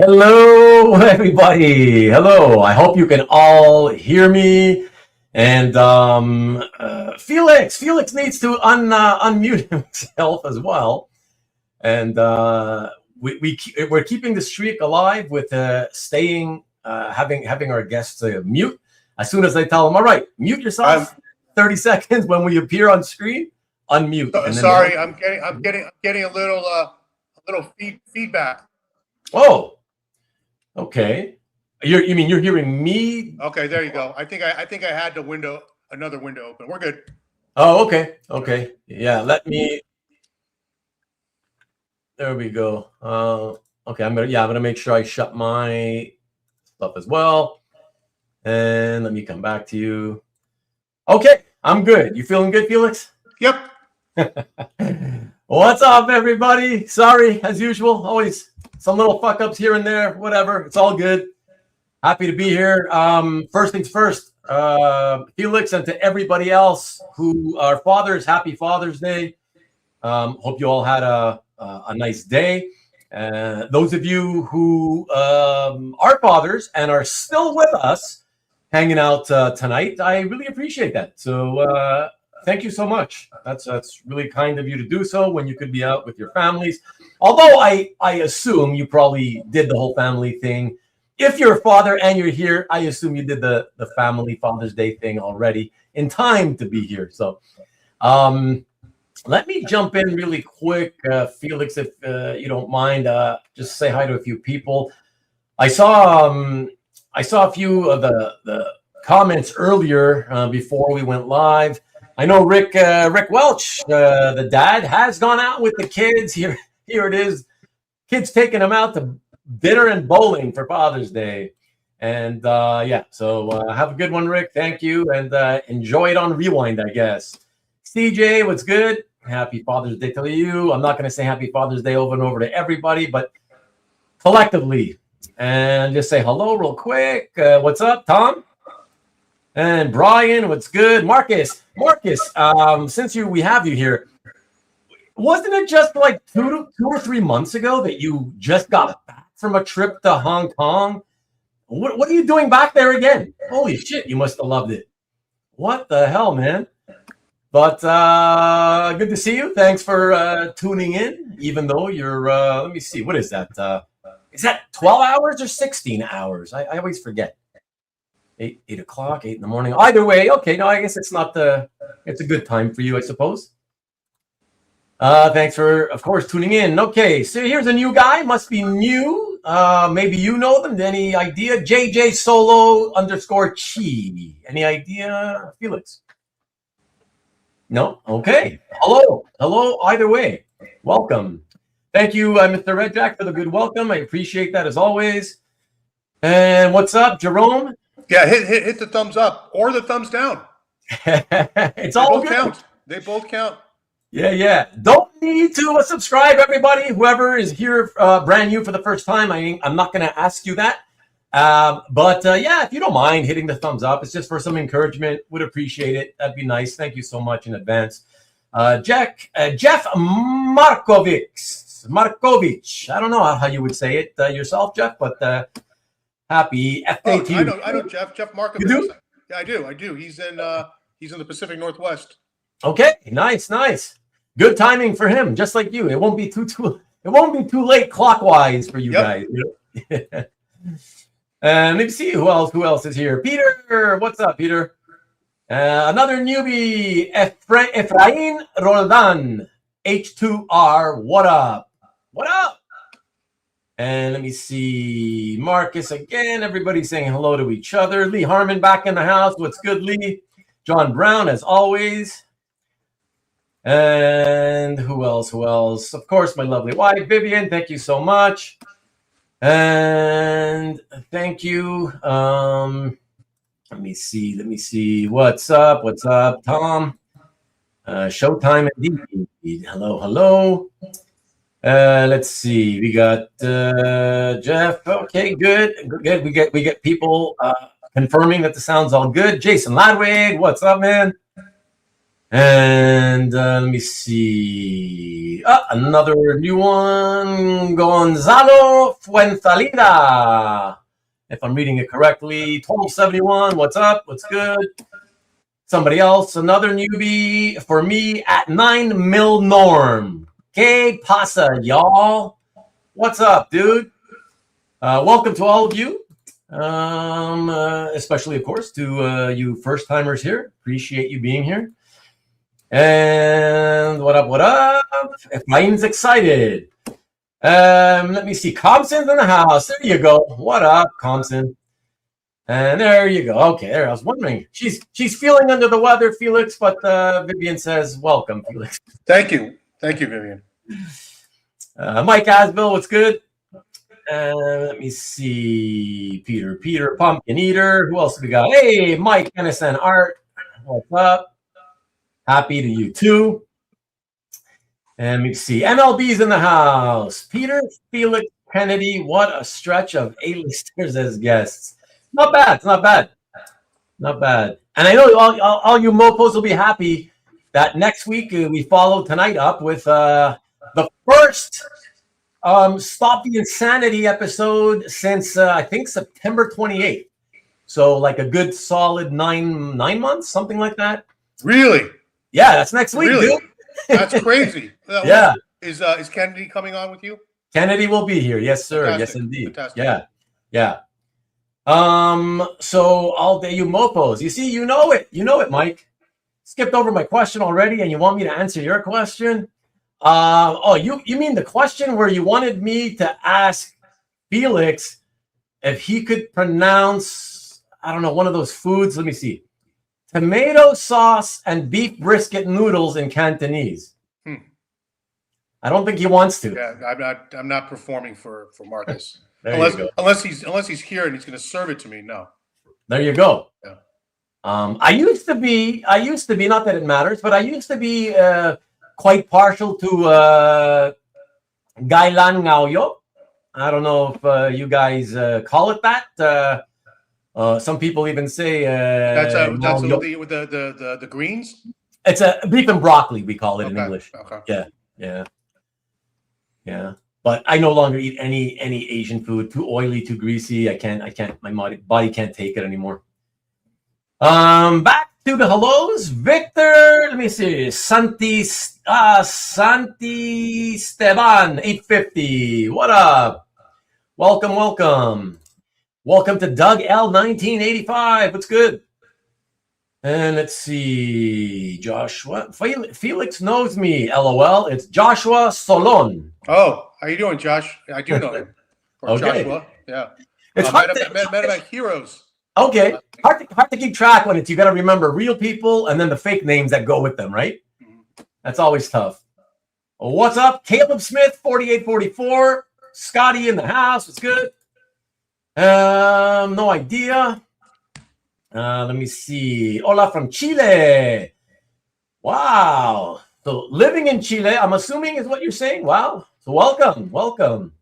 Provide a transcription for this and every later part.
Hello, everybody. Hello. I hope you can all hear me. And Felix needs to unmute himself as well. And we're keeping the streak alive with having our guests mute as soon as they tell them, all right, mute yourself. 30 seconds when we appear on screen, unmute. Sorry, I'm getting a little feedback. Oh, okay. You mean you're hearing me? Okay, there you go. I think I had another window open. We're good. Oh, okay. Okay. Yeah, let me. There we go. Okay, I'm gonna make sure I shut my stuff as well. And let me come back to you. Okay, I'm good. You feeling good, Felix? Yep. What's up, everybody? Sorry, as usual, always some little fuck ups here and there, whatever. It's all good. Happy to be here. First things first, Felix, and to everybody else who are fathers, happy Father's Day. Hope you all had a nice day. Those of you who are fathers and are still with us, hanging out tonight, I really appreciate that. So thank you so much. That's really kind of you to do so when you could be out with your families. Although I assume you probably did the whole family thing. If you're a father and you're here, I assume you did the family Father's Day thing already in time to be here. So let me jump in really quick, Felix, if you don't mind. Just say hi to a few people. I saw a few of the comments earlier before we went live. I know Rick Welch, the dad, has gone out with the kids. Here it is. Kids taking them out to dinner and bowling for Father's Day. And so have a good one, Rick. Thank you. And enjoy it on Rewind, I guess. CJ, what's good? Happy Father's Day to you. I'm not going to say Happy Father's Day over and over to everybody, but collectively. And just say hello real quick. What's up, Tom? And Brian, what's good? Marcus, since we have you here, wasn't it just like two or 3 months ago that you just got back from a trip to Hong Kong? What are you doing back there again? Holy shit, you must have loved it. What the hell, man? But good to see you. Thanks for tuning in, even though you're, let me see, what is that? Is that 12 hours or 16 hours? I always forget. 8 o'clock, 8 in the morning. Either way, okay. No, I guess it's a good time for you, I suppose. Thanks for, of course, tuning in. Okay, so here's a new guy. Must be new. Maybe you know them. Any idea? JJ Solo _Chi. Any idea, Felix? No? Okay. Hello. Either way, welcome. Thank you, Mr. Red Jack, for the good welcome. I appreciate that as always. And what's up, Jerome? Yeah, hit the thumbs up or the thumbs down. It's all good. Count. They both count. Yeah. Don't need to subscribe, everybody. Whoever is here brand new for the first time, I'm not going to ask you that. But if you don't mind hitting the thumbs up, it's just for some encouragement. Would appreciate it. That'd be nice. Thank you so much in advance. Jeff Markovich. I don't know how you would say it yourself, Jeff, but happy F-Day to you. I know Jeff Markovich. You do? Yeah, I do. He's in the Pacific Northwest. Okay, nice. Good timing for him, just like you. It won't be too late clockwise for you guys. You know? And let me see who else is here. Peter, what's up, Peter? Another newbie, Efrain Roldan, H2R. What up? And let me see, Marcus again. Everybody saying hello to each other. Lee Harmon back in the house. What's good, Lee? John Brown, as always. And who else? Of course, my lovely wife, Vivian. Thank you so much. And thank you. Let me see. What's up, Tom? Showtime indeed. Hello. Let's see. We got Jeff. Okay, good. We get people confirming that the sound's all good. Jason Ladwig, what's up, man? And let me see. Another new one. Gonzalo Fuensalida. If I'm reading it correctly. 1271. What's up? What's good? Somebody else. Another newbie for me at 9 mil norm. Que pasa, y'all? What's up, dude? Welcome to all of you. Especially, of course, to you first-timers here. Appreciate you being here. And what up, what up? Efrain's excited. Let me see. Compson's in the house. There you go. What up, Compson? And there you go. Okay, there. I was wondering. She's feeling under the weather, Felix, but Vivian says, welcome, Felix. Thank you. Thank you, Vivian. Mike Asbill, what's good? Let me see. Peter, Pumpkin Eater. Who else we got? Hey, Mike Kennison Art. What's up? Happy to you too. And let me see. MLB's in the house. Peter, Felix, Kennedy. What a stretch of A-listers as guests. Not bad. It's not bad. Not bad. And I know all you mopos will be happy that next week we follow tonight up with the first Stop the Insanity episode since I think September 28th. So like a good solid nine months, something like that. Really? Yeah, that's next week, really? Dude. That's crazy. Yeah. Is Kennedy coming on with you? Kennedy will be here. Yes, sir. Fantastic. Yes, indeed. Fantastic. Yeah. So all day you mopos. You see, you know it, Mike. Skipped over my question already, and you want me to answer your question? You mean the question where you wanted me to ask Felix if he could pronounce, I don't know, one of those foods. Let me see. Tomato sauce and beef brisket noodles in Cantonese. I don't think he wants to. Yeah, I'm not performing for Marcus. unless he's here and he's going to serve it to me. No. There you go. Yeah. I used to be, not that it matters, but I used to be quite partial to Gailan Ngaoyo. I don't know if you guys call it that. Some people even say that's with the greens. It's a beef and broccoli, we call it in English. Okay. Yeah. But I no longer eat any Asian food. Too oily, too greasy. I can't. My body can't take it anymore. Back to the hellos. Victor, let me see. Santi Esteban, 850. What up? Welcome. Welcome to Doug L 1985. What's good? And let's see. Joshua. Felix knows me. LOL. It's Joshua Solon. Oh, how you doing, Josh? I do know him. Okay. Joshua. Yeah. It's met him at Heroes. Okay. Hard to keep track when you got to remember real people and then the fake names that go with them, right? That's always tough. What's up? Caleb Smith, 4844. Scotty in the house. What's good? No idea. Let me see. Hola from Chile. Wow. So living in Chile, I'm assuming is what you're saying. Wow. So welcome.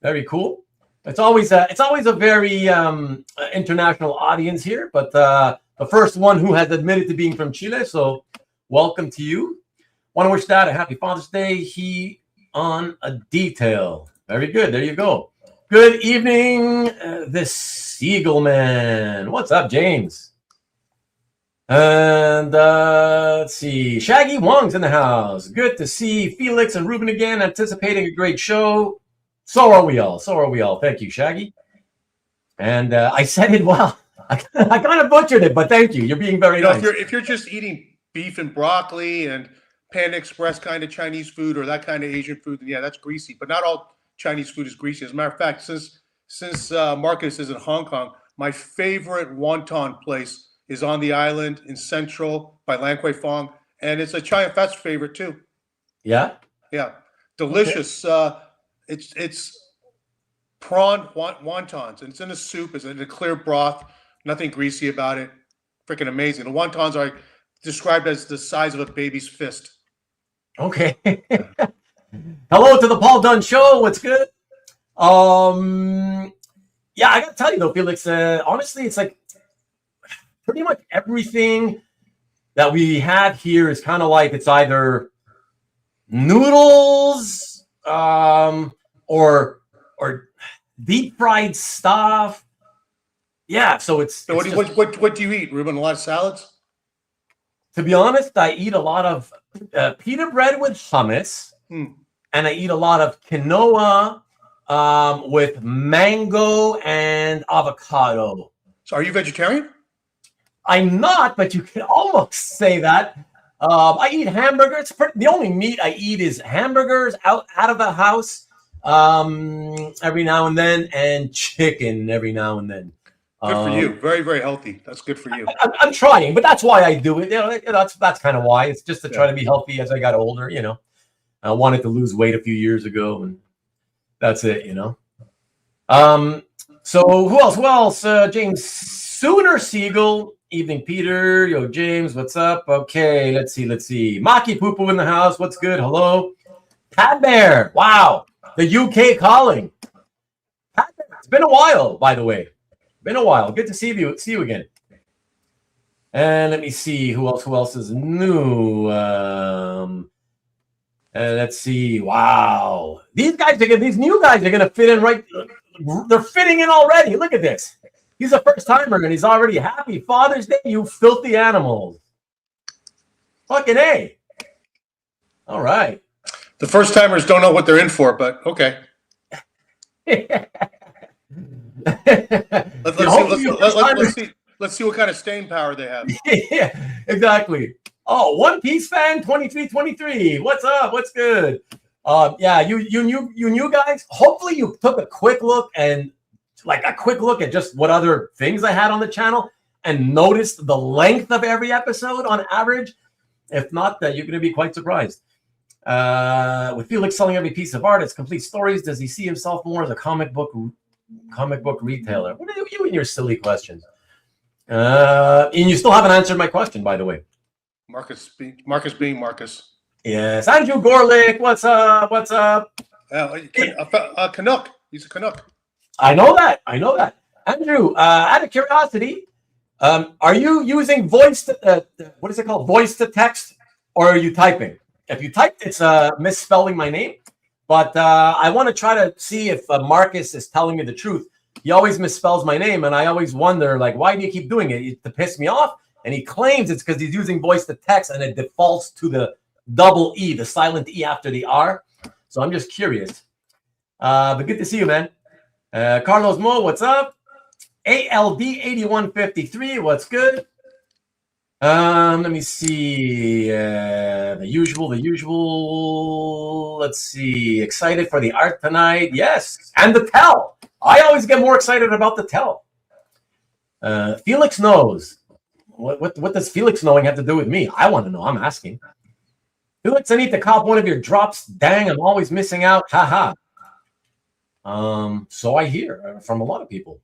Very cool. It's always a very international audience here, but the first one who has admitted to being from Chile. So welcome to you. Want to wish Dad a happy Father's Day. He on a detail. Very good. There you go. Good evening, the Seagull Man. What's up, James? And let's see. Shaggy Wong's in the house. Good to see Felix and Ruben again. Anticipating a great show. So are we all. Thank you, Shaggy. And I said it well. I kind of butchered it, but thank you. You're being very nice. If you're just eating beef and broccoli and Panda Express kind of Chinese food or that kind of Asian food, then yeah, that's greasy. But not all Chinese food is greasy. As a matter of fact, since Marcus is in Hong Kong, my favorite wonton place is on the island in Central by Lan Kwai Fong, and it's a China Fest favorite too. Yeah, delicious. Okay. It's prawn wontons, and it's in a soup. It's in a clear broth, nothing greasy about it. Freaking amazing. The wontons are described as the size of a baby's fist. Okay. Hello to the Paul Dunn Show. What's good? Yeah, I gotta tell you though, Felix. Honestly, it's like pretty much everything that we have here is kind of like it's either noodles or deep fried stuff. Yeah, so it's. So what do you eat, Ruben? A lot of salads? To be honest, I eat a lot of pita bread with hummus, and I eat a lot of quinoa with mango and avocado. So are you vegetarian? I'm not, but you can almost say that. I eat hamburgers. The only meat I eat is hamburgers out of the house every now and then, and chicken every now and then. Good for you. Very, very healthy. That's good for you. I'm trying, but that's why I do it. That's kind of why. It's just to try to be healthy as I got older. I wanted to lose weight a few years ago, and that's it. So who else? James Sooner Siegel. Evening, Peter. Yo, James, what's up? Okay, let's see. Maki Poo Poo in the house. What's good? Hello. Pat Bear. Wow. The UK calling. Pat Bear. It's been a while, by the way. Been a while. Good to see you again. And let me see who else is new. Let's see. Wow. These new guys are gonna fit in right. They're fitting in already. Look at this. He's a first timer and he's already happy. Father's Day, you filthy animals. Fucking A. All right. The first timers don't know what they're in for, but okay. Let's see what kind of staying power they have. Yeah, exactly. Oh, One Piece fan 2323. What's up? What's good? Yeah, you new guys. Hopefully you took a quick look at just what other things I had on the channel and noticed the length of every episode on average. If not, you're going to be quite surprised. With Felix selling every piece of art, it's complete stories. Does he see himself more as a comic book retailer? What are you and your silly questions? And you still haven't answered my question, by the way. Marcus being Marcus. Yes, Andrew Gorlick. What's up? Canuck. He's a Canuck. I know that. Andrew, out of curiosity, are you using voice to what is it called? Voice to text, or are you typing? If you typed, it's misspelling my name. But I want to try to see if Marcus is telling me the truth. He always misspells my name, and I always wonder, why do you keep doing it? To piss me off? And he claims it's because he's using voice to text, and it defaults to the double E, the silent E after the R. So I'm just curious. But good to see you, man. Carlos Mo, what's up? ALD 8153, what's good? Let me see. The usual. Let's see. Excited for the art tonight? Yes. And the tell. I always get more excited about the tell. Felix knows. What does Felix knowing have to do with me? I want to know. I'm asking. Felix, I need to cop one of your drops. Dang, I'm always missing out. Haha. So I hear from a lot of people.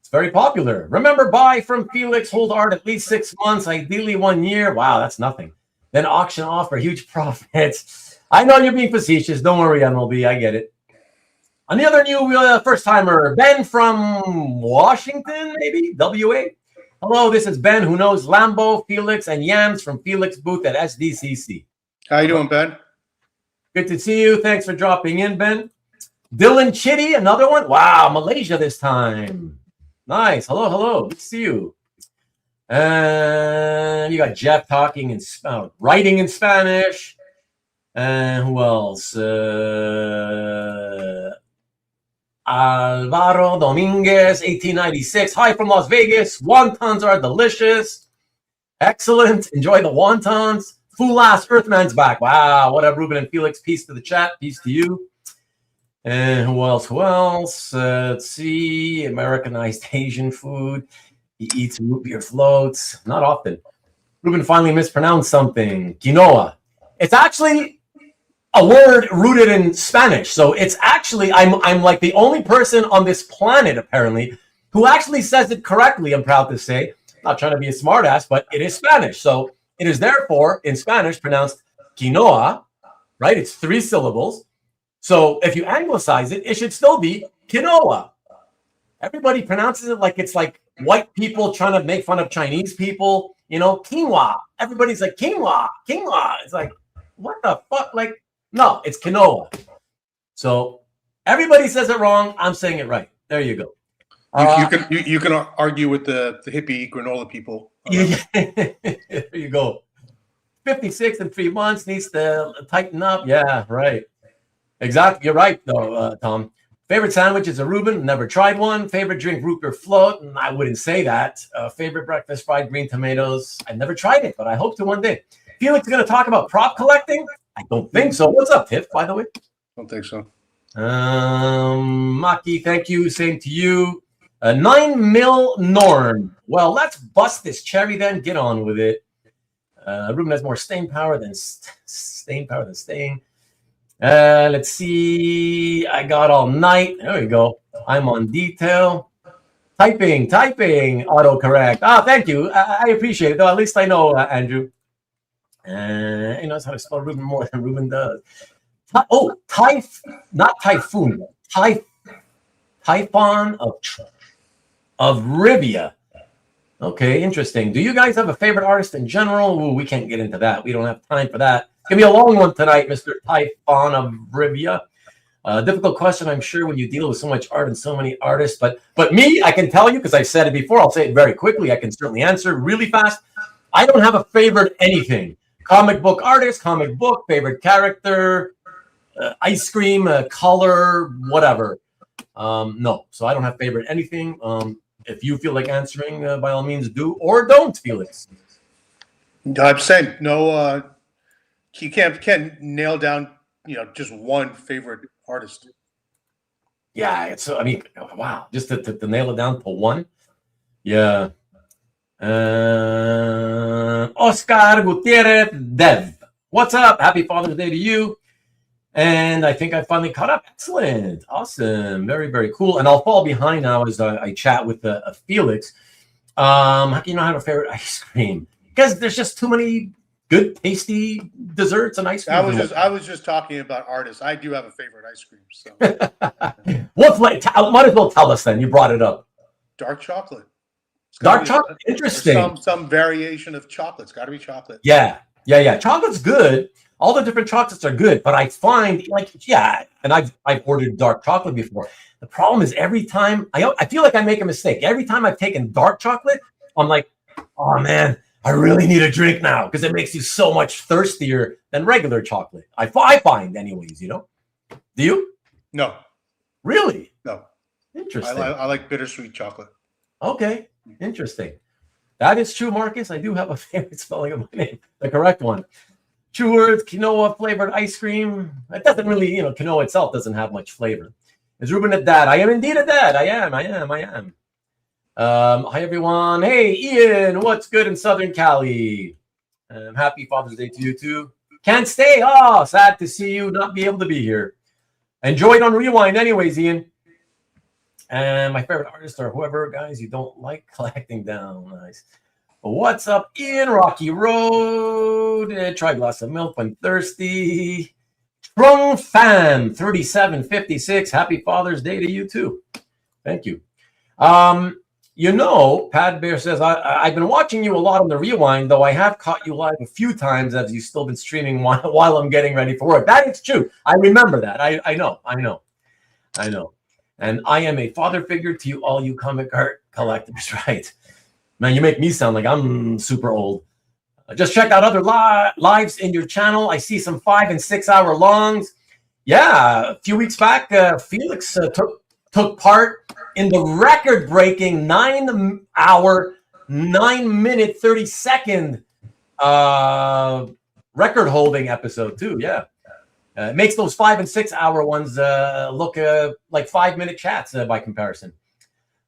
It's very popular. Remember, buy from Felix, hold art at least 6 months, ideally 1 year. Wow, that's nothing. Then auction off for huge profits. I know you're being facetious. Don't worry, MLB. I get it. Another new first-timer, Ben from Washington, maybe? WA? Hello, this is Ben, who knows Lambo, Felix, and Yams from Felix booth at SDCC. How you doing, Ben? Good to see you. Thanks for dropping in, Ben. Dillon Chitty, another one. Wow, Malaysia this time. Nice. Hello. Good to see you. And you got Jeff talking and writing in Spanish. And who else? Alvaro Dominguez, 1896. Hi from Las Vegas. Wontons are delicious. Excellent. Enjoy the wontons. Fool ass Earthman's back. Wow. What up, Ruben and Felix? Peace to the chat. Peace to you. And who else? Let's see. Americanized Asian food. He eats root beer floats. Not often. Ruben finally mispronounced something. Quinoa. It's actually a word rooted in Spanish. So it's actually, I'm like the only person on this planet, apparently, who actually says it correctly, I'm proud to say. Not trying to be a smartass, but it is Spanish. So it is therefore, in Spanish, pronounced quinoa, right? It's 3 syllables. So if you anglicize it, it should still be quinoa. Everybody pronounces it like it's like white people trying to make fun of Chinese people. Quinoa. everybody's like, quinoa. It's like, what the fuck? Like, no, it's quinoa. So everybody says it wrong. I'm saying it right. There you go. You can argue with the hippie granola people. There you go. 56 in 3 months, needs to tighten up. Yeah, right. Exactly. You're right, though, Tom. Favorite sandwich is a Reuben. Never tried one. Favorite drink, root beer float. And I wouldn't say that. Favorite breakfast, fried green tomatoes. I've never tried it, but I hope to one day. Felix is going to talk about prop collecting? I don't think so. What's up, Tiff, by the way? Don't think so. Maki, thank you. Same to you. 9 mil Norm. Well, let's bust this cherry then. Get on with it. Reuben has more staying power than staying. Let's see. I got all night. There we go. I'm on detail. Typing. Autocorrect. Thank you. I appreciate it. Though at least I know, Andrew. He knows how to spell Reuben more than Reuben does. Not typhoon. Typhon of Rivia. Okay, interesting. Do you guys have a favorite artist in general? Ooh, we can't get into that. We don't have time for that. It's going to be a long one tonight, Mr. Typhon of Rivia. Difficult question, I'm sure, when you deal with so much art and so many artists. But me, I can tell you, because I've said it before, I'll say it very quickly. I can certainly answer really fast. I don't have a favorite anything. Comic book artist, comic book, favorite character, ice cream, color, whatever. No, so I don't have favorite anything. If you feel like answering, by all means, do or don't, Felix. I'm saying no. You can't nail down, just one favorite artist. Yeah, I mean, wow, just to nail it down to one. Yeah. Oscar Gutierrez Dev. What's up? Happy Father's Day to you. And I think I finally caught up. Excellent. Awesome. Very, very cool. And I'll fall behind now as I chat with Felix. How can you not have a favorite ice cream? Because there's just too many good, tasty desserts and ice cream. I was just talking about artists. I do have a favorite ice cream. So might as well tell us then. You brought it up. Dark chocolate. Dark chocolate. Interesting. Some variation of chocolate. It's got to be chocolate. Yeah. Chocolate's good. All the different chocolates are good, but I find and I've ordered dark chocolate before. The problem is every time I feel like I make a mistake. Every time I've taken dark chocolate, I'm like, oh man, I really need a drink now because it makes you so much thirstier than regular chocolate. I find anyways, Do you? No. Really? No. Interesting. I like bittersweet chocolate. Okay. Interesting. That is true, Marcus. I do have a favorite spelling of my name, the correct one. True words, quinoa flavored ice cream. It doesn't really, quinoa itself doesn't have much flavor. Is Reuben a dad? I am indeed a dad. I am. Hi, everyone. Hey, Ian, what's good in Southern Cali? Happy Father's Day to you, too. Can't stay. Oh, sad to see you not be able to be here. Enjoy it on Rewind anyways, Ian. And my favorite artist or whoever, guys, you don't like collecting down. Nice. What's up, Ian? Rocky Road. Try a glass of milk when thirsty. Trung Fam 3756. Happy Father's Day to you too. Thank you. Pad Bear says I've been watching you a lot on the Rewind, though I have caught you live a few times as you've still been streaming while I'm getting ready for work. That is true. I remember that. I know. And I am a father figure to you, all you comic art collectors, right? Man, you make me sound like I'm super old. Just check out other lives in your channel. I see some 5 and 6 hour longs. Yeah, a few weeks back, Felix took part in the record-breaking 9 hour, 9 minute, 30 second record-holding episode too. Yeah, it makes those 5 and 6 hour ones look like 5-minute chats by comparison.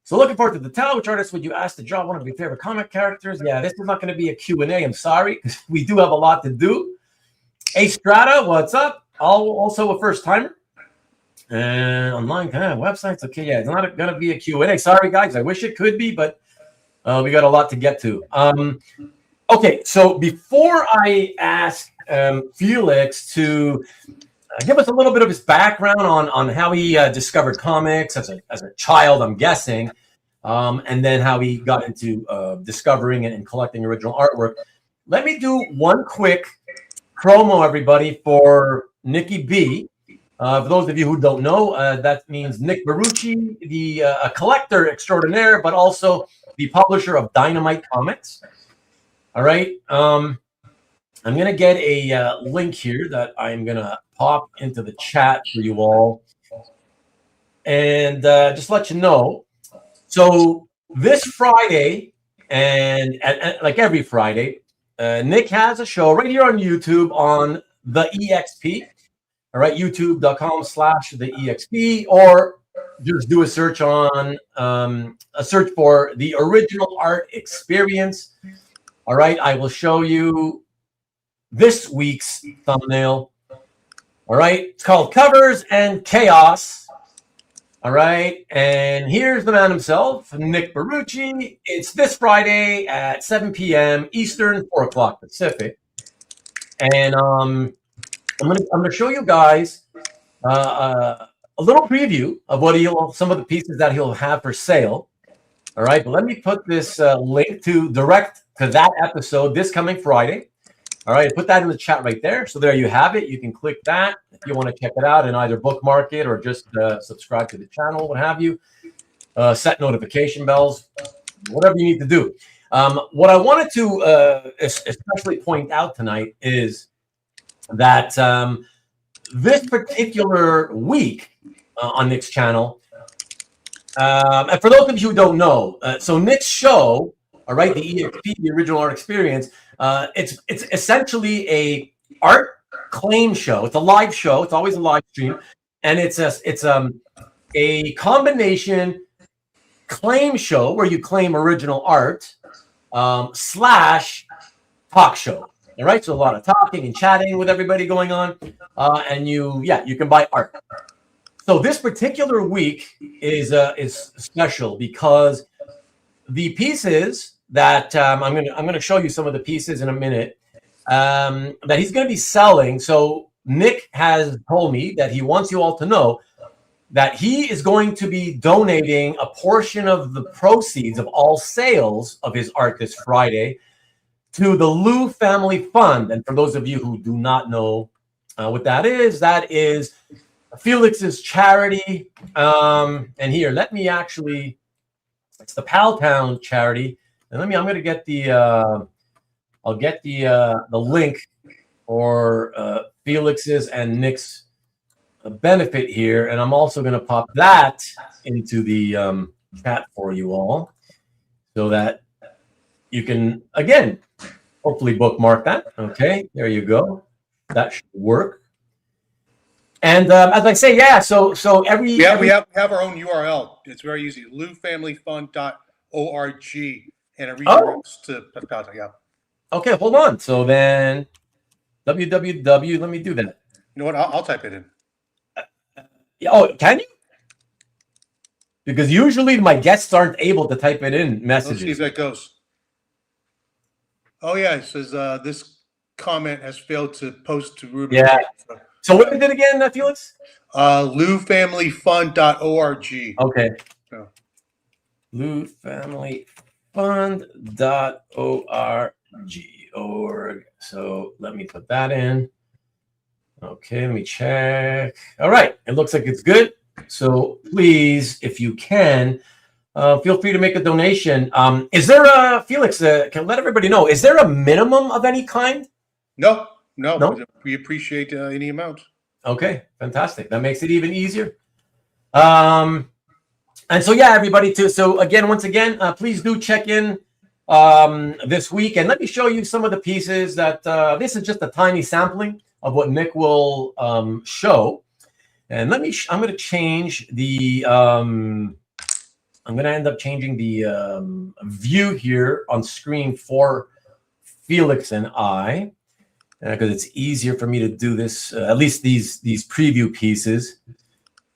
So looking forward to the tell. Which artist would you ask to draw one of your favorite comic characters? Yeah, this is not going to be a Q&A. I'm sorry, because we do have a lot to do. A Strata, what's up? Also a first-timer. And online websites. Okay, yeah, it's not going to be a Q&A. Sorry, guys. I wish it could be, but we got a lot to get to. Okay, so before I ask Felix to give us a little bit of his background on how he discovered comics as a child, I'm guessing, and then how he got into discovering and collecting original artwork. let me do one quick promo, everybody, for Nicky B. For those of you who don't know, that means Nick Barucci, a collector extraordinaire, but also the publisher of Dynamite Comics. All right. I'm going to get a link here that I'm going to pop into the chat for you all. And just let you know. So this Friday, and like every Friday, Nick has a show right here on YouTube on the EXP. All right, youtube.com/the-exp, or just do a search on a search for the Original Art Experience. All right, I will show you this week's thumbnail. All right, it's called Covers and Chaos. All right, and here's the man himself, Nick Barucci. It's this Friday at 7 p.m. Eastern, 4 o'clock Pacific, and I'm gonna show you guys a little preview of what some of the pieces that he'll have for sale. All right, but let me put this link direct to that episode this coming Friday. All right, put that in the chat right there. So there you have it. You can click that if you want to check it out and either bookmark it or just subscribe to the channel, what have you. Set notification bells, whatever you need to do. What I wanted to especially point out tonight is that this particular week on Nick's channel, and for those of you who don't know, so Nick's show, all right, the EXP, the Original Art Experience, it's essentially a art claim show. It's a live show. It's always a live stream, and it's a combination claim show where you claim original art slash talk show. All right, so a lot of talking and chatting with everybody going on, and you can buy art. So this particular week is special because the pieces that I'm gonna show you some of the pieces in a minute that he's gonna be selling. So Nick has told me that he wants you all to know that he is going to be donating a portion of the proceeds of all sales of his art this Friday to the Lu Family Fund. And for those of you who do not know what that is Felix's charity. And here, let me actually, it's the Pal Town charity. And I'm going to get I'll get the link for Felix's and Nick's benefit here. And I'm also going to pop that into the chat for you all so that you can, again, hopefully bookmark that. Okay, there you go. That should work. And as I say, so we have our own URL. It's very easy. LuFamilyFund.org, and it redirects to Pal. Yeah. Okay, hold on. So then www. Let me do that. You know what? I'll type it in. Oh, can you? Because usually my guests aren't able to type it in messages. Let's see if that goes. Oh yeah, it says this comment has failed to post to Ruben. Yeah. So what is it again, Felix? LuFamilyFund.org. Okay. Oh. LuFamilyFund.org. So let me put that in. Okay, let me check. All right, it looks like it's good. So please, if you can, feel free to make a donation. Is there a, Felix, can let everybody know, is there a minimum of any kind? No. We appreciate any amount. Okay, fantastic. That makes it even easier. And so, everybody too. So again, once again, please do check in this week. And let me show you some of the pieces that, this is just a tiny sampling of what Nick will show. And I'm going to change the, I'm going to end up changing the view here on screen for Felix and I, because it's easier for me to do this, at least these preview pieces.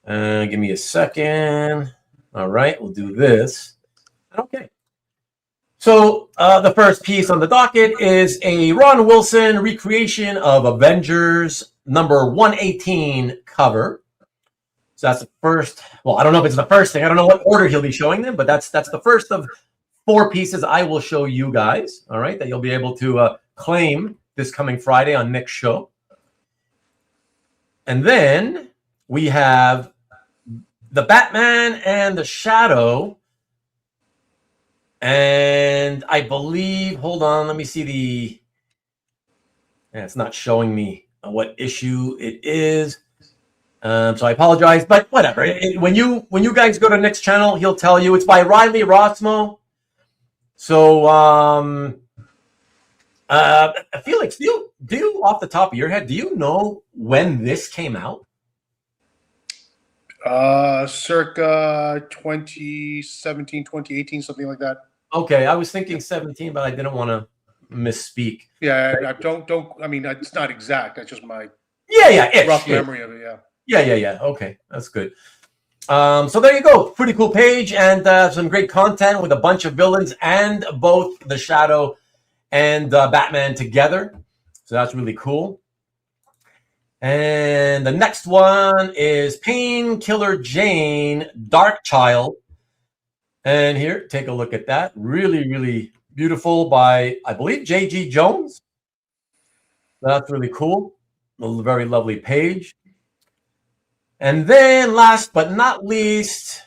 Give me a second. All right, we'll do this. Okay. So the first piece on the docket is a Ron Wilson recreation of Avengers number 118 cover. So that's the first. Well, I don't know if it's the first thing. I don't know what order he'll be showing them, but that's the first of 4 pieces I will show you guys. All right, that you'll be able to claim this coming Friday on Nick's show. And then we have the Batman and the Shadow. And I believe, hold on, let me see it's not showing me what issue it is. So I apologize, but whatever. When you guys go to Nick's channel, he'll tell you. It's by Riley Rossmo. So, Felix, do you off the top of your head, do you know when this came out? Circa 2017, 2018, something like that. Okay, I was thinking 17, but I didn't want to misspeak. Yeah, I don't. I mean, it's not exact. That's just my rough memory of it. Yeah. Okay, that's good. So there you go. Pretty cool page and some great content with a bunch of villains and both the Shadow and Batman together. So that's really cool. And the next one is Painkiller Jane, Dark Child. And here, take a look at that. Really, really beautiful by, I believe, J.G. Jones. That's really cool. A very lovely page. And then last but not least,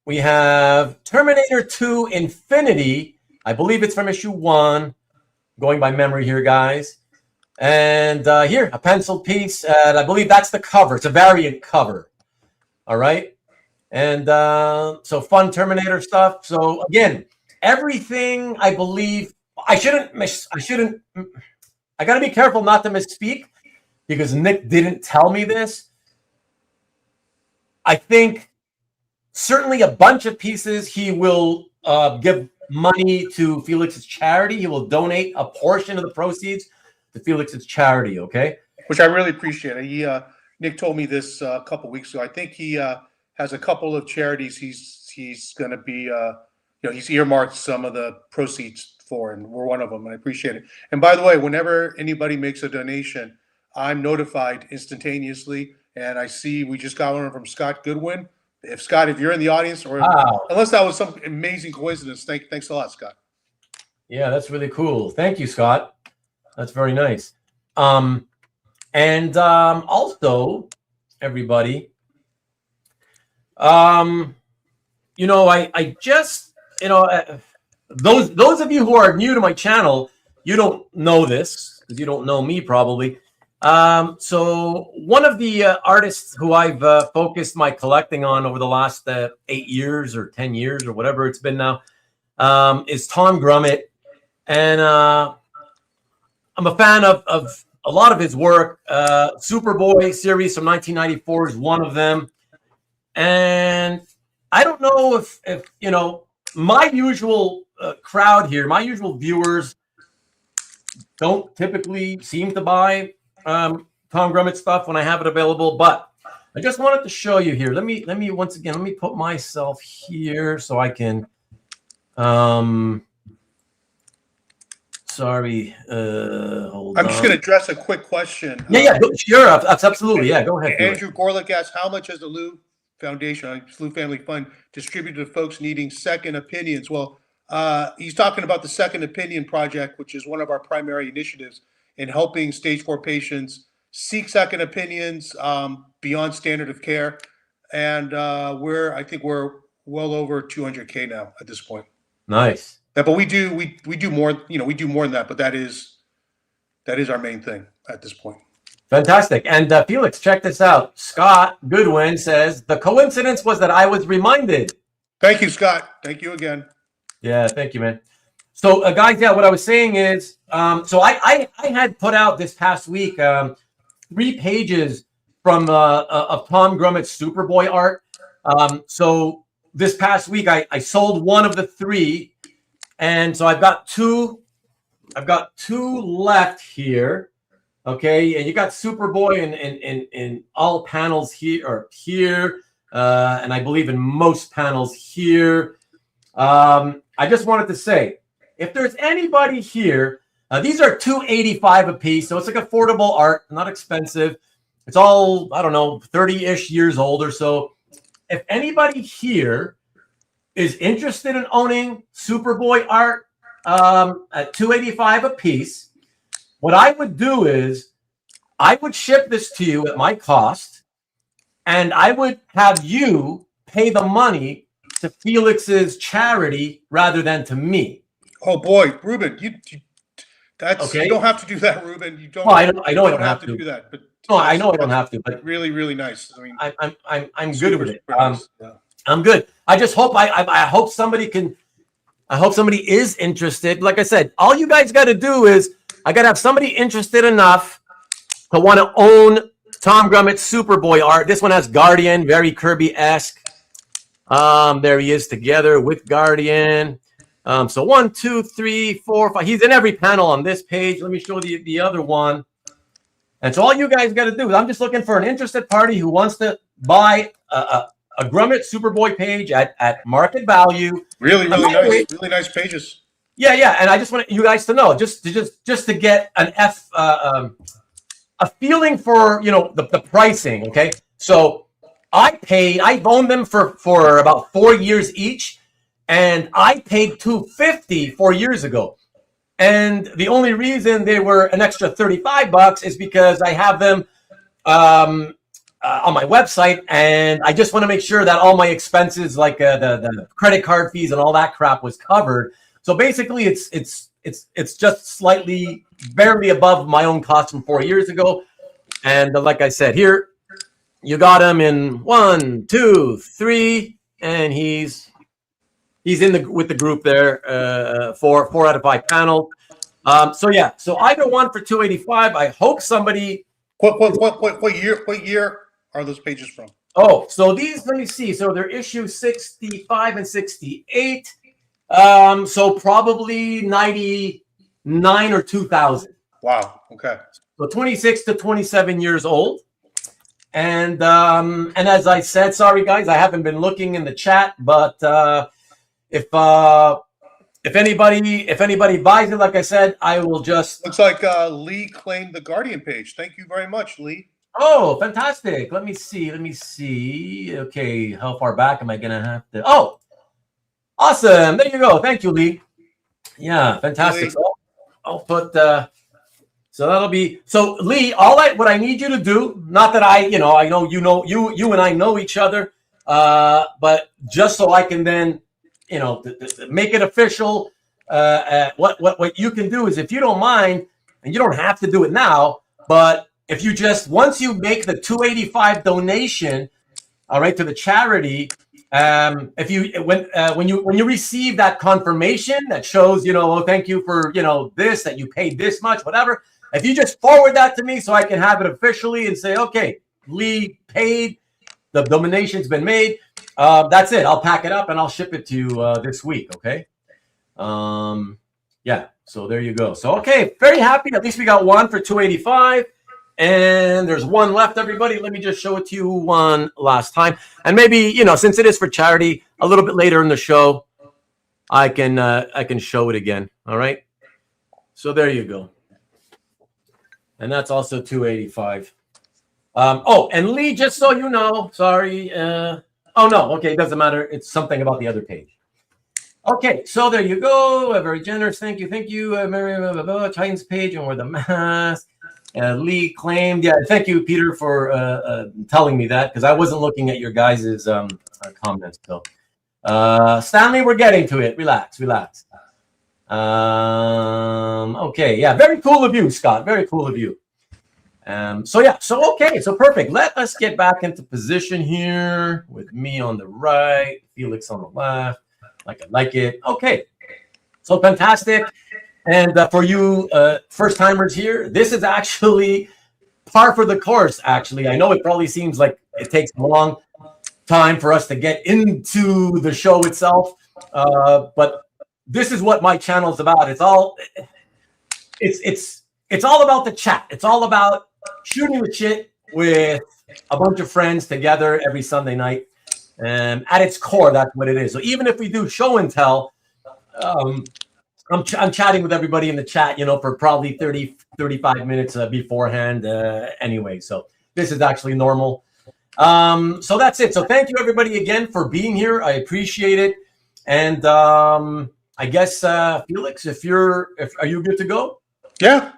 we have Terminator 2 Infinity. I believe it's from issue 1. Going by memory here, guys. And here, a pencil piece. And I believe that's the cover. It's a variant cover. All right. And so fun Terminator stuff. So again, everything I believe, I got to be careful not to misspeak because Nick didn't tell me this. I think certainly a bunch of pieces he will give money to Felix's charity. He will donate a portion of the proceeds to Felix's charity, okay? Which I really appreciate. Nick told me this a couple weeks ago. I think he has a couple of charities he's going to be, he's earmarked some of the proceeds for, and we're one of them, and I appreciate it. And by the way, whenever anybody makes a donation, I'm notified instantaneously, and I see we just got one from Scott Goodwin. If you're in the audience, or unless that was some amazing coincidence, thanks a lot, Scott. Yeah, that's really cool. Thank you, Scott. That's very nice. And also, everybody, I just, those of you who are new to my channel, you don't know this because you don't know me probably. So one of the artists who I've focused my collecting on over the last 8 years or 10 years or whatever it's been now is Tom Grummett. And I'm a fan of a lot of his work. Superboy series from 1994 is one of them. And I don't know if my usual crowd here, my usual viewers don't typically seem to buy Tom Grummett stuff when I have it available, but I just wanted to show you here. Let me once again, let me put myself here so I can sorry, hold on. I'm just going to address a quick question. Yeah, sure, absolutely. Yeah, go ahead. Andrew Gorlick asks, how much has the Lu Foundation, Lu Family Fund, distributed to folks needing second opinions? Well, he's talking about the Second Opinion Project, which is one of our primary initiatives in helping stage 4 patients seek second opinions beyond standard of care. And I think we're well over 200K now at this point. Nice. But we do more, we do more than that, but that is our main thing at this point. Fantastic. And Felix, check this out. Scott Goodwin says, the coincidence was that I was reminded. Thank you, Scott. Thank you again. Yeah, thank you, man. So, guys, yeah, what I was saying is, so I had put out this past week 3 pages from of Tom Grummett's Superboy art. So this past week, I sold one of the 3, and so I've got 2 left here. Okay, and you got Superboy in all panels here or here, and I believe in most panels here. I just wanted to say, if there's anybody here, these are $285 a piece, so it's like affordable art, not expensive. It's all, I don't know, 30-ish years old or so. If anybody here is interested in owning Superboy art at $285 a piece, what I would do is I would ship this to you at my cost, and I would have you pay the money to Felix's charity rather than to me. Oh boy, Ruben, that's okay. You don't have to do that, Ruben. You don't. Well, I know I don't have to do that, but no, I know I don't have to. But really, really nice. I mean, I'm good with it. Nice. Yeah. I'm good. I just hope I hope somebody can. I hope somebody is interested. Like I said, all you guys got to do is I got to have somebody interested enough to want to own Tom Grummett's Superboy art. This one has Guardian, very Kirby-esque. There he is together with Guardian. So 1, 2, 3, 4, 5. He's in every panel on this page. Let me show you the other one. And so all you guys got to do is I'm just looking for an interested party who wants to buy a Grummett Superboy page at market value. Really nice. Really nice pages. Yeah. And I just want you guys to know, just to get a feeling for, the pricing. Okay. So I've owned them for about 4 years each. And I paid $250 4 years ago. And the only reason they were an extra $35 is because I have them on my website, and I just want to make sure that all my expenses, like the credit card fees and all that crap, was covered. So basically, it's just slightly, barely above my own cost from 4 years ago. And like I said, here you got him in 1, 2, 3, and he's in with the group there, 4 out of 5 panels. So either one for $285. I hope somebody. What year are those pages from? Oh, so these, let me see. So they're issue 65 and 68. So probably 99 or 2000. Wow. Okay. So 26 to 27 years old. And as I said, sorry guys, I haven't been looking in the chat, but if anybody buys it, like I said, I will just. Looks like Lee claimed the Guardian page. Thank you very much, Lee. Oh, fantastic! Let me see. Okay, how far back am I gonna have to? Oh, awesome! There you go. Thank you, Lee. Yeah, fantastic. So I'll put. So that'll be. So Lee, what I need you to do. Not that I know you and I know each other, but just so I can then. To make it official, what you can do is, if you don't mind, and you don't have to do it now, but if you just, once you make the $285 donation, all right, to the charity, if you when you receive that confirmation that shows, thank you for this, that you paid this much, whatever, if you just forward that to me so I can have it officially and say, okay, Lee paid, the donation's been made. That's it. I'll pack it up and I'll ship it to you this week. Okay. Yeah. So there you go. So, okay. Very happy. At least we got one for $285, and there's one left, everybody. Let me just show it to you one last time. And maybe, since it is for charity, a little bit later in the show, I can show it again. All right. So there you go. And that's also $285. And Lee, just so you know, sorry. Oh, no. Okay. It doesn't matter. It's something about the other page. Okay. So there you go. Very generous. Thank you. Thank you. Titans page and where the mask. Lee claimed. Yeah. Thank you, Peter, for telling me that, because I wasn't looking at your guys' comments. So, Stanley, we're getting to it. Relax. Okay. Yeah. Very cool of you, Scott. Very cool of you. So perfect. Let us get back into position here with me on the right, Felix on the left. I like it. Okay. So fantastic. And for you first timers here, this is actually par for the course. Actually, I know it probably seems like it takes a long time for us to get into the show itself, but this is what my channel is about. It's all about the chat. It's all about shooting the shit with a bunch of friends together every Sunday night. And at its core, that's what it is. So even if we do show and tell, I'm chatting with everybody in the chat, for probably 30, 35 minutes beforehand anyway. So this is actually normal. So that's it. So thank you, everybody, again, for being here. I appreciate it. And I guess, Felix, are you good to go? Yeah.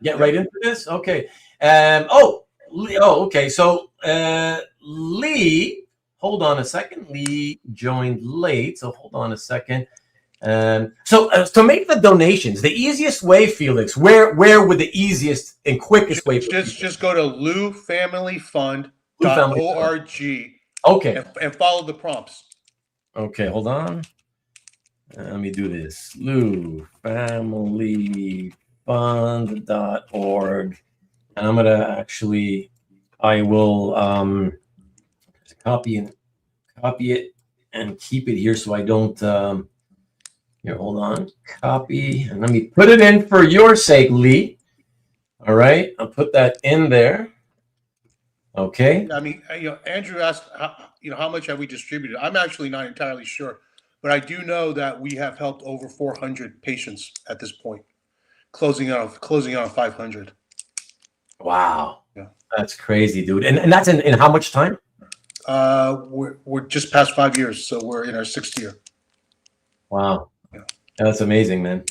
Get right into this. Okay. Okay. So Lee, hold on a second. Lee joined late, so hold on a second. So to make the donations, the easiest way, Felix, where would the easiest and quickest way? Just go to LuFamilyFund.org. Okay. And follow the prompts. Okay, hold on. Let me do this. LuFamilyFund.org. And I'm gonna actually, I will copy it and keep it here so I don't. Here, hold on. Copy and let me put it in for your sake, Lee. All right, I'll put that in there. Okay. I mean, Andrew asked, how much have we distributed? I'm actually not entirely sure, but I do know that we have helped over 400 patients at this point, closing on 500. Wow. Yeah. That's crazy, dude. And that's in how much time? We're just past 5 years, so we're in our 6th year. Wow. Yeah. That's amazing, man.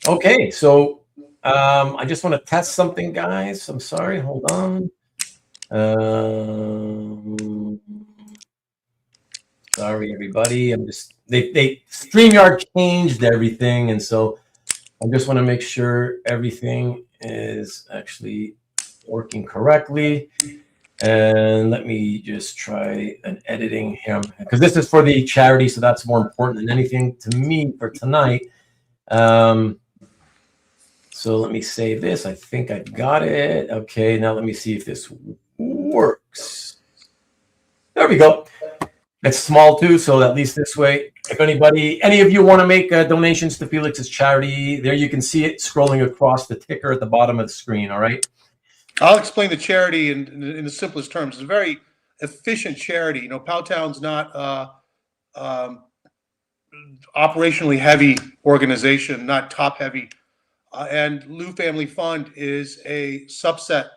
Okay, so I just want to test something, guys. I'm sorry. Hold on. Sorry, everybody. I'm just they StreamYard changed everything, and so I just want to make sure everything is actually working correctly. And let me just try an editing here, because this is for the charity, so that's more important than anything to me for tonight. So let me save this. I think I got it. Okay, now let me see if this works. There we go. It's small too, so at least this way, if any of you want to make donations to Felix's charity, there you can see it scrolling across the ticker at the bottom of the screen. All right. I'll explain the charity in the simplest terms. It's a very efficient charity. Powtown's not operationally heavy organization, not top heavy. And Lu Family Fund is a subset,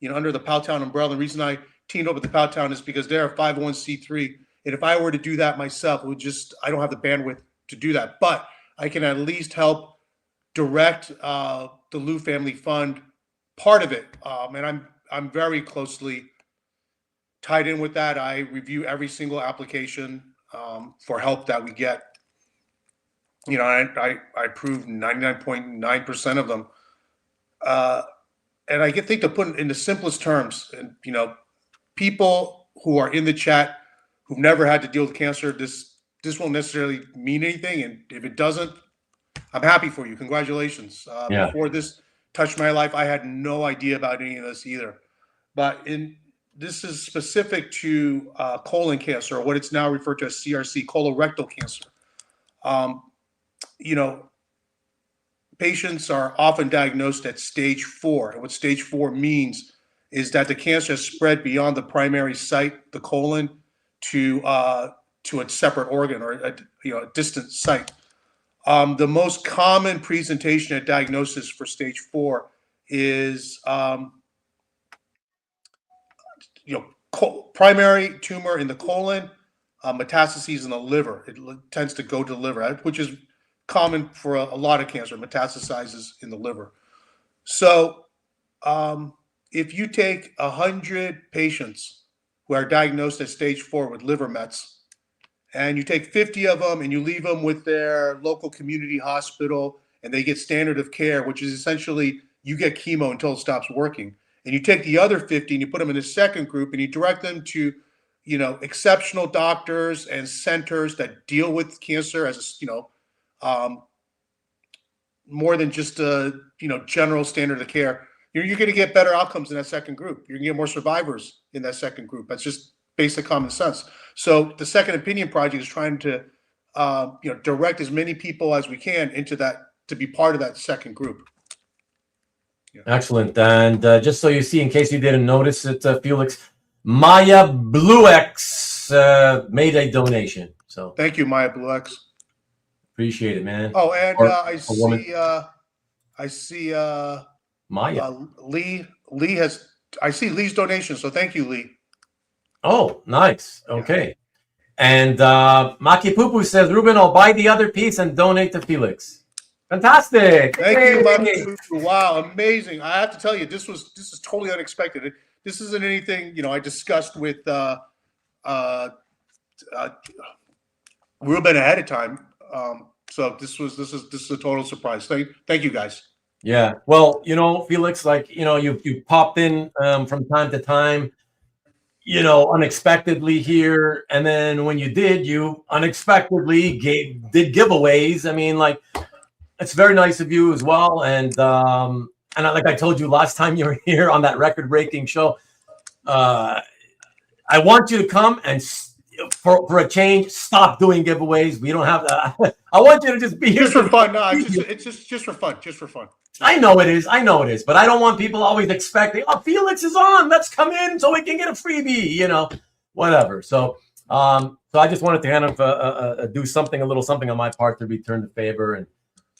under the Powtown umbrella. The reason I teamed up with the Powtown is because they're a 501c3. And if I were to do that myself, I don't have the bandwidth to do that. But I can at least help direct the Lu Family Fund part of it. And I'm very closely tied in with that. I review every single application for help that we get. I approve 99.9% of them. And I think to put it in the simplest terms, and people who are in the chat who've never had to deal with cancer, this won't necessarily mean anything. And if it doesn't, I'm happy for you. Congratulations. Before this touched my life, I had no idea about any of this either. But this is specific to colon cancer, or what it's now referred to as CRC, colorectal cancer. Patients are often diagnosed at stage 4. And what stage 4 means is that the cancer has spread beyond the primary site, the colon, to a separate organ, or a distant site. The most common presentation at diagnosis for stage 4 is primary tumor in the colon, metastases in the liver. It tends to go to the liver, which is common for a lot of cancer, metastasizes in the liver. So if you take 100 patients who are diagnosed at stage 4 with liver mets, and you take 50 of them and you leave them with their local community hospital, and they get standard of care, which is essentially you get chemo until it stops working. And you take the other 50 and you put them in a second group, and you direct them to, exceptional doctors and centers that deal with cancer as more than just a general standard of care. You're going to get better outcomes in that second group. You're going to get more survivors in that second group. That's just basic common sense. So the Second Opinion Project is trying to direct as many people as we can into that, to be part of that second group. Yeah. Excellent. And just so you see, in case you didn't notice it, Felix, Maya Bluex made a donation. So thank you, Maya Bluex. Appreciate it, man. Oh, and I see Maya. Lee has, I see Lee's donation. So thank you, Lee. Oh, nice. Okay. And Maki Pupu says, Ruben, I'll buy the other piece and donate to Felix. Fantastic. Thank Hey. you, Mike. Wow, amazing. I have to tell you, this is totally unexpected. This isn't anything, you know, I discussed with Rubén ahead of time. So this is a total surprise. Thank you guys. Yeah. Well, you know, Felix, like, you know, you popped in from time to time, you know, unexpectedly here, and then when you did, you unexpectedly did giveaways. I mean, like, it's very nice of you as well. And like I told you last time you were here on that record-breaking show, I want you to come and for a change, stop doing giveaways. We don't have that. I want you to just be here just for fun. No, it's just for fun. Just for fun. I know it is. But I don't want people always expecting, oh, Felix is on. Let's come in so we can get a freebie, you know, whatever. So I just wanted to kind of do something, a little something on my part to return the favor, and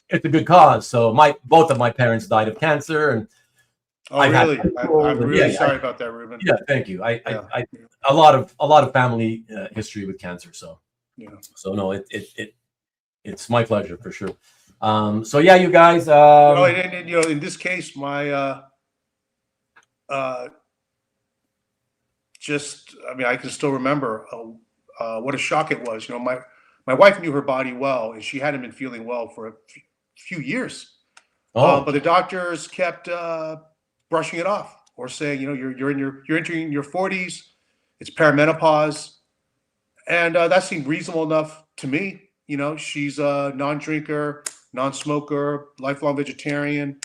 it's a good cause. So both of my parents died of cancer, and really? I'm really sorry about that, Rubén. Yeah, thank you. I a lot of family history with cancer. So yeah. So no, it's my pleasure for sure. So yeah, you guys. You know, and, you know, in this case, my just, I mean, I can still remember what a shock it was. You know, my wife knew her body well, and she hadn't been feeling well for a few years. But the doctors kept brushing it off, or saying, you know, you're entering your 40s, it's perimenopause, and that seemed reasonable enough to me. You know, she's a non-drinker, non-smoker, lifelong vegetarian,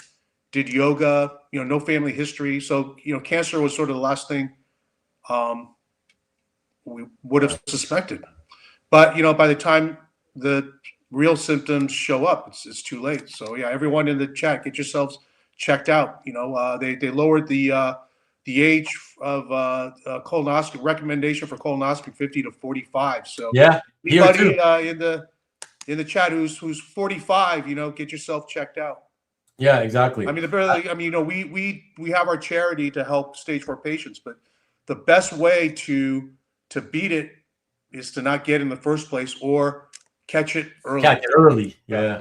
did yoga, you know, no family history. So, you know, cancer was sort of the last thing we would have suspected. But, you know, by the time the real symptoms show up, it's too late. So, yeah, everyone in the chat, get yourselves checked out. You know, they lowered the age of colonoscopy, recommendation for colonoscopy 50 to 45. So, yeah, anybody in the chat who's 45, you know, get yourself checked out. Yeah, exactly. I mean, you know, we have our charity to help stage 4 patients, but the best way to beat it is to not get in the first place, or catch it early. Yeah.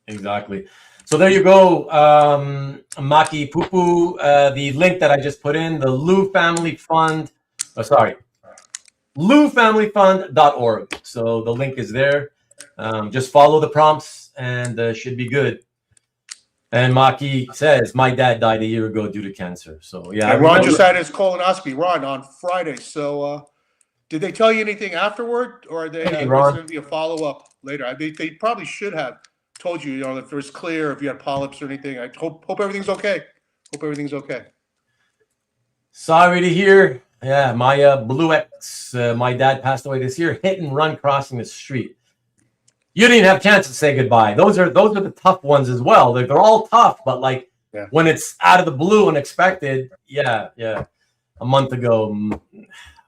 Exactly. So there you go, Maki Pupu. The link that I just put in, the Lu Family Fund. LuFamilyFund.org. So the link is there. Just follow the prompts, and should be good. And Maki says, my dad died a year ago due to cancer. So yeah. And Ron just had his colonoscopy, Ron, on Friday. So did they tell you anything afterward, or are they going to be a follow-up later? I mean, they probably should have told you, you know, if it was clear, if you had polyps or anything. I hope everything's okay. Hope everything's okay. Sorry to hear. Yeah, my Blue X, my dad passed away this year, hit and run crossing the street. You didn't even have a chance to say goodbye. Those are the tough ones as well. They're all tough, but like when it's out of the blue, unexpected. Yeah. A month ago,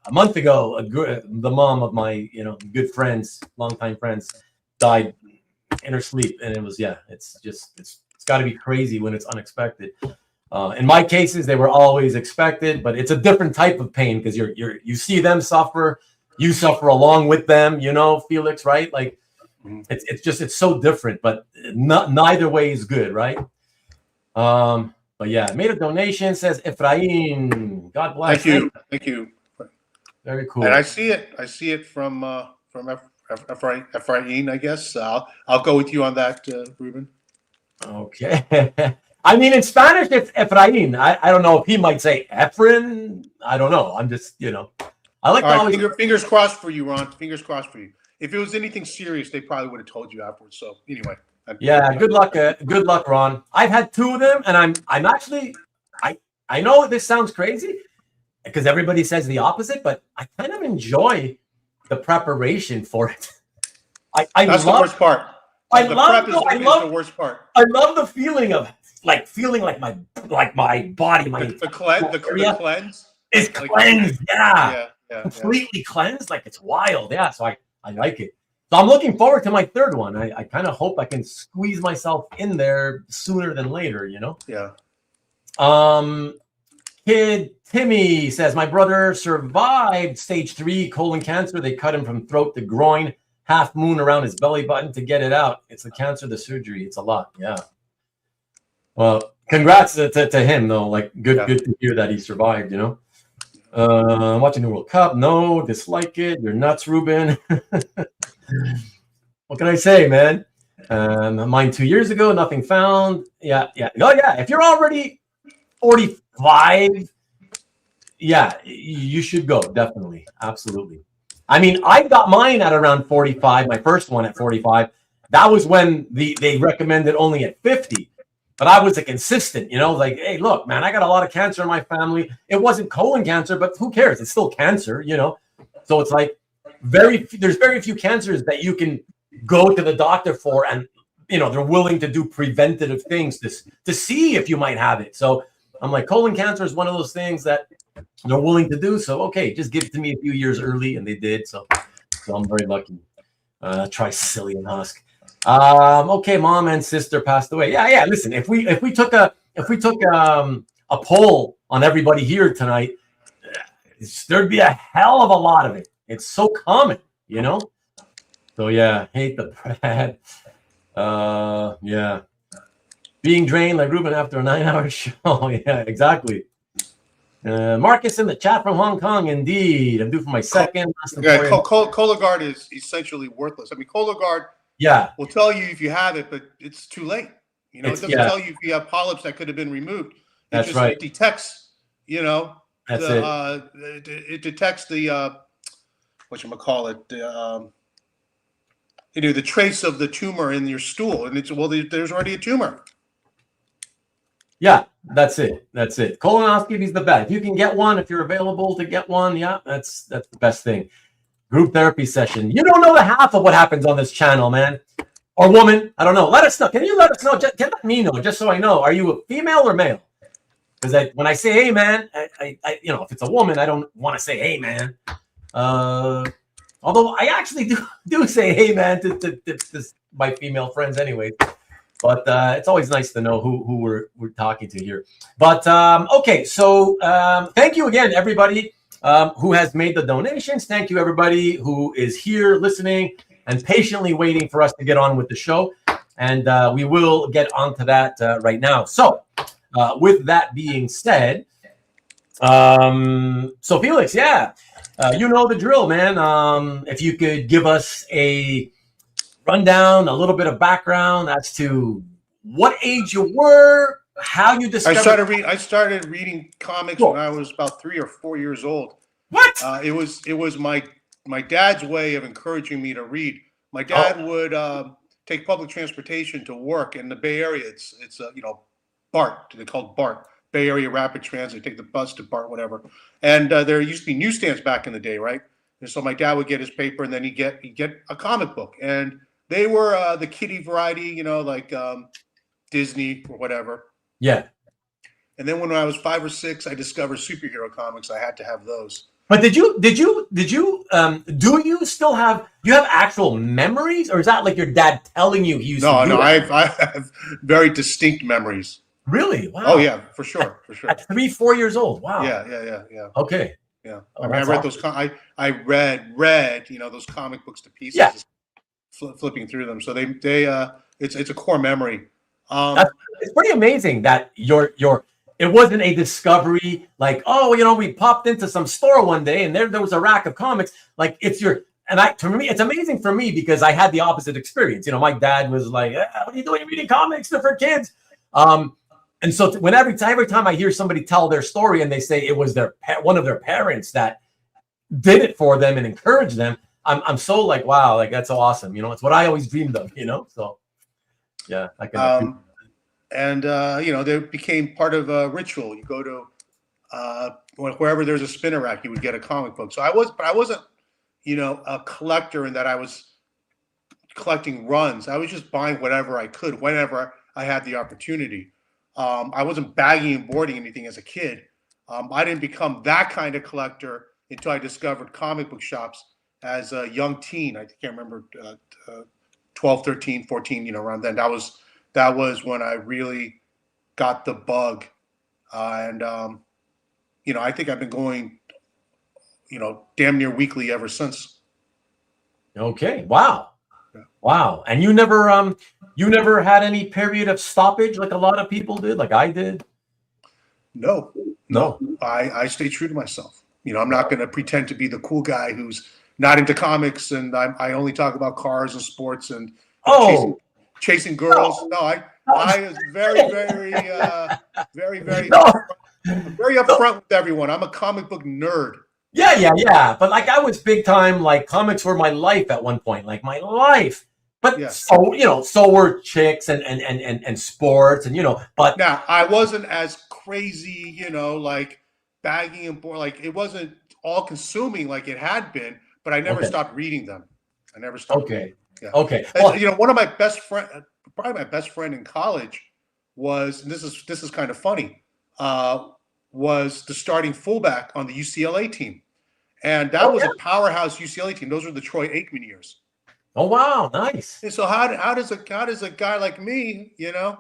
the mom of my, you know, good friends, longtime friends, died in her sleep, and it was it's got to be crazy when it's unexpected. In my cases, they were always expected, but it's a different type of pain because you see them suffer, you suffer along with them. You know, Felix, right? Like. It's so different, but neither way is good, right? But yeah, made a donation, says Efrain. God bless. Thank you. Very cool. And I see it from Efrain, I guess. I'll go with you on that, Rubén. Okay. I mean, in Spanish, it's Efrain. I don't know if he might say Efrain. I don't know. I'm just, you know, I like fingers crossed for you, Ron. Fingers crossed for you. If it was anything serious, they probably would have told you afterwards. So anyway. Yeah, good luck, Ron. I've had 2 of them, and I'm actually, I know this sounds crazy because everybody says the opposite, but I kind of enjoy the preparation for it. That's the worst part. The prep is the worst part. I love the feeling of feeling like my body, the cleanse is cleansed. Yeah, completely cleansed. Like, it's wild. Yeah, so I like it. So I'm looking forward to my 3rd one. I kind of hope I can squeeze myself in there sooner than later, you know? Yeah. Kid Timmy says, my brother survived stage 3 colon cancer. They cut him from throat to groin. half moon around his belly button to get it out. It's the cancer, the surgery. It's a lot. Yeah. Well, congrats to him though. Like good to hear that he survived. Watching the World Cup. No, dislike it. You're nuts, Ruben. What can I say, man? Mine 2 years ago, nothing found. Yeah. Oh yeah. If you're already 45, yeah, you should go. Definitely. Absolutely. I mean, I got mine at around 45, my first one at 45. That was when they recommended only at 50. But I was a consistent, like, hey, look, man, I got a lot of cancer in my family. It wasn't colon cancer, but who cares? It's still cancer, So it's like there's very few cancers that you can go to the doctor for, and they're willing to do preventative things to see if you might have it. So I'm like, colon cancer is one of those things that they're willing to do. So okay, just give it to me a few years early, and they did. So I'm very lucky. Tricillion husk. Okay, mom and sister passed away. Yeah. Listen, if we took a poll on everybody here tonight, there'd be a hell of a lot of it. It's so common, So yeah, hate the Brad. Yeah. Being drained like Ruben after a 9-hour show. Yeah, exactly. Marcus in the chat from Hong Kong. Indeed, I'm due for my second. Yeah, Cologuard is essentially worthless. I mean, Cologuard. Yeah, we'll tell you if you have it, but it's too late. It doesn't tell you if you have polyps that could have been removed. It detects. That's it. It detects the whatchamacallit, the trace of the tumor in your stool, and there's already a tumor. Yeah, that's it. Colonoscopy is the best. If you can get one, if you're available to get one, yeah, that's the best thing. Group therapy session. You don't know the half of what happens on this channel, man. Or woman. I don't know. Let us know. Can you let us know? Just let me know, just so I know. Are you a female or male? Because when I say hey, man, I if it's a woman, I don't want to say hey, man. Although I actually do say hey, man, to my female friends anyway. But it's always nice to know who we're talking to here. But okay, so thank you again, everybody who has made the donations. Thank you, everybody who is here listening and patiently waiting for us to get on with the show. And we will get onto that right now. So with that being said, so Felix, you know the drill, man. If you could give us a rundown, a little bit of background as to what age you were, how you discovered. I started reading comics when I was about 3 or 4 years old. What? It was my dad's way of encouraging me to read. My dad would take public transportation to work in the Bay Area. It's BART. They called BART, Bay Area Rapid Transit. Take the bus to BART, whatever. And there used to be newsstands back in the day, right? And so my dad would get his paper, and then he'd get a comic book, and they were the kiddie variety, like Disney or whatever. Yeah. And then when I was 5 or 6, I discovered superhero comics. I had to have those. But do you still have actual memories, or is that like your dad telling you he used to do it? I have very distinct memories. Really? Wow. Oh yeah, for sure. At 3, 4 years old. Wow. Yeah. Okay. Yeah. Oh, I read awesome. I read those comic books to pieces. Yeah. Flipping through them. So it's a core memory. It's pretty amazing that it wasn't a discovery like, we popped into some store one day and there was a rack of comics. Like to me, it's amazing for me because I had the opposite experience. My dad was like, what are you doing reading comics? They're for kids. And so every time I hear somebody tell their story and they say it was one of their parents that did it for them and encouraged them, I'm so like, wow, like that's so awesome. It's what I always dreamed of, so yeah, I can. They became part of a ritual. You go to wherever there's a spinner rack, you would get a comic book. So I wasn't, a collector in that I was collecting runs. I was just buying whatever I could, whenever I had the opportunity. I wasn't bagging and boarding anything as a kid. I didn't become that kind of collector until I discovered comic book shops as a young teen. I can't remember, 12, 13, 14, around then. That was when I really got the bug. I think I've been going, damn near weekly ever since. Okay. Wow. Yeah. Wow. And you never had any period of stoppage like a lot of people did, like I did? No. I stay true to myself. I'm not going to pretend to be the cool guy who's not into comics and I only talk about cars and sports and chasing girls. No, I was very, very, very, very upfront with everyone. I'm a comic book nerd. Yeah. But like I was big time, like comics were my life at one point, like my life. But so were chicks and sports and but now I wasn't as crazy, like bagging and like it wasn't all consuming like it had been, but I never stopped reading them. I never stopped. Okay. Yeah. Okay. Well, one of my best friend, probably my best friend in college was, and this is kind of funny, was the starting fullback on the UCLA team. And that was a powerhouse UCLA team. Those were the Troy Aikman years. Oh wow, nice. And so how does a guy like me,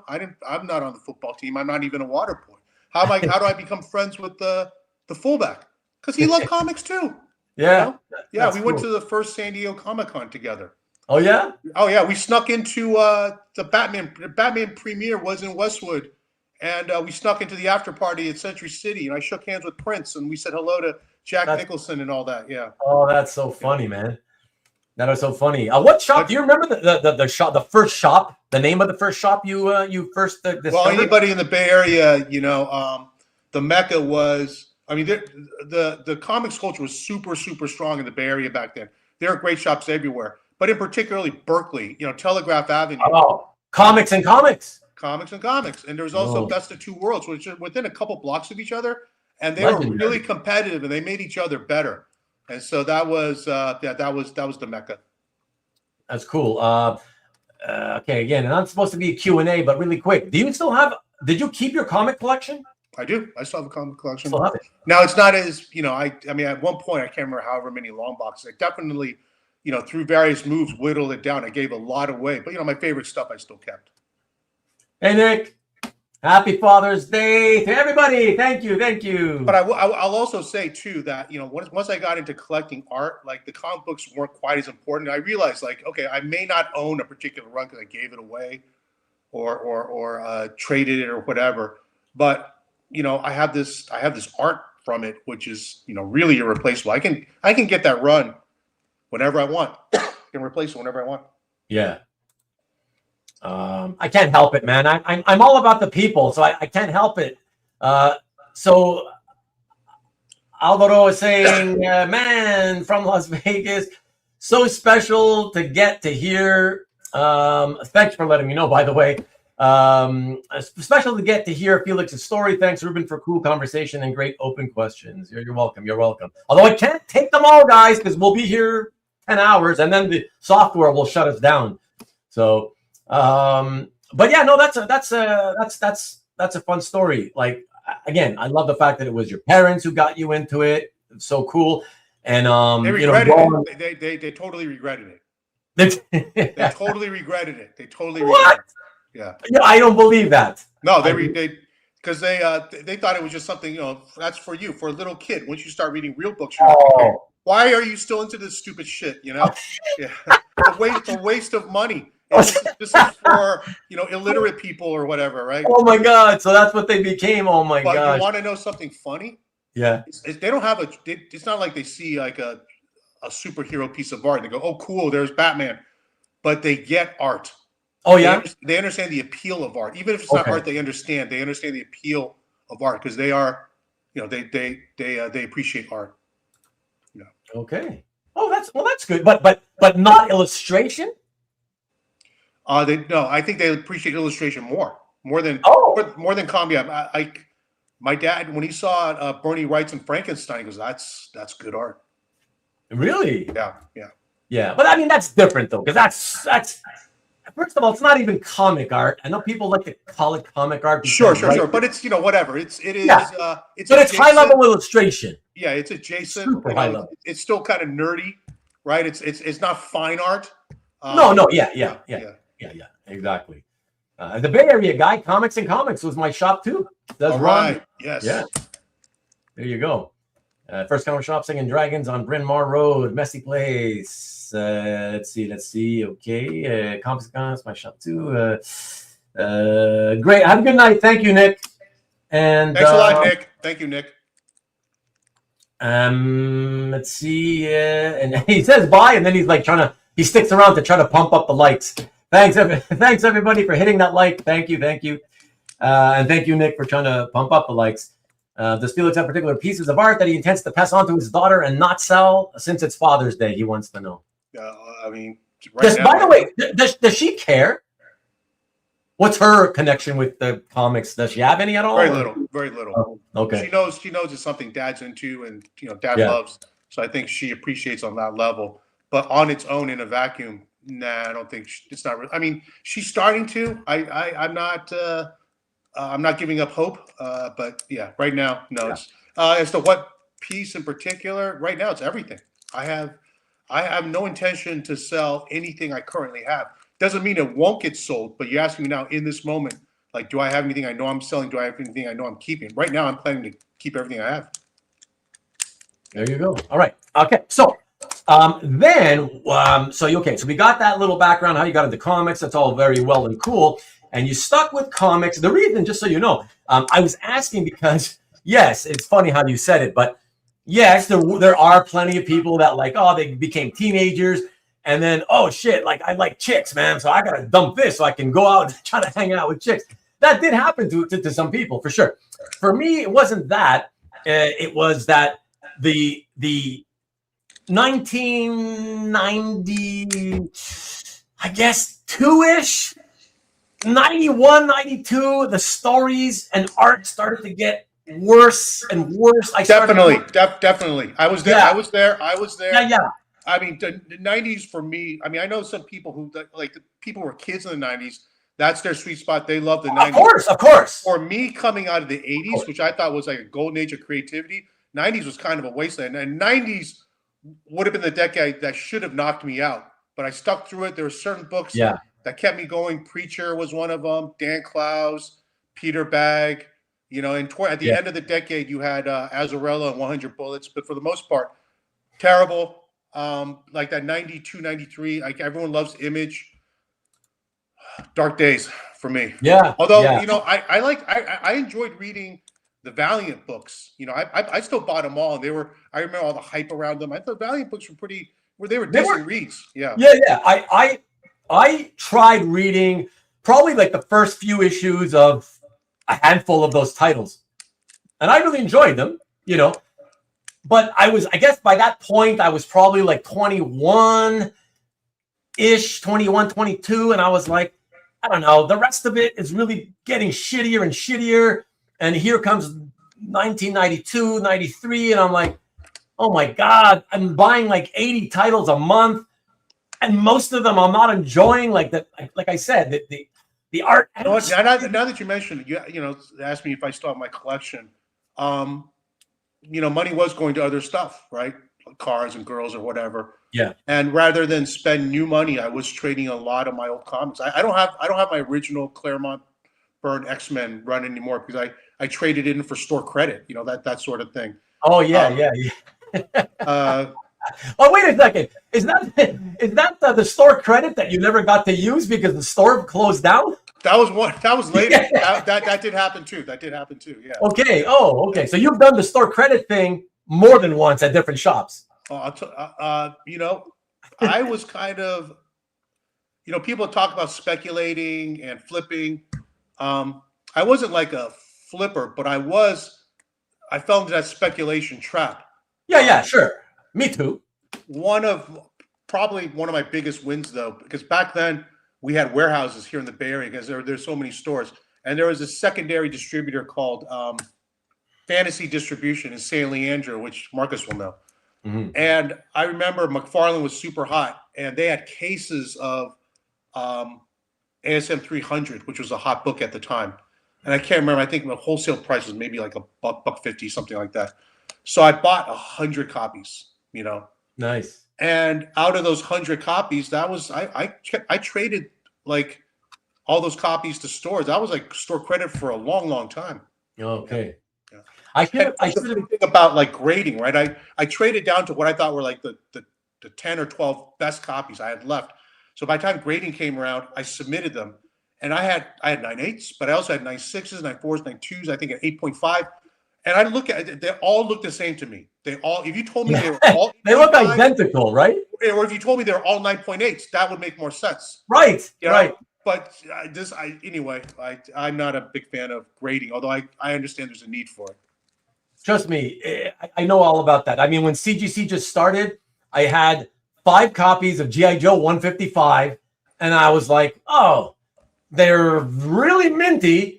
I'm not on the football team. I'm not even a water boy. How do I become friends with the fullback? Because he loved comics too. Yeah. Yeah, we went to the first San Diego Comic-Con together. Oh yeah? Oh yeah, we snuck into the Batman premiere was in Westwood, and we snuck into the after party at Century City, and I shook hands with Prince, and we said hello to Jack Nicholson and all that. Yeah. Oh, that's so funny, man. That was so funny. What shop? Do you remember the shop, the first shop, the name of the first shop you first discovered? Well, anybody in the Bay Area, the Mecca was. I mean, the comics culture was super, super strong in the Bay Area back then. There are great shops everywhere, but in particularly Berkeley, Telegraph Avenue. Oh, comics and comics. Comics and comics. And there was also Best of Two Worlds, which are within a couple blocks of each other. And they were really competitive and they made each other better. And so that was the Mecca. That's cool. Okay, again, and I'm supposed to be a Q&A, but really quick. Did you keep your comic collection? I do. I still have a comic collection. Still have it. Now it's not as, I mean, at one point I can't remember however many long boxes. I definitely, through various moves, whittled it down. I gave a lot away, but my favorite stuff I still kept. Hey Nick, happy Father's Day to everybody. Thank you. But I'll also say too that once I got into collecting art, like the comic books weren't quite as important. I realized like, okay, I may not own a particular run because I gave it away, or traded it or whatever. But I have this art from it, which is really irreplaceable. I can get that run whenever I want. I can replace it whenever I want. Yeah. I can't help it, man. I'm all about the people, so I can't help it. So Alvaro is saying, man, from Las Vegas, so special to get to hear. Thanks for letting me know, by the way. Special to get to hear Felix's story. Thanks, Ruben, for cool conversation and great open questions. You're welcome. You're welcome. Although I can't take them all, guys, because we'll be here 10 hours and then the software will shut us down. So, but yeah, no, that's a fun story. Like, again, I love the fact that it was your parents who got you into it. It's so cool. And they regretted it. They totally regretted it. They totally regretted it. They totally regretted it. Yeah, I don't believe that. No, they because they thought it was just something, that's for you, for a little kid. Once you start reading real books, you're like, okay, why are you still into this stupid shit? Yeah, it's a waste of money. This is for illiterate people or whatever, right? Oh my God! So that's what they became. Oh my God! But you want to know something funny? Yeah, they don't have it's not like they see like a superhero piece of art and they go, oh cool, there's Batman, but they get art. Oh yeah, they understand the appeal of art, even if it's not art. They understand the appeal of art because they are, they appreciate art. Okay. Oh, that's good. But not illustration. I think they appreciate illustration more than comic. My dad, when he saw Bernie Wright's and Frankenstein, he goes, that's good art. Really? Yeah. But I mean, that's different though, because that's. First of all, it's not even comic art. I know people like to call it comic art. Sure. But it's whatever. It is. Yeah. It's high level illustration. Yeah, it's adjacent. Super high level. It's still kind of nerdy, right? It's not fine art. No. Yeah. Exactly. The Bay Area guy, Comics and Comics, was my shop too. That's right. Yes. Yeah. There you go. First comic shop singing Dragons on Bryn Mawr Road, messy place. Let's see. Okay, comics guns, my shop too. Great. Have a good night. Thank you, Nick. And thanks a lot, Nick. Thank you, Nick. Let's see. And he says bye, and then he's like he sticks around to try to pump up the likes. Thanks everybody for hitting that like. Thank you. And thank you, Nick, for trying to pump up the likes. Does Felix have particular pieces of art that he intends to pass on to his daughter and not sell since it's Father's Day? He wants to know. I mean, right now, by the way, does she care? What's her connection with the comics? Does she have any at all? Very little. Oh, okay. She knows it's something Dad's into, and Dad loves. So I think she appreciates on that level. But on its own, in a vacuum, nah, I don't think it's not. I mean, she's starting to. I'm not giving up hope. But yeah, right now, no. Yeah. As to what piece in particular, right now it's everything. I have no intention to sell anything I currently have. Doesn't mean it won't get sold, but you're asking me now in this moment, like, do I have anything I know I'm selling? Do I have anything I know I'm keeping? Right now, I'm planning to keep everything I have. There you go. All right. Okay. So so we got that little background, how you got into comics. That's all very well and cool. And you stuck with comics. The reason, just so you know, I was asking because, yes, it's funny how you said it, but yes, there are plenty of people that they became teenagers. And then, oh shit, I like chicks, man. So I gotta dump this so I can go out and try to hang out with chicks. That did happen to some people, for sure. For me, it wasn't that. It was that the 1990, I guess, 2-ish, 91, 92, the stories and art started to get worse and worse. Definitely. I was there. Yeah. I was there. Yeah. I mean, the 90s for me, I mean, I know some people who, the people who were kids in the 90s, that's their sweet spot. They love the 90s. Of course. For me, coming out of the 80s, which I thought was like a golden age of creativity, 90s was kind of a wasteland. And 90s would have been the decade that should have knocked me out. But I stuck through it. There were certain books that kept me going. Preacher was one of them. Dan Clowes, Peter Bagge. And at the end of the decade, you had Azzarello and 100 Bullets. But for the most part, terrible. Like that 92, 93, everyone loves Image. Dark days for me. Yeah. Although, I enjoyed reading the Valiant books. I still bought them all. And I remember all the hype around them. I thought Valiant books were decent reads. Yeah. Yeah. I tried reading probably the first few issues of a handful of those titles. And I really enjoyed them, But I guess by that point, I was probably 21-ish, 21, 22. And I was like, I don't know. The rest of it is really getting shittier and shittier. And here comes 1992, 93. And I'm like, oh my God, I'm buying 80 titles a month. And most of them I'm not enjoying. Like I said, the art. Now that you mentioned it, asked me if I still have my collection. Money was going to other stuff, right? Like cars and girls or whatever. Yeah. And rather than spend new money, I was trading a lot of my old comics. I don't have my original Claremont Byrne X-Men run anymore because I traded in for store credit, that sort of thing. Oh yeah. Oh wait a second. Is that the store credit that you never got to use because the store closed down? That was later. that did happen too. Yeah. Okay. Oh, okay. So you've done the store credit thing more than once at different shops. I was kind of, people talk about speculating and flipping. I wasn't like a flipper, but I fell into that speculation trap. Yeah, sure. Me too. Probably one of my biggest wins though, because back then we had warehouses here in the Bay Area because there's so many stores. And there was a secondary distributor called Fantasy Distribution in San Leandro, which Marcus will know. Mm-hmm. And I remember McFarlane was super hot, and they had cases of ASM 300, which was a hot book at the time. And I can't remember. I think the wholesale price was maybe like $1.50, something like that. So I bought 100 copies, Nice. And out of those 100 copies, that was I traded all those copies to stores. That was store credit for a long, long time. Okay. Yeah. I should have. The thing about like grading, right? I traded down to what I thought were like the 10 or 12 best copies I had left. So by the time grading came around, I submitted them, and I had 9.8s, but I also had 9.6s, 9.4s, 9.2s. I think at 8.5. And I look at it, they all look the same to me. They all, if you told me they were all they look identical, right? Or if you told me they're all 9.8s, that would make more sense. Right, right. But anyway, I'm not a big fan of grading, although I understand there's a need for it. Trust me, I know all about that. I mean, when CGC just started, I had 5 copies of G.I. Joe 155, and I was like, oh, they're really minty.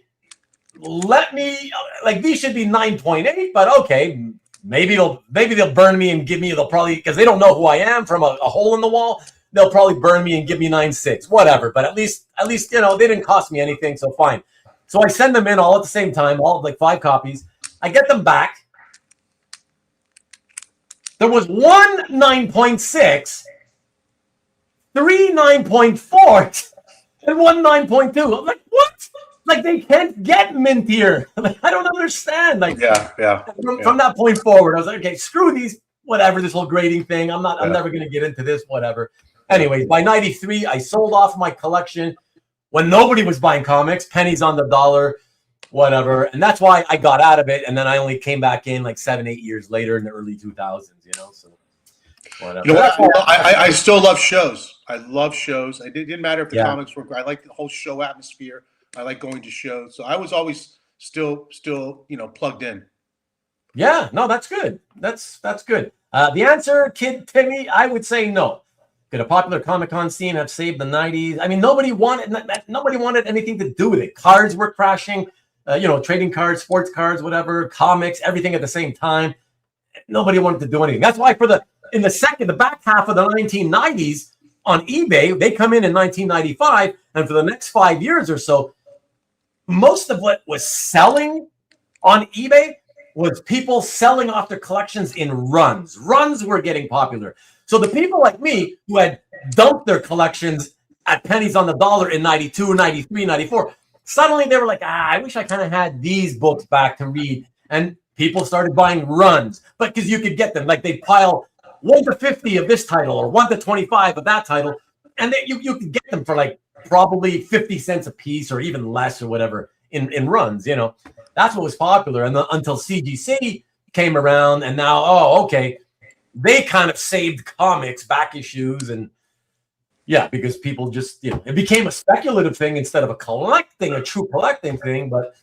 Let me, like, these should be 9.8, but okay, maybe they'll burn me and give me, they'll probably, because they don't know who I am from a hole in the wall, they'll probably burn me and give me 9.6, whatever. But at least, you know, they didn't cost me anything, so fine. So I send them in all at the same time, all like 5 copies. I get them back. There was 1 9.6, 3 9.4, and 1 9.2. I'm like, what? Like, they can't get mintier. Like, I don't understand. Like, from that point forward, I was like, okay, screw these, whatever, this whole grading thing. I'm never going to get into this, whatever. Anyways, by 93, I sold off my collection when nobody was buying comics, pennies on the dollar, whatever. And that's why I got out of it. And then I only came back in like 7-8 years later in the early 2000s, you know, so whatever. You know what? I still love shows. I love shows. It didn't matter if the comics were, I like the whole show atmosphere. I like going to shows. So I was always still, you know, plugged in. Yeah, no, that's good. That's good. The answer, Kid Timmy, I would say no. Could a popular Comic-Con scene have saved the 90s? I mean, nobody wanted anything to do with it. Cards were crashing, you know, trading cards, sports cards, whatever, comics, everything at the same time. Nobody wanted to do anything. That's why the back half of the 1990s on eBay, they come in 1995, and for the next 5 years or so, most of what was selling on eBay was people selling off their collections in runs. Runs were getting popular. So the people like me who had dumped their collections at pennies on the dollar in 92, 93, 94, suddenly they were like, I wish I kind of had these books back to read. And people started buying runs, but because you could get them, like they pile 1 to 50 of this title or 1 to 25 of that title. And then you could get them for like probably 50 cents a piece or even less or whatever in runs, you know. That's what was popular. And until CGC came around, and now, oh, okay, they kind of saved comics, back issues, and yeah, because people just, you know, it became a speculative thing instead of a true collecting thing. But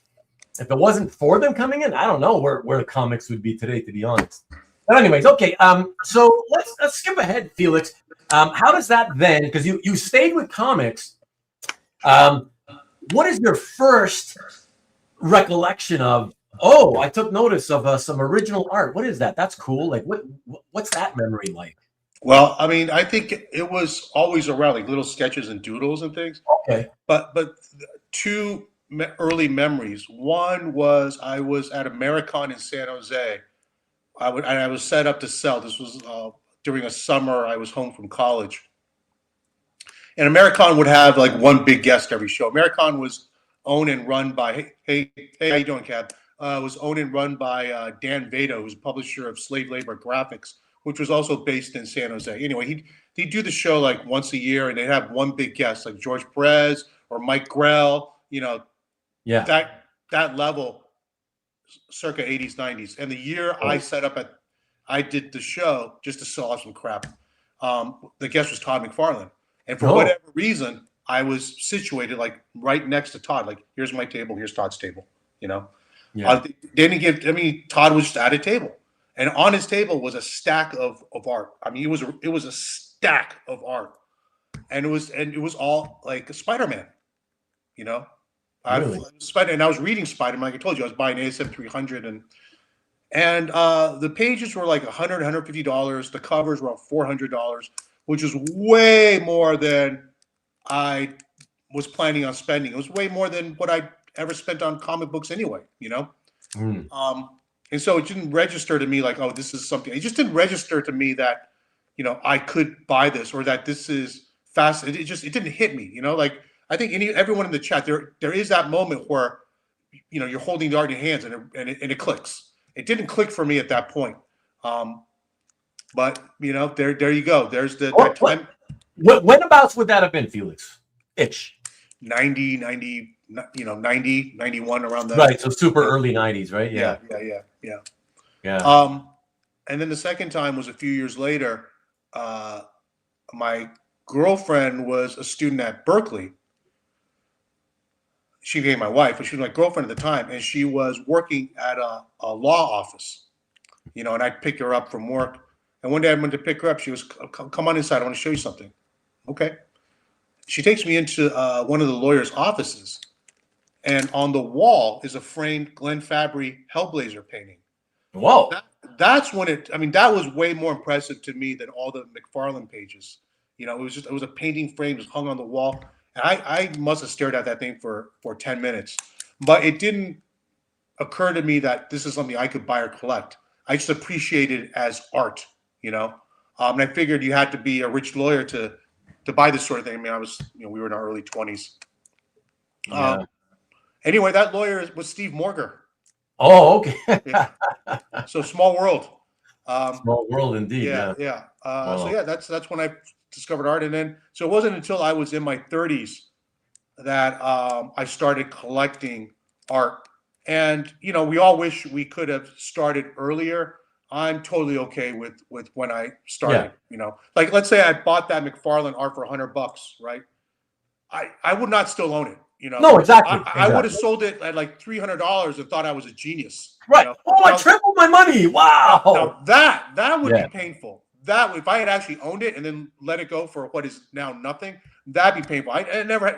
if it wasn't for them coming in, I don't know where comics would be today, to be honest. But anyways, okay, so let's skip ahead, Felix. How does that then, because you stayed with comics, what is your first recollection of, oh, I took notice of some original art? What is that? That's cool. Like, what's that memory like? Well, I mean, I think it was always around, like little sketches and doodles and things. Okay. But 2 early memories. One was I was at Americon in San Jose. I was set up to sell. This was during a summer. I was home from college. And Americon would have like one big guest every show. Americon was owned and run by, hey, how you doing, Cab? Was owned and run by Dan Vado, who's a publisher of Slave Labor Graphics, which was also based in San Jose. Anyway, he'd do the show like once a year, and they'd have one big guest, like George Perez or Mike Grell, you know, that level, circa 80s, 90s. And the year I did the show just to sell off some crap, the guest was Todd McFarlane. And for whatever reason, I was situated like right next to Todd. Like, here's my table, here's Todd's table, you know. Yeah. Todd was just at a table. And on his table was a stack of art. I mean, it was a stack of art. And it was all like Spider-Man, you know. Really? And I was reading Spider-Man, like I told you, I was buying ASM 300 and the pages were like $100, $150. The covers were $400, which was way more than I was planning on spending. It was way more than what I ever spent on comic books anyway, you know? And so it didn't register to me like, oh, this is something. It just didn't register to me that, you know, I could buy this or that this is fast. It didn't hit me, you know? Like, I think everyone in the chat, there is that moment where, you know, you're holding the art in your hands and it clicks. it didn't click for me at that point. But there you go. There's that time. Whenabouts would that have been, Felix? 90, 91 around that. Right. So super early 90s, right? Yeah. And then the second time was a few years later. My girlfriend was a student at Berkeley. She became my wife, but she was my girlfriend at the time, and she was working at a law office, and I'd pick her up from work. And one day I went to pick her up. She was, come on inside. I want to show you something. Okay. She takes me into one of the lawyer's offices, and on the wall is a framed Glenn Fabry Hellblazer painting. Whoa. That's when that was way more impressive to me than all the McFarlane pages. It was a painting frame just hung on the wall. And I must have stared at that thing for 10 minutes, but it didn't occur to me that this is something I could buy or collect. I just appreciated it as art, and I figured you had to be a rich lawyer to buy this sort of thing. I mean, I was, we were in our early 20s. Yeah. Anyway, that lawyer was Steve Morger. Oh, okay. Yeah. So small world. Small world indeed. Yeah. So yeah, that's when I discovered art. And then, so it wasn't until I was in my 30s that I started collecting art. And, we all wish we could have started earlier. I'm totally okay with when I started, like, let's say I bought that McFarlane art for $100, right? I would not still own it. No, exactly. I would have sold it at like $300 and thought I was a genius. Right. I tripled my money. Wow. Now that would be painful. That if I had actually owned it and then let it go for what is now nothing, that'd be painful. I never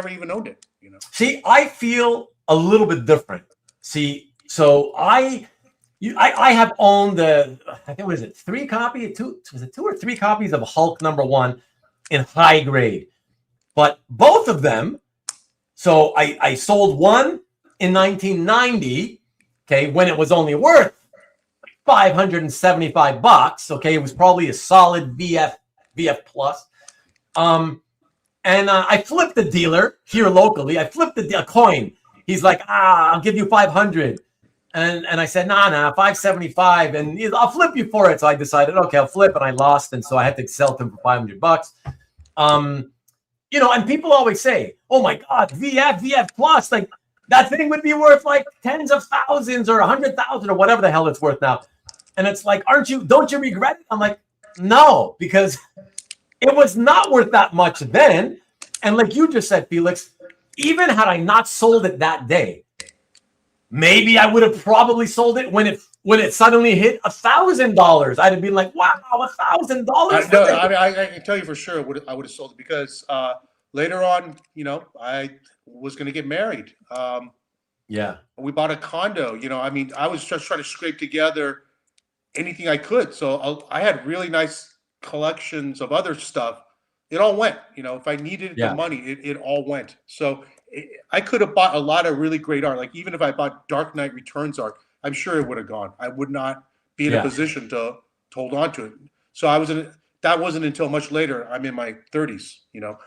even owned it. See, I feel a little bit different. See, so I have owned I think was it 2 or 3 copies of Hulk #1 in high grade, but both of them. So I sold one in 1990, okay, when it was only worth $575. Okay, it was probably a solid VF plus. And I flipped the dealer here locally. I flipped a coin. He's like, I'll give you 500. And I said, nah, 575, and I'll flip you for it. So I decided, okay, I'll flip, and I lost, and so I had to sell to him for $500. And people always say, oh my God, VF plus, like that thing would be worth like tens of thousands or 100,000 or whatever the hell it's worth now. And it's like, don't you regret it? I'm like, no, because it was not worth that much then. And like you just said, Felix, even had I not sold it that day, maybe I would have probably sold it when it suddenly hit $1,000. I'd have been like, wow, $1,000. I can tell you for sure I would have sold it because later on, I was going to get married. We bought a condo. I was just trying to scrape together anything I could. So I had really nice collections of other stuff. It all went. If I needed the money, it all went. So I could have bought a lot of really great art. Like even if I bought Dark Knight Returns art, I'm sure it would have gone. I would not be in a position to hold on to it. So that wasn't until much later. I'm in my 30s.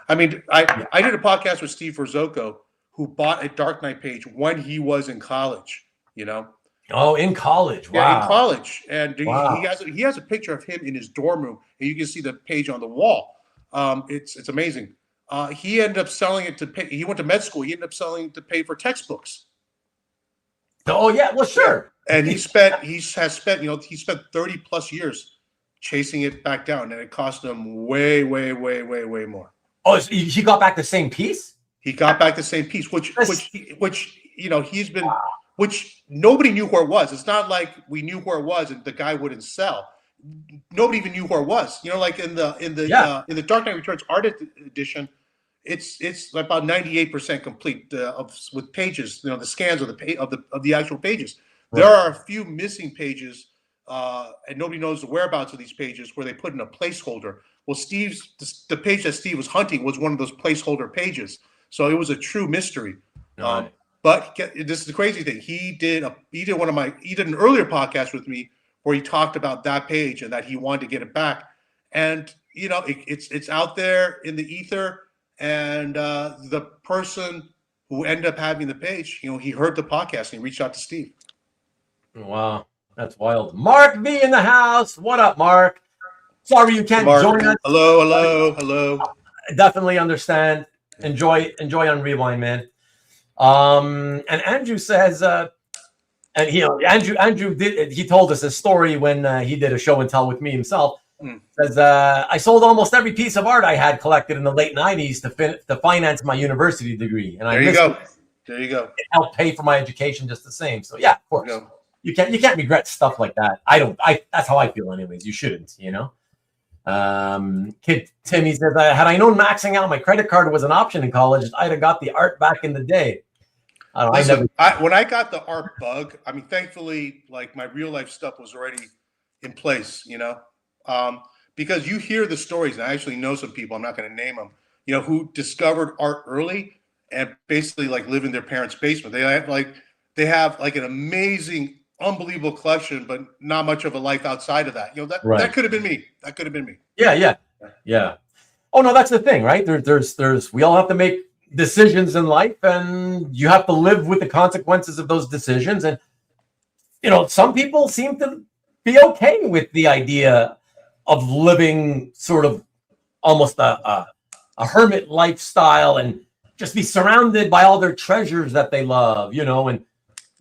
I did a podcast with Steve Verzocco, who bought a Dark Knight page when he was in college. Oh, in college. Wow. Yeah, in college. And he has a picture of him in his dorm room, and you can see the page on the wall. It's amazing. He ended up selling it to pay. He went to med school. He ended up selling it to pay for textbooks. Oh yeah, well sure. And he spent 30 plus years chasing it back down, and it cost him way more. Oh, so he got back the same piece? He got back the same piece, which which nobody knew where it was. It's not like we knew where it was and the guy wouldn't sell. Nobody even knew where it was. Like in the Dark Knight Returns art edition, it's about 98% complete with pages. The scans of the actual pages. Right. There are a few missing pages, and nobody knows the whereabouts of these pages where they put in a placeholder. Well, the page that Steve was hunting was one of those placeholder pages, so it was a true mystery. Right. But this is the crazy thing. He did an earlier podcast with me where he talked about that page and that he wanted to get it back. And it's out there in the ether. And the person who ended up having the page, he heard the podcast and he reached out to Steve. Wow. That's wild. Mark V in the house. What up, Mark? Sorry you can't join us. Hello. I definitely understand. Enjoy on Rewind, man. And Andrew says, and Andrew he told us a story when he did a show and tell with me himself. Says, I sold almost every piece of art I had collected in the late 90s to finance my university degree. And there you go. It helped pay for my education just the same. So yeah, of course. You can't regret stuff like that. That's how I feel anyways. You shouldn't, Kid Timmy says, had I known maxing out my credit card was an option in college, I'd have got the art back in the day. When I got the art bug, I mean, thankfully, like my real life stuff was already in place, because you hear the stories, and I actually know some people, I'm not going to name them, who discovered art early and basically like live in their parents' basement. They have an amazing, unbelievable collection, but not much of a life outside of that. That could have been me. That could have been me. Yeah. Oh no, that's the thing, right? There's we all have to make decisions in life, and you have to live with the consequences of those decisions. And some people seem to be okay with the idea of living sort of almost a hermit lifestyle and just be surrounded by all their treasures that they love, and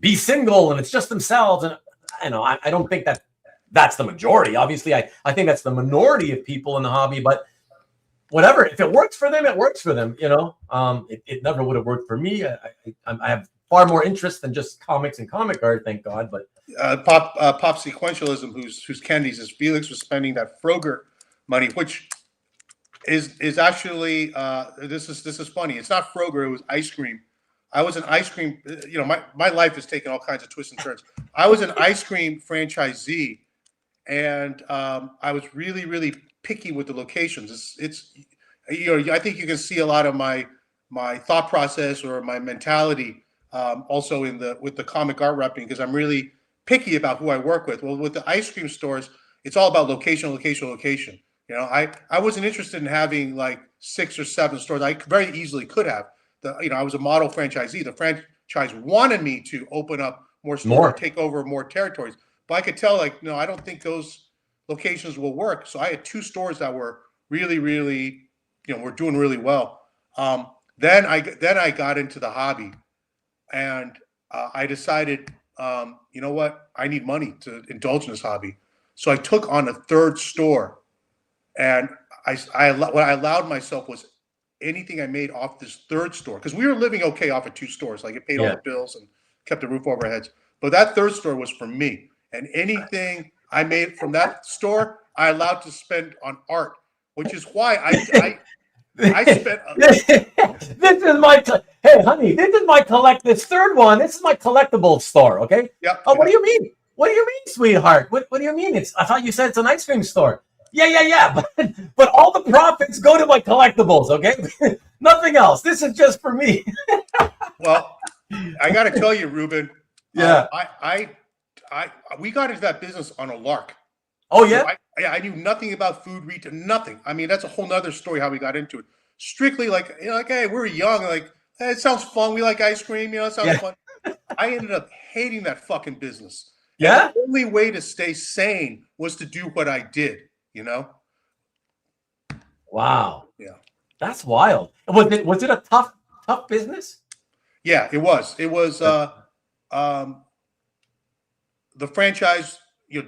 be single and it's just themselves. And I don't think that's the majority. Obviously, I think that's the minority of people in the hobby, but whatever, if it works for them, it works for them. It never would have worked for me. I have far more interest than just comics and comic art, thank God. But Pop Sequentialism, who's Kennedy's, is Felix was spending that Froger money, which is actually this is funny. It's not Froger, it was ice cream. I was an ice cream. My life has taken all kinds of twists and turns. I was an ice cream franchisee, and I was really, really picky with the locations. It's I think you can see a lot of my thought process or my mentality also with the comic art repping, because I'm really picky about who I work with. Well, with the ice cream stores, it's all about location. I wasn't interested in having like 6 or 7 stores. I very easily could have. I was a model franchisee. The franchise wanted me to open up more stores, take over more territories. But I could tell, I don't think those locations will work. So I had 2 stores that were really, really, were doing really well. Then I got into the hobby, and I decided, you know what? I need money to indulge in this hobby. So I took on a 3rd store, and what I allowed myself was anything I made off this 3rd store, because we were living okay off of 2 stores. Like it paid all the bills and kept the roof over our heads. But that 3rd store was for me, and anything I made from that store, I allowed to spend on art, which is why I spent. This is my hey, honey. This is my this 3rd one. This is my collectible store. Okay. Yeah. Oh, what do you mean? What do you mean, sweetheart? What do you mean? I thought you said it's an ice cream store. Yeah. But all the profits go to my collectibles. Okay. Nothing else. This is just for me. Well, I got to tell you, Ruben. Yeah. We got into that business on a lark. Oh yeah. So I knew nothing about food retail, nothing. I mean, that's a whole nother story how we got into it. Strictly hey, we're young, hey, it sounds fun. We like ice cream, it sounds fun. I ended up hating that fucking business. Yeah. And the only way to stay sane was to do what I did, Wow. Yeah. That's wild. Was it a tough business? Yeah, it was. It was the franchise,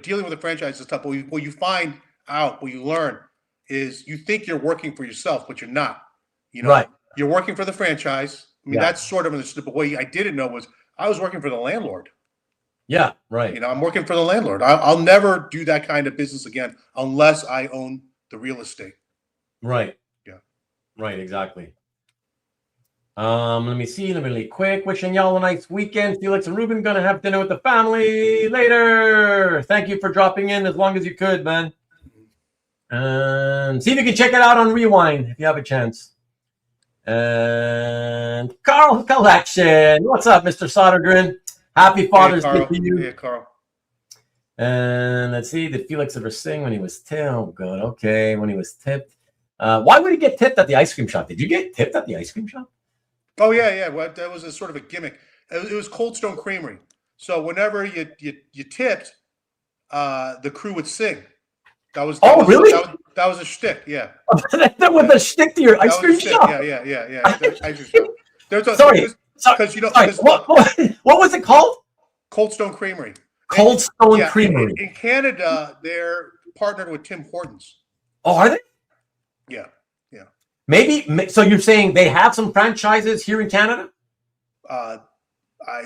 dealing with the franchise is tough. But what you find out, what you learn is you think you're working for yourself, but you're not. Right. You're working for the franchise. I mean, that's sort of understood. But what I didn't know was I was working for the landlord. Yeah, right. I'm working for the landlord. I'll never do that kind of business again unless I own the real estate. Right. Yeah. Right, exactly. Let me see. Let me really quick. Wishing y'all a nice weekend. Felix and Rubén gonna have dinner with the family later. Thank you for dropping in as long as you could, man. See if you can check it out on Rewind if you have a chance. And Carl Collection. What's up, Mr. Sodergren? Happy Father's Day to you. Hey, Carl. And let's see. Did Felix ever sing when he was tipped? Oh, good. Okay, when he was tipped. Why would he get tipped at the ice cream shop? Did you get tipped at the ice cream shop? Oh, yeah. Well, that was a sort of a gimmick. It was Cold Stone Creamery. So whenever you tipped, the crew would sing. That was really? That was a shtick. Yeah. That was a shtick to your ice cream shop. Yeah. Ice cream shop. Sorry. Because what was it called? Cold Stone Creamery. Cold Stone Creamery. In Canada, they're partnered with Tim Hortons. Oh, are they? Yeah. Maybe. So you're saying they have some franchises here in Canada?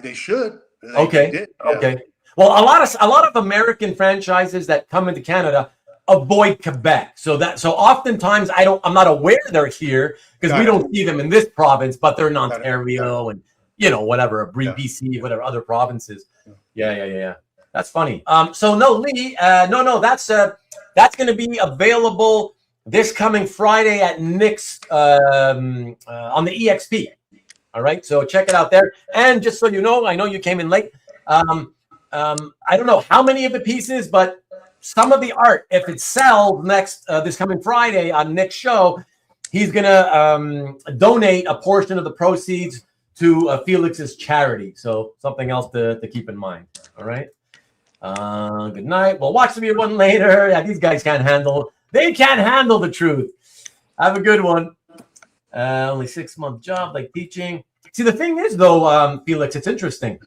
They should. Okay. They did, yeah. Okay. Well, a lot of American franchises that come into Canada avoid Quebec. So oftentimes I'm not aware they're here because we don't see them in this province, but they're in Ontario and whatever, BC, whatever other provinces. Yeah. That's funny. So no, Lee, no, that's going to be available this coming Friday at Nick's on the EXP. All right, so check it out there. And just so you know, I know you came in late. I don't know how many of the pieces, but some of the art, if it sells this coming Friday on Nick's show, he's gonna donate a portion of the proceeds to Felix's charity. So something else to keep in mind. All right. Good night. We'll watch the one later. Yeah, these guys can't handle. They can't handle the truth. Have a good one. Only 6-month job, like teaching. See, the thing is, though, Felix, it's interesting.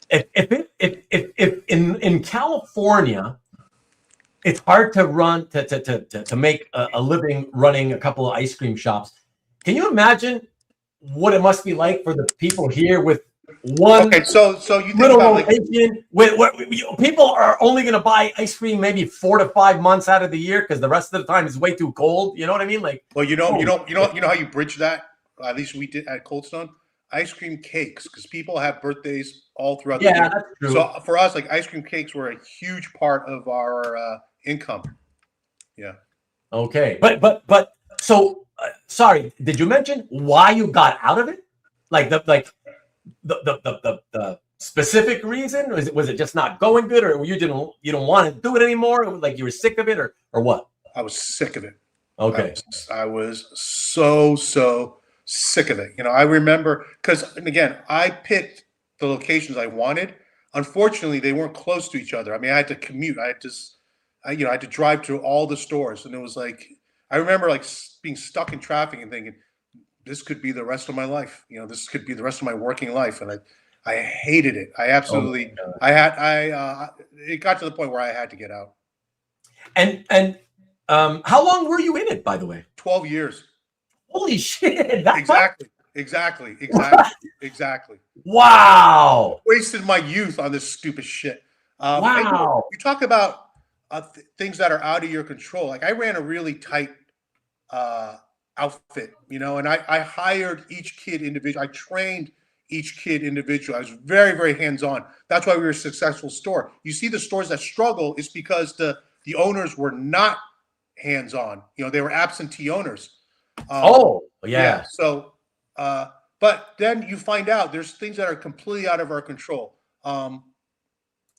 If in California, it's hard to run to make a living running a couple of ice cream shops. Can you imagine what it must be like for the people here with one so you think little about location? People are only going to buy ice cream maybe 4 to 5 months out of the year because the rest of the time is way too cold. You know what I mean? Like, well, you know how you bridge that. At least we did at Cold Stone. Ice cream cakes, because people have birthdays all throughout the year. That's true. So for us, like ice cream cakes were a huge part of our income. Yeah. Okay, but so sorry. Did you mention why you got out of it? Like the specific reason, or was it just not going good, or you don't want to do it anymore? Like you were sick of it, or what? I was sick of it. Okay. I was so sick of it. I remember because again, I picked the locations I wanted. Unfortunately, they weren't close to each other. I mean, I had to commute. I had to drive to all the stores, and it was like I remember like being stuck in traffic and thinking, this could be the rest of my life. This could be the rest of my working life, and I hated it. I absolutely. It got to the point where I had to get out. And how long were you in it, by the way? 12 years. Holy shit! Exactly. Wow! Wasted my youth on this stupid shit. Wow! You talk about things that are out of your control. Like I ran a really tight outfit, and I hired each kid individually. I trained each kid individually. I was very, very hands-on. That's why we were a successful store. You see the stores that struggle is because the owners were not hands-on. They were absentee owners. Yeah. So, but then you find out there's things that are completely out of our control.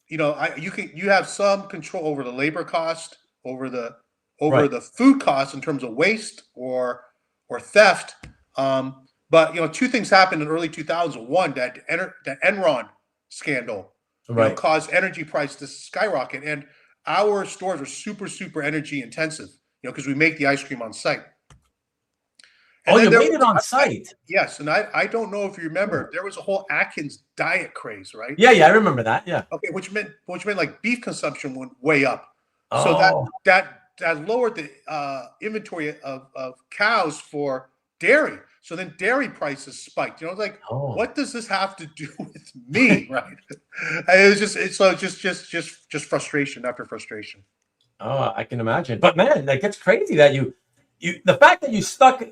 You have some control over the labor cost, over the food cost in terms of waste or theft. But two things happened in early 2001 that Enron scandal caused energy price to skyrocket, and our stores are super energy intensive. Because we make the ice cream on site. And you made it on site? Yes, and I don't know if you remember, there was a whole Atkins diet craze, right? Yeah, I remember that. Yeah. Okay, which meant like beef consumption went way up. So that lowered the inventory of cows for dairy. So then dairy prices spiked. What does this have to do with me, right? It was just frustration after frustration. Oh, I can imagine. But man, like it's crazy that the fact that you stuck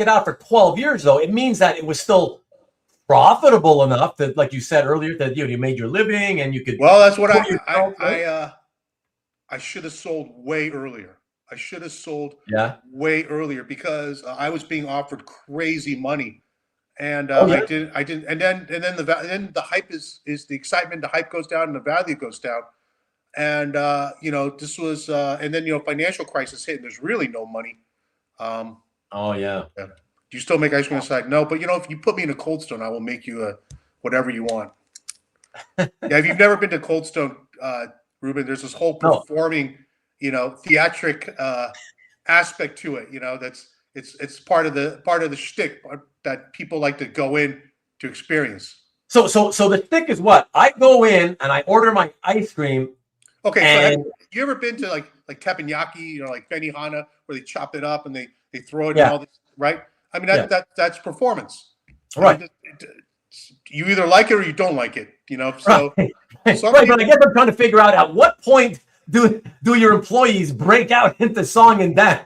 it out for 12 years, though, it means that it was still profitable enough that, like you said earlier, that you made your living and you could. Well, that's what I should have sold way earlier. I should have sold way earlier because I was being offered crazy money, and I didn't. And then the hype is the excitement. The hype goes down and the value goes down. And this was, and then financial crisis hit, and there's really no money. Do you still make ice cream inside? No, but if you put me in a Cold Stone, I will make you whatever you want. If you've never been to Cold Stone, Rubén. There's this whole No. performing, theatric aspect to it. That's it's part of the shtick that people like to go in to experience. So the stick is what? I go in and I order my ice cream. Okay, so and have you ever been to like teppanyaki, like Benihana, where they chop it up and they throw it Yeah. in all this, right? I mean, that's performance. Right. You either like it or you don't like it, So, right. some Right, people- but I guess I'm trying to figure out at what point do your employees break out into song and dance?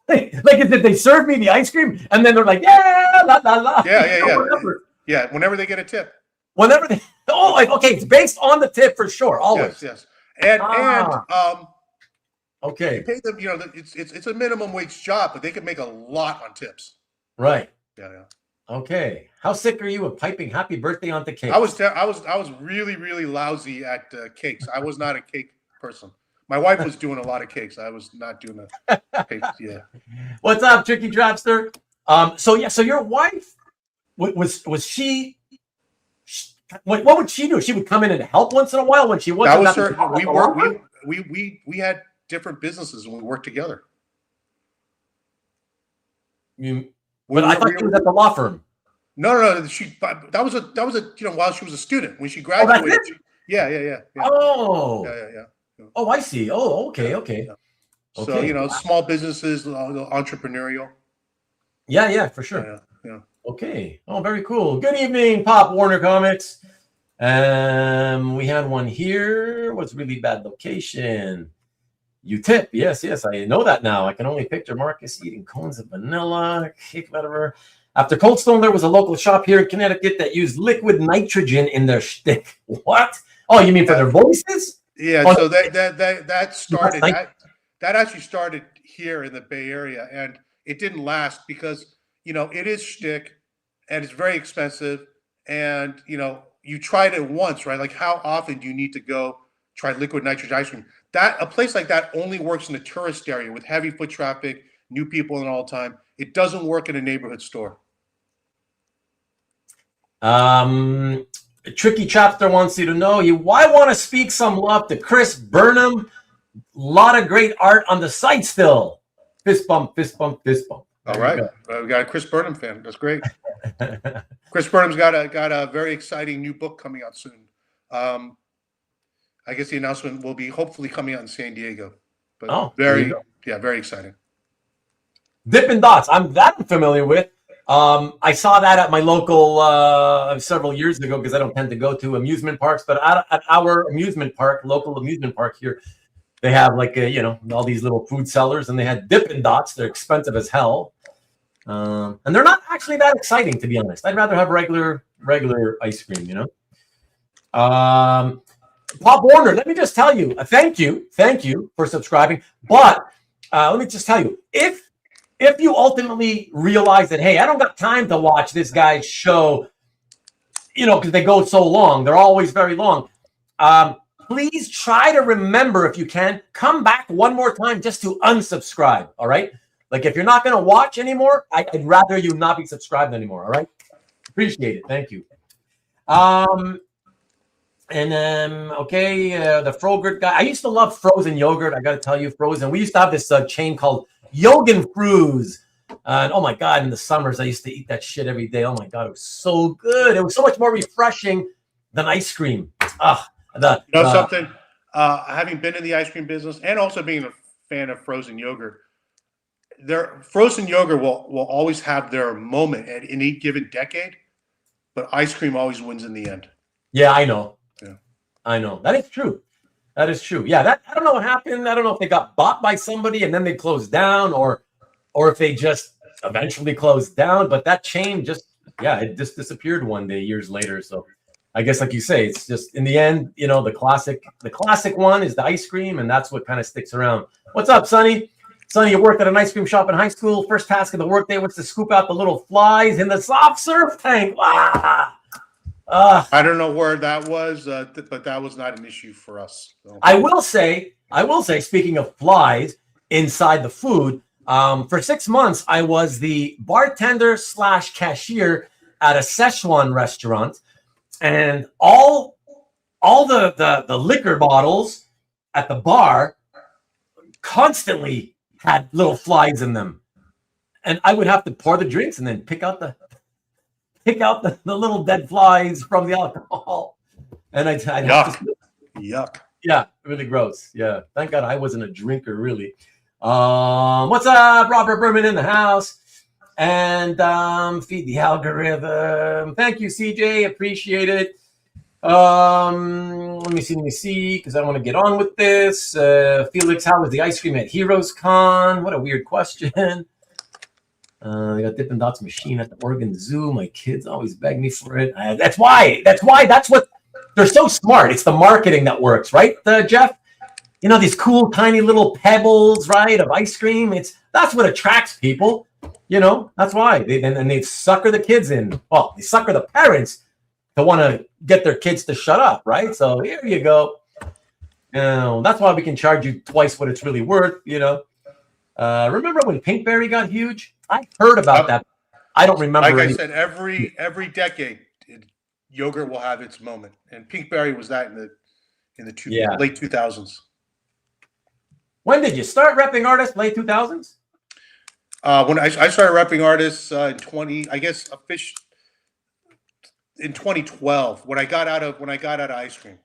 Like, is it they serve me the ice cream and then they're like, yeah, la la la. Yeah. Whatever. Yeah, whenever they get a tip. Whenever they, okay, it's based on the tip for sure, always. Yes. And okay, you pay them. It's a minimum wage job, but they can make a lot on tips. right. Yeah. Okay, how sick are you of piping "Happy Birthday" onto cake? I was really lousy at cakes. I was not a cake person. My wife was doing a lot of cakes. I was not doing the cakes. Yeah. What's up, Tricky Trapster? So your wife was she? What would she do? She would come in and help once in a while when she wasn't. That was her. We had different businesses and we worked together. But I thought she was at the law firm. No. That was a while she was a student when she graduated. That's it? Yeah. Oh. Yeah. Oh, I see. Oh, okay. Yeah. So small businesses, entrepreneurial. Yeah, for sure. Yeah. Okay. Oh, very cool. Good evening, Pop Warner Comics. We had one here. What's really bad location? You tip. Yes. I know that now. I can only picture Marcus eating cones of vanilla, cake, whatever. After Cold Stone, there was a local shop here in Connecticut that used liquid nitrogen in their shtick. What? Oh, you mean for their voices? Yeah. Oh, so that started. That actually started here in the Bay Area, and it didn't last because it is shtick, and it's very expensive, and you tried it once, right? Like, how often do you need to go try liquid nitrogen ice cream? A place like that only works in a tourist area with heavy foot traffic, new people in all the time. It doesn't work in a neighborhood store. Tricky Chapter wants you to know I want to speak some love to Chris Burnham. A lot of great art on the site still. Fist bump. All right. We got a Chris Burnham fan. That's great. Chris Burnham's got a very exciting new book coming out soon. I guess the announcement will be hopefully coming out in San Diego. But very exciting. Dippin' Dots. I'm familiar with. I saw that at my local several years ago because I don't tend to go to amusement parks. But at our local amusement park here, they have like all these little food sellers, and they had Dippin' Dots. They're expensive as hell, and they're not actually that exciting, to be honest. I'd rather have regular ice cream. Pop Warner, let me just tell you, thank you for subscribing. But let me just tell you, if you ultimately realize that, hey, I don't got time to watch this guy's show, because they go so long, they're always very long. Please try to remember, if you can, come back one more time just to unsubscribe. All right. Like, if you're not going to watch anymore, I'd rather you not be subscribed anymore. All right. Appreciate it. Thank you. And then, the Frogurt guy. I used to love frozen yogurt. I got to tell you, frozen. We used to have this chain called Yogan Fruz. And oh my God, in the summers, I used to eat that shit every day. Oh my God, it was so good. It was so much more refreshing than ice cream. Something, having been in the ice cream business and also being a fan of frozen yogurt, frozen yogurt will always have their moment in any given decade, but ice cream always wins in the end. Yeah, I know. Yeah. I know. That is true. Yeah, I don't know what happened. I don't know if they got bought by somebody and then they closed down, or if they just eventually closed down. But that chain it just disappeared one day years later. So I guess, like you say, it's just in the end, the classic one is the ice cream, and that's what kind of sticks around. What's up, Sonny? Sonny, you worked at an ice cream shop in high school. First task of the workday was to scoop out the little flies in the soft serve tank. I don't know where that was, but that was not an issue for us. So. I will say, speaking of flies inside the food, for 6 months, I was the bartender / cashier at a Szechuan restaurant, and all all the liquor bottles at the bar constantly had little flies in them. And I would have to pour the drinks and then pick out the little dead flies from the alcohol. And I'd have to, Yuck. yeah, really gross. Yeah. Thank God I wasn't a drinker, really. What's up? Robert Berman in the house. And feed the algorithm. Thank you, CJ. Appreciate it. Let me see, because I want to get on with this. Felix, how was the ice cream at Heroes Con? What a weird question. I got Dippin' Dots machine at the Oregon Zoo. My kids always beg me for it. That's what they're so smart. It's the marketing that works, right, Jeff? You know, these cool tiny little pebbles, right, of ice cream. That's what attracts people. You know, that's why they sucker the kids in. Well, they sucker the parents to want to get their kids to shut up, right? So here you go. That's why we can charge you twice what it's really worth. You know. Remember when Pinkberry got huge? I heard about that. I don't remember. Like I said, every decade, yogurt will have its moment, and Pinkberry was that in the late 2000s. When did you start repping artists? Late 2000s? When I started repping artists in 2012, when I got out of ice cream.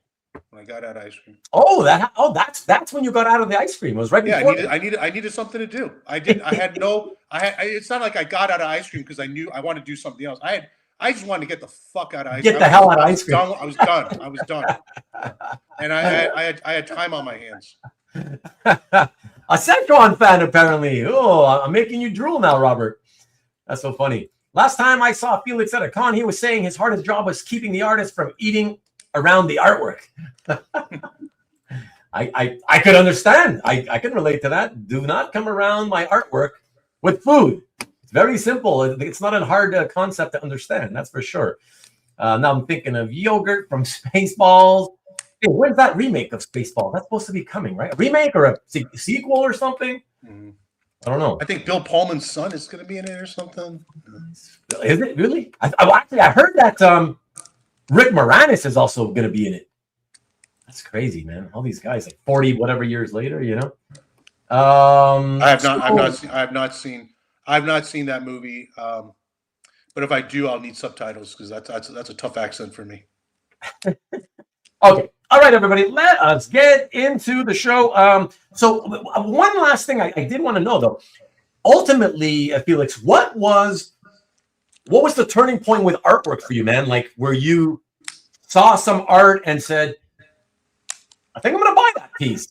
Oh, that's when you got out of the ice cream. It was right before. Yeah, I needed something to do. It's not like I got out of ice cream because I knew I wanted to do something else. I just wanted to get the fuck out of ice cream. Get the hell out of ice cream. I was done. And I had time on my hands. A Centron fan, apparently. Oh, I'm making you drool now, Robert. That's so funny. Last time I saw Felix at a con, he was saying his hardest job was keeping the artist from eating around the artwork. I could understand. I can relate to that. Do not come around my artwork with food. It's very simple. It's not a hard concept to understand. That's for sure. Now I'm thinking of yogurt from Spaceballs. Hey, when's that remake of Spaceballs? That's supposed to be coming, right? A remake or a sequel or something? Mm-hmm. I don't know. I think Bill Pullman's son is going to be in it or something. Is it really? I heard that Rick Moranis is also going to be in it. That's crazy, man. All these guys, like 40 whatever years later, you know. I've not seen that movie. But if I do, I'll need subtitles because that's a tough accent for me. Okay. All right, everybody, let us get into the show. So one last thing I did want to know, though. Ultimately, Felix, what was the turning point with artwork for you, man? Like, where you saw some art and said, I think I'm going to buy that piece.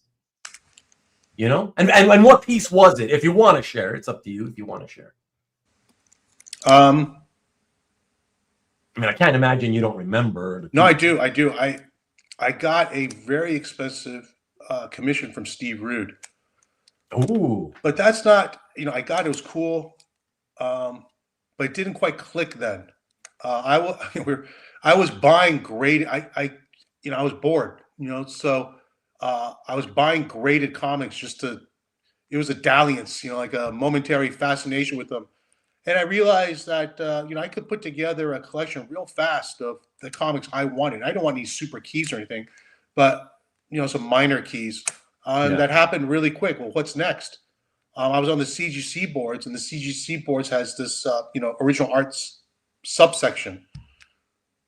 You know? And what piece was it? If you want to share, it's up to you if you want to share. I mean, I can't imagine you don't remember. No, I do. I got a very expensive commission from Steve Rude. Ooh. But that's not, I got it was cool, but it didn't quite click then. I was buying graded. I was bored, so I was buying graded comics it was a dalliance, like a momentary fascination with them. And I realized that, I could put together a collection real fast of the comics I wanted. I don't want any super keys or anything, but, some minor keys. That happened really quick. Well, what's next? I was on the CGC boards, and the CGC boards has this, original arts subsection.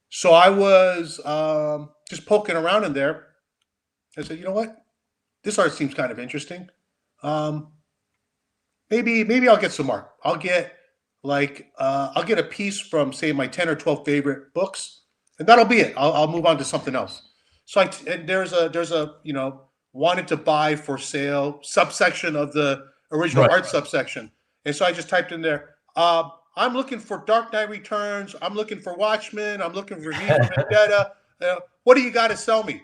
So I was just poking around in there. I said, you know what? This art seems kind of interesting. Maybe I'll get some art. I'll get a piece from, say, my 10 or 12 favorite books, and that'll be it. I'll move on to something else. So there's a wanted to buy for sale subsection of the original art subsection. And so I just typed in there, I'm looking for Dark Knight Returns. I'm looking for Watchmen. I'm looking for V for Vendetta. What do you got to sell me?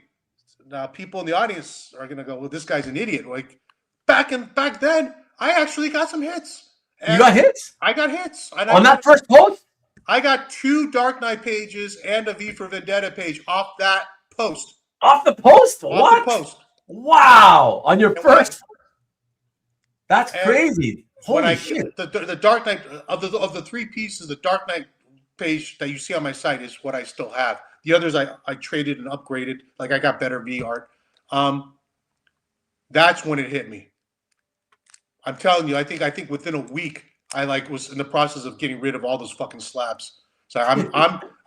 Now, people in the audience are going to go, well, this guy's an idiot. Like back then, I actually got some hits. And you got hits? I got hits. And on that first post? I got 2 Dark Knight pages and a V for Vendetta page off that post. Off the post? Off the post. Wow. On your first. That's crazy. Holy shit. The Dark Knight, of the 3 pieces, the Dark Knight page that you see on my site is what I still have. The others I traded and upgraded. Like I got better V art. That's when it hit me. I'm telling you, I think within a week I was in the process of getting rid of all those fucking slabs. So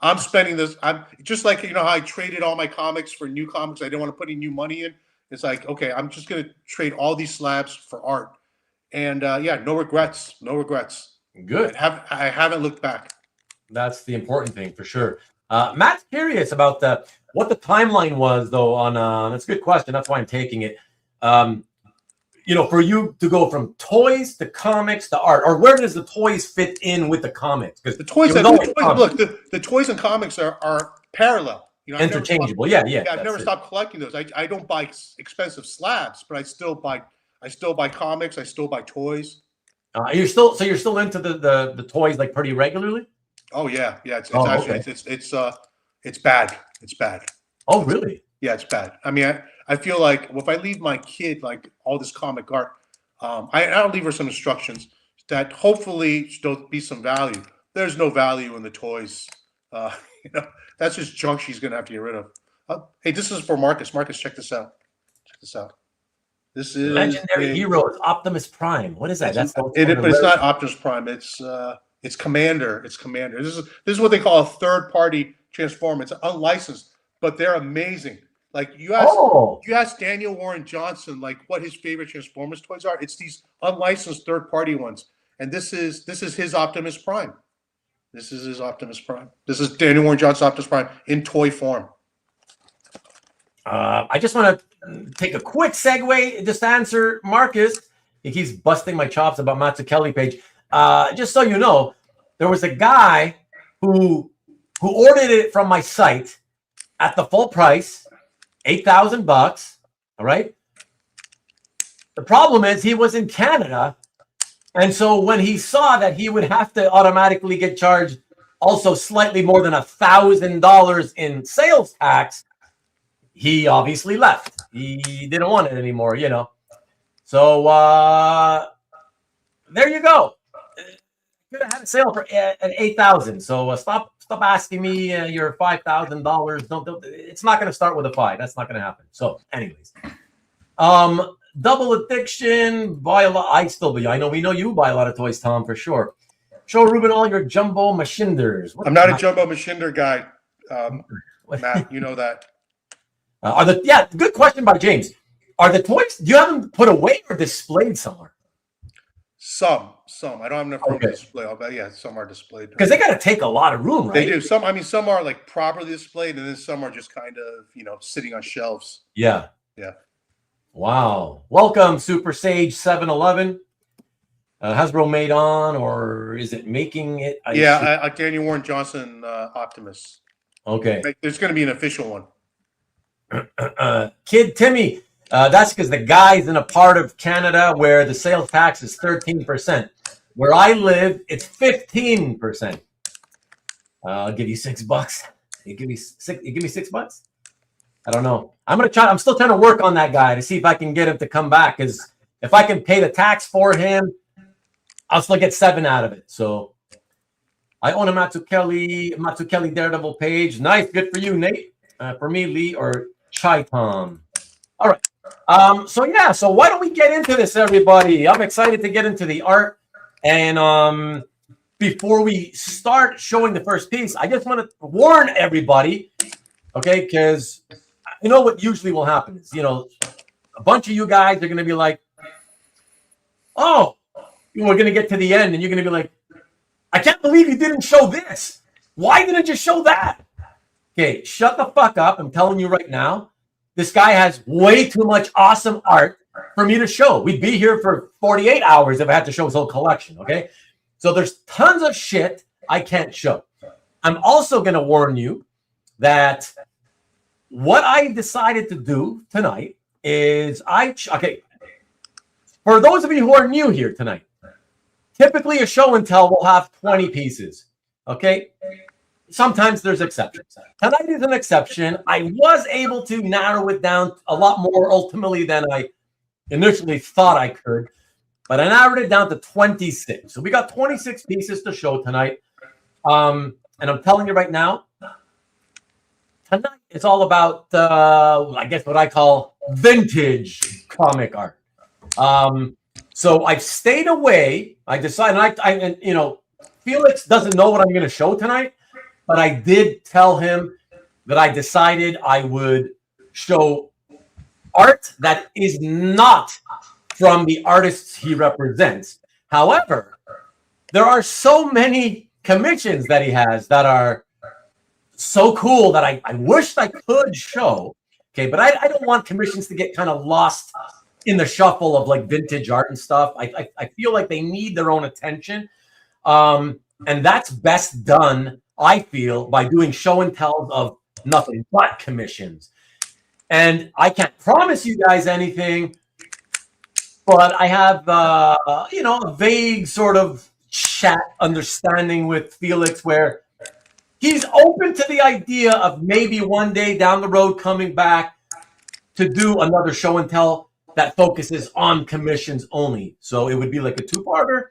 I'm spending this. I'm just like, how I traded all my comics for new comics. I didn't want to put any new money in. It's like, okay, I'm just gonna trade all these slabs for art. And no regrets. No regrets. Good. I haven't looked back. That's the important thing for sure. Matt's curious about what the timeline was, though. On that's a good question. That's why I'm taking it. For you to go from toys to comics to art, or where does the toys fit in with the comics? Because the toys, the toys and comics are parallel. Interchangeable. I've never stopped collecting those. I don't buy expensive slabs, but I still buy comics. I still buy toys. You're still into the toys like pretty regularly? Oh yeah. It's bad. It's bad. Oh really? Yeah, it's bad. I mean, I feel like if I leave my kid like all this comic art, I'll leave her some instructions that hopefully there'll be some value. There's no value in the toys. That's just junk she's gonna have to get rid of. Hey, this is for Marcus. Marcus, check this out. This is Legendary Heroes Optimus Prime. What is that? But it's not Optimus Prime. It's Commander. It's Commander. This is what they call a third-party transformer. It's unlicensed, but they're amazing. Like you ask Daniel Warren Johnson like what his favorite Transformers toys are. It's these unlicensed third-party ones, and this is his Optimus Prime. This is his Optimus Prime. This is Daniel Warren Johnson's Optimus Prime in toy form. I just want to take a quick segue just to answer Marcus. He keeps busting my chops about Mazzucchelli page. Just so you know, there was a guy who ordered it from my site at the full price, $8,000. All right. The problem is he was in Canada, and so when he saw that he would have to automatically get charged also slightly more than $1,000 in sales tax, he obviously left. He didn't want it anymore, So there you go. Could have had a sale for at $8,000. So stop asking me your $5,000. Don't. It's not going to start with a 5. That's not going to happen. So, anyways, Double Addiction. Buy a lot. We know you buy a lot of toys, Tom, for sure. Show Ruben all your jumbo machinders. I'm not a jumbo machinder guy, Matt. You know that. Good question by James. Are the toys? Do you have them put away or displayed somewhere? Some. I don't have enough room to display. But yeah, some are displayed. Because they got to take a lot of room, right? They do. Some are like properly displayed, and then some are just kind of sitting on shelves. Yeah. Yeah. Wow. Welcome, Super Sage 711. Hasbro made on, or is it making it? Daniel Warren Johnson Optimus. Okay. There's going to be an official one. Kid Timmy, that's because the guy's in a part of Canada where the sales tax is 13%. Where I live, it's 15%. I'll give you $6. You give me $6? I don't know. I'm still trying to work on that guy to see if I can get him to come back. Because if I can pay the tax for him, I'll still get 7 out of it. So I own a Mazzucchelli Daredevil page. Nice, good for you, Nate. For me, Lee or Chai Tom. All right. So why don't we get into this, everybody? I'm excited to get into the art. And before we start showing the first piece, I just want to warn everybody, okay? Because you know what usually will happen is, a bunch of you guys are going to be like, oh, we're going to get to the end, and you're going to be like, I can't believe you didn't show this. Why didn't you show that? Okay, shut the fuck up. I'm telling you right now, this guy has way too much awesome art for me to show. We'd be here for 48 hours if I had to show his whole collection, okay? So there's tons of shit I can't show. I'm also going to warn you that what I decided to do tonight is for those of you who are new here tonight, typically a show and tell will have 20 pieces, okay? Sometimes there's exceptions. Tonight is an exception. I was able to narrow it down a lot more ultimately than I initially thought I could, but I narrowed it down to 26. So we got 26 pieces to show tonight. And and I'm telling you right now, tonight it's all about, I guess what I call vintage comic art. So I've stayed away. I decided, and you know, Felix doesn't know what I'm going to show tonight, but I did tell him that I decided I would show art that is not from the artists he represents. However, there are so many commissions that he has that are so cool that I wished I could show. Okay, but I don't want commissions to get kind of lost in the shuffle of like vintage art and stuff. I feel like they need their own attention. And that's best done, I feel, by doing show and tells of nothing but commissions. And I can't promise you guys anything, but I have, you know, a vague sort of chat understanding with Felix where he's open to the idea of maybe one day down the road coming back to do another show and tell that focuses on commissions only. So it would be like a two-parter,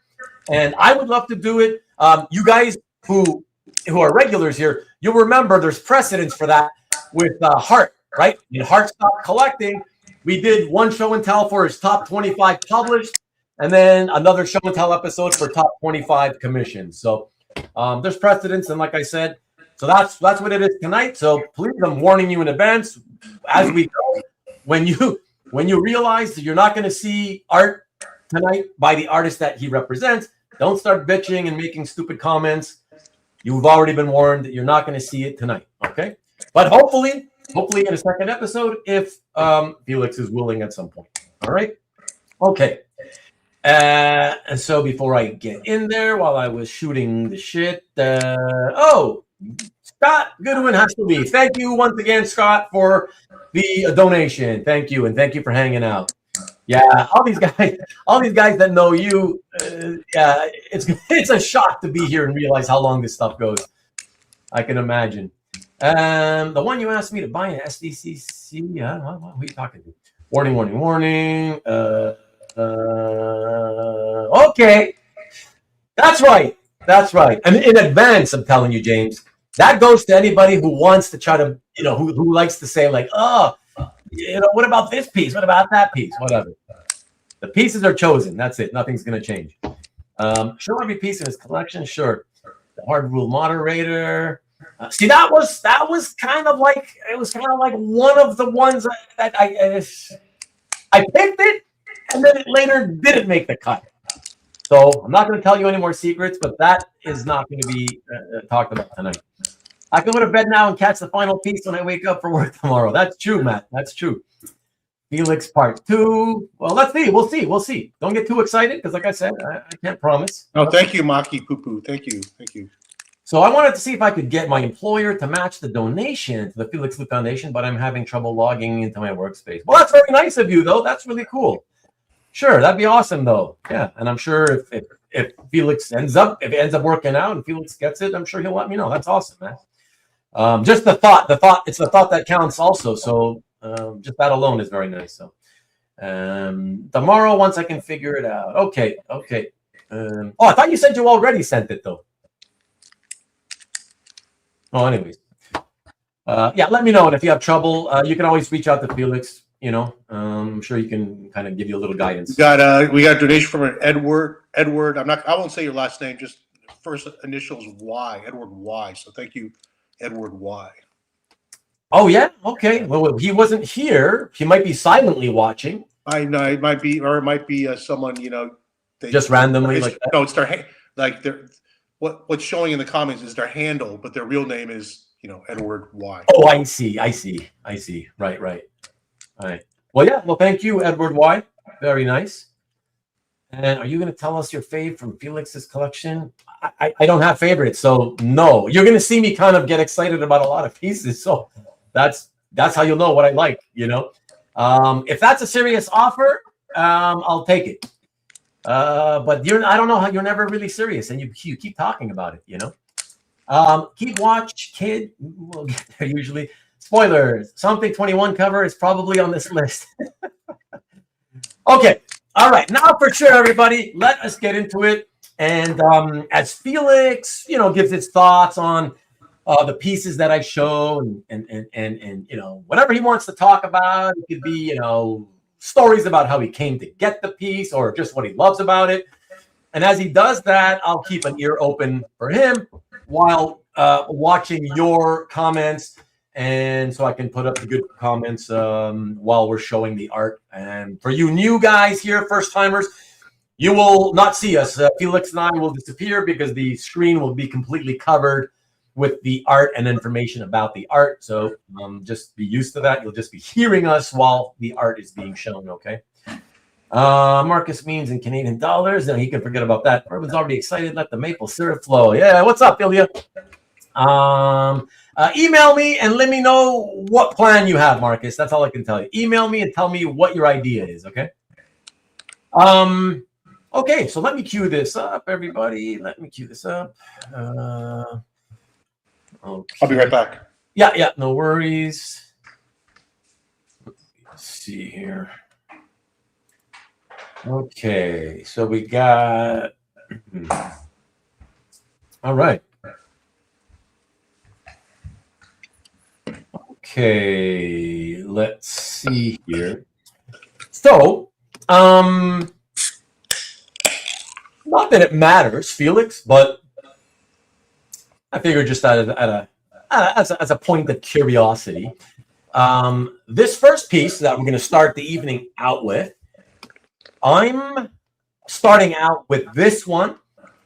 and I would love to do it. You guys who are regulars here, you'll remember there's precedence for that with Hart, right? When Hart stopped collecting, we did one show and tell for his top 25 published, and then another show and tell episode for top 25 commissions. So there's precedence, and like I said, so that's what it is tonight. So please, I'm warning you in advance as we go. When you realize that you're not going to see art tonight by the artist that he represents, don't start bitching and making stupid comments. You've already been warned that you're not going to see it tonight, okay? But hopefully in a second episode, if Felix is willing at some point. All right? Okay. And so before I get in there, while I was shooting the shit, Scott Goodwin has to leave. Thank you once again, Scott, for the donation. Thank you, and thank you for hanging out. Yeah, all these guys that know you, it's a shock to be here and realize how long this stuff goes. I can imagine. The one you asked me to buy an SDCC, who are you talking to? Warning. Okay. That's right. And in advance, I'm telling you, James, that goes to anybody who wants to try to, you know, who likes to say like, oh, you know, what about this piece? What about that piece? Whatever. The pieces are chosen. That's it. Nothing's going to change. Show every piece in his collection. Sure. The hard rule moderator. See, that was kind of like, it was kind of like one of the ones that I picked it, and then it later didn't make the cut. So I'm not going to tell you any more secrets, but that is not going to be talked about tonight. I can go to bed now and catch the final piece when I wake up for work tomorrow. That's true, Matt. That's true. Felix part 2. Well, let's see. We'll see. Don't get too excited because, like I said, I can't promise. Oh, thank you, Maki Poo Poo. Thank you. So I wanted to see if I could get my employer to match the donation to the Felix Lu Foundation, but I'm having trouble logging into my workspace. Well, that's very nice of you, though. That's really cool. Sure, that'd be awesome, though. Yeah, and I'm sure if Felix ends up working out and Felix gets it, I'm sure he'll let me know. That's awesome, man. Just the thought. It's the thought that counts, also. So just that alone is very nice. So tomorrow, once I can figure it out. Okay. I thought you said you already sent it, though. Oh, anyways. Yeah, let me know. And if you have trouble, you can always reach out to Felix. You know, I'm sure he can kind of give you a little guidance. We got a donation from an Edward. I won't say your last name, just first initials Y, Edward Y. So thank you, Edward Y. Oh yeah, okay. Well, he wasn't here. He might be silently watching. I know it might be someone, you know, they just randomly like that. No, it's their what's showing in the comments is their handle, but their real name is, you know, Edward Y. Oh, I see. Right. All right. Well, yeah. Well, thank you, Edward Y. Very nice. And are you going to tell us your fave from Felix's collection? I don't have favorites, so no. You're going to see me kind of get excited about a lot of pieces, so that's how you'll know what I like. You know, if that's a serious offer, I'll take it. But I don't know how you're never really serious, and you keep talking about it. You know, keep watch, kid. We'll get there usually. Spoilers, something 21 cover is probably on this list. Okay. All right. Now for sure, everybody, let us get into it. And as Felix, gives his thoughts on the pieces that I show, and whatever he wants to talk about, it could be stories about how he came to get the piece or just what he loves about it. And as he does that, I'll keep an ear open for him while watching your comments, and so I can put up the good comments while we're showing the art. And for you new guys here, first timers, you will not see us. Felix and I will disappear because the screen will be completely covered with the art and information about the art. So just be used to that. You'll just be hearing us while the art is being shown, okay? Marcus means in Canadian dollars. No, he can forget about that. Urban's already excited. Let the maple syrup flow. Yeah, what's up, Ilya? Email me and let me know what plan you have, Marcus. That's all I can tell you. Email me and tell me what your idea is, okay? Okay, so let me cue this up, everybody. Let me cue this up. Okay. I'll be right back. Yeah, no worries. Let's see here. Okay, so we got. All right. Okay, let's see here. So, not that it matters, Felix, but I figure just as a point of curiosity, this first piece that we're going to start the evening out with, I'm starting out with this one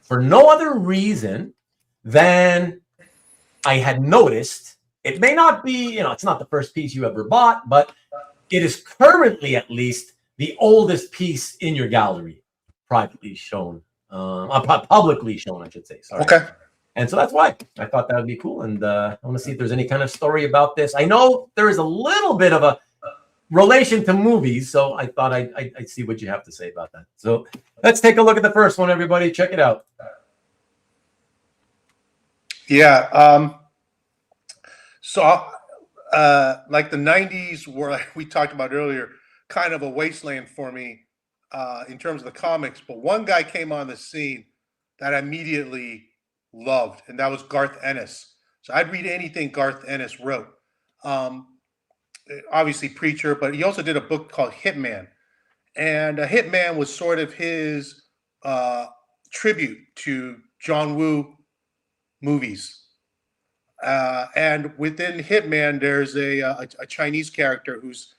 for no other reason than I had noticed. It may not be, it's not the first piece you ever bought, but it is currently at least the oldest piece in your gallery, privately shown. Publicly shown, I should say. Sorry. Okay. And so that's why I thought that would be cool. And I want to see if there's any kind of story about this. I know there is a little bit of a relation to movies, so I thought I'd see what you have to say about that. So let's take a look at the first one, everybody. Check it out. Yeah. So like the 90s were, like we talked about earlier, kind of a wasteland for me. In terms of the comics, but one guy came on the scene that I immediately loved, and that was Garth Ennis. So I'd read anything Garth Ennis wrote. Obviously Preacher, but he also did a book called Hitman. And Hitman was sort of his tribute to John Woo movies. And within Hitman, there's a Chinese character who's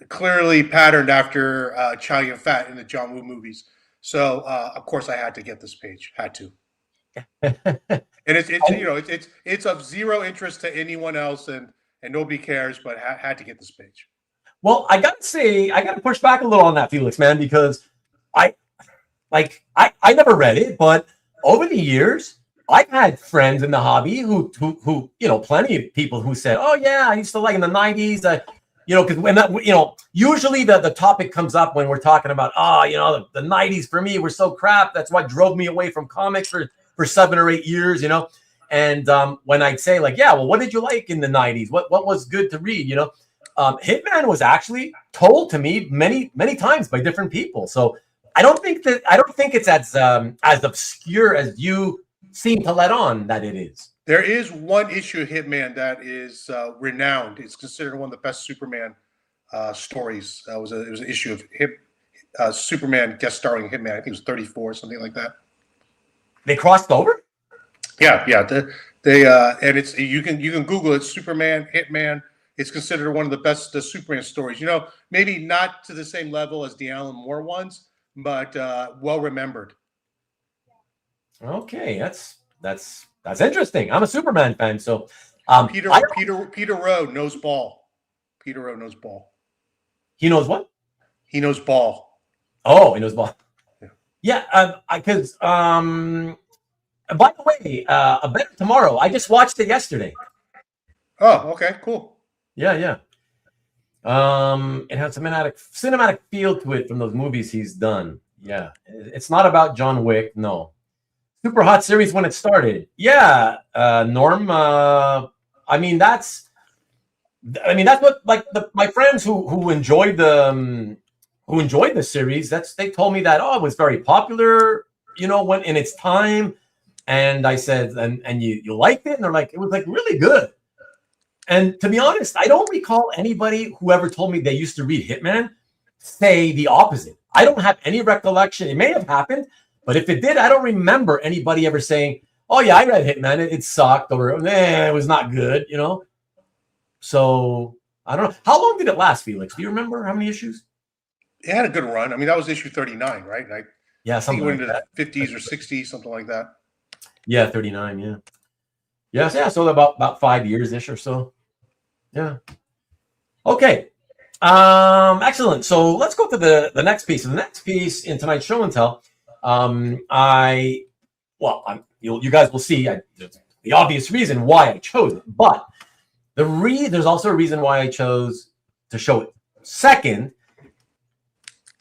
clearly patterned after Chow Yun-fat in the John Woo movies. So of course I had to get this page. Had to. And it's of zero interest to anyone else, and nobody cares, but had to get this page. Well, I gotta say, I gotta push back a little on that, Felix, man, because I never read it, but over the years I've had friends in the hobby who plenty of people who said, "Oh yeah, I used to like in the '90s." Because when that, usually the topic comes up when we're talking about, the 90s for me were so crap. That's what drove me away from comics for 7 or 8 years, And when I'd say like, yeah, well, what did you like in the 90s? What was good to read? Hitman was actually told to me many, many times by different people. So I don't think it's as obscure as you seem to let on that it is. There is one issue of Hitman that is renowned. It's considered one of the best Superman stories. It was an issue of Superman guest starring Hitman. I think it was 34, something like that. They crossed over? Yeah. They and it's you can Google it. Superman Hitman. It's considered one of the best Superman stories. Maybe not to the same level as the Alan Moore ones, but well remembered. Okay, that's interesting. I'm a Superman fan, so Peter Rowe knows ball. Peter Rowe knows ball. He knows what? He knows ball. Oh, he knows ball. Yeah, because by the way, A Better Tomorrow. I just watched it yesterday. Oh, okay, cool. Yeah. It has cinematic feel to it from those movies he's done. Yeah, it's not about John Wick. No. Super hot series when it started. Yeah, Norm. That's what my friends who enjoyed the series. They told me that it was very popular when in its time. And I said, and you liked it? And they're like, it was like really good. And to be honest, I don't recall anybody who ever told me they used to read Hitman say the opposite. I don't have any recollection. It may have happened, but if it did, I don't remember anybody ever saying, oh yeah, I read Hitman. It sucked, or it was not good, So I don't know. How long did it last, Felix? Do you remember how many issues? It had a good run. I mean, that was issue 39, right? And I think it went into the 50s or 60s, something like that. Yeah, 39, yeah. Yeah, so about 5 years-ish or so. Yeah. Okay. Excellent. So let's go to the next piece. The next piece in tonight's show and tell. You guys will see the obvious reason why I chose it, but there's also a reason why I chose to show it second,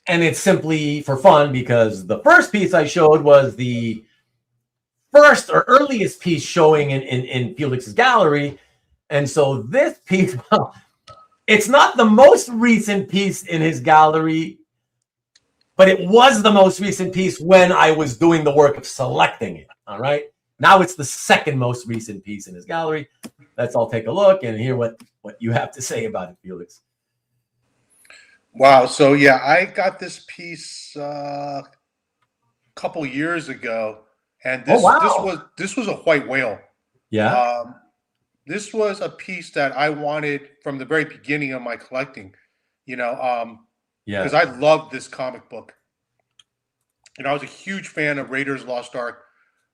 and it's simply for fun because the first piece I showed was the first or earliest piece showing in Felix's gallery, and so this piece, well, it's not the most recent piece in his gallery, but it was the most recent piece when I was doing the work of selecting it. All right. Now it's the second most recent piece in his gallery. Let's all take a look and hear what you have to say about it, Felix. Wow. So yeah, I got this piece a couple years ago, and this was a white whale. Yeah. This was a piece that I wanted from the very beginning of my collecting. Because I loved this comic book. I was a huge fan of Raiders Lost Ark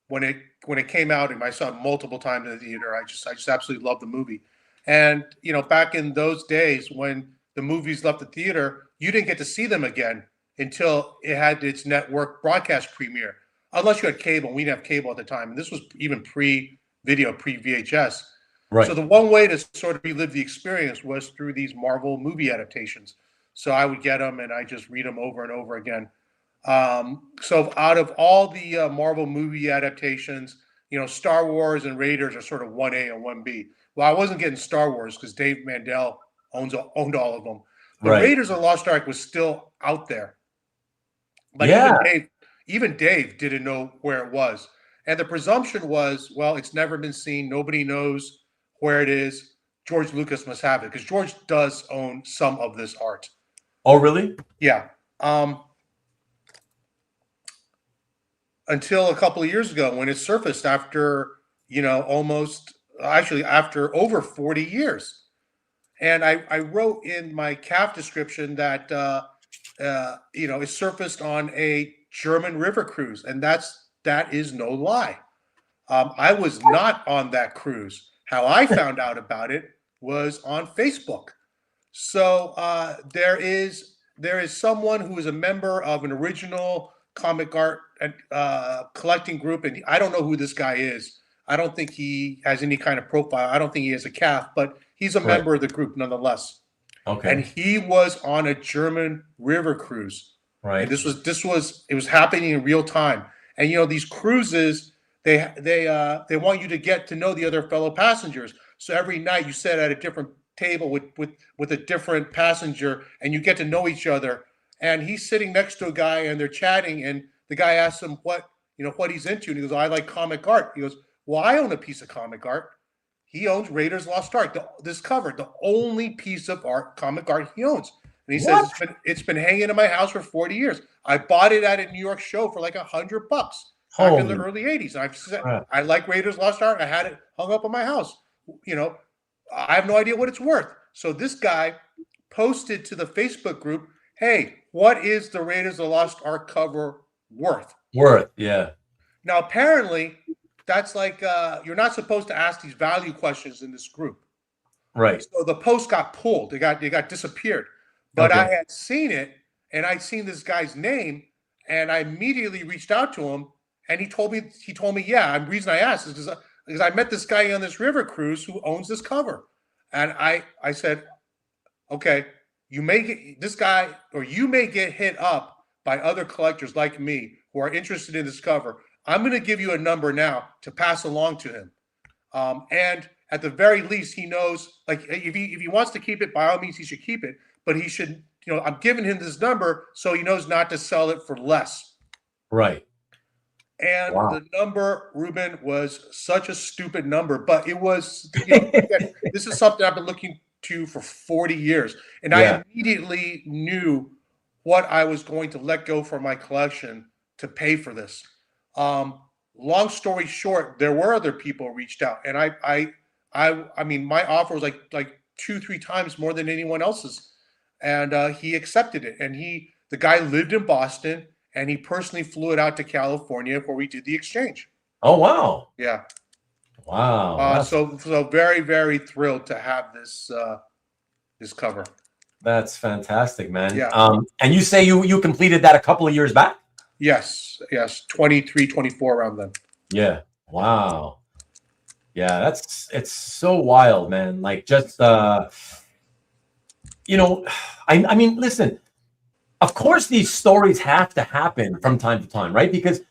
when it came out, and I saw it multiple times in the theater. I just absolutely loved the movie. And back in those days when the movies left the theater, you didn't get to see them again until it had its network broadcast premiere, unless you had cable. We didn't have cable at the time, and this was even pre-video, pre-VHS. Right. So the one way to sort of relive the experience was through these Marvel movie adaptations. So I would get them and I just read them over and over again. So out of all the Marvel movie adaptations, Star Wars and Raiders are sort of 1A and 1B. Well, I wasn't getting Star Wars because Dave Mandel owned all of them. The Raiders of the Lost Ark was still out there. But even Dave didn't know where it was. And the presumption was, well, it's never been seen. Nobody knows where it is. George Lucas must have it because George does own some of this art. Oh, really? Yeah. Until a couple of years ago when it surfaced after, after over 40 years. And I wrote in my CAF description that, it surfaced on a German river cruise. And that is no lie. I was not on that cruise. How I found out about it was on Facebook. So there is someone who is a member of an original comic art collecting group, and I don't know who this guy is. I don't think he has any kind of profile. I don't think he has a CAF, but he's a member of the group nonetheless. Okay. And he was on a German river cruise. Right. And it was happening in real time. And these cruises, they want you to get to know the other fellow passengers. So every night you sit at a different table with a different passenger, and you get to know each other. And he's sitting next to a guy, and they're chatting, and the guy asks him what he's into, and he goes, "I like comic art." He goes, "Well, I own a piece of comic art." He owns Raiders Lost Ark, this cover, the only piece of comic art he owns. And he says it's been hanging in my house for 40 years. I bought it at a New York show for like $100 back in the early 80s. And I've said, I like Raiders Lost Ark. I had it hung up in my house. I have no idea what it's worth. So this guy posted to the Facebook group, "Hey, what is the Raiders of the Lost Ark cover worth?" Yeah. Now, apparently, that's like you're not supposed to ask these value questions in this group. Right. So the post got pulled. They got disappeared. But I had seen it, and I'd seen this guy's name, and I immediately reached out to him, and he told me, yeah, the reason I asked is because I met this guy on this river cruise who owns this cover. And I said, okay, you may get hit up by other collectors like me who are interested in this cover. I'm going to give you a number now to pass along to him. And at the very least, he knows, like, if he wants to keep it, by all means, he should keep it. But he should, I'm giving him this number so he knows not to sell it for less. Right. And Wow. the number, Ruben, was such a stupid number, but it was, again, this is something I've been looking to for 40 years. And Yeah. I immediately knew what I was going to let go from my collection to pay for this. Long story short, there were other people who reached out, and I mean, my offer was like 2-3 times more than anyone else's, and he accepted it. And the guy lived in Boston, and he personally flew it out to California where we did the exchange. Oh, wow. Yeah. Wow. So very, very thrilled to have this this cover. That's fantastic, man. Yeah. And you say you completed that a couple of years back? Yes. 23, 24 around then. Yeah. Wow. Yeah, it's so wild, man. Like, just you know, I mean, listen, of course these stories have to happen from time to time, right? Because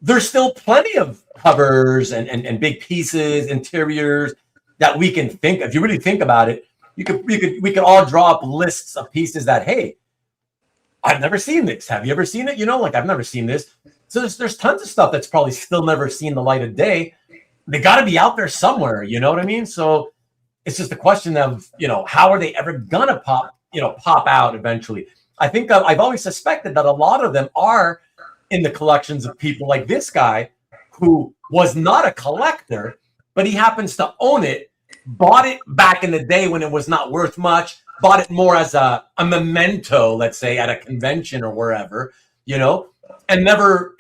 there's still plenty of covers and big pieces, interiors that we can think, if you really think about it, we could all draw up lists of pieces that, hey, I've never seen this. Have you ever seen it? You know, like, I've never seen this. So there's tons of stuff that's probably still never seen the light of day. They got to be out there somewhere. You know what I mean? So it's just a question of, you know, how are they ever gonna pop out eventually? I think I've always suspected that a lot of them are in the collections of people like this guy, who was not a collector, but he happens to own it, bought it back in the day when it was not worth much, bought it more as a memento, let's say, at a convention or wherever, you know, and never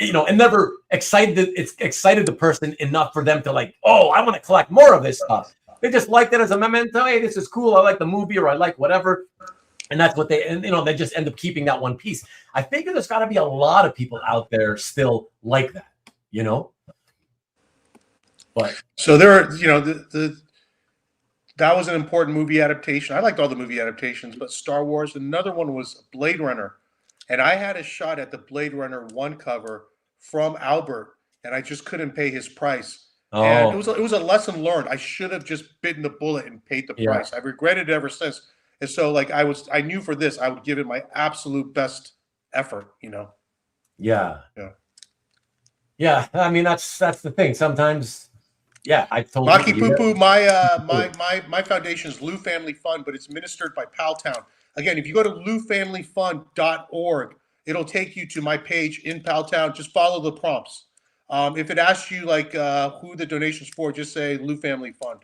excited the person enough for them to, like, oh, I want to collect more of this stuff. They just liked it as a memento. Hey, this is cool. I like the movie, or I like whatever. And that's what they just end up keeping that one piece. I think there's got to be a lot of people out there still like that, you know? But so there are, you know, that was an important movie adaptation. I liked all the movie adaptations, but Star Wars, another one was Blade Runner. And I had a shot at the Blade Runner 1 cover from Albert, and I just couldn't pay his price. Oh. And it was a lesson learned. I should have just bitten the bullet and paid the price. I've regretted it ever since. And so, like, I knew for this, I would give it my absolute best effort, you know? Yeah. I mean, that's the thing. Sometimes, yeah, I told Maki Poo Poo, my foundation is Lu Family Fund, but it's ministered by Paltown. Again, if you go to lufamilyfund.org, it'll take you to my page in Paltown. Just follow the prompts. If it asks you, like, who the donation's for, just say Lu Family Fund.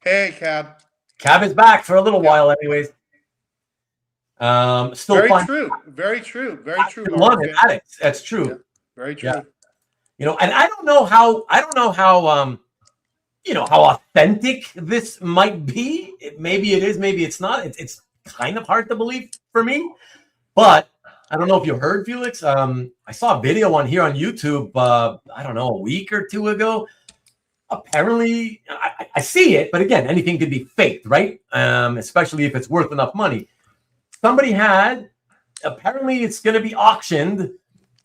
Hey, Cab. Cab is back for a little while, anyways. Still very fun. True. Very true. Love it. That's true. Yeah, very true. Yeah. You know, and I don't know how you know, how authentic this might be. Maybe it is, maybe it's not. It's kind of hard to believe for me. But I don't know if you heard, Felix. I saw a video on YouTube, I don't know, a week or two ago. Apparently, I see it, but again, anything could be faked, right? Especially if it's worth enough money. Somebody apparently it's going to be auctioned,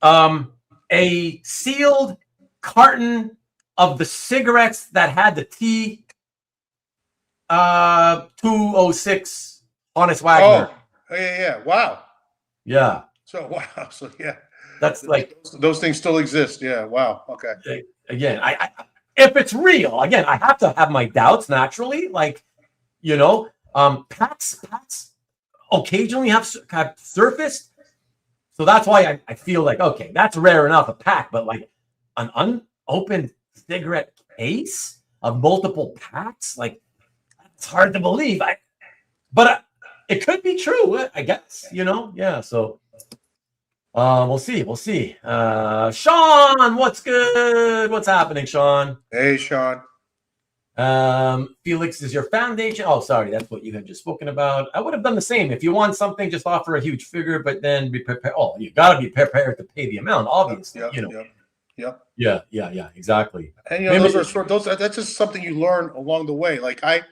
a sealed carton of the cigarettes that had the T 206 Honest Wagner. Oh, yeah. Wow. Yeah. So, wow. So, yeah. That's like... Those things still exist. Yeah. Wow. Okay. Again, I if it's real, again, I have to have my doubts naturally. Like, you know, packs occasionally have surfaced. So that's why I feel like, okay, that's rare enough, a pack, but like an unopened cigarette case of multiple packs, like, it's hard to believe. But it could be true, I guess, you know? Yeah, so we'll see. Sean, what's good? What's happening, Sean? Hey, Sean. Felix is your foundation. Oh, sorry, that's what you had just spoken about. I would have done the same. If you want something, just offer a huge figure, but then be prepared. Oh, you got to be prepared to pay the amount, obviously. Yep, you know. Yep. Yeah, exactly. And, you know, that's just something you learn along the way. Like, I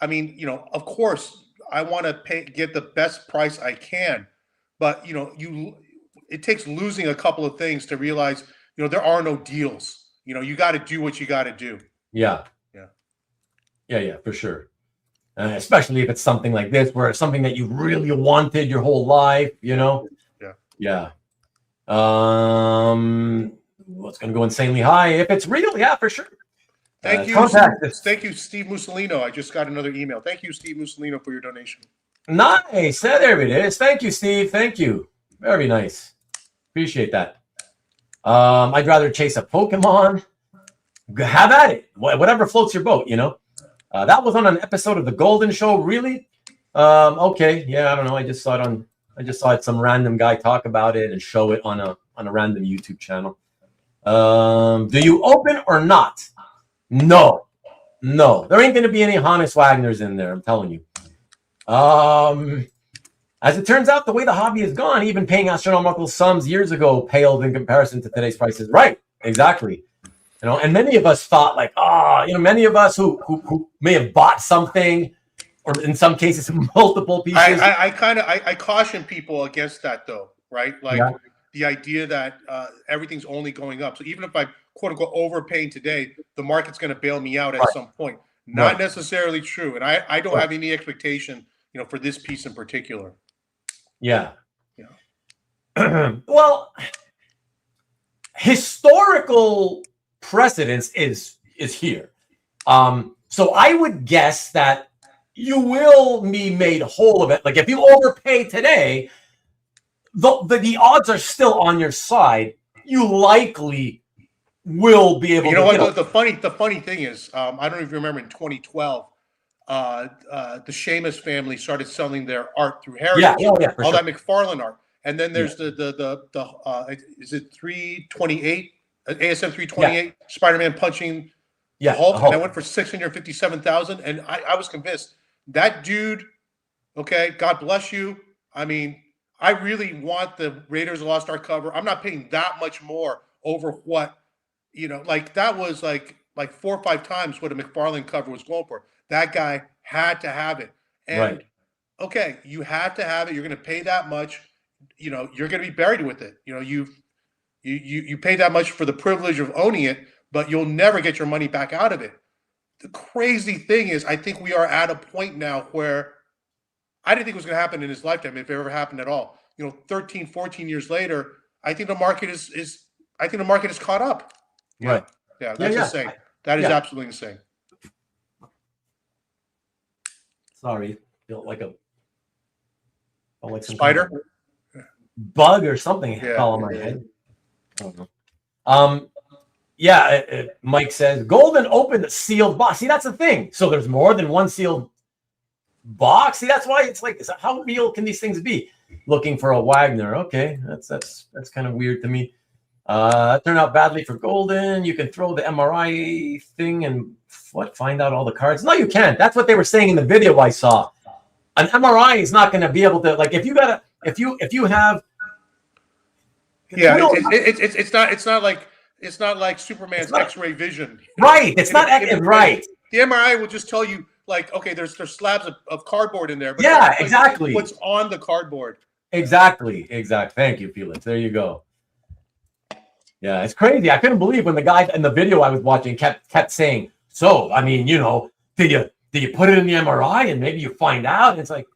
mean, you know, of course, I want to get the best price I can, but, you know, it takes losing a couple of things to realize, you know, there are no deals. You know, you got to do what you got to do. Yeah, for sure. Especially if it's something like this, where it's something that you really wanted your whole life, you know? Yeah. What's going to go insanely high if it's real? Yeah, for sure. Thank you. Thank you, Steve Mussolino. I just got another email. Thank you, Steve Mussolino, for your donation. Nice. There it is. Thank you, Steve. Thank you. Very nice. Appreciate that. I'd rather chase a Pokemon. Have at it. Whatever floats your boat, you know. That was on an episode of The Golden Show. Really? Okay. Yeah, I don't know. I just saw it some random guy talk about it and show it on a random YouTube channel. Do you open or not? No. There ain't gonna be any Hannes Wagners in there, I'm telling you. As it turns out, the way the hobby has gone, even paying astronomical sums years ago paled in comparison to today's prices. Right, exactly. You know, and many of us thought like, many of us who may have bought something, or in some cases multiple pieces. I caution people against that though, right? Like the idea that everything's only going up. So even if I quote unquote overpaying today, the market's going to bail me out at some point. Not necessarily true, and I don't have any expectation, you know, for this piece in particular. Yeah. Well, historical precedence is here. So I would guess that you will be made whole of it. Like if you overpay today, the odds are still on your side. You likely will be able to. You know what? The funny thing is, I don't know if you remember in 2012, the Seamus family started selling their art through Heritage. All that McFarlane art, and then there's the is it 328 ASM 328 Spider-Man punching Hulk, and that went for $657,000, and I was convinced that dude. Okay, God bless you. I mean, I really want the Raiders of the Lost Ark cover. I'm not paying that much more over what, you know, like that was like 4 or 5 times what a McFarlane cover was going for. That guy had to have it. And okay, you have to have it. You're going to pay that much. You know, you're going to be buried with it. You know, you pay that much for the privilege of owning it, but you'll never get your money back out of it. The crazy thing is, I think we are at a point now where I didn't think it was going to happen in his lifetime, if it ever happened at all. You know, 13, 14 years later, I think the market is caught up. Right. Yeah, that's insane. That is absolutely insane. Sorry, feel like some spider, kind of bug or something fell on my head. I don't know. Mike says Golden opened sealed box. See, that's the thing. So there's more than one sealed box. See, that's why it's like, how real can these things be? Looking for a Wagner. Okay, that's kind of weird to me. Turned out badly for Golden. You can throw the MRI thing and find out all the cards. No, you can't. That's what they were saying in the video I saw. An MRI is not going to be able to, like, if you have. Yeah, it's not like Superman's X-ray vision. Right. It's not right. The MRI will just tell you, like, okay, there's slabs of cardboard in there. But exactly. What's on the cardboard? Exactly. Thank you, Felix. There you go. Yeah, it's crazy. I couldn't believe when the guy in the video I was watching kept saying, so, I mean, you know, did you put it in the MRI and maybe you find out? And it's like,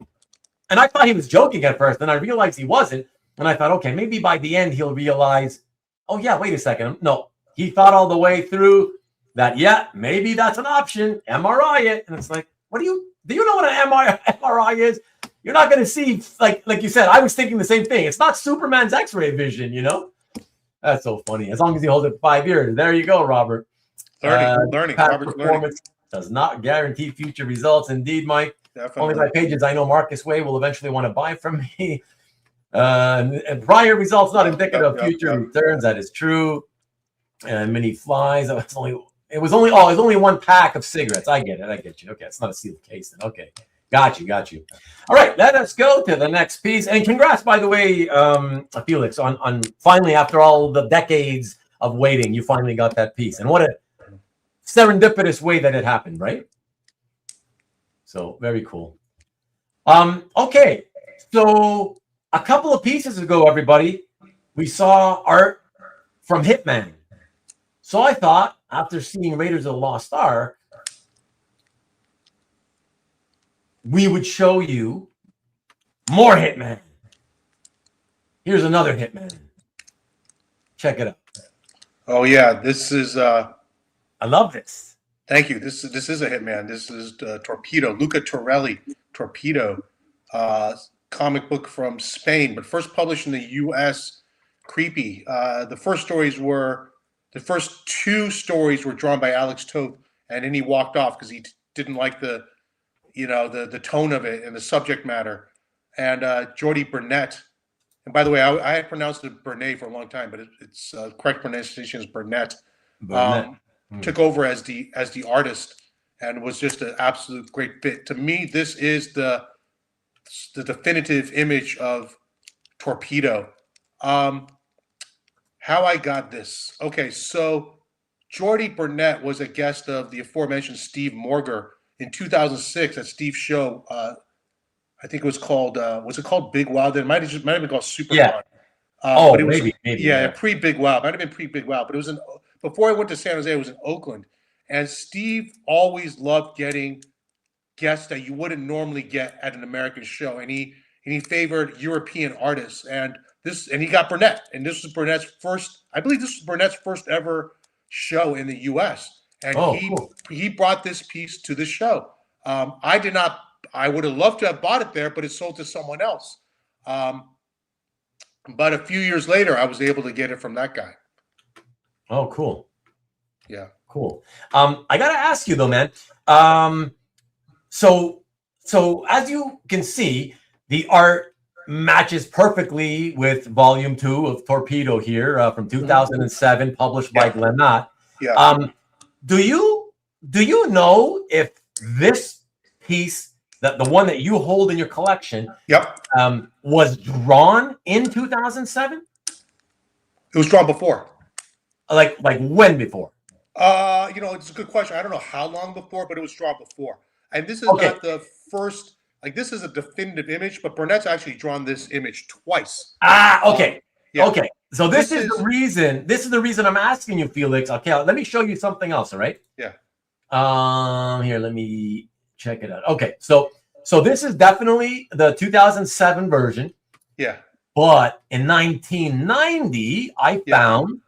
and I thought he was joking at first, and I realized he wasn't. And I thought, okay, maybe by the end he'll realize, oh yeah, wait a second. No, he thought all the way through that, maybe that's an option. MRI it. And it's like, do you know what an MRI is? You're not going to see, like you said, I was thinking the same thing. It's not Superman's X-ray vision, you know? That's so funny. As long as you hold it for 5 years. There you go, Robert. Learning. Robert's performance does not guarantee future results. Indeed, Mike. Definitely. Only by pages I know Marcus Way will eventually want to buy from me. And prior results not indicative of future returns. That is true. And mini flies. It was only one pack of cigarettes. I get it. I get you. Okay, it's not a sealed case then. Okay. Got you. All right, let us go to the next piece. And congrats, by the way, Felix, on finally, after all the decades of waiting, you finally got that piece. And what a serendipitous way that it happened, right? So very cool. Okay, so a couple of pieces ago, everybody, we saw art from Hitman. So I thought, after seeing Raiders of the Lost Ark, we would show you more Hitman. Here's another Hitman. Check it out. Oh yeah, this is. I love this. Thank you. This is a Hitman. This is Torpedo, Luca Torelli, Torpedo, comic book from Spain, but first published in the U.S. Creepy. The first two stories were drawn by Alex Toth, and then he walked off because he didn't like the tone of it and the subject matter. And Jordi Bernet, and by the way, I had pronounced it Bernet for a long time, but it's correct pronunciation is Bernet. Took over as the artist and was just an absolute great fit. To me, this is the definitive image of Torpedo. How I got this. Okay, so Jordi Bernet was a guest of the aforementioned Steve Morger in 2006 at Steve's show. I think it was called Big Wild? It might have been called Super. Yeah. But it was, maybe. Yeah, pre-Big Wild. Might have been pre-Big Wild, but it was before I went to San Jose, it was in Oakland. And Steve always loved getting guests that you wouldn't normally get at an American show. And he favored European artists. And he got Bernet. And this was Burnet's first, I believe this was Burnet's first ever show in the US. And he brought this piece to the show. I would have loved to have bought it there, but it sold to someone else. But a few years later, I was able to get it from that guy. Oh, cool. Yeah. Cool. I got to ask you though, man. So as you can see, the art matches perfectly with volume 2 of Torpedo here from 2007, published by Glenat. Yeah. Do you know if this piece, the one that you hold in your collection, was drawn in 2007? It was drawn before. Like when before? It's a good question. I don't know how long before, but it was drawn before. And this is not the first. Like, this is a definitive image, but Burnet's actually drawn this image twice. Okay. Okay. So this is the reason. This is the reason I'm asking you, Felix. Okay, let me show you something else. All right. Yeah. Here, let me check it out. Okay. So this is definitely the 2007 version. Yeah. But in 1990, I found.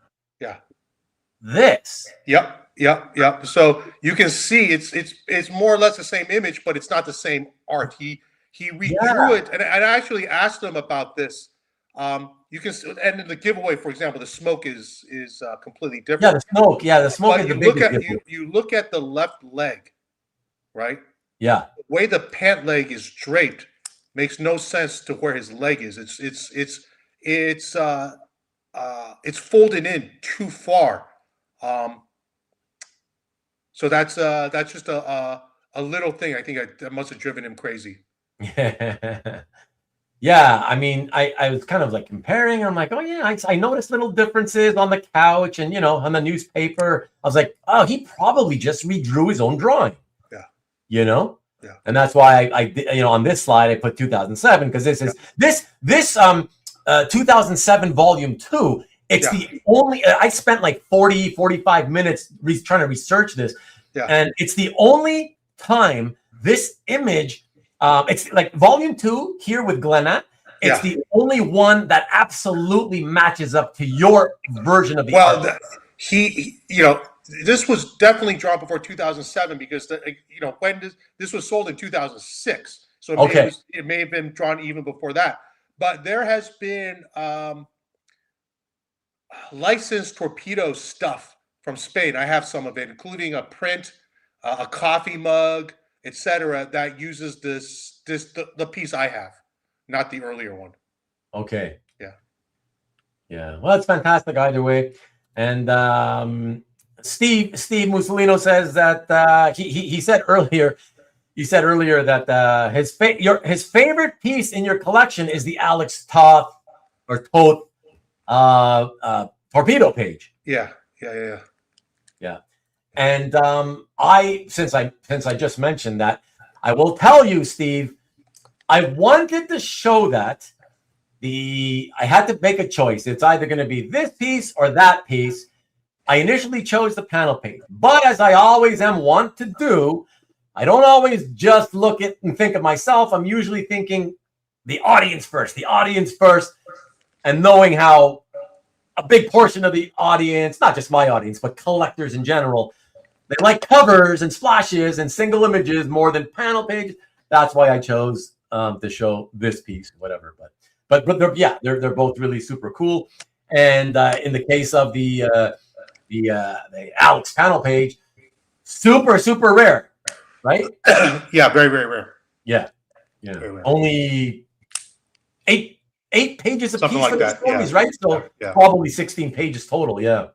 This. Yep. So you can see it's more or less the same image, but it's not the same art. He redrew it, and I actually asked him about this. You can, and in the giveaway, for example, the smoke is completely different. Yeah, the smoke. Yeah, the smoke but is the biggest. You look at the left leg, right? Yeah. The way the pant leg is draped makes no sense to where his leg is. It's folded in too far. So that's just a little thing. I think that must have driven him crazy. Yeah, I mean, I was kind of like comparing. I'm like, oh yeah, I noticed little differences on the couch and on the newspaper. I was like, oh, he probably just redrew his own drawing. Yeah. Yeah. And that's why I on this slide I put 2007 because this is this 2007 volume 2. It's the only, I spent like 45 minutes trying to research this. Yeah. And it's the only time this image, it's like volume 2 here with Glenat. It's the only one that absolutely matches up to your version of the art. This was definitely drawn before 2007 because, when this was sold in 2006. So it may have been drawn even before that. But there has been, licensed Torpedo stuff from Spain. I have some of it, including a print, a coffee mug, etc. that uses the piece I have, not the earlier one. Okay. Yeah. Well, it's fantastic either way. And Steve Mussolino says that he said earlier. He said earlier that his favorite piece in your collection is the Alex Toth Torpedo page. Yeah. And since I just mentioned that, I will tell you, Steve, I wanted to show that I had to make a choice. It's either going to be this piece or that piece. I initially chose the panel page, but as I always want to do, I don't always just look at and think of myself. I'm usually thinking the audience first, and knowing how a big portion of the audience, not just my audience, but collectors in general, they like covers and splashes and single images more than panel pages. That's why I chose to show this piece, whatever. But they're both really super cool. And in the case of the Alex panel page, super rare, right? Yeah, very rare. Yeah. Only eight pages of Something piece like for the that, stories, yeah. right? So Yeah. probably 16 pages total. Yeah.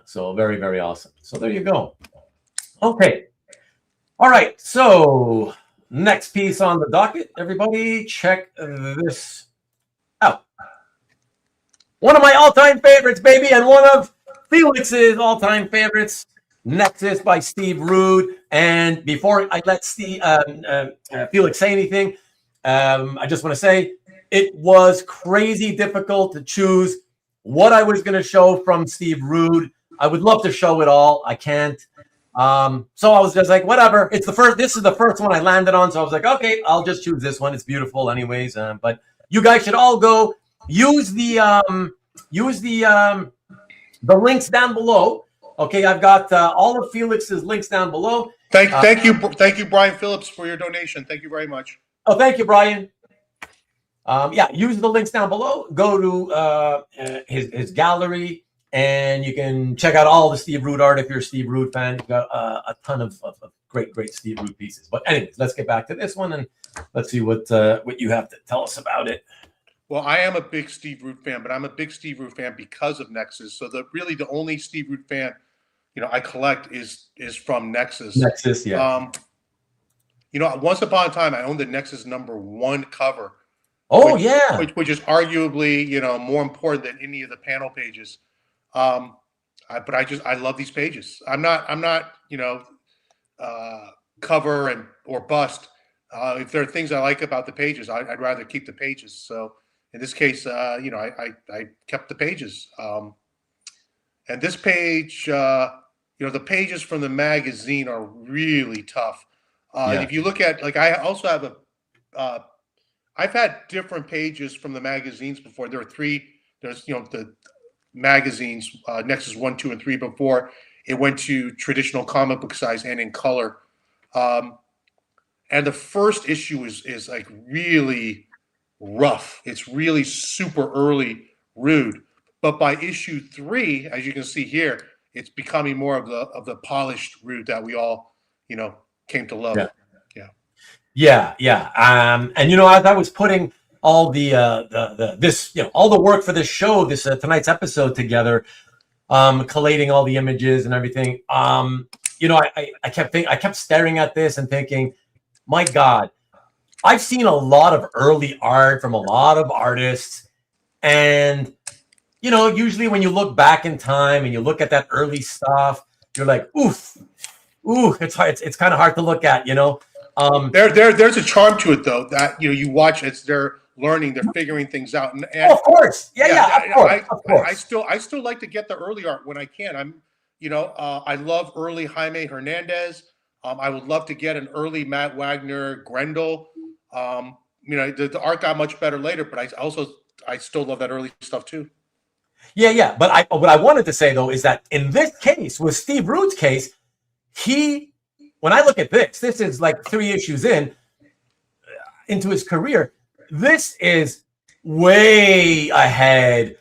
So very awesome. So there you go. Okay. All right. So next piece on the docket. Everybody check this out. One of my all-time favorites, baby, and one of Felix's all-time favorites, Nexus by Steve Rude. And before I let Felix say anything, I just want to say it was crazy difficult to choose what I was going to show from Steve Rude. I would love to show it all. I can't. So I was just like, whatever. It's the first. This is the first one I landed on. So I was like, okay, I'll just choose this one. It's beautiful, anyways. But you guys should all go use the links down below. Okay, I've got all of Felix's links down below. Thank you, Brian Phillips, for your donation. Thank you very much. Oh, thank you, Brian. Use the links down below. Go to his gallery, and you can check out all the Steve Rude art if you're a Steve Rude fan. You've got a ton of great Steve Rude pieces. But anyways, let's get back to this one, and let's see what you have to tell us about it. Well, I am a big Steve Rude fan, but I'm a big Steve Rude fan because of Nexus. So the only Steve Rude fan, I collect is from Nexus. Nexus, yeah. Once upon a time, I owned the Nexus #1 cover. Oh, which is arguably, more important than any of the panel pages. But I love these pages. I'm not, cover or bust. If there are things I like about the pages, I'd rather keep the pages. So in this case, I kept the pages. And this page, the pages from the magazine are really tough. If you look at, I also have I've had different pages from the magazines before. There are three. There's, the magazines, Nexus 1, 2, and 3 before it went to traditional comic book size and in color. And the first issue is like really rough. It's really super early rude. But by issue 3, as you can see here, it's becoming more of the polished rude that we all, came to love. Yeah. And as I was putting all the all the work for this show, tonight's episode together, collating all the images and everything, I kept staring at this and thinking, my God, I've seen a lot of early art from a lot of artists, and usually when you look back in time and you look at that early stuff, you're like, ooh, it's hard. It's kind of hard to look at, There's a charm to it, though, that you watch as they're learning, they're figuring things out. And of course, of course. I still like to get the early art when I can. I love early Jaime Hernandez. I would love to get an early Matt Wagner Grendel. The art got much better later, but I still love that early stuff too. Yeah. But what I wanted to say though is that in this case, with Steve Rude's case, when I look at this is like 3 issues into his career. This is way ahead,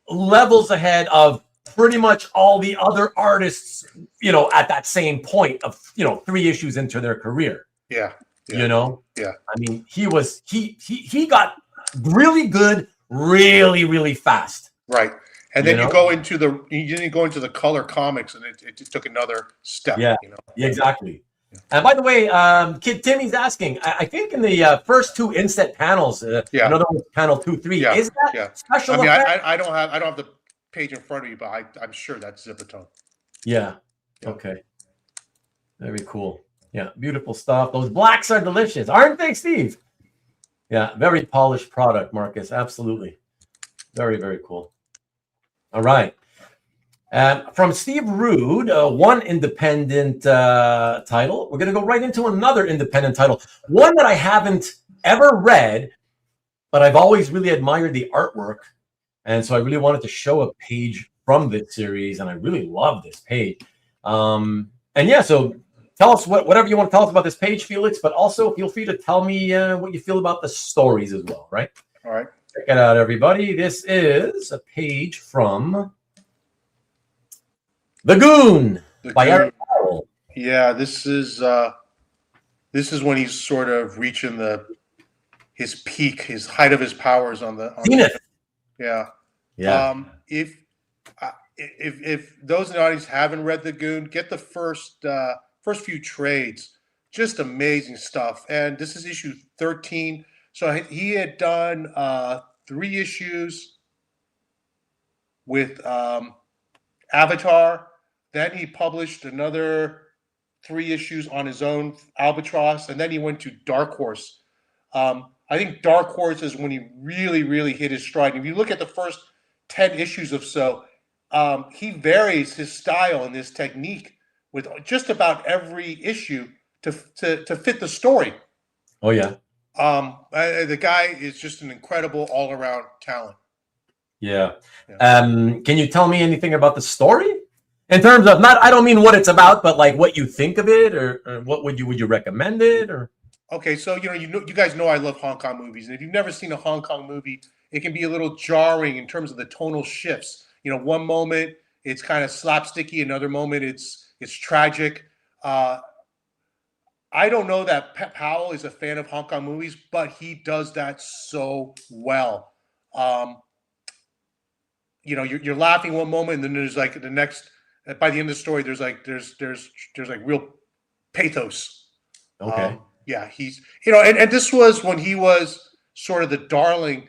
levels ahead of pretty much all the other artists, at that same point of, 3 issues into their career. Yeah. I mean, he got really good, really fast. Right. And then you didn't go into the color comics, and it took another step. Yeah, exactly. And by the way, Kid Timmy's asking, I think in the first 2 inset panels, another one, panel 2, 3, is that special? I don't have the page in front of me, but I'm sure that's Zipatone. Yeah. Okay. Very cool. Yeah, beautiful stuff. Those blacks are delicious, aren't they, Steve? Yeah, very polished product, Marcus. Absolutely. Very, very cool. All right. From Steve Rude, one independent title. We're going to go right into another independent title. One that I haven't ever read, but I've always really admired the artwork. And so I really wanted to show a page from this series, and I really love this page. And yeah, so tell us whatever you want to tell us about this page, Felix, but also feel free to tell me what you feel about the stories as well, right? All right. Check it out, everybody. This is a page from The Goon by Eric Powell. Yeah, this is when he's sort of reaching his peak, his height of his powers on the Zenith. Yeah. If those in the audience haven't read The Goon, get the first few trades. Just amazing stuff. And this is issue 13. So he had done 3 issues with Avatar. Then he published another 3 issues on his own, Albatross, and then he went to Dark Horse. I think Dark Horse is when he really, really hit his stride. If you look at the first 10 issues or so, he varies his style and his technique with just about every issue to fit the story. Oh, yeah. The guy is just an incredible all-around talent. Yeah. Can you tell me anything about the story? In terms of I don't mean what it's about, but like what you think of it, or what would you recommend it, or? Okay, so you guys know I love Hong Kong movies, and if you've never seen a Hong Kong movie, it can be a little jarring in terms of the tonal shifts. One moment it's kind of slapsticky, another moment it's tragic. I don't know that Powell is a fan of Hong Kong movies, but he does that so well. You're laughing one moment, and then there's like the next. By the end of the story, there's real pathos. Okay. Yeah, he's and this was when he was sort of the darling.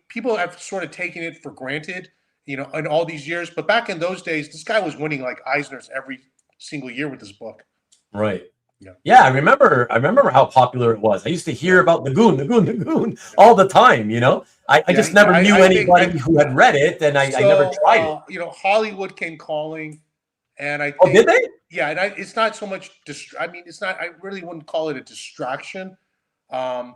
People have sort of taken it for granted, in all these years. But back in those days, this guy was winning like Eisners every single year with this book. Right. Yeah, I remember how popular it was. I used to hear about the Goon all the time, I just never knew anybody who had read it, and I never tried it. Hollywood came calling, and I think, oh, did they? Yeah, and it's not so much it's not, I really wouldn't call it a distraction. But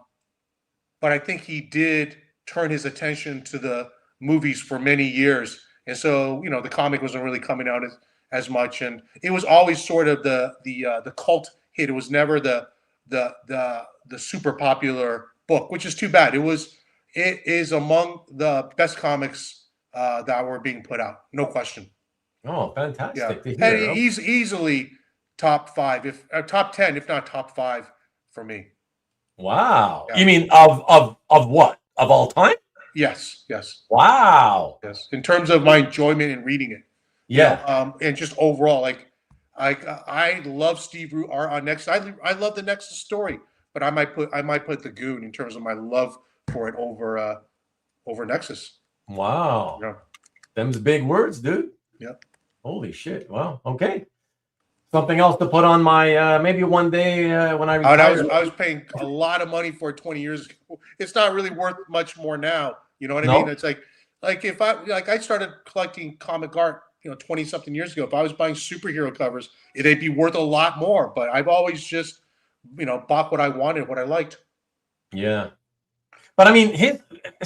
I think he did turn his attention to the movies for many years. And so, the comic wasn't really coming out as much, and it was always sort of the cult hit. It was never the super popular book, which is too bad. It is among the best comics that were being put out, no question. Oh, fantastic! Yeah. And he's easily top 5, if top 10, if not top 5 for me. Wow! Yeah. You mean of what? Of all time? Yes. Wow. Yes. In terms of my enjoyment in reading it. Yeah. And just overall, I love Steve Root art on Nexus. I love the Nexus story, but I might put the Goon in terms of my love for it over Nexus. Wow. Yeah. Them's big words, dude. Yeah. Holy shit. Wow. Okay. Something else to put on my maybe one day when I retire. I was paying a lot of money for it 20 years ago. It's not really worth much more now. You know what I mean? It's like if I started collecting comic art 20 something years ago. If I was buying superhero covers, they'd be worth a lot more. But I've always just, bought what I wanted, what I liked. Yeah. But I mean,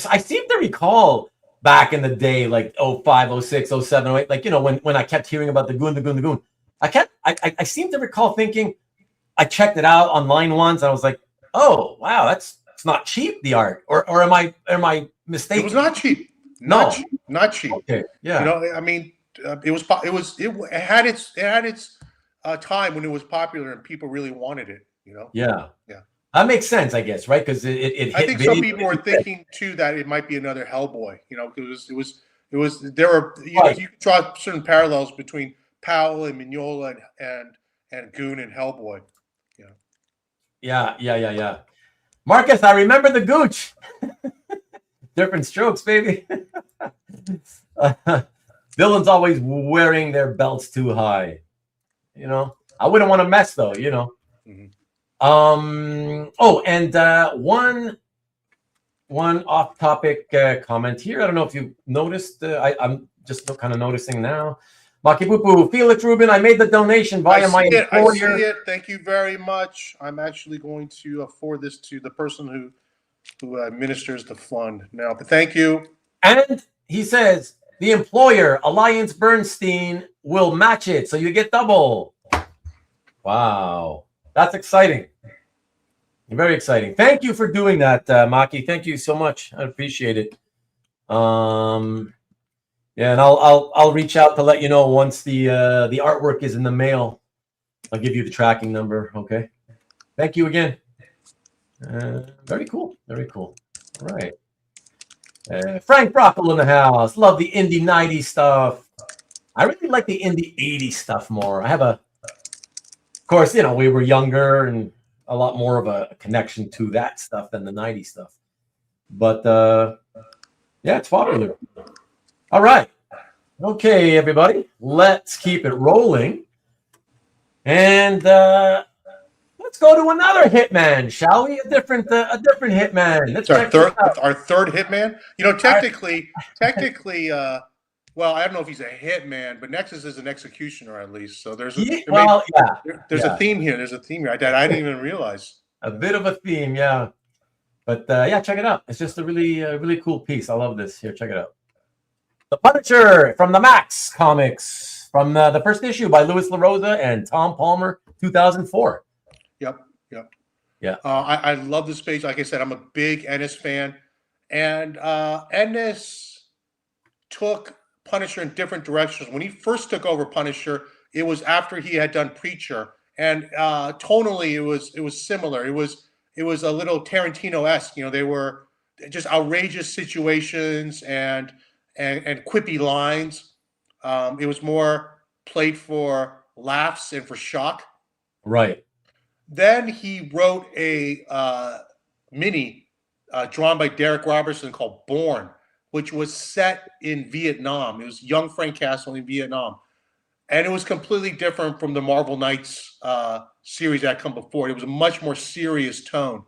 I seem to recall back in the day, like 05, 06, 07, 08, like, when I kept hearing about the Goon. I seem to recall thinking, I checked it out online once. And I was like, oh, wow, it's not cheap, the art. Or am I mistaken? It was not cheap. Not cheap. Okay. Yeah. It had its time when it was popular and people really wanted it. Yeah. That makes sense, I guess, right? Because I think some people were thinking too that it might be another Hellboy. Because it was there were you can draw certain parallels between Powell and Mignola and Goon and Hellboy. Yeah. Marcus, I remember the Gooch. Different strokes, baby. Villains always wearing their belts too high. I wouldn't want to mess though. Mm-hmm. Oh, and one off-topic comment here. I don't know if you noticed. I'm just kind of noticing now. Makipupu, Felix Rubén, I made the donation via my employer. I see it. Thank you very much. I'm actually going to forward this to the person who administers the fund now. But thank you. And he says the employer, Alliance Bernstein, will match it, so you get double. Wow, that's exciting. Very exciting. Thank you for doing that, Maki. Thank you so much. I appreciate it. Yeah, and I'll reach out to let you know once the artwork is in the mail. I'll give you the tracking number. Okay. Thank you again. Very cool. Very cool. All right. Frank Brockle in the house. Love the indie 90s stuff. I really like the indie 80s stuff more. I have of course, you know, we were younger and a lot more of a connection to that stuff than the 90s stuff. But yeah, it's popular. All right. Okay, everybody. Let's keep it rolling. And let's go to another Hitman, shall we? A different Hitman. Let's our third Hitman. You know, technically, well, I don't know if he's a Hitman, but Nexus is an executioner at least. So there's a theme here. There's a theme here. I didn't even realize. A bit of a theme, yeah. But yeah, check it out. It's just a really cool piece. I love this. Here, check it out. The Punisher from the Max comics from the first issue by Louis LaRosa and Tom Palmer, 2004. Yep. Yeah. I love this page. Like I said, I'm a big Ennis fan, and Ennis took Punisher in different directions. When he first took over Punisher, it was after he had done Preacher, and tonally it was similar. It was a little Tarantino-esque. You know, they were just outrageous situations and quippy lines. It was more played for laughs and for shock. Right. Then he wrote a mini drawn by Derek Robertson called Born, which was set in Vietnam. It was young Frank Castle in Vietnam. And it was completely different from the Marvel Knights series that had come before. It was a much more serious tone.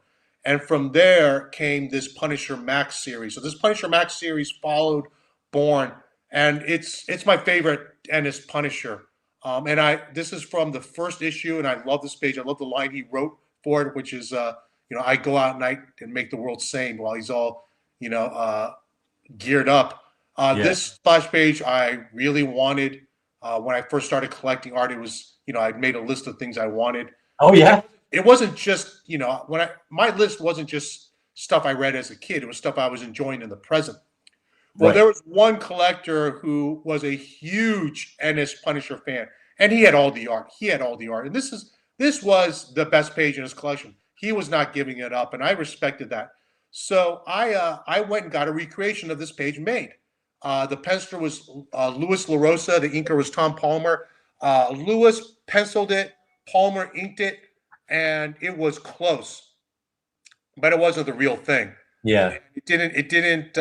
And from there came this Punisher Max series. So this Punisher Max series followed Born, and it's my favorite Ennis Punisher. And this is from the first issue, and I love this page. I love the line he wrote for it, which is, I go out at night and make the world sane while he's all, geared up. This splash page I really wanted when I first started collecting art. It was, I'd made a list of things I wanted. Oh yeah. It wasn't just, my list wasn't just stuff I read as a kid. It was stuff I was enjoying in the present. Well, there was one collector who was a huge Ennis Punisher fan, and he had all the art. And this was the best page in his collection. He was not giving it up, and I respected that. So I went and got a recreation of this page made. The penciler was Louis LaRosa. The inker was Tom Palmer. Louis penciled it. Palmer inked it, and it was close, but it wasn't the real thing. Yeah, it didn't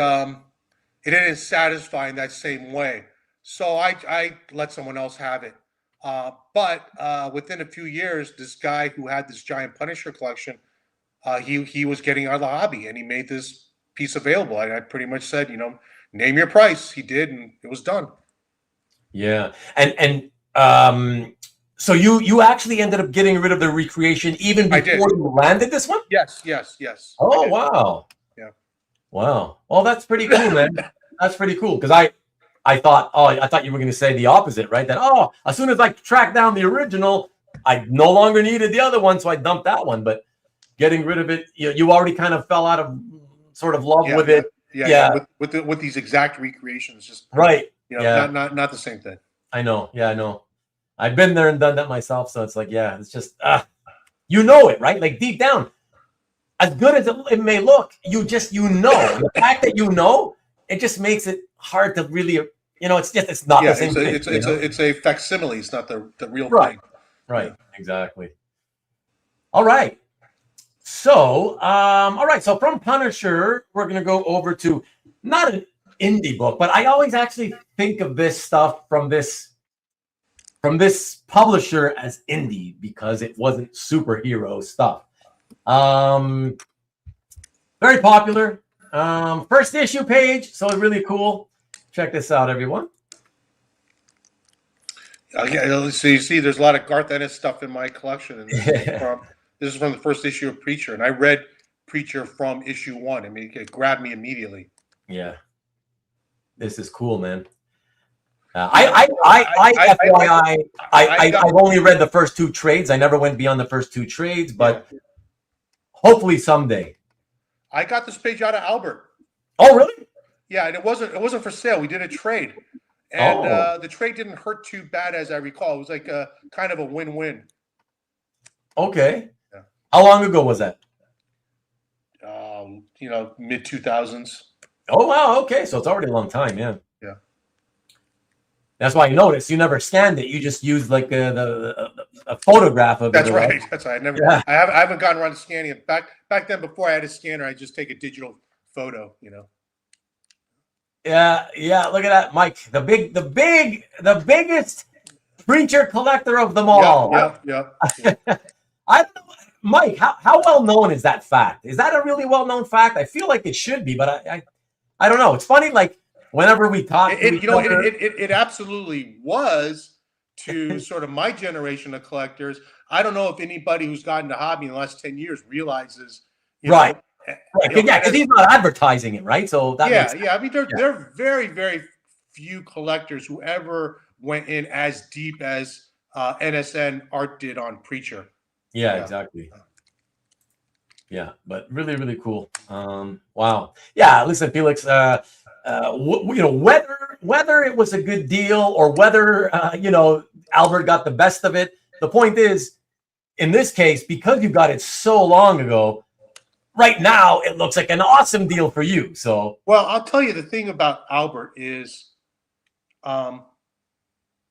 satisfy in that same way. So I let someone else have it. But within a few years, this guy who had this giant Punisher collection, he was getting out of the hobby, and he made this piece available. I pretty much said, name your price. He did, and it was done. Yeah, and so you actually ended up getting rid of the recreation even before you landed this one? Yes. Oh, wow. Yeah. Wow. Well, that's pretty cool, man. That's pretty cool, because I thought you were going to say the opposite, right? That, as soon as I tracked down the original, I no longer needed the other one, so I dumped that one. But getting rid of it, you already kind of fell out of sort of love with it. Yeah. With these exact recreations, just right. Not the same thing. I know. Yeah, I know. I've been there and done that myself, so it's like, it's just it, right? Like deep down, as good as it may look, the fact that it just makes it hard to really, it's not the same thing. It's a facsimile. It's not the real thing. Right. Yeah. Exactly. All right. So, So from Punisher, we're going to go over to not an indie book, but I always actually think of this stuff from this publisher as indie because it wasn't superhero stuff. Very popular. First issue page, so really cool. Check this out, everyone. So you see, there's a lot of Garth Ennis stuff in my collection, and this is from the first issue of Preacher, and I read Preacher from issue 1. I mean, it grabbed me immediately. Yeah. This is cool, man. FYI, I've only read the first 2 trades. I never went beyond the first 2 trades, but hopefully someday. I got this page out of Albert. Oh, really? Yeah, and it wasn't for sale. We did a trade, and the trade didn't hurt too bad, as I recall. It was like a kind of a win-win. Okay. Yeah. How long ago was that? Mid 2000s. Oh wow. Okay, so it's already a long time. Yeah. Yeah. That's why I noticed you never scanned it. You just used like a photograph of it. That's right. That's right. I haven't gotten around to scanning it. Back then, before I had a scanner, I just take a digital photo. Yeah. Look at that, Mike. The biggest preacher collector of them all. Yeah. I don't know, Mike. How well known is that fact? Is that a really well known fact? I feel like it should be, but I don't know. It's funny, like. Whenever we talk, it absolutely was to sort of my generation of collectors. I don't know if anybody who's gotten to hobby in the last 10 years realizes, right? Because he's not advertising it, right? So that I mean, there are very, very few collectors who ever went in as deep as NSN Art did on Preacher. Yeah, exactly. Yeah, but really, really cool. Wow. Yeah, listen, Felix. Whether it was a good deal or whether Albert got the best of it, the point is, in this case, because you got it so long ago, right now it looks like an awesome deal for you. So, well, I'll tell you the thing about Albert is, look,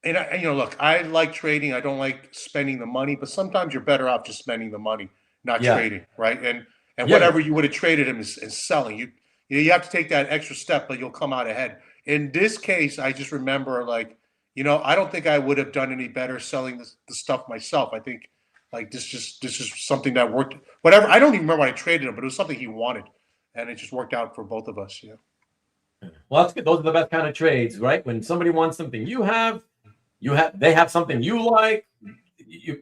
I like trading. I don't like spending the money, but sometimes you're better off just spending the money, not trading, right? And whatever you would have traded him is selling. You have to take that extra step, but you'll come out ahead. In this case, I just remember, I don't think I would have done any better selling the stuff myself. I think, this is something that worked. Whatever. I don't even remember when I traded him, but it was something he wanted, and it just worked out for both of us. Yeah. Well, that's good. Those are the best kind of trades, right? When somebody wants something they have something you like.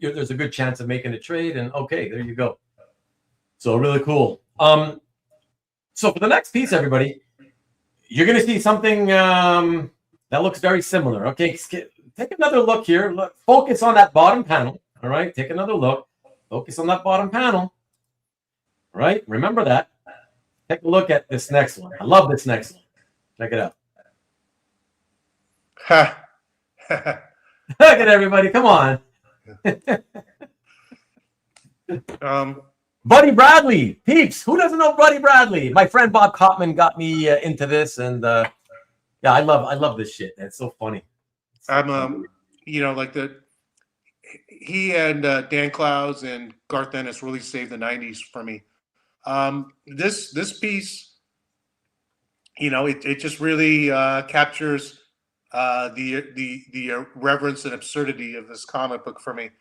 There's a good chance of making a trade, and okay, there you go. So really cool. So for the next piece, everybody, you're going to see something that looks very similar. Okay, take another look here. Focus on that bottom panel. All right, take another look. Focus on that bottom panel. All right, remember that. Take a look at this next one. I love this next one. Check it out. Look at everybody. Come on. Buddy Bradley, peeps. Who doesn't know Buddy Bradley? My friend Bob Kottman got me into this, and I love this shit. It's so funny. He and Dan Clowes and Garth Ennis really saved the '90s for me. This piece, it just really captures the reverence and absurdity of this comic book for me.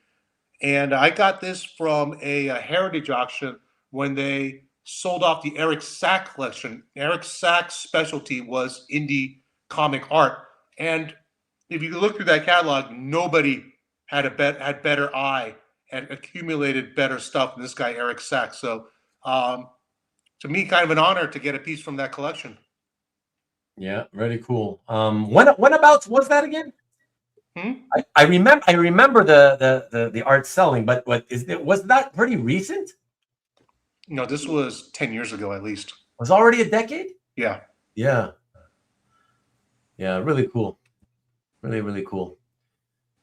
And I got this from a heritage auction when they sold off the Eric Sack collection. Eric Sack's specialty was indie comic art. And if you look through that catalog, nobody had better eye and accumulated better stuff than this guy, Eric Sack. So to me, kind of an honor to get a piece from that collection. Yeah, really cool. Whenabouts was that again? I remember the art selling, but was that pretty recent? No, this was 10 years ago at least. It was already a decade? Yeah. Yeah. Yeah, really cool. Really, really cool.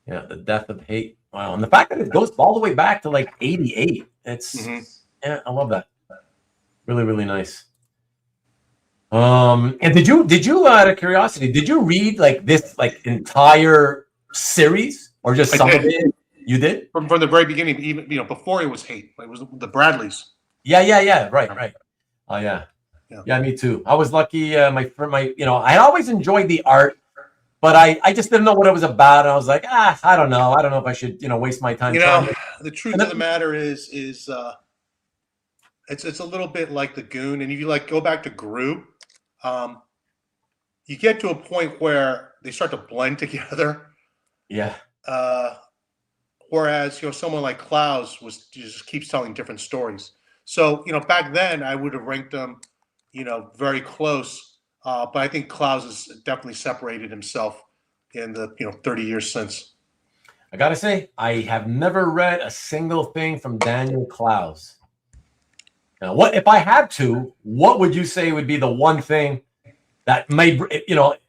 Yeah, the death of hate. Wow. And the fact that it goes all the way back to like 88. It's yeah, I love that. Really, really nice. And did you out of curiosity, did you read like this entire series or just some of it? You did? From the very beginning, even before it was hate. It was the Bradleys. Yeah. Right. Oh yeah, me too. I was lucky. I always enjoyed the art, but I just didn't know what it was about. And I was like, I don't know. I don't know if I should, waste my time. The truth of the matter is it's a little bit like the Goon. And if you go back to Gru, you get to a point where they start to blend together. Yeah. Whereas, someone like Clowes just keeps telling different stories. So, back then I would have ranked them, very close But I think Clowes has definitely separated himself in the 30 years since. I gotta say, I have never read a single thing from Daniel Clowes. Now, what if I had to? What would you say would be the one thing that may, if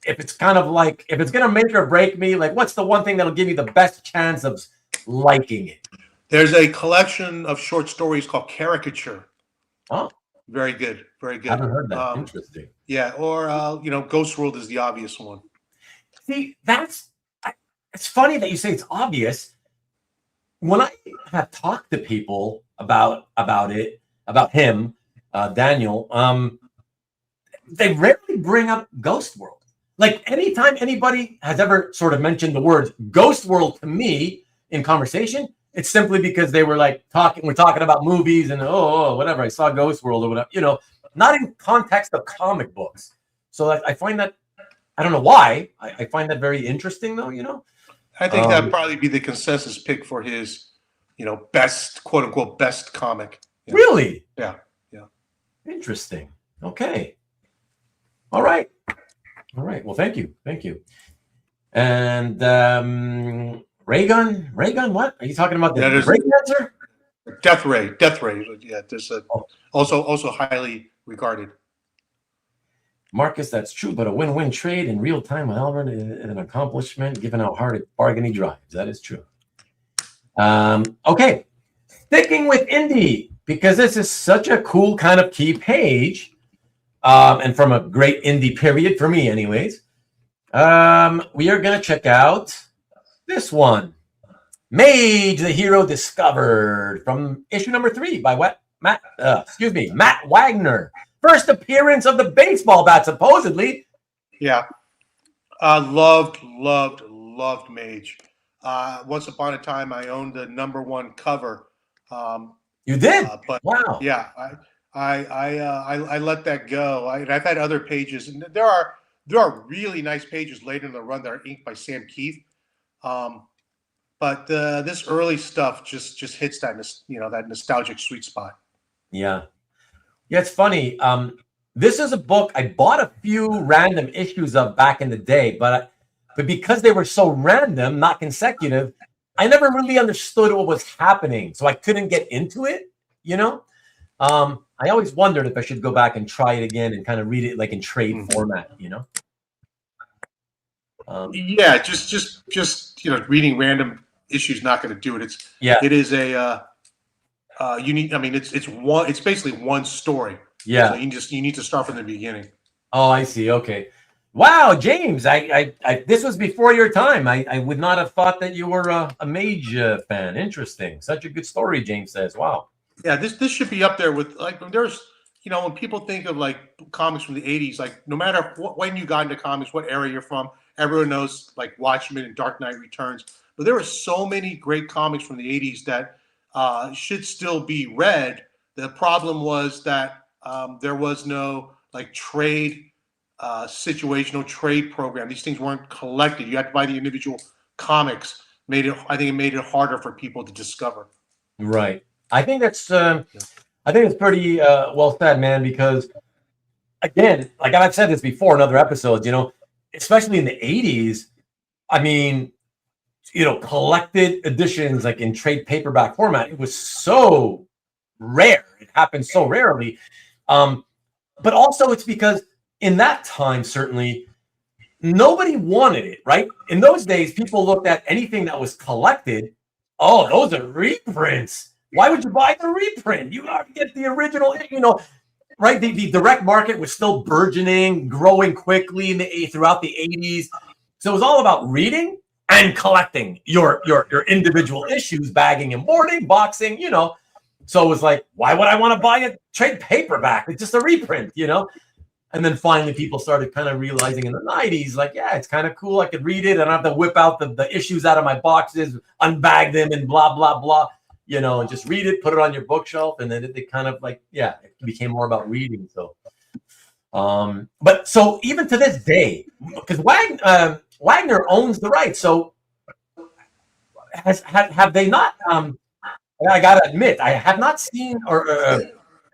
it's kind of like, if it's gonna make or break me, like, what's the one thing that'll give me the best chance of liking it? There's a collection of short stories called Caricature. Oh, very good, very good. I haven't heard that. Interesting. Yeah, or Ghost World is the obvious one. See, it's funny that you say it's obvious. When I have talked to people about him, Daniel, they rarely bring up Ghost World. Like anytime anybody has ever sort of mentioned the words Ghost World to me in conversation, it's simply because they were like we're talking about movies and whatever, I saw Ghost World or whatever, not in context of comic books. So I find that, I don't know why, I find that very interesting though, I think that'd probably be the consensus pick for his, best, quote unquote, best comic. Really? Yeah. Interesting. Okay. All right. Well, thank you. And Ray gun. What are you talking about? The ray cancer? Death ray. Yeah, there's also highly regarded. Marcus, that's true, but a win-win trade in real time with Albert is an accomplishment, given how hard a bargain he drives. That is true. Okay, sticking with indie, because this is such a cool kind of key page, and from a great indie period, for me anyways, we are going to check out this one. Mage, the Hero Discovered, from issue number 3 by Matt Wagner. First appearance of the baseball bat, supposedly. Yeah. Loved Mage. Once upon a time, I owned the #1 cover. You did? But wow. Yeah, I let that go. I've had other pages, and there are really nice pages later in the run that are inked by Sam Keith. But this early stuff just hits that that nostalgic sweet spot. Yeah. Yeah, it's funny. This is a book I bought a few random issues of back in the day, but because they were so random, not consecutive, I never really understood what was happening, so I couldn't get into it. I always wondered if I should go back and try it again and kind of read it like in trade format. Yeah, just reading random issues not going to do it. It is a unique. I mean, it's basically one story. Yeah. So you need to start from the beginning. Oh, I see. Okay. Wow, James, I this was before your time. I would not have thought that you were a Mage fan. Interesting. Such a good story, James says. Wow. Yeah, this should be up there with, like, there's, when people think of like comics from the 80s, like no matter when you got into comics, what era you're from, everyone knows like Watchmen and Dark Knight Returns. But there were so many great comics from the 80s that should still be read. The problem was that there was no like situational trade program. These things weren't collected. You had to buy the individual comics. I think it made it harder for people to discover. Right. I think that's pretty well said, man, because again, like I've said this before in other episodes, especially in the 80s, I mean, collected editions like in trade paperback format, it was so rare. It happened so rarely. But also it's because in that time, certainly, nobody wanted it, right? In those days, people looked at anything that was collected. Oh, those are reprints. Why would you buy the reprint? You got to get the original, right? The direct market was still burgeoning, growing quickly throughout the 80s. So it was all about reading and collecting your individual issues, bagging and boarding, boxing, So it was like, why would I want to buy a trade paperback? It's just a reprint, And then finally people started kind of realizing in the 90s, like, yeah, it's kind of cool. I could read it. I don't have to whip out the issues out of my boxes, unbag them and blah, blah, blah, and just read it, put it on your bookshelf. And then it kind of like, yeah, it became more about reading. So, but so even to this day, because Wagner owns the rights. So have they not, I got to admit, I have not seen or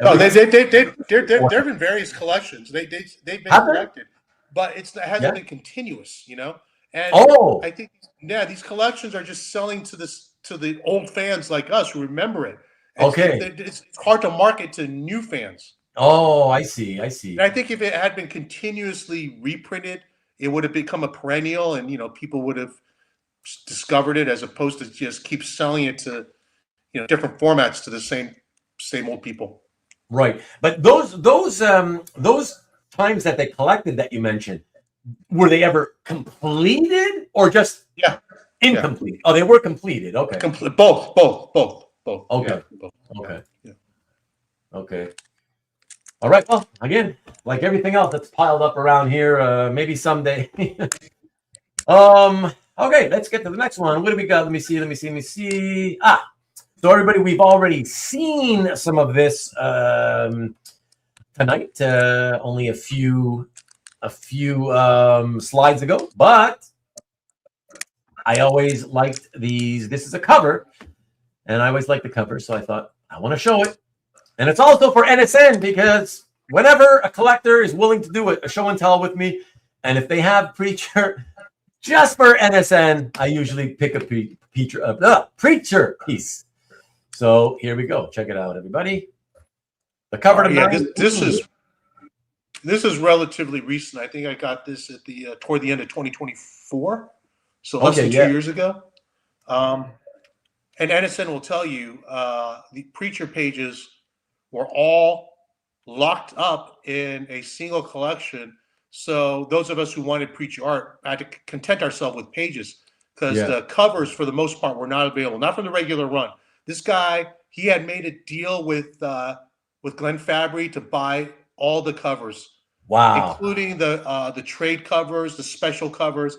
No, there have been various collections. They've been collected, but it hasn't been continuous, you know. And I think these collections are just selling to the old fans like us who remember it. It's hard to market to new fans. Oh, I see. And I think if it had been continuously reprinted, it would have become a perennial, and people would have discovered it, as opposed to just keep selling it to different formats to the same old people. Right, but those times that they collected that you mentioned, were they ever completed or just incomplete? Oh, they were completed. Okay, both. Okay, both. Okay, okay. All right. Well, again, like everything else that's piled up around here, maybe someday. Okay, let's get to the next one. What do we got? Let me see. So everybody, we've already seen some of this tonight. Only a few slides ago, but I always liked these. This is a cover, and I always like the cover, so I thought I want to show it. And it's also for NSN, because whenever a collector is willing to do a show and tell with me, and if they have Preacher just for NSN, I usually pick a Preacher piece. So here we go. Check it out, everybody. The cover. This is relatively recent. I think I got this at toward the end of 2024, so less than 2 years ago. And NSN will tell you the Preacher pages were all locked up in a single collection. So those of us who wanted Preacher art had to content ourselves with pages, because the covers, for the most part, were not available, not from the regular run. This guy, he had made a deal with Glenn Fabry to buy all the covers, including the trade covers, the special covers.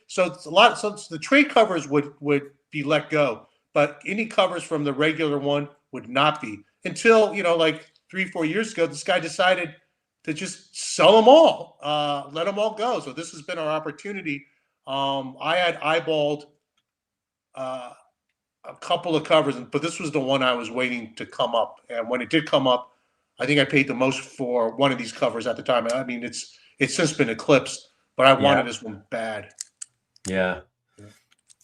So the trade covers would be let go, but any covers from the regular one would not be, until like 3-4 years ago. This guy decided to just sell them all, let them all go. So this has been our opportunity. I had eyeballed a couple of covers, but this was the one I was waiting to come up. And when it did come up, I think I paid the most for one of these covers at the time. I mean, it's since been eclipsed, but I wanted this one bad. Yeah,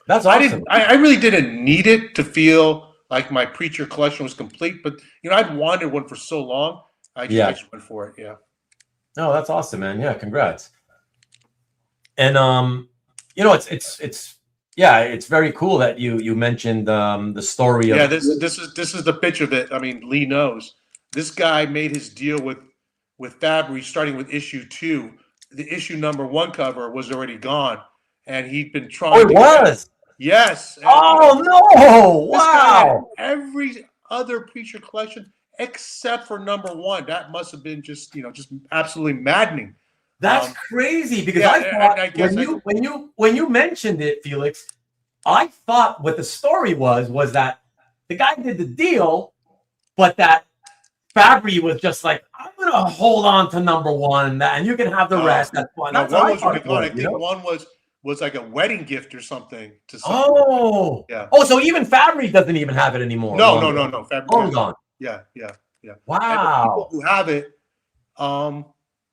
that's awesome. I really didn't need it to feel like my Preacher collection was complete, but I'd wanted one for so long. I just went for it. Yeah. No, that's awesome, man. Yeah, congrats. And it's very cool that you mentioned the story of. Yeah, this is the pitch of it. I mean, Lee knows. This guy made his deal with Fabry starting with issue 2. The issue number 1 cover was already gone, and he'd been trying. Oh, it was. Yes. Oh no! Wow. Every other Preacher collection except for number 1. That must have been just absolutely maddening. That's crazy, because I thought when you mentioned it, Felix, I thought what the story was that the guy did the deal, but that Fabry was just like, I'm gonna hold on to number 1, and you can have the rest. That's fine. I think one was like a wedding gift or something to someone. Oh, yeah. Oh, so even Fabry doesn't even have it anymore. No. Fabry gone. Yeah. Wow. And the people who have it,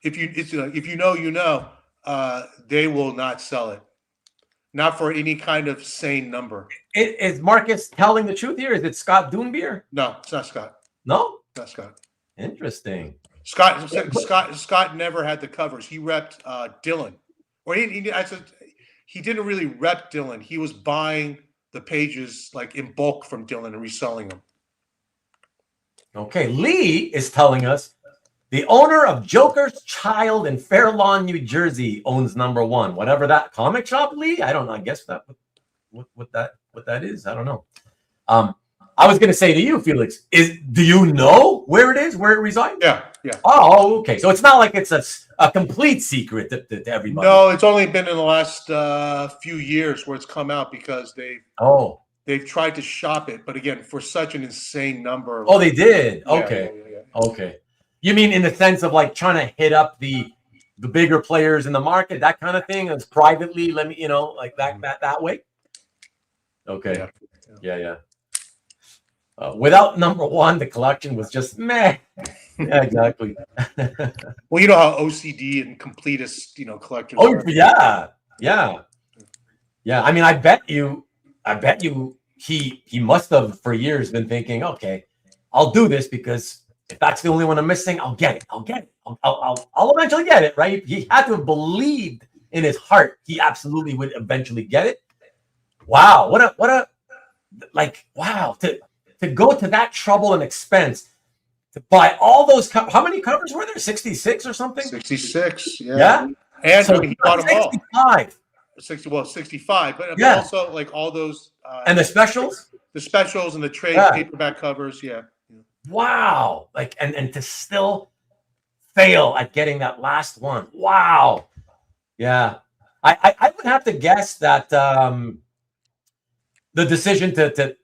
if you know, they will not sell it, not for any kind of sane number. Is Marcus telling the truth here? Is it Scott Doonbeer? No, it's not Scott. No, not Scott. Interesting. Scott never had the covers. He repped Dillon, or he didn't really rep Dillon. He was buying the pages like in bulk from Dillon and reselling them. Okay, Lee is telling us the owner of Joker's Child in Fair Lawn, New Jersey owns number 1. Whatever that comic shop, Lee. I don't know. I guess that what that is. I don't know. I was going to say to you, Felix, do you know where it is, where it resides? Yeah. Oh, okay. So it's not like it's a complete secret to everybody. No, it's only been in the last few years where it's come out, because they've tried to shop it, but again, for such an insane number. Oh, they did. Okay. Yeah. Okay. You mean in the sense of like trying to hit up the bigger players in the market, that kind of thing, as privately, like that way? Okay. Yeah. Without number one, the collection was just meh. Yeah, exactly. Well, you know how OCD and completist, collectors are. Yeah. I mean, I bet you he must have for years been thinking, okay, I'll do this because if that's the only one I'm missing, I'll get it. I'll eventually get it, right? He had to have believed in his heart he absolutely would eventually get it. Wow, wow, to go to that trouble and expense to buy all those how many covers were there? 66 or something? 66, yeah. And so he bought them 65. 65, but also like all those and the specials and the trade paperback covers. Wow. Like and to still fail at getting that last one. Wow. Yeah. I would have to guess that the decision to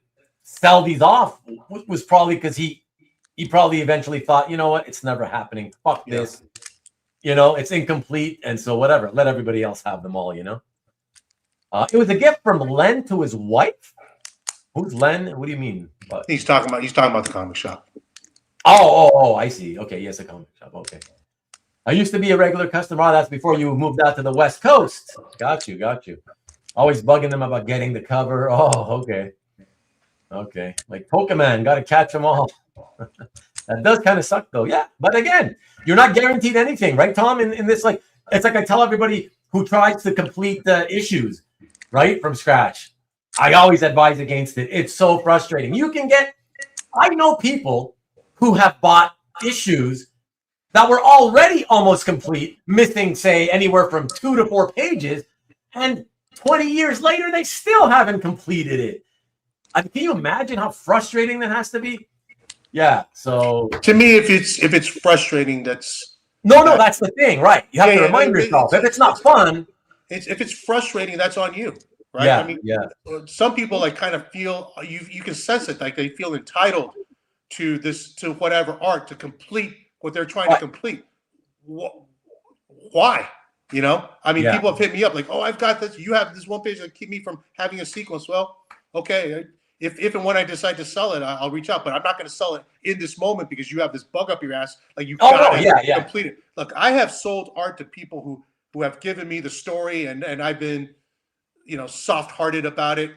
sell these off was probably because he probably eventually thought, you know what, it's never happening. Fuck this. It's incomplete. And so whatever, let everybody else have them all, It was a gift from Len to his wife. Who's Len? What do you mean? He's talking about the comic shop. Oh, I see. Okay, yes, a comic shop. Okay. I used to be a regular customer. Oh, that's before you moved out to the West Coast. Got you. Always bugging them about getting the cover. Oh, okay. Like Pokemon, got to catch them all. That does kind of suck, though. Yeah, but again, you're not guaranteed anything, right, Tom? In this, like, it's like I tell everybody who tries to complete the issues, right, from scratch. I always advise against it. It's so frustrating. I know people who have bought issues that were already almost complete, missing, say, anywhere from 2 to 4 pages, and 20 years later, they still haven't completed it. Can you imagine how frustrating that has to be? Yeah. So to me, if it's frustrating, that's that's the thing, right? You have to remind yourself if it's not fun. If it's frustrating, that's on you, right? Yeah. I mean, some people like kind of feel you can sense it, like they feel entitled to whatever art to complete what they're trying to complete. Why? I mean, people have hit me up like, oh, I've got this. You have this one page that keep me from having a sequence. Well, okay. If and when I decide to sell it, I'll reach out, but I'm not going to sell it in this moment because you have this bug up your ass. Like you got to complete it. Look, I have sold art to people who have given me the story, and I've been, soft-hearted about it.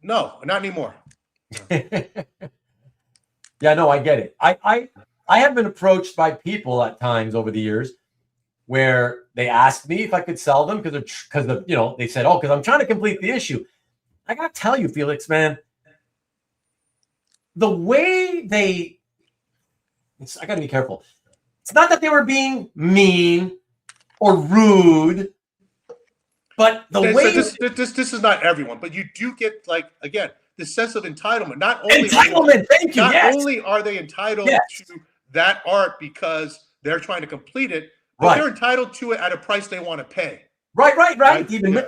No, not anymore. Yeah, no, I get it. I have been approached by people at times over the years where they asked me if I could sell them because they said, oh, because I'm trying to complete the issue. I got to tell you, Felix, man, the way I got to be careful. It's not that they were being mean or rude, but the way this is not everyone, but you do get, like, again, the sense of entitlement. Not only are they entitled to that art because they're trying to complete it, but they're entitled to it at a price they want to pay. Right.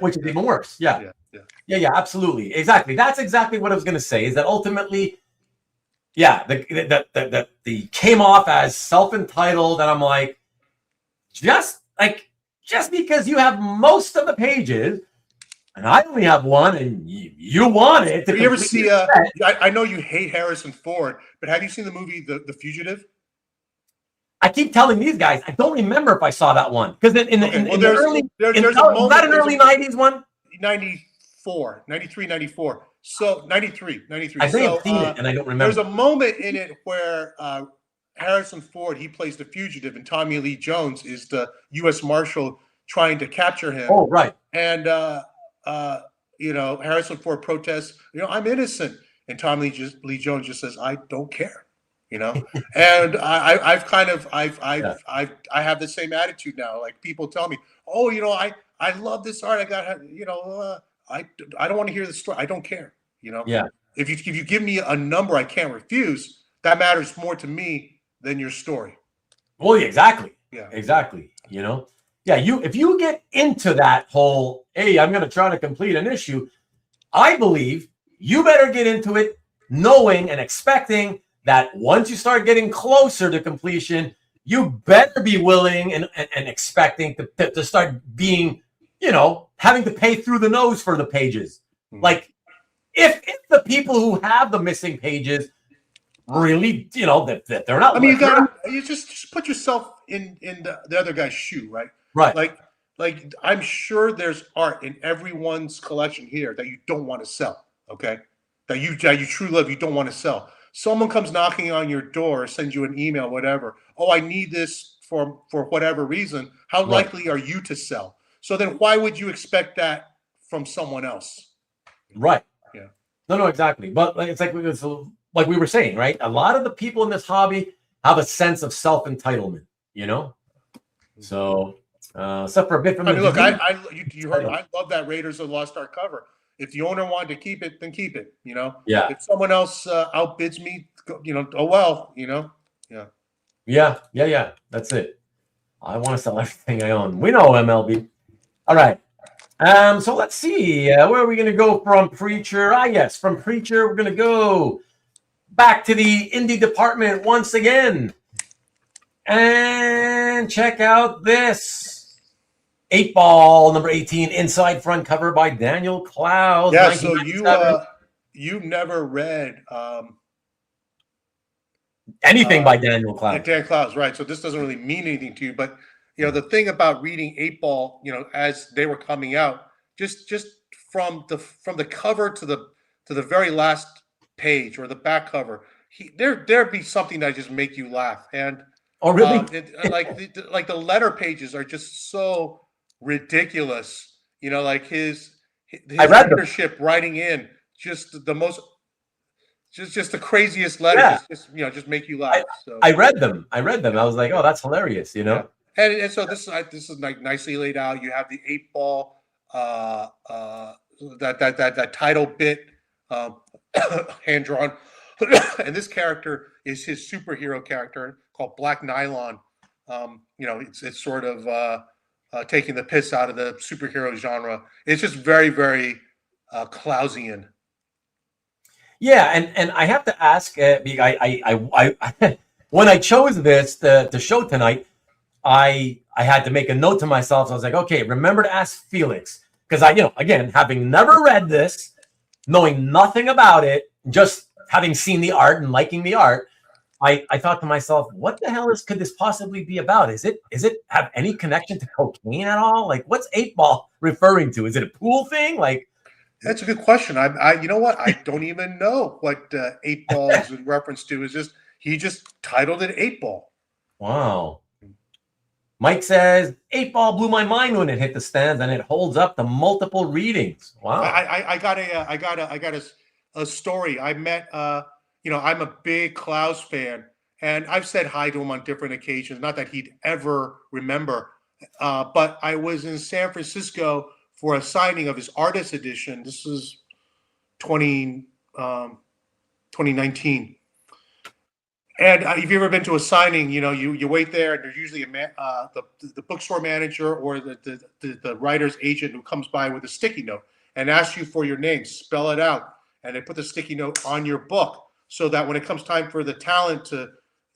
Which is even worse. Yeah, absolutely. Exactly. That's exactly what I was going to say, is that ultimately, the came off as self-entitled, and I'm like, just because you have most of the pages and I only have one and you want it. Have you ever see, I know you hate Harrison Ford, but have you seen the movie The Fugitive? I keep telling these guys, I don't remember if I saw that one. Because was that an early 90s one? 94, 93, 94. So 93. I may have seen it and I don't remember. There's a moment in it where Harrison Ford, he plays the fugitive, and Tommy Lee Jones is the U.S. Marshal trying to capture him. Oh, right. And, Harrison Ford protests, I'm innocent. And Tommy Lee Jones just says, I don't care. And I have the same attitude now. Like, people tell me, oh, I love this art. I got, I don't want to hear the story. I don't care. Yeah. If you give me a number I can't refuse, that matters more to me than your story. Well, exactly. Yeah. Exactly. If you get into that whole, hey, I'm going to try to complete an issue, I believe you better get into it knowing and expecting that once you start getting closer to completion, you better be willing and expecting to start being, having to pay through the nose for the pages. Mm-hmm. Like, if the people who have the missing pages really, that they're not. I mean, you just put yourself in the other guy's shoe, right? Right. Like I'm sure there's art in everyone's collection here that you don't want to sell. Okay, that you truly love, you don't want to sell. Someone comes knocking on your door, sends you an email, whatever. Oh, I need this for whatever reason. How likely are you to sell? So then, why would you expect that from someone else? Right. Yeah. No, exactly. But it's like we were saying, right? A lot of the people in this hobby have a sense of self-entitlement, So, except for a bit from I mean, look, you heard. I love that Raiders of the Lost Ark cover. If the owner wanted to keep it, then keep it. Yeah. If someone else outbids me, oh well. Yeah. Yeah. That's it. I want to sell everything I own. We know MLB. All right. So let's see. Where are we going to go from Preacher? Yes, from Preacher, we're going to go back to the indie department once again. And check out this. 8-ball, number 18, inside front cover by Daniel Clowes. Yeah, so you never read anything by Daniel Clowes. Yeah, Dan Clowes, right. So this doesn't really mean anything to you. But, the thing about reading 8-ball, as they were coming out, just from the cover to the very last page or the back cover, there'd be something that just make you laugh. And oh, really? Like the letter pages are just so ridiculous. Like his leadership writing in just the most, just the craziest letters. Yeah. Just make you laugh. I read them. I was like, oh, that's hilarious. Yeah. And so this is like nicely laid out. You have the 8-ball, that title bit, hand drawn, and this character is his superhero character called Black Nylon. It's sort of taking the piss out of the superhero genre. It's just very, very Clowesian. Yeah, and I have to ask, I when I chose this to show tonight, I had to make a note to myself. So I was like, okay, remember to ask Felix, because again, having never read this, knowing nothing about it, just having seen the art and liking the art, I thought to myself, what the hell could this possibly be about? Is it have any connection to cocaine at all? Like, what's 8-ball referring to? Is it a pool thing? Like, that's a good question. You know what? I don't even know what 8-ball is in reference to. He just titled it 8-ball. Wow. Mike says 8-ball blew my mind when it hit the stands, and it holds up to multiple readings. Wow. I got a story. I met. I'm a big Clowes fan, and I've said hi to him on different occasions. Not that he'd ever remember, but I was in San Francisco for a signing of his artist edition. This was 2019. And if you've ever been to a signing, you wait there, and there's usually the bookstore manager or the writer's agent who comes by with a sticky note and asks you for your name, spell it out, and they put the sticky note on your book so that when it comes time for the talent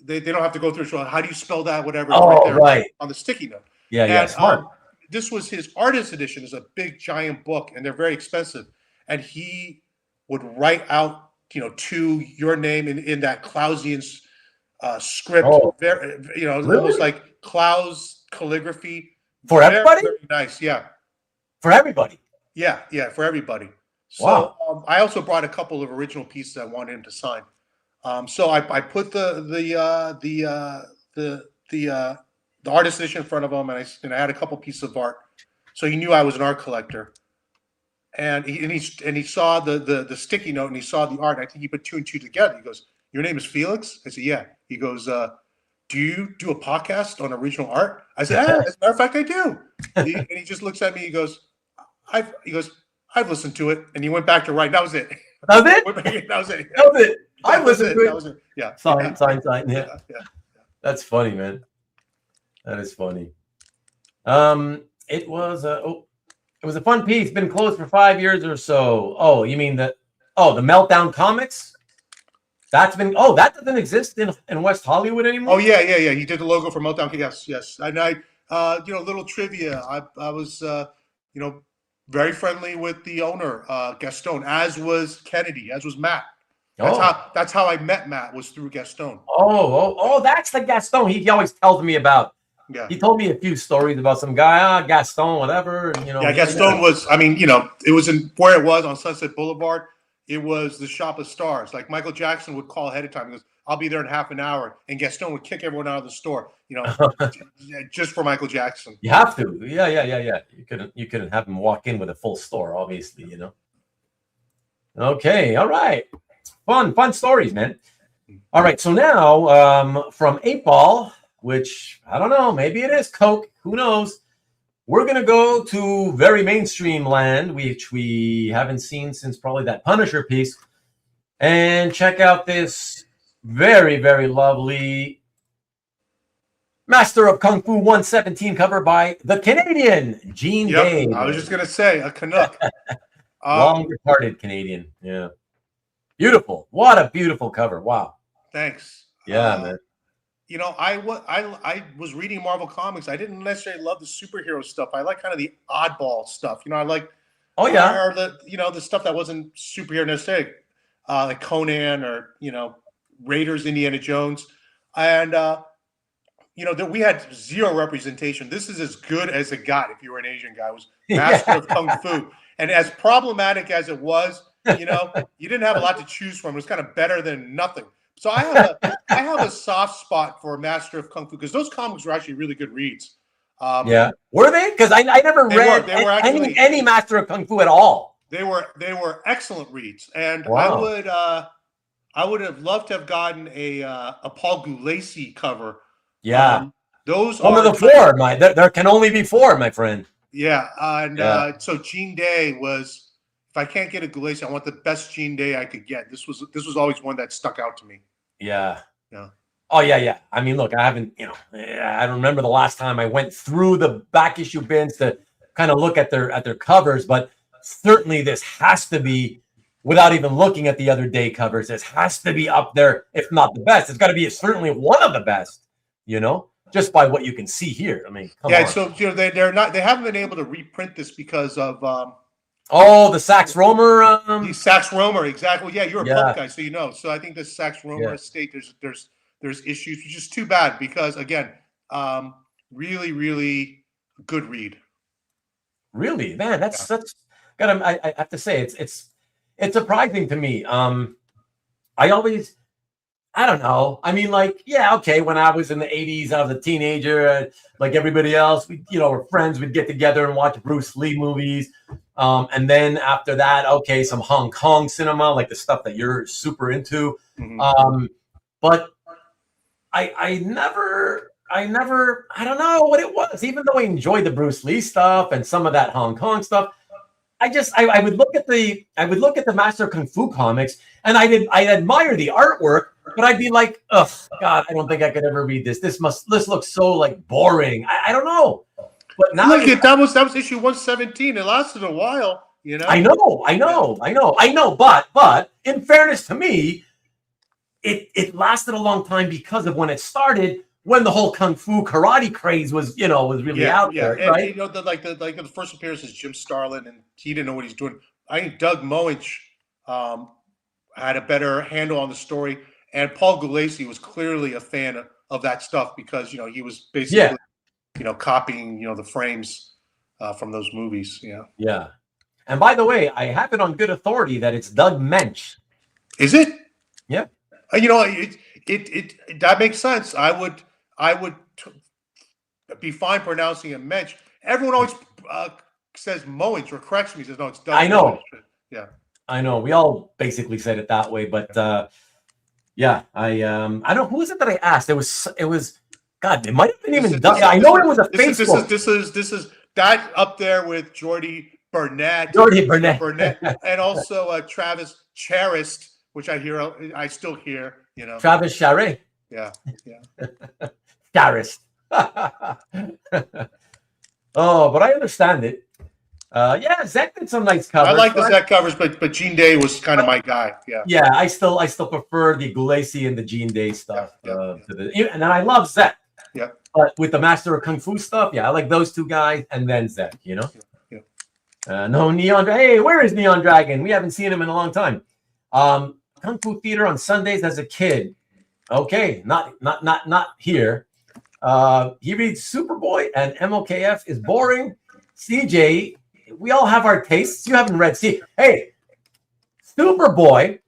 they don't have to go through. So how do you spell that? Whatever. Right on the sticky note. Yeah, smart. This was his artist edition. It's a big giant book, and they're very expensive. And he would write out, to your name in that Clowesian script. Very, really? Almost like Clowes calligraphy. For everybody? Very nice, yeah. For everybody? Yeah, for everybody. So wow. I also brought a couple of original pieces I wanted him to sign. So I put the artist edition in front of him, and I had a couple pieces of art, so he knew I was an art collector. And he saw the sticky note, and he saw the art. And I think he put 2 and 2 together. He goes, "Your name is Felix?" I said, "Yeah." He goes, "Do you do a podcast on original art?" I said, "As a matter of fact, I do." And he just looks at me. He goes, "I've listened to it." And he went back to write. That was it. That was it. That was it. That was it. I listened to it. That was it. Yeah. Sign. Yeah. That's funny, man. That is funny. It was a fun piece. Been closed for 5 years or so. Oh, you mean the Meltdown Comics? That doesn't exist in West Hollywood anymore. Oh yeah. He did the logo for Meltdown. Yes. And little trivia. I was very friendly with the owner, Gaston, as was Kennedy, as was Matt. Oh, That's how I met Matt, was through Gaston. oh, that's the Gaston he always tells me about. Yeah. He told me a few stories about some guy, Gaston, whatever. And, Yeah, Gaston was, I mean, it was in where it was on Sunset Boulevard. It was the Shop of Stars. Like Michael Jackson would call ahead of time. He goes, I'll be there in half an hour. And Gaston would kick everyone out of the store, just for Michael Jackson. You have to. Yeah. You couldn't have him walk in with a full store, obviously, Okay, all right. Fun stories, man. All right, so now from Eightball, which I don't know, maybe it is Coke, who knows? We're going to go to very mainstream land, which we haven't seen since probably that Punisher piece, and check out this very, very lovely Master of Kung Fu 117 cover by the Canadian Gene Day. I was just going to say, a Canuck. Long departed Canadian. Yeah. Beautiful. What a beautiful cover. Wow. Thanks. Yeah, man. I was reading Marvel Comics. I didn't necessarily love the superhero stuff. I like kind of the oddball stuff. I like or the stuff that wasn't superhero necessarily, like Conan or Raiders, Indiana Jones, and that we had zero representation. This is as good as it got if you were an Asian guy. It was Master of Kung Fu, and as problematic as it was, you didn't have a lot to choose from. It was kind of better than nothing. So I have a soft spot for Master of Kung Fu because those comics were actually really good reads. Were they? Because I never read any Master of Kung Fu at all. They were excellent reads, and wow. I would have loved to have gotten a Paul Gulacy cover. Yeah, those one of the four. There can only be four, my friend. Yeah, and so Gene Day was. If I can't get a Gulacy, I want the best Gene Day I could get. This was always one that stuck out to me. Yeah. Oh yeah. I mean, look, I haven't, I don't remember the last time I went through the back issue bins to kind of look at their covers, but certainly this has to be, without even looking at the other day covers, this has to be up there, if not the best. It's got to be certainly one of the best, just by what you can see here. I mean, come on. So they haven't been able to reprint this because of the Sax Romer. The Sax Romer, exactly. Yeah, you're a pulp guy, so So I think the Sax Romer estate, there's issues, which is too bad because again, really, really good read. Really, man, that's I have to say it's surprising to me. I don't know. I mean, when I was in the 80s, I was a teenager, like everybody else, we, we're friends, we'd get together and watch Bruce Lee movies. And then after that, some Hong Kong cinema, like the stuff that you're super into. Mm-hmm. But I never, I don't know what it was, even though I enjoyed the Bruce Lee stuff and some of that Hong Kong stuff. I would look at the Master of Kung Fu comics and I admire the artwork, but I'd be like, oh God, I don't think I could ever read this. This looks so like boring. I don't know. But now that was issue 117. It lasted a while, I know. But in fairness to me, it lasted a long time because of when it started, when the whole kung fu karate craze was really out there, and, right? The first appearance is Jim Starlin, and he didn't know what he's doing. I think Doug Moench had a better handle on the story, and Paul Gulacy was clearly a fan of that stuff because he was basically copying the frames from those movies. Yeah. And by the way, I have it on good authority that it's Doug Moench. Is it? Yeah. It that makes sense. I would be fine pronouncing it Mensch. Everyone always says Moench or corrects me. Says no, it's Doug. I know. Moench. Yeah. I know. We all basically said it that way, but I don't know who was it that I asked. It was God. It might have been even Doug. I know it was a Facebook. This is that up there with Jordi Bernet, and also Travis Charest, which I still hear. Travis Charest. Yeah. Charest. Oh, but I understand it. Zach did some nice covers. I like the Zach covers, but Gene Day was kind of my guy. Yeah. I still prefer the Gulacy and the Gene Day stuff. And I love Zach. Yeah. But with the Master of Kung Fu stuff, I like those two guys and then Zach. Yeah. No Neon. Hey, where is Neon Dragon? We haven't seen him in a long time. Kung Fu Theater on Sundays as a kid. Okay, not here. He reads Superboy and MOKF is boring. CJ, we all have our tastes. You haven't read. See, hey, Superboy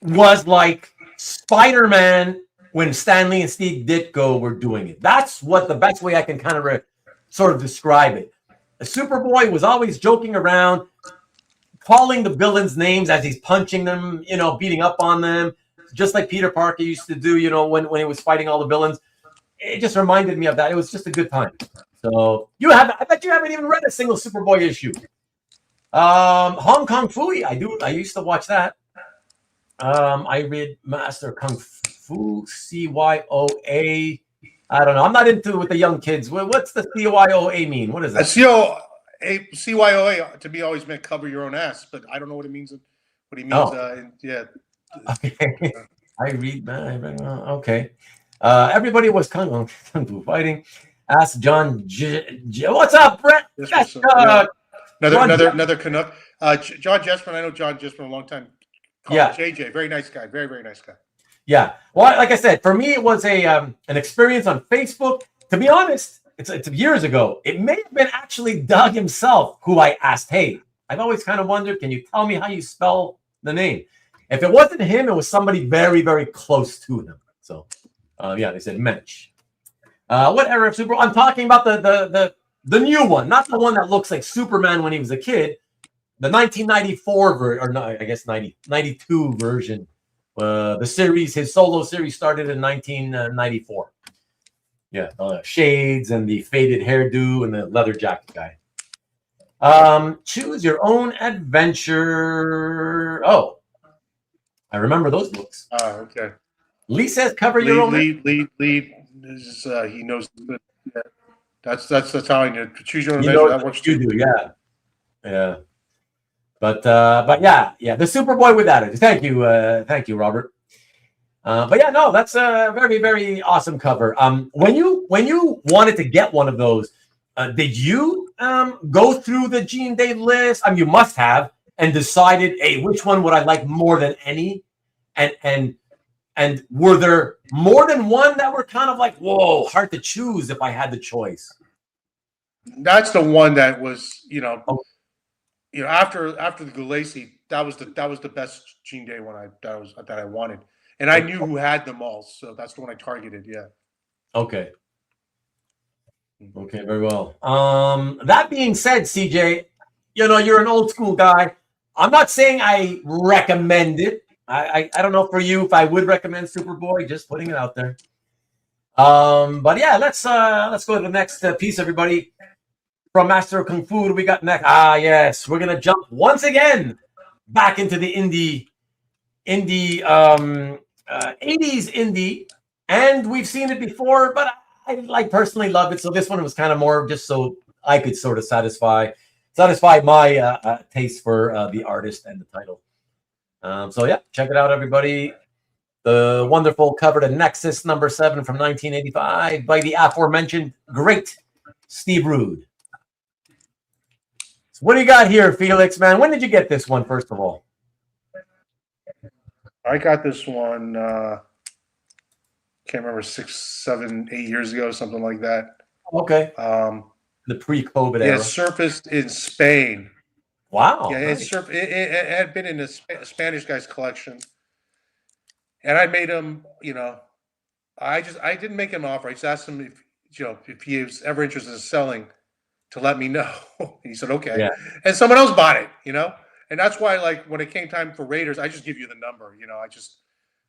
was like Spider-Man when Stanley and Steve Ditko were doing it. That's what the best way I can kind of sort of describe it. Superboy was always joking around, calling the villains names as he's punching them, beating up on them, just like Peter Parker used to do, when he was fighting all the villains. It just reminded me of that. It was just a good time. So I bet you haven't even read a single Superboy issue. Hong Kong Phooey, I used to watch that. I read Master Kung Fu, CYOA. I don't know. I'm not into it with the young kids. What's the CYOA mean? What is that? CYOA to me always meant cover your own ass, but I don't know what it means. What he means. Oh. Yeah. Okay. I read. Okay. Everybody was Kung Fu fighting. Ask John. What's up, Brett? That's, another Canuck. John Jesper. I know John Jesper for a long time. Yeah. JJ, very nice guy. Very, very nice guy. Yeah. Well, like I said, for me, it was an experience on Facebook. To be honest, it's years ago. It may have been actually Doug himself who I asked, hey, I've always kind of wondered, can you tell me how you spell the name? If it wasn't him, it was somebody very, very close to him. So, they said Mage. What era of Super? I'm talking about the new one, not the one that looks like Superman when he was a kid. The 1994 version, or no, I guess 92 version. The series, his solo series started in 1994. Yeah, shades and the faded hairdo and the leather jacket guy. Choose your own adventure. Oh, I remember those books. Oh, okay. Lee says cover your own. Lee is, he knows. Yeah. That's how I know. Choose your own adventure. That works too. You do, yeah. But yeah, the Superboy without it. Thank you, Robert. But yeah, no, that's a very, very awesome cover. When you wanted to get one of those, did you go through the Gene Day list? You must have, and decided, hey, which one would I like more than any? And were there more than one that were kind of like, whoa, hard to choose if I had the choice? That's the one that was, after the Gulacy, that was the best Gene Day one that I wanted, and I knew who had them all, so that's the one I targeted. Yeah. Okay, very well. That being said, CJ, you're an old school guy. I'm not saying I recommend it. I don't know for you if I would recommend Superboy. Just putting it out there. But yeah, let's go to the next piece, everybody. From Master of Kung Fu, what do we got next? Yes, we're gonna jump once again back into the indie 80s indie, and we've seen it before, but I personally love it. So this one was kind of more just so I could sort of satisfy my taste for the artist and the title. So yeah, check it out, everybody. The wonderful cover to Nexus #7 from 1985 by the aforementioned great Steve Rude. What do you got here, Felix, man? When did you get this one, first of all? I got this one, can't remember, 6, 7, 8 years ago, something like that. Okay. The pre-COVID era. Yeah, it surfaced in Spain. Wow. Yeah, nice. It had been in a Spanish guy's collection. And I made him, I didn't make him an offer. I just asked him if he was ever interested in selling, to let me know. He said, okay. Yeah. And someone else bought it, and that's why, like, when it came time for Raiders, I just give you the number,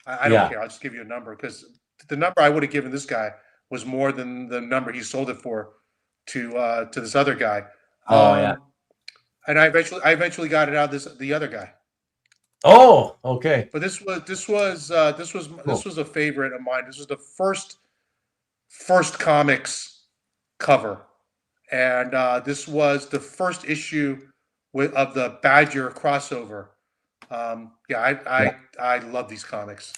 I don't care. I'll just give you a number, because the number I would have given this guy was more than the number he sold it for to this other guy. Yeah. And I eventually got it out of the other guy. Oh, okay. But this was a favorite of mine. This was the first comics cover. And this was the first issue of the Badger crossover. I love these comics.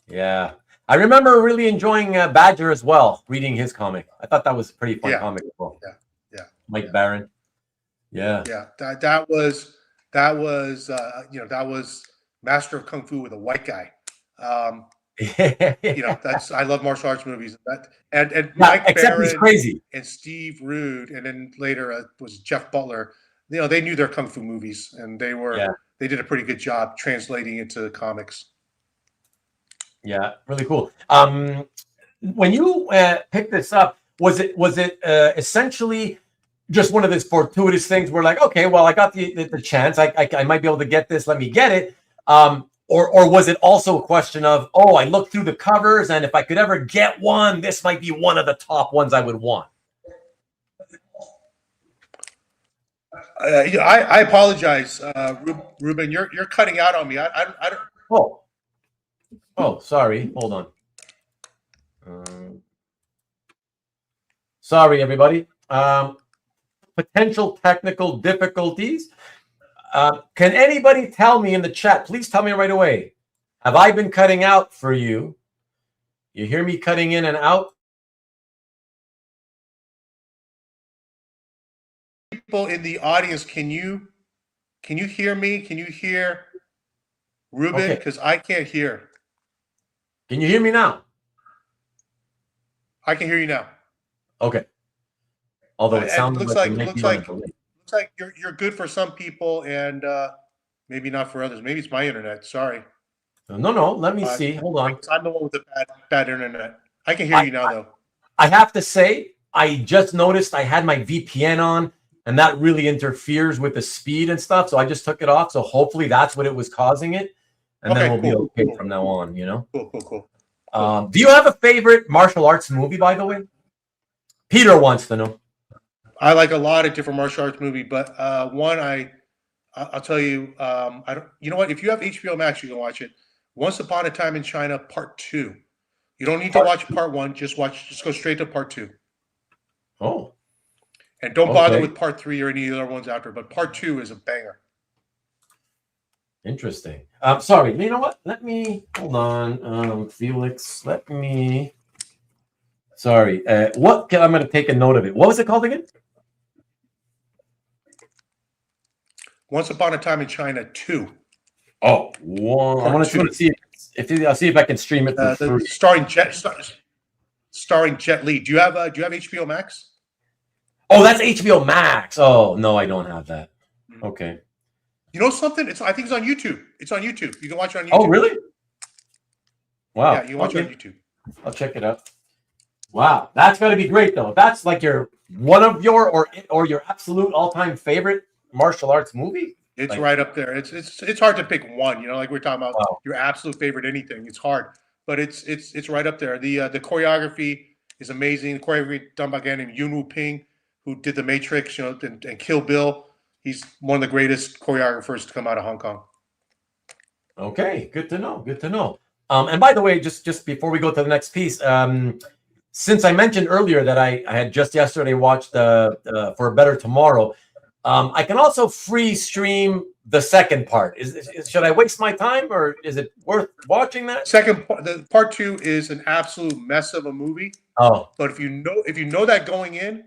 Yeah, I remember really enjoying Badger as well, reading his comic. I thought that was a pretty fun comic as well. Yeah. Mike Barron. Yeah. Yeah, that was that was Master of Kung Fu with a white guy. That's I love martial arts movies. And Yeah, Mike except he's Barron crazy. and Steve Rude, and then later was Jeff Butler. They knew their kung fu movies, and they did a pretty good job translating it to comics. Yeah, really cool. When you picked this up, was it essentially just one of those fortuitous things where like, okay, well, I got the chance, I might be able to get this, let me get it. Or was it also a question of, oh, I looked through the covers, and if I could ever get one, this might be one of the top ones I would want? I apologize, Ruben. You're cutting out on me. I don't. Oh, sorry. Hold on. Sorry, everybody. Potential technical difficulties. Can anybody tell me in the chat? Please tell me right away. Have I been cutting out for you? You hear me cutting in and out? People in the audience, can you hear me? Can you hear Ruben? Because I can't hear. Can you hear me now? I can hear you now. Okay. Although it sounds looks like you're good for some people and maybe not for others. Maybe it's my internet. Sorry. No. Let me see. Hold on. I'm the one with the bad internet. I can hear you now, though. I have to say, I just noticed I had my VPN on, and that really interferes with the speed and stuff. So I just took it off. So hopefully that's what it was causing it. And then we'll be okay from now on, Cool. Do you have a favorite martial arts movie, by the way? Peter wants to know. I like a lot of different martial arts movies, but one I'll tell you, I don't. You know what? If you have HBO Max, you can watch it. Once Upon a Time in China, Part 2. You don't need to watch Part 1. Just go straight to Part 2. Oh. And don't bother with Part 3 or any of the other ones after. But Part 2 is a banger. Interesting. Sorry. You know what? Let me hold on, Felix. Let me. Sorry. What? I'm going to take a note of it. What was it called again? Once Upon a Time in China 2. Oh, one. I want to see I'll see if I can stream it for free. Starring Jet Li. Do you have HBO Max? Oh, that's HBO Max. Oh no, I don't have that. Okay. You know something? I think it's on YouTube. It's on YouTube. You can watch it on YouTube. Oh, really? Wow. Yeah, you can watch it on YouTube. I'll check it out. Wow, that's got to be great though. That's like one of your or your absolute all-time favorite martial arts movie. It's right up there. It's hard to pick one. Like we're talking about your absolute favorite anything. It's hard, but it's right up there. The choreography is amazing. The choreography done by a guy named Yuen Woo-ping, who did The Matrix, and Kill Bill. He's one of the greatest choreographers to come out of Hong Kong. Okay, good to know. Good to know. And by the way, just before we go to the next piece, since I mentioned earlier that I had just yesterday watched For a Better Tomorrow. I can also free stream the second part. Should I waste my time, or is it worth watching that? The part 2 is an absolute mess of a movie. Oh, but if you know that going in,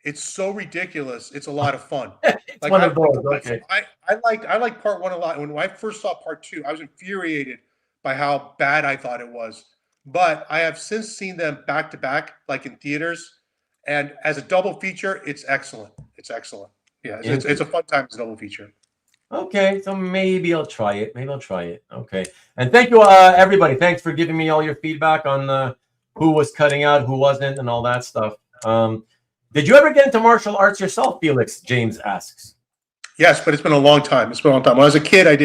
it's so ridiculous. It's a lot of fun. It's one of those. Okay. I like part 1 a lot. When I first saw part 2, I was infuriated by how bad I thought it was. But I have since seen them back to back, like in theaters, and as a double feature, it's excellent. It's excellent. Yeah, it's a fun time as a double feature. Okay, so maybe I'll try it. Okay, and thank you, everybody. Thanks for giving me all your feedback on who was cutting out, who wasn't, and all that stuff. Did you ever get into martial arts yourself, Felix? James asks. Yes, but it's been a long time. When I was a kid, I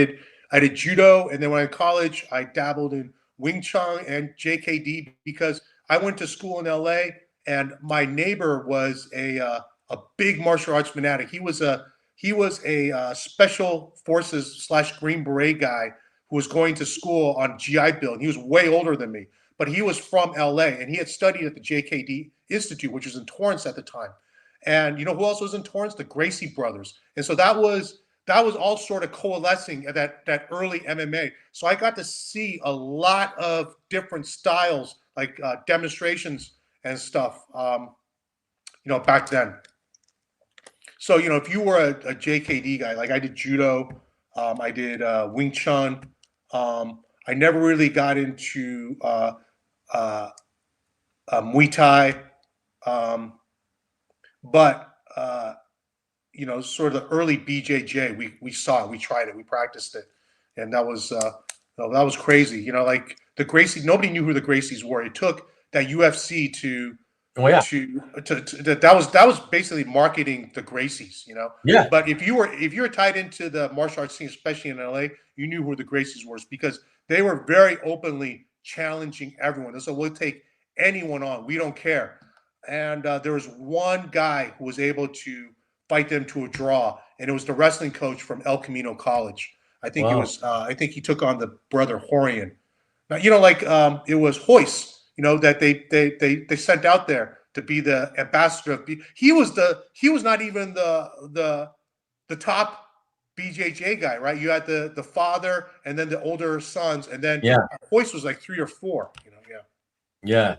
did judo, and then when I was in college, I dabbled in Wing Chun and JKD because I went to school in LA, and my neighbor was a big martial arts fanatic. He was a special forces / Green Beret guy who was going to school on GI Bill, and he was way older than me. But he was from LA, and he had studied at the JKD Institute, which was in Torrance at the time. And you know who else was in Torrance? The Gracie brothers. And so that was all sort of coalescing at that early MMA. So I got to see a lot of different styles, like demonstrations and stuff. Back then. So, if you were a JKD guy, like I did judo, I did Wing Chun. I never really got into Muay Thai, but sort of the early BJJ, we saw it, we tried it, we practiced it, and that was crazy. Like the Gracies, nobody knew who the Gracies were. It took that UFC to that was basically marketing the Gracies, Yeah. But if you were tied into the martial arts scene, especially in LA, you knew who the Gracies were because they were very openly challenging everyone. They said, "We'll take anyone on. We don't care." And there was one guy who was able to fight them to a draw, and it was the wrestling coach from El Camino College. I think I think he took on the brother Horian. Now, it was Hoyce, that they sent out there to be the ambassador of. He was not even the top BJJ guy, right? You had the father and then the older sons, and then Hoyce was like 3 or 4. Yeah.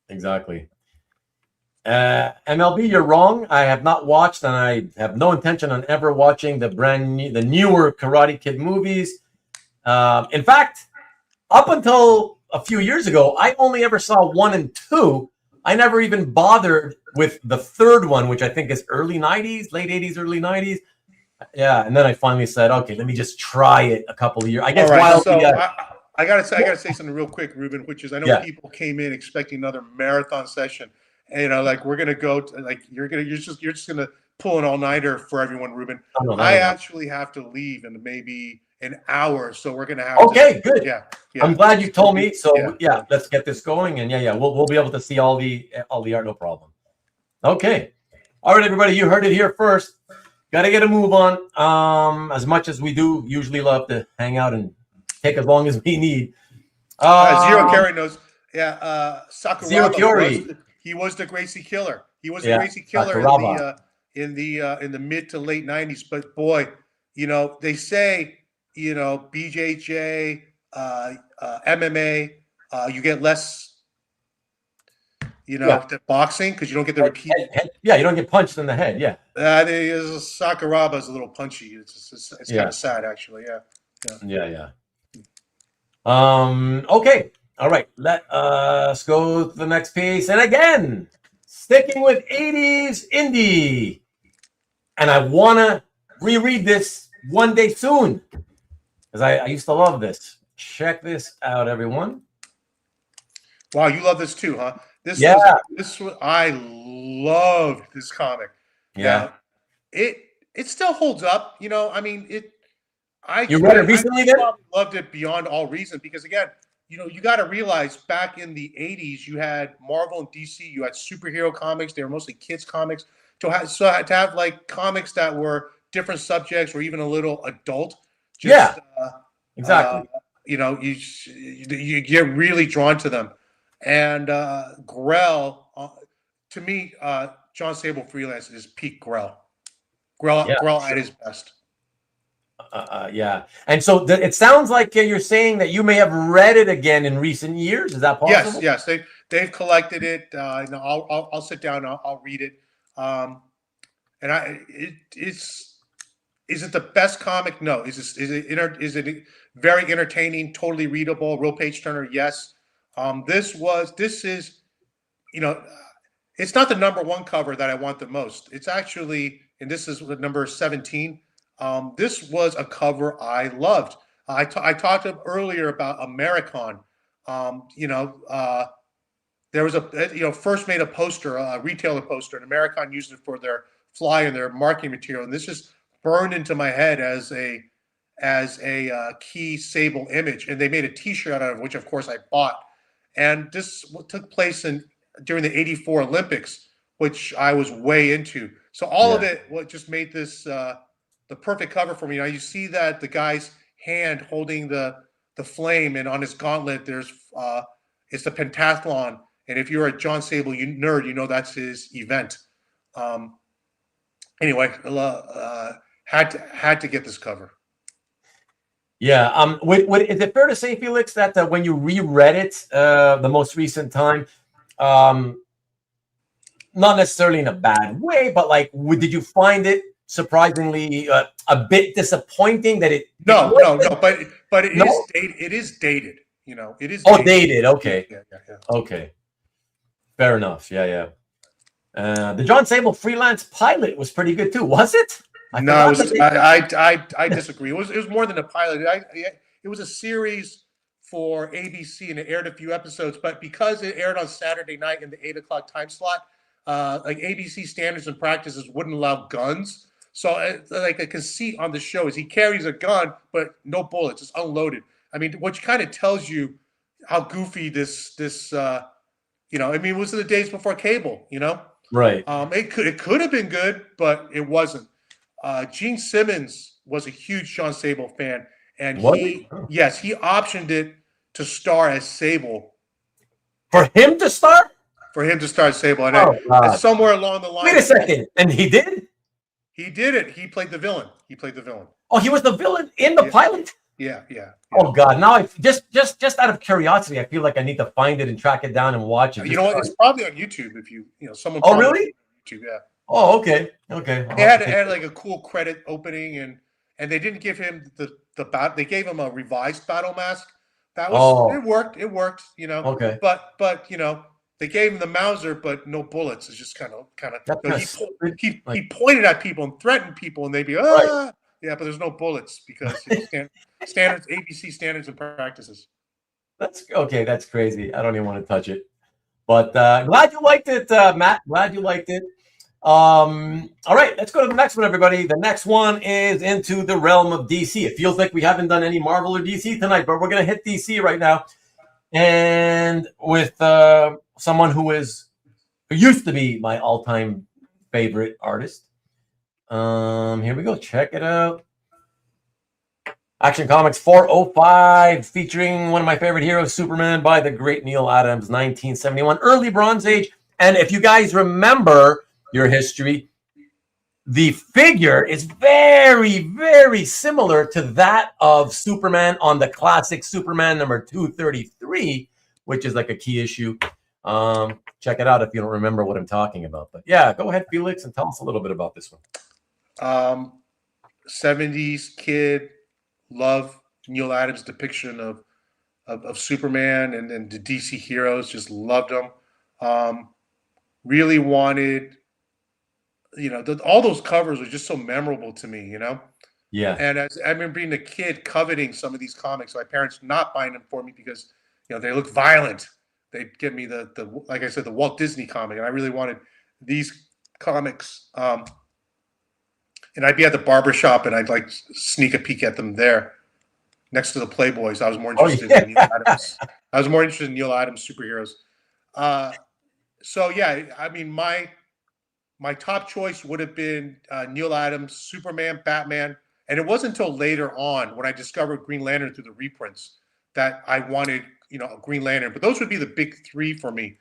Exactly. MLB, you're wrong. I have not watched, and I have no intention on ever watching the newer Karate Kid movies. In fact, up until a few years ago, I only ever saw 1 and 2. I never even bothered with the third one, which I think is early 90s, late 80s, early 90s. Yeah, and then I finally said, okay, let me just try it a couple of years. I guess I gotta say something real quick, Ruben, which is I know people came in expecting another marathon session, and like we're gonna go to, you're just gonna pull an all-nighter for everyone, Ruben. I actually have to leave in maybe an hour, so we're gonna have good. Yeah. I'm glad you told me. So let's get this going, and we'll be able to see all the art, no problem. Okay, all right, everybody, you heard it here first. Got to get a move on. As much as we do usually love to hang out and take as long as we need. Zero Carry knows. Yeah, Sakuraba. Zero Curie. He was the Gracie killer. He was the Gracie killer in the mid to late 90s. But boy, they say BJJ, MMA, you get less. The boxing because you don't get the repeat. You don't get punched in the head. Yeah. Sakuraba is a little punchy. It's kind of sad, actually. Yeah. Okay. All right. Let us go to the next piece. And again, sticking with 80s indie. And I want to reread this one day soon because I used to love this. Check this out, everyone. Wow, you love this too, huh? I loved this comic. Yeah. It still holds up. You read it recently then? I loved it beyond all reason because again, you got to realize back in the 80s, you had Marvel and DC, you had superhero comics. They were mostly kids comics. To have like comics that were different subjects or even a little adult. Exactly. You get really drawn to them. And Grell, to me, John Sable Freelance is peak Grell. Grell at his best. And so it sounds like you're saying that you may have read it again in recent years. Is that possible? Yes. They've collected it. I'll sit down. I'll read it. Is it the best comic? No. Is it very entertaining? Totally readable. Real page turner? Yes. This is, it's not the number 1 cover that I want the most. It's actually, and this is the number 17. This was a cover I loved. I talked earlier about Americon. There was first made a poster, a retailer poster, and Americon used it for their flyer and their marketing material. And this just burned into my head as a key Sable image. And they made a T-shirt out of it, which of course I bought. And this took place during the '84 Olympics, which I was way into. So all of it, what just made this the perfect cover for me. Now you see that the guy's hand holding the flame, and on his gauntlet there's it's the pentathlon. And if you're a John Sable nerd, that's his event. Anyway, had to get this cover. Yeah. Is it fair to say, Felix, that when you reread it the most recent time, not necessarily in a bad way, but like, did you find it surprisingly a bit disappointing that it? No, but it No? is dated. It is dated. You know, it is. Oh, dated. Okay. Yeah. Okay. Fair enough. Yeah. The John Sable freelance pilot was pretty good too, was it? No, I disagree. It was more than a pilot. It was a series for ABC, and it aired a few episodes. But because it aired on Saturday night in the 8 o'clock time slot, like ABC standards and practices wouldn't allow guns. So, like a conceit on the show is he carries a gun, but no bullets. It's unloaded. I mean, which kind of tells you how goofy this you know. I mean, it was in the days before cable. You know, Right. It could have been good, but it wasn't. Gene Simmons was a huge John Sable fan, and he optioned it to star as Sable. For him to start? For him to star as Sable, and somewhere along the line. Wait a second, and he did? He did it. He played the villain. Oh, he was the villain in the pilot? Yeah. Oh God! Now I just out of curiosity, I feel like I need to find it and track it down and watch it. You know what? It's probably on YouTube if you know someone. Oh really? YouTube, yeah. Oh okay. They had like a cool credit opening, and they didn't give him the bat. They gave him a revised battle mask. That was it worked. It worked. You know. Okay. But you know they gave him the Mauser, but no bullets. It's just kind of. He pointed at people and threatened people, and they'd be Right. Yeah, but there's no bullets because standards, ABC standards and practices. That's okay. That's crazy. I don't even want to touch it. But glad you liked it, Matt. Glad you liked it. All right, let's go to the next one, everybody. The next one is into the realm of DC. It feels like we haven't done any Marvel or DC tonight, but we're going to hit DC right now. And with someone who used to be my all-time favorite artist. Here we go. Check it out. Action Comics 405, featuring one of my favorite heroes, Superman, by the great Neal Adams, 1971, early Bronze Age. And if you guys remember your history, the figure is very, very similar to that of Superman on the classic Superman number 233, which is like a key issue. Check it out if you don't remember what I'm talking about. But yeah, go ahead, Felix, and tell us a little bit about this one. 70s kid, love Neal Adams' depiction of Superman and the DC heroes. Just loved them. Really wanted, you know, all those covers were just so memorable to me, you know? Yeah. And as I remember being a kid coveting some of these comics, my parents not buying them for me because, you know, they look violent. They'd give me the like I said, the Walt Disney comic, and I really wanted these comics. And I'd be at the barbershop and I'd like sneak a peek at them there next to the Playboys. I was more interested in Neal Adams. I was more interested in Neal Adams superheroes. So yeah, I mean, my top choice would have been Neal Adams, Superman, Batman. And it wasn't until later on when I discovered Green Lantern through the reprints that I wanted, you know, a Green Lantern. But those would be the big three for me,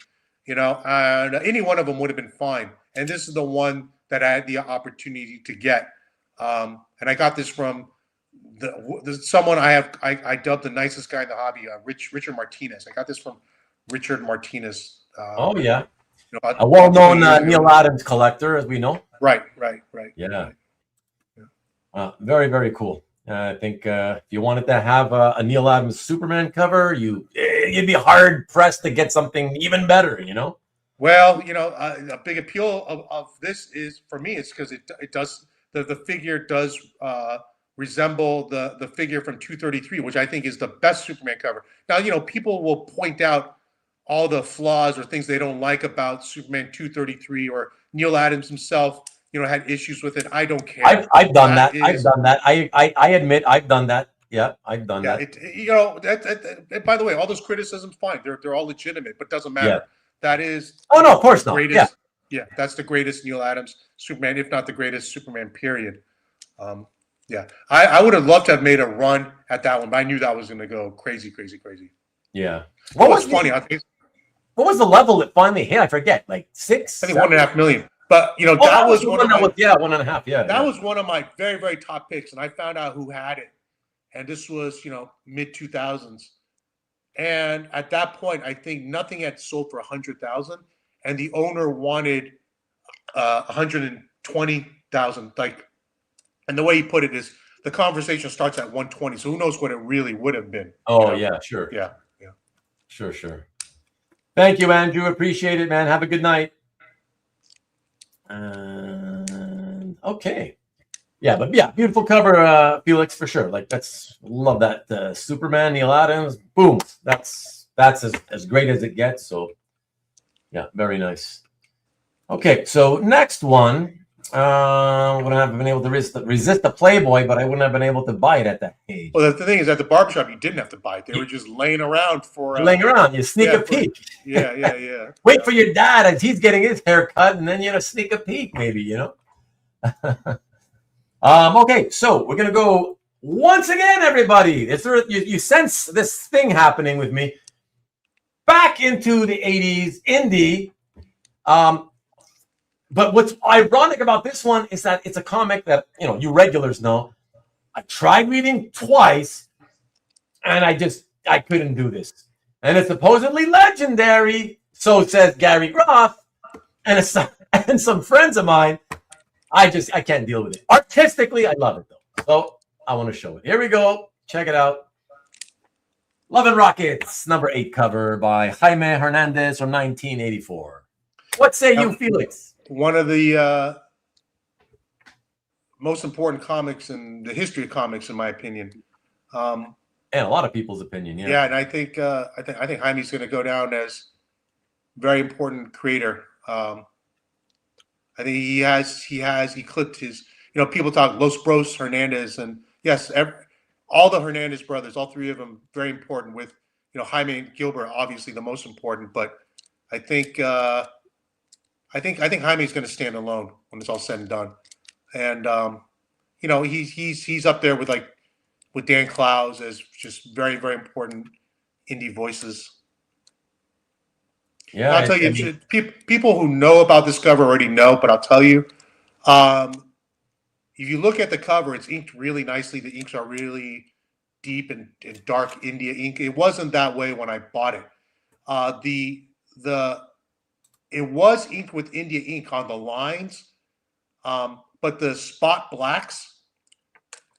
you know, and any one of them would have been fine. And this is the one that I had the opportunity to get. And I got this from someone I dubbed the nicest guy in the hobby, Richard Martinez. I got this from Richard Martinez. Oh, yeah. You know, a well-known Neal Adams collector, as we know. Right. Yeah. Very, very cool. I think if you wanted to have a Neal Adams Superman cover, you'd be hard-pressed to get something even better, you know? Well, you know, a big appeal of this is, for me, it's because it does, the figure does resemble the figure from 233, which I think is the best Superman cover. Now, you know, people will point out all the flaws or things they don't like about Superman 233, or Neal Adams himself, you know, had issues with it. I don't care. I've done that. I've done that. I admit I've done that. Yeah, I've done that. You know, by the way, all those criticisms, fine. They're all legitimate, but doesn't matter. Yeah. That is. Oh no, of course not. Yeah, that's the greatest Neal Adams Superman, if not the greatest Superman. Period. Yeah, I would have loved to have made a run at that one, but I knew that was going to go crazy. Yeah. What was funny? What was the level it finally hit? I forget. Like 6. I think 1.5 million. But you know, that was one of my, 1.5. Yeah. That was one of my very, very top picks, and I found out who had it, and this was, you know, mid 2000s. And at that point, I think nothing had sold for 100,000, and the owner wanted 120,000. Like, and the way he put it is the conversation starts at 120. So who knows what it really would have been? Oh, yeah, sure. Yeah. Sure. Thank you, Andrew. Appreciate it, man. Have a good night. Okay. Yeah, but yeah, beautiful cover, Felix, for sure. Like, love that Superman, Neal Adams. Boom. That's as great as it gets. So, yeah, very nice. Okay, so next one. I wouldn't have been able to resist the Playboy, but I wouldn't have been able to buy it at that age. Well, the thing is, at the barbershop, you didn't have to buy it. They were just laying around for... laying around. You sneak a peek. Yeah. Wait for your dad as he's getting his haircut, and then, sneak a peek, maybe, Okay, so we're going to go once again, everybody. You sense this thing happening with me. Back into the 80s, indie. But what's ironic about this one is that it's a comic that, you regulars know. I tried reading twice, and I couldn't do this. And it's supposedly legendary, so says Gary Groff, and some friends of mine. I can't deal with it. Artistically, I love it, though. So I want to show it. Here we go. Check it out. Love and Rockets, number 8 cover by Jaime Hernandez from 1984. What say you, Felix? One of the most important comics in the history of comics, in my opinion. And a lot of people's opinion, yeah. Yeah, and I think Jaime's going to go down as very important creator. I think he has eclipsed his. People talk Los Bros Hernandez, and yes, all the Hernandez brothers, all 3 of them, very important. With Jaime and Gilbert, obviously the most important, but I think Jaime's going to stand alone when it's all said and done, and he's up there with Dan Clowes as just very, very important indie voices. Yeah, I'll tell you, people who know about this cover already know, but I'll tell you, if you look at the cover, it's inked really nicely. The inks are really deep and dark India ink. It wasn't that way when I bought it. It was inked with India ink on the lines, but the spot blacks,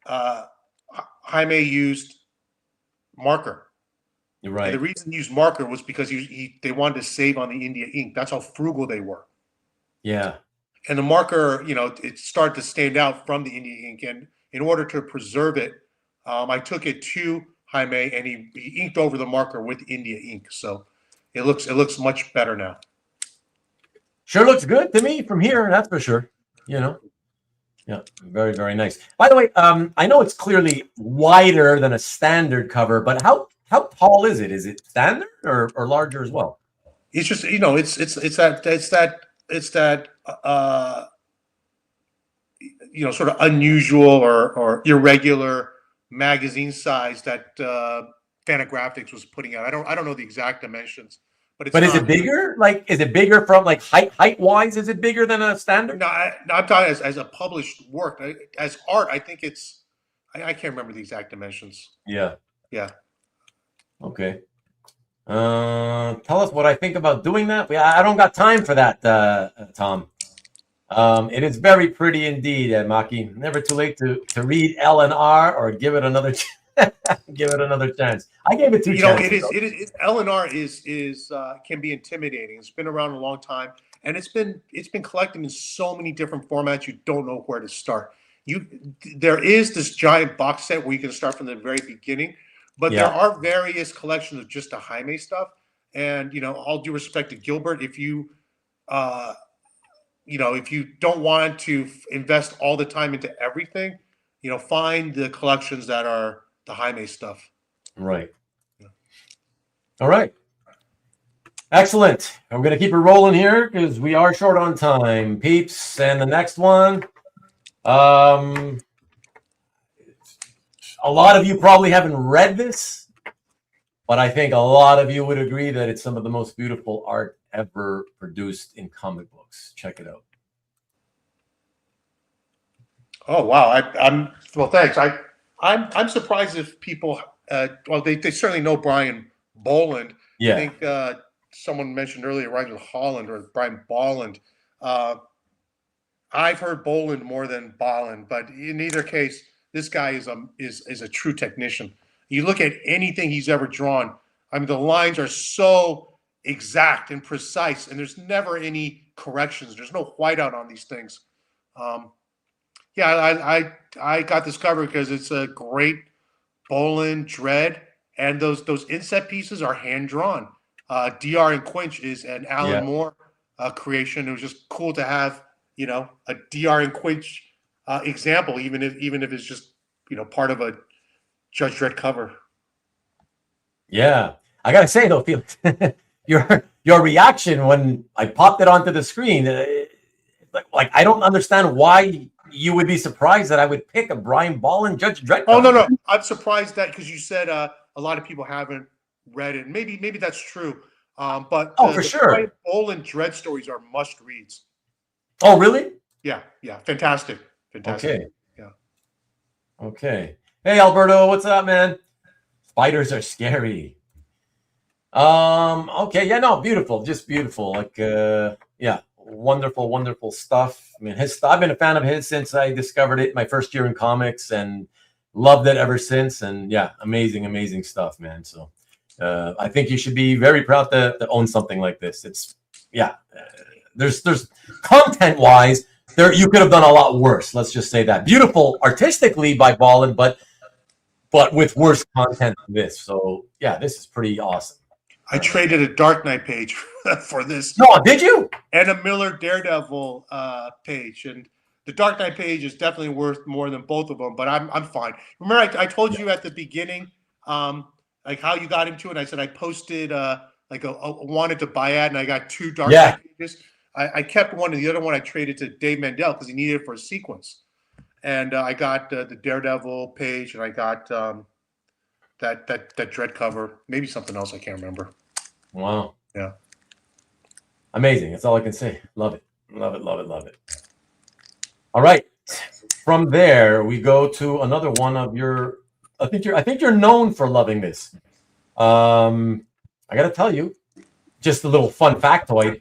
Jaime used marker. You're right. And the reason he used marker was because they wanted to save on the India ink. That's how frugal they were. Yeah. And the marker, it started to stand out from the India ink. And in order to preserve it, I took it to Jaime, and he inked over the marker with India ink. So it looks much better now. Sure looks good to me from here, that's for sure. Yeah, very, very nice. By the way, I know it's clearly wider than a standard cover, but how tall is it? Is it standard or larger as well? It's just it's that sort of unusual or irregular magazine size that Fantagraphics was putting out. I don't know the exact dimensions. But is it bigger? Is it bigger from height wise? Is it bigger than a standard? No, I'm talking as a published work. As art, I think it's. I can't remember the exact dimensions. Yeah. Okay. Tell us what I think about doing that. I don't got time for that, Tom. It is very pretty indeed, Maki. Never too late to read L&R or give it another. Give it another chance. I gave it 2 chances. It is L&R is can be intimidating. It's been around a long time, and it's been collected in so many different formats. You don't know where to start. There is this giant box set where you can start from the very beginning, but there are various collections of just the Jaime stuff. And all due respect to Gilbert, if you don't want to invest all the time into everything, find the collections that are the Jaime stuff. Right. Yeah. All right. Excellent. I'm going to keep it rolling here because we are short on time, peeps. And the next one, a lot of you probably haven't read this, but I think a lot of you would agree that it's some of the most beautiful art ever produced in comic books. Check it out. Oh, wow. Well, thanks. I'm surprised if people, they certainly know Brian Bolland. Yeah. I think someone mentioned earlier, Ryan Holland or Brian Bolland. I've heard Bolland more than Bolland, but in either case, this guy is a true technician. You look at anything he's ever drawn. I mean, the lines are so exact and precise, and there's never any corrections. There's no whiteout on these things. Yeah, I got this cover because it's a great Bolland Dread, and those inset pieces are hand drawn. DR and Quench is an Alan Moore creation. It was just cool to have, you know, a DR and Quench example, even if it's just, you know, part of a Judge Dredd cover. Yeah, I gotta say though, Felix, your reaction when I popped it onto the screen, like I don't understand why you would be surprised that I would pick a Brian Bolland Judge Dredd. Oh no, I'm surprised that because you said a lot of people haven't read it. Maybe that's true. But for sure, Brian Bolland Dredd stories are must reads. Oh really? Yeah, fantastic. Okay. Yeah. Okay. Hey Alberto, what's up, man? Spiders are scary. Okay, yeah, no, beautiful, just beautiful. Like, yeah, wonderful stuff. I mean, I've been a fan of his since I discovered it my first year in comics, and loved it ever since. And yeah, amazing stuff, man. So, I think you should be very proud to own something like this. It's, yeah, there's content wise, you could have done a lot worse. Let's just say that. Beautiful artistically by Bolland, but with worse content than this. So yeah, this is pretty awesome. I traded a Dark Knight page for this. No, did you? And a Miller Daredevil page. And the Dark Knight page is definitely worth more than both of them, but I'm fine. Remember, I told you at the beginning, like how you got into it. I said I posted like a wanted to buy ad, and I got 2 Dark Knight pages. I kept one, and the other one I traded to Dave Mandel because he needed it for a sequence. And I got the Daredevil page, and I got that Dredd cover, maybe something else I can't remember. Wow. Yeah. Amazing. That's all I can say. Love it. All right. From there, we go to another one of your. I think you're known for loving this. I got to tell you, just a little fun factoid.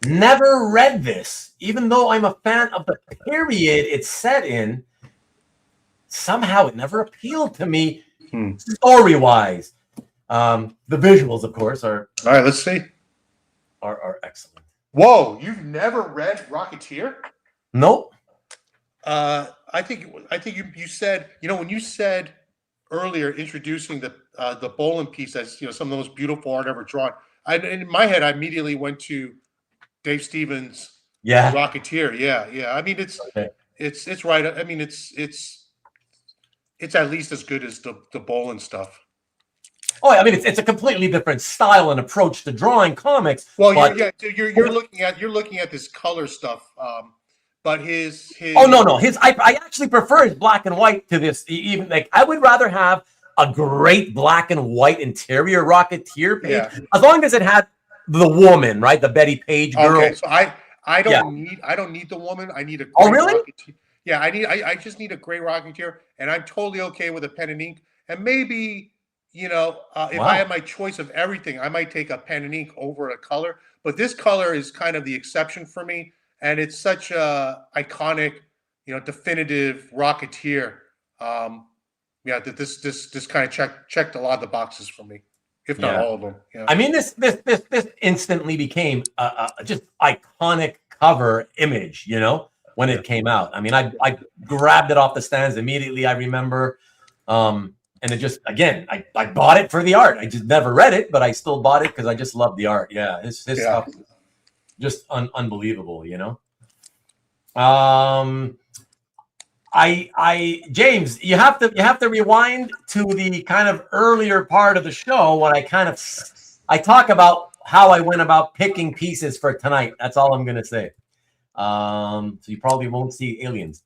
Never read this, even though I'm a fan of the period it's set in. Somehow it never appealed to me, story-wise. The visuals, of course, are all right. Let's see. Are excellent. Whoa, you've never read Rocketeer? Nope. I think you said, you know, when you said earlier introducing the Bolland piece as, you know, some of the most beautiful art ever drawn. In my head, I immediately went to Dave Stevens' Rocketeer. Yeah. I mean, it's right. I mean, it's at least as good as the Bolland stuff. Oh, I mean, it's a completely different style and approach to drawing comics. Well, you're looking at this color stuff, but his. Oh no, I actually prefer his black and white to this. Even like I would rather have a great black and white interior Rocketeer page, as long as it had the woman, right? The Betty Page girl. Okay, so I don't need the woman. I need a great Rocketeer. Yeah, I just need a great Rocketeer, and I'm totally okay with a pen and ink. And maybe, you know, if I had my choice of everything, I might take a pen and ink over a color. But this color is kind of the exception for me, and it's such a iconic, you know, definitive Rocketeer. Yeah, that this kind of checked a lot of the boxes for me, if not all of them. Yeah. I mean, this instantly became a just iconic cover image, you know, when it came out. I mean, I grabbed it off the stands immediately. I remember, and it just, again, I bought it for the art. I just never read it, but I still bought it because I just love the art. Yeah, his stuff, just unbelievable, you know. James, you have to rewind to the kind of earlier part of the show when I talk about how I went about picking pieces for tonight. That's all I'm gonna say. So you probably won't see aliens.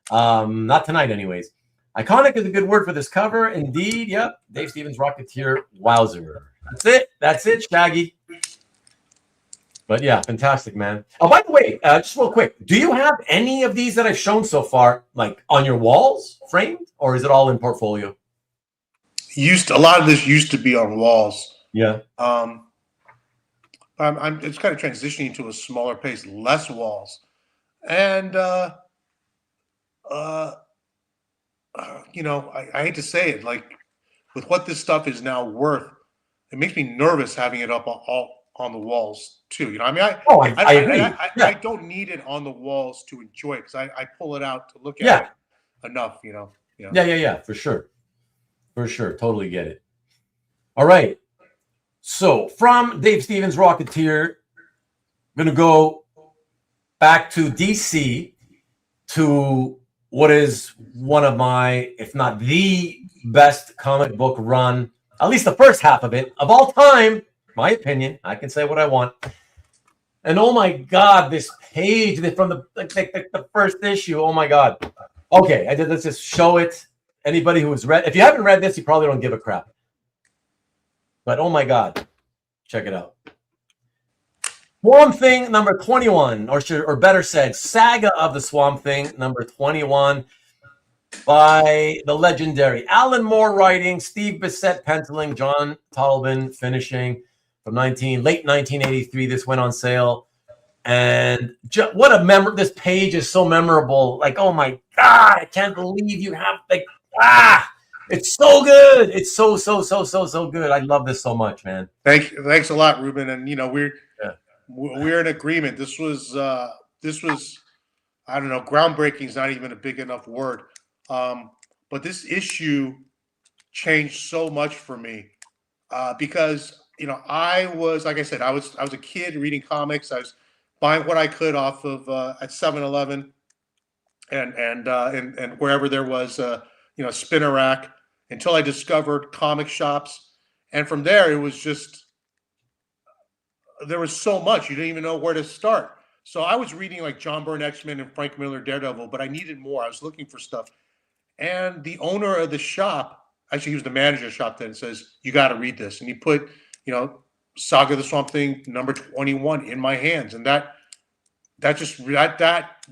Not tonight, anyways. Iconic is a good word for this cover, indeed. Yep, Dave Stevens Rocketeer. Wowzer. That's it, Shaggy. But yeah, fantastic, man. Oh, by the way, just real quick, do you have any of these that I've shown so far, like on your walls, framed, or is it all in portfolio? A lot of this used to be on walls. Yeah. It's kind of transitioning to a smaller pace, less walls. And you know, I hate to say it, like with what this stuff is now worth, it makes me nervous having it up all on the walls too. You know, I mean, I agree. I don't need it on the walls to enjoy it because I pull it out to look at Yeah. it enough. You know. Yeah. For sure. Totally get it. All right. So from Dave Stevens' Rocketeer, I'm gonna go back to DC to what is one of my, if not the best comic book run, at least the first half of it, of all time, my opinion. I can say what I want. And oh my God, this page from the first issue, oh my God. Okay, let's just show it. Anybody who has read, if you haven't read this, you probably don't give a crap. But oh my God, check it out. Swamp Thing number 21, or better said, Saga of the Swamp Thing number 21 by the legendary Alan Moore writing, Steve Bissette penciling, John Totleben finishing from late 1983. This went on sale. And what a this page is so memorable. Like, oh my God, I can't believe you have it's so good. It's so good. I love this so much, man. Thanks a lot, Ruben. And you know, we're in agreement. This was I don't know, groundbreaking is not even a big enough word. But this issue changed so much for me because you know, I was, like I said, I was a kid reading comics. I was buying what I could off of at 7-Eleven and wherever there was you know, spinner rack, until I discovered comic shops. And from there, it was just, there was so much. You didn't even know where to start. So I was reading like John Byrne X-Men and Frank Miller Daredevil, but I needed more. I was looking for stuff. And the owner of the shop, actually he was the manager of the shop then, says, you got to read this. And he put, you know, Saga of the Swamp Thing number 21 in my hands. And that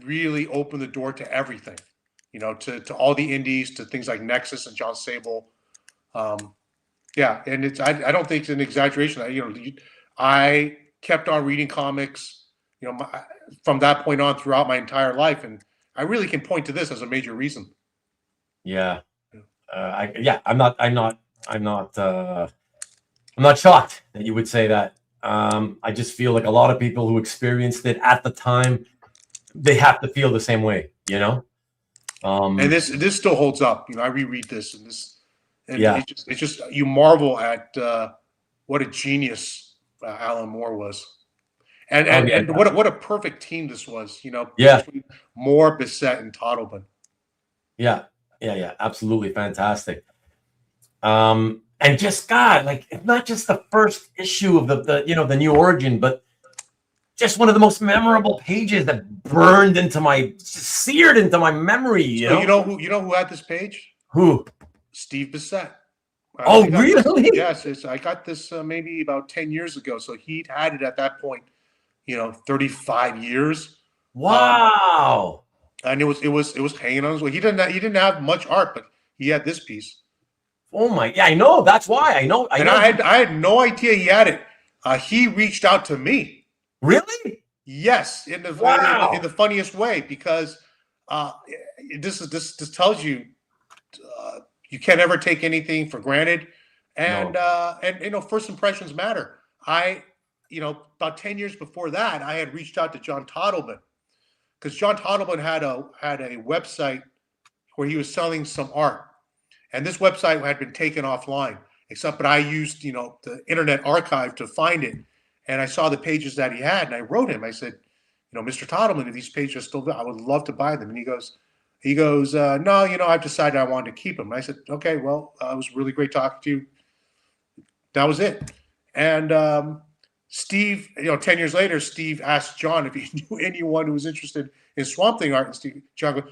really opened the door to everything, you know, to all the indies, to things like Nexus and John Sable. Yeah, and it's I don't think it's an exaggeration. I kept on reading comics, you know, from that point on throughout my entire life, and I really can point to this as a major reason. Yeah, I'm not shocked that you would say that. I just feel like a lot of people who experienced it at the time, they have to feel the same way, you know. And this still holds up. You know, I reread this, and yeah, it's just you marvel at what a genius Alan Moore was, and what a perfect team this was. You know, between Moore, Bissette, and Totleben. Yeah, absolutely fantastic. And just God, like, it's not just the first issue of the New Origin, but just one of the most memorable pages that seared into my memory. You know who had this page? Who? Steve Bissette. Oh, really? Yes, I got this maybe about 10 years ago. So he'd had it at that point, you know, 35 years. Wow. And it was hanging on his wall. He didn't have much art, but he had this piece. Oh my! Yeah, I know. That's why I know. I had no idea he had it. He reached out to me. Really? Yes, in the funniest way, because this tells you you can't ever take anything for granted, and you know, first impressions matter. About 10 years before that, I had reached out to John Totleben, because John Totleben had a website where he was selling some art. And this website had been taken offline, but I used, you know, the Internet Archive to find it. And I saw the pages that he had, and I wrote him. I said, you know, Mr. Totleben, if these pages are still there, I would love to buy them. And he goes, no, you know, I've decided I wanted to keep them. And I said, okay, well, it was really great talking to you. That was it. And Steve, you know, 10 years later, Steve asked John if he knew anyone who was interested in Swamp Thing art. And John goes,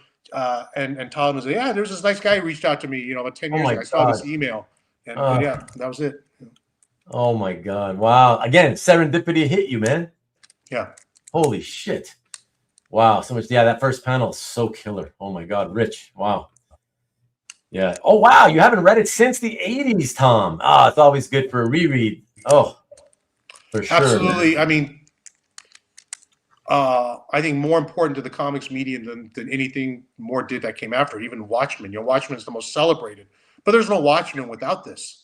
and Totleben said, yeah, there's this nice guy who reached out to me, you know, about 10 years ago. I saw this email, and yeah, that was it. Oh my God. Wow. Again, serendipity hit you, man. Yeah. Holy shit. Wow. So much. Yeah. That first panel is so killer. Oh my God. Rich. Wow. Yeah. Oh, wow. You haven't read it since the 80s, Tom. It's always good for a reread. Oh, for sure. Absolutely. Man. I mean, I think more important to the comics medium than anything more did that came after it. Even Watchmen. Watchmen is the most celebrated, but there's no Watchmen without this.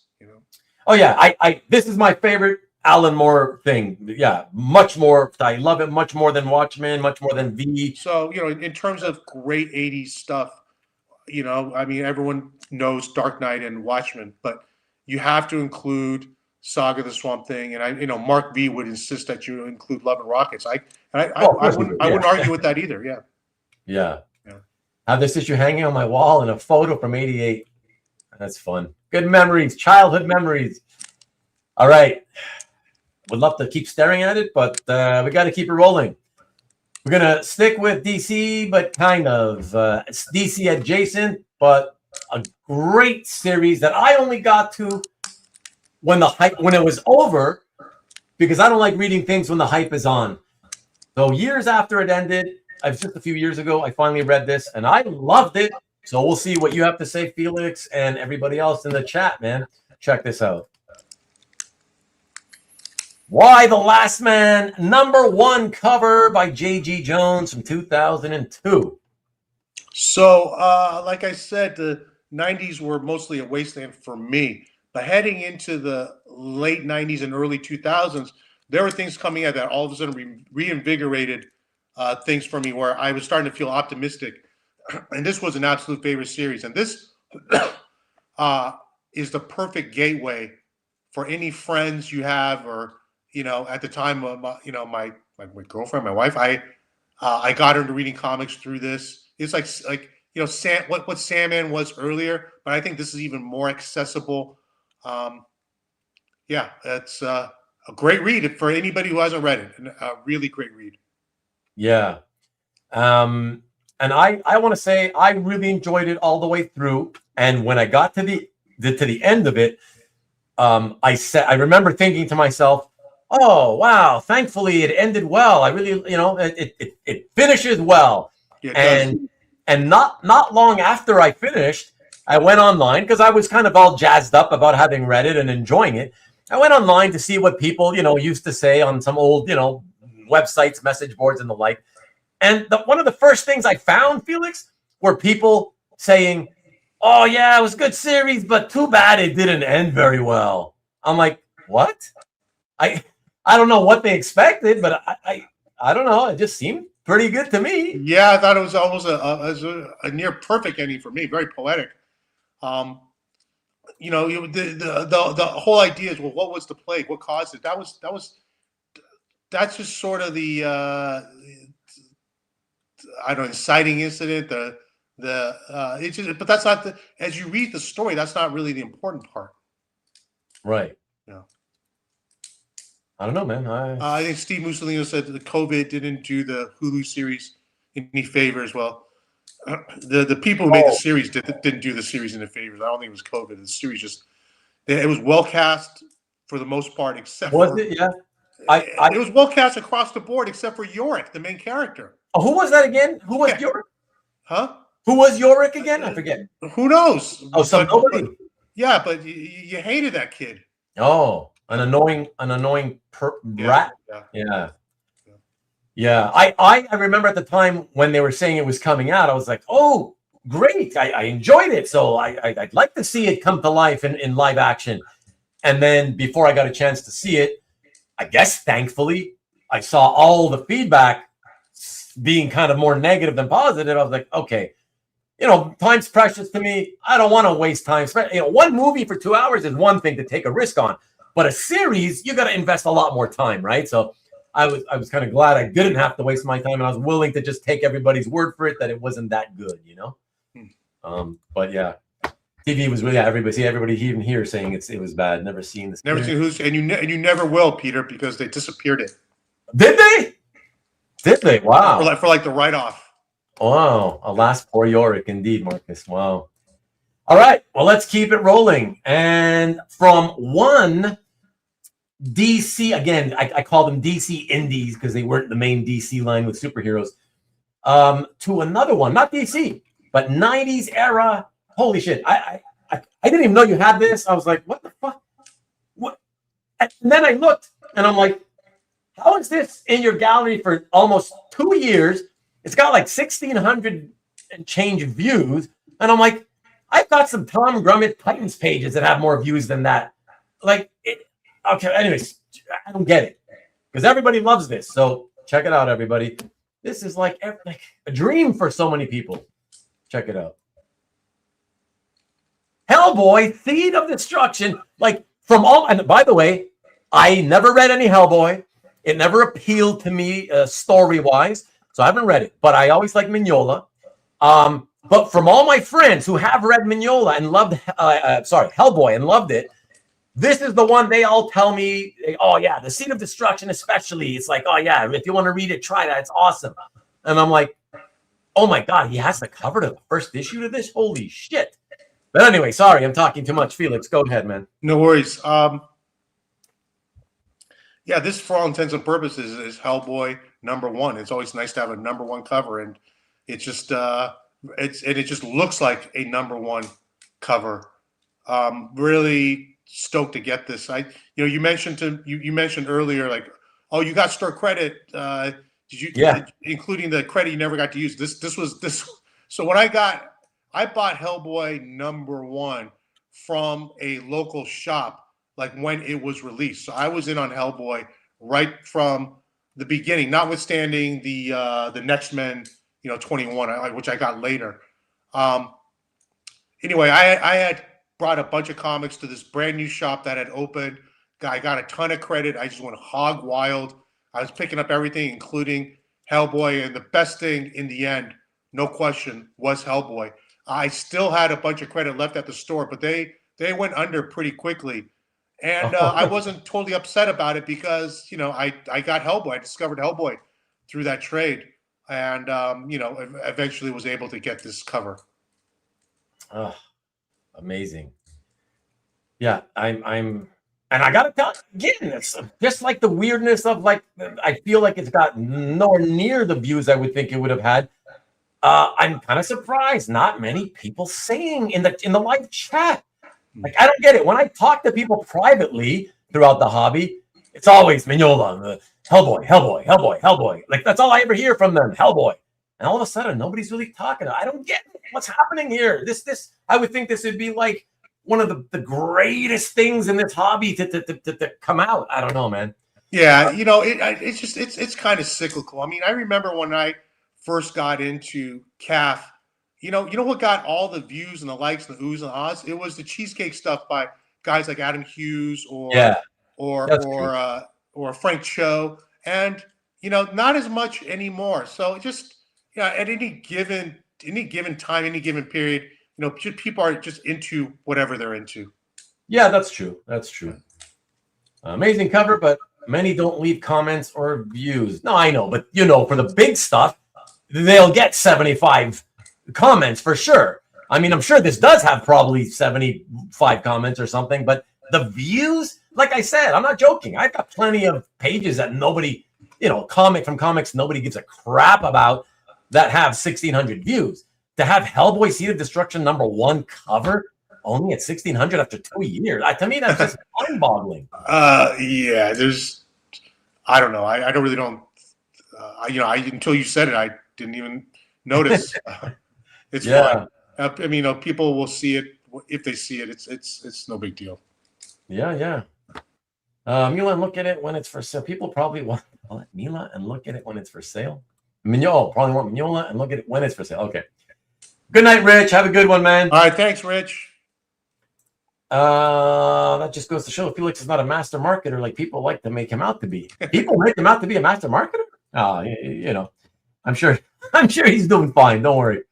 Oh yeah, I this is my favorite Alan Moore thing. Yeah, much more. I love it much more than Watchmen, much more than V. So in terms of great '80s stuff, I mean, everyone knows Dark Knight and Watchmen, but you have to include Saga of the Swamp Thing, and Mark V would insist that you include Love and Rockets. I wouldn't argue with that either. Yeah. I have this issue hanging on my wall and a photo from '88. That's fun. Good memories, childhood memories. All right. Would love to keep staring at it, but we got to keep it rolling. We're going to stick with DC, but kind of. It's DC adjacent, but a great series that I only got to when it was over, because I don't like reading things when the hype is on. So years after it ended, just a few years ago, I finally read this, and I loved it. So we'll see what you have to say, Felix, and everybody else in the chat, man. Check this out. Why the Last Man, #1 cover by J.G. Jones from 2002. So, like I said, the 90s were mostly a wasteland for me. But heading into the late 90s and early 2000s, there were things coming out that all of a sudden reinvigorated things for me, where I was starting to feel optimistic. And this was an absolute favorite series. And this is the perfect gateway for any friends you have, or at the time of my girlfriend, my wife. I got her into reading comics through this. It's like Sam, what Sandman was earlier, but I think this is even more accessible. It's a great read for anybody who hasn't read it. A really great read. Yeah. And I want to say I really enjoyed it all the way through. And when I got to the end of it, I remember thinking to myself, oh wow, thankfully it ended well. I really, it finishes well. Yeah, and not long after I finished, I went online, because I was kind of all jazzed up about having read it and enjoying it. I went online to see what people, used to say on some old, websites, message boards and the like. And one of the first things I found, Felix, were people saying, oh yeah, it was a good series, but too bad it didn't end very well. I'm like, what? I don't know what they expected, but I don't know. It just seemed pretty good to me. Yeah, I thought it was almost a near perfect ending for me. Very poetic. The whole idea is, well, what was the plague? What caused it? That's just sort of the inciting incident. But that's not as you read the story, that's not really the important part. Right. Yeah. I don't know, man. I think Steve Mussolino said that the COVID didn't do the Hulu series any favors. Well, the people who made the series didn't do the series any favors. I don't think it was COVID. The series it was well cast for the most part, except was it? Yeah. It was well cast across the board except for Yorick, the main character. Oh, who was that again? Who was Yorick? Huh? Who was Yorick again? I forget. Who knows? Oh, nobody. Yeah, but you hated that kid. Oh, an annoying rat. Yeah. I remember at the time when they were saying it was coming out, I was like, oh, great. I enjoyed it. So I'd like to see it come to life in live action. And then before I got a chance to see it, I guess thankfully I saw all the feedback being kind of more negative than positive. I was like, okay, time's precious to me. I don't want to waste time. One movie for 2 hours is one thing to take a risk on, but a series, you got to invest a lot more time, right? So I was kind of glad I didn't have to waste my time, and I was willing to just take everybody's word for it that it wasn't that good, But yeah, TV was really everybody even here saying it was bad. Never seen this. Never seen who's and you never will, Peter, because they disappeared it. Did they? Did they? Wow. For like the write-off. Wow. Alas, poor Yorick, indeed, Marcus. Wow. All right. Well, let's keep it rolling. And from one DC, again, I call them DC indies because they weren't the main DC line with superheroes, to another one, not DC, but 90s era. Holy shit. I didn't even know you had this. I was like, what the fuck? What? And then I looked and I'm like, how is this in your gallery for almost 2 years? It's got like 1,600 and change views. And I'm like, I've got some Tom Grummett Titans pages that have more views than that. Like, okay, anyways, I don't get it. Because everybody loves this. So check it out, everybody. This is like a dream for so many people. Check it out. Hellboy, Seed of Destruction. Like, from all, and by the way, I never read any Hellboy. It never appealed to me story-wise. So I haven't read it. But I always like Mignola. But from all my friends who have read Mignola and loved, Hellboy and loved it, this is the one they all tell me, oh, yeah, the Seed of Destruction especially. It's like, oh, yeah, if you want to read it, try that. It's awesome. And I'm like, oh, my God, he has the cover to the first issue to this? Holy shit. But anyway, sorry, I'm talking too much. Felix, go ahead, man. No worries. Yeah, this, for all intents and purposes, is Hellboy #1. It's always nice to have a #1 cover, and it's just it just looks like a #1 cover. Really stoked to get this. You mentioned earlier, like, oh, you got store credit. Did you? Yeah. Including the credit you never got to use. This was. So when I bought Hellboy #1 from a local shop, like when it was released. So I was in on Hellboy right from the beginning, notwithstanding the Next Men, 21, which I got later. Anyway, I had brought a bunch of comics to this brand new shop that had opened. I got a ton of credit. I just went hog wild. I was picking up everything, including Hellboy, and the best thing in the end, no question, was Hellboy. I still had a bunch of credit left at the store, but they went under pretty quickly. And I wasn't totally upset about it because, I got Hellboy. I discovered Hellboy through that trade, and, eventually was able to get this cover. Oh, amazing. Yeah, and I got to tell you, again, it's just like the weirdness of, like, I feel like it's got nowhere near the views I would think it would have had. I'm kind of surprised not many people saying in the live chat. Like, I don't get it. When I talk to people privately throughout the hobby, it's always Mignola, Hellboy. Like, that's all I ever hear from them, Hellboy. And all of a sudden, nobody's really talking. I don't get it. What's happening here. This I would think this would be like one of the greatest things in this hobby to come out. I don't know, man. Yeah, it's kind of cyclical. I mean, I remember when I first got into CAF, you know what got all the views and the likes and the oohs and the ahs? It was the cheesecake stuff by guys like Adam Hughes or Frank Cho, and not as much anymore. So just at any given time, any given period, people are just into whatever they're into. Yeah, that's true. Amazing cover, but many don't leave comments or views. No, I know, but for the big stuff, they'll get 75 comments for sure. I mean, I'm sure this does have probably 75 comments or something, but the views, like I said, I'm not joking. I've got plenty of pages that nobody, comics nobody gives a crap about that have 1,600 views. To have Hellboy Seed of Destruction #1 cover only at 1,600 after 2 years, to me, that's just mind-boggling. Yeah, I don't know. I don't really don't. Until you said it, I didn't even notice. It's fine. I mean, people will see it if they see it. It's no big deal. Yeah. Mila, and look at it when it's for sale. People probably want Mila and look at it when it's for sale. Mignola probably want Mignola and look at it when it's for sale. Okay. Good night, Rich. Have a good one, man. All right, thanks, Rich. That just goes to show Felix is not a master marketer like people like to make him out to be. People make him out to be a master marketer? I'm sure he's doing fine. Don't worry.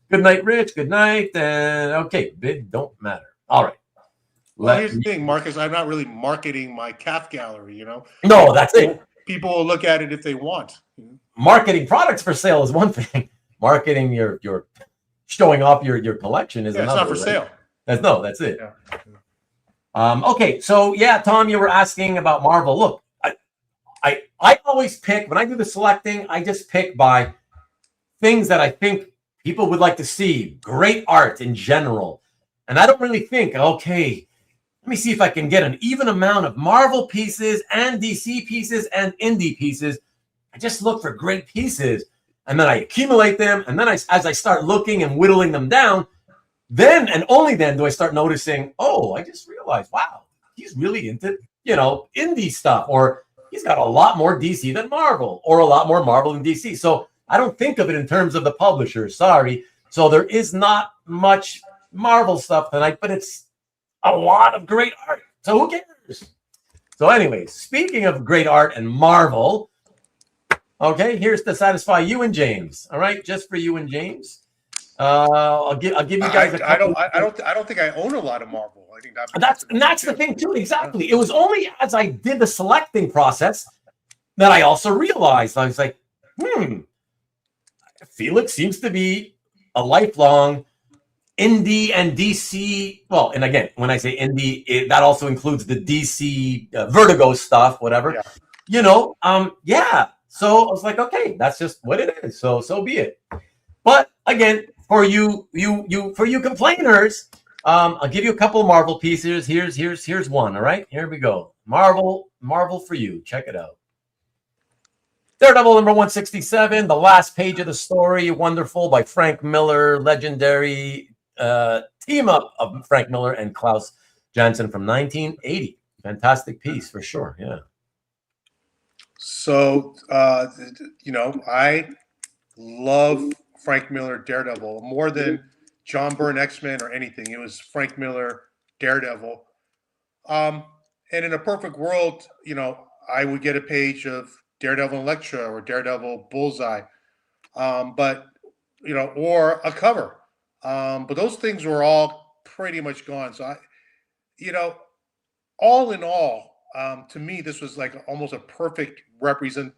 Good night, Rich. Good night. And okay, bid don't matter. All right. Well, here's the thing, Marcus. I'm not really marketing my CAF gallery, No, that's it. People will look at it if they want. Marketing products for sale is one thing. Marketing your showing off your collection is another. It's not for sale. That's it. Yeah. Okay, so Tom, you were asking about Marvel. Look, I always pick when I do the selecting. I just pick by things that I think people would like to see. Great art in general, and I don't really think, okay, let me see if I can get an even amount of Marvel pieces and DC pieces and indie pieces. I just look for great pieces, and then I accumulate them. And then as I start looking and whittling them down, then and only then do I start noticing, oh, I just realized, wow, he's really into, indie stuff, or he's got a lot more DC than Marvel, or a lot more Marvel than DC. So I don't think of it in terms of the publisher. Sorry. So there is not much Marvel stuff tonight, but it's a lot of great art. So who cares? So anyways, speaking of great art and Marvel, okay, here's to satisfy you and James. All right, just for you and James. I'll give you guys. I don't think I own a lot of Marvel. I think that's the thing too. Exactly. It was only as I did the selecting process that I also realized, I was like, Felix seems to be a lifelong indie and DC. Well, and again, when I say indie, that also includes the DC Vertigo stuff, whatever. Yeah. Yeah. So I was like, okay, that's just what it is. So be it. But again, for you complainers, I'll give you a couple Marvel pieces. Here's one. All right, here we go. Marvel for you. Check it out. Daredevil number 167, the last page of the story. Wonderful, by Frank Miller. Legendary team up of Frank Miller and Clowes Janson from 1980. Fantastic piece for sure. Yeah. So I love Frank Miller Daredevil more than John Byrne X-Men or anything. It was Frank Miller Daredevil. And in a perfect world, I would get a page of Daredevil Elektra or Daredevil Bullseye, but or a cover. But those things were all pretty much gone. So all in all, to me, this was like almost a perfect representative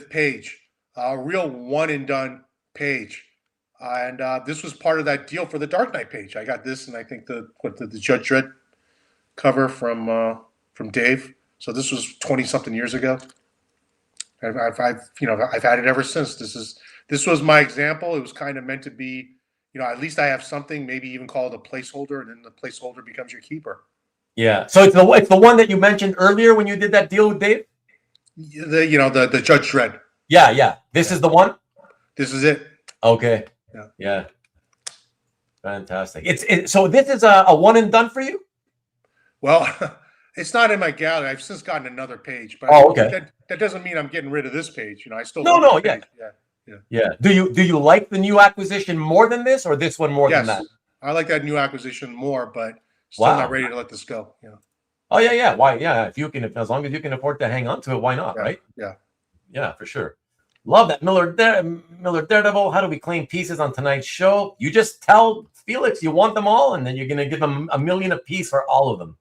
page. A real one and done page, and this was part of that deal for the Dark Knight page. I got this, and I think the Judge Dredd cover from Dave. So this was 20-something years ago. I've had it ever since. This was my example. It was kind of meant to be, at least I have something. Maybe even call it a placeholder, and then the placeholder becomes your keeper. Yeah. So it's the one that you mentioned earlier when you did that deal with Dave. The Judge Dredd. Yeah. This is the one? This is it. Okay. Yeah. Fantastic. So this is a one and done for you? Well, it's not in my gallery. I've since gotten another page. But okay. That doesn't mean I'm getting rid of this page. I still Yeah. Do you like the new acquisition more than this, or this one more than that? I like that new acquisition more, but still not ready to let this go. Yeah. Oh yeah. Why? Yeah. As long as you can afford to hang on to it, why not? Right? Yeah. Yeah, for sure. Love that. Miller Daredevil. How do we claim pieces on tonight's show? You just tell Felix you want them all, and then you're going to give them $1 million a piece for all of them.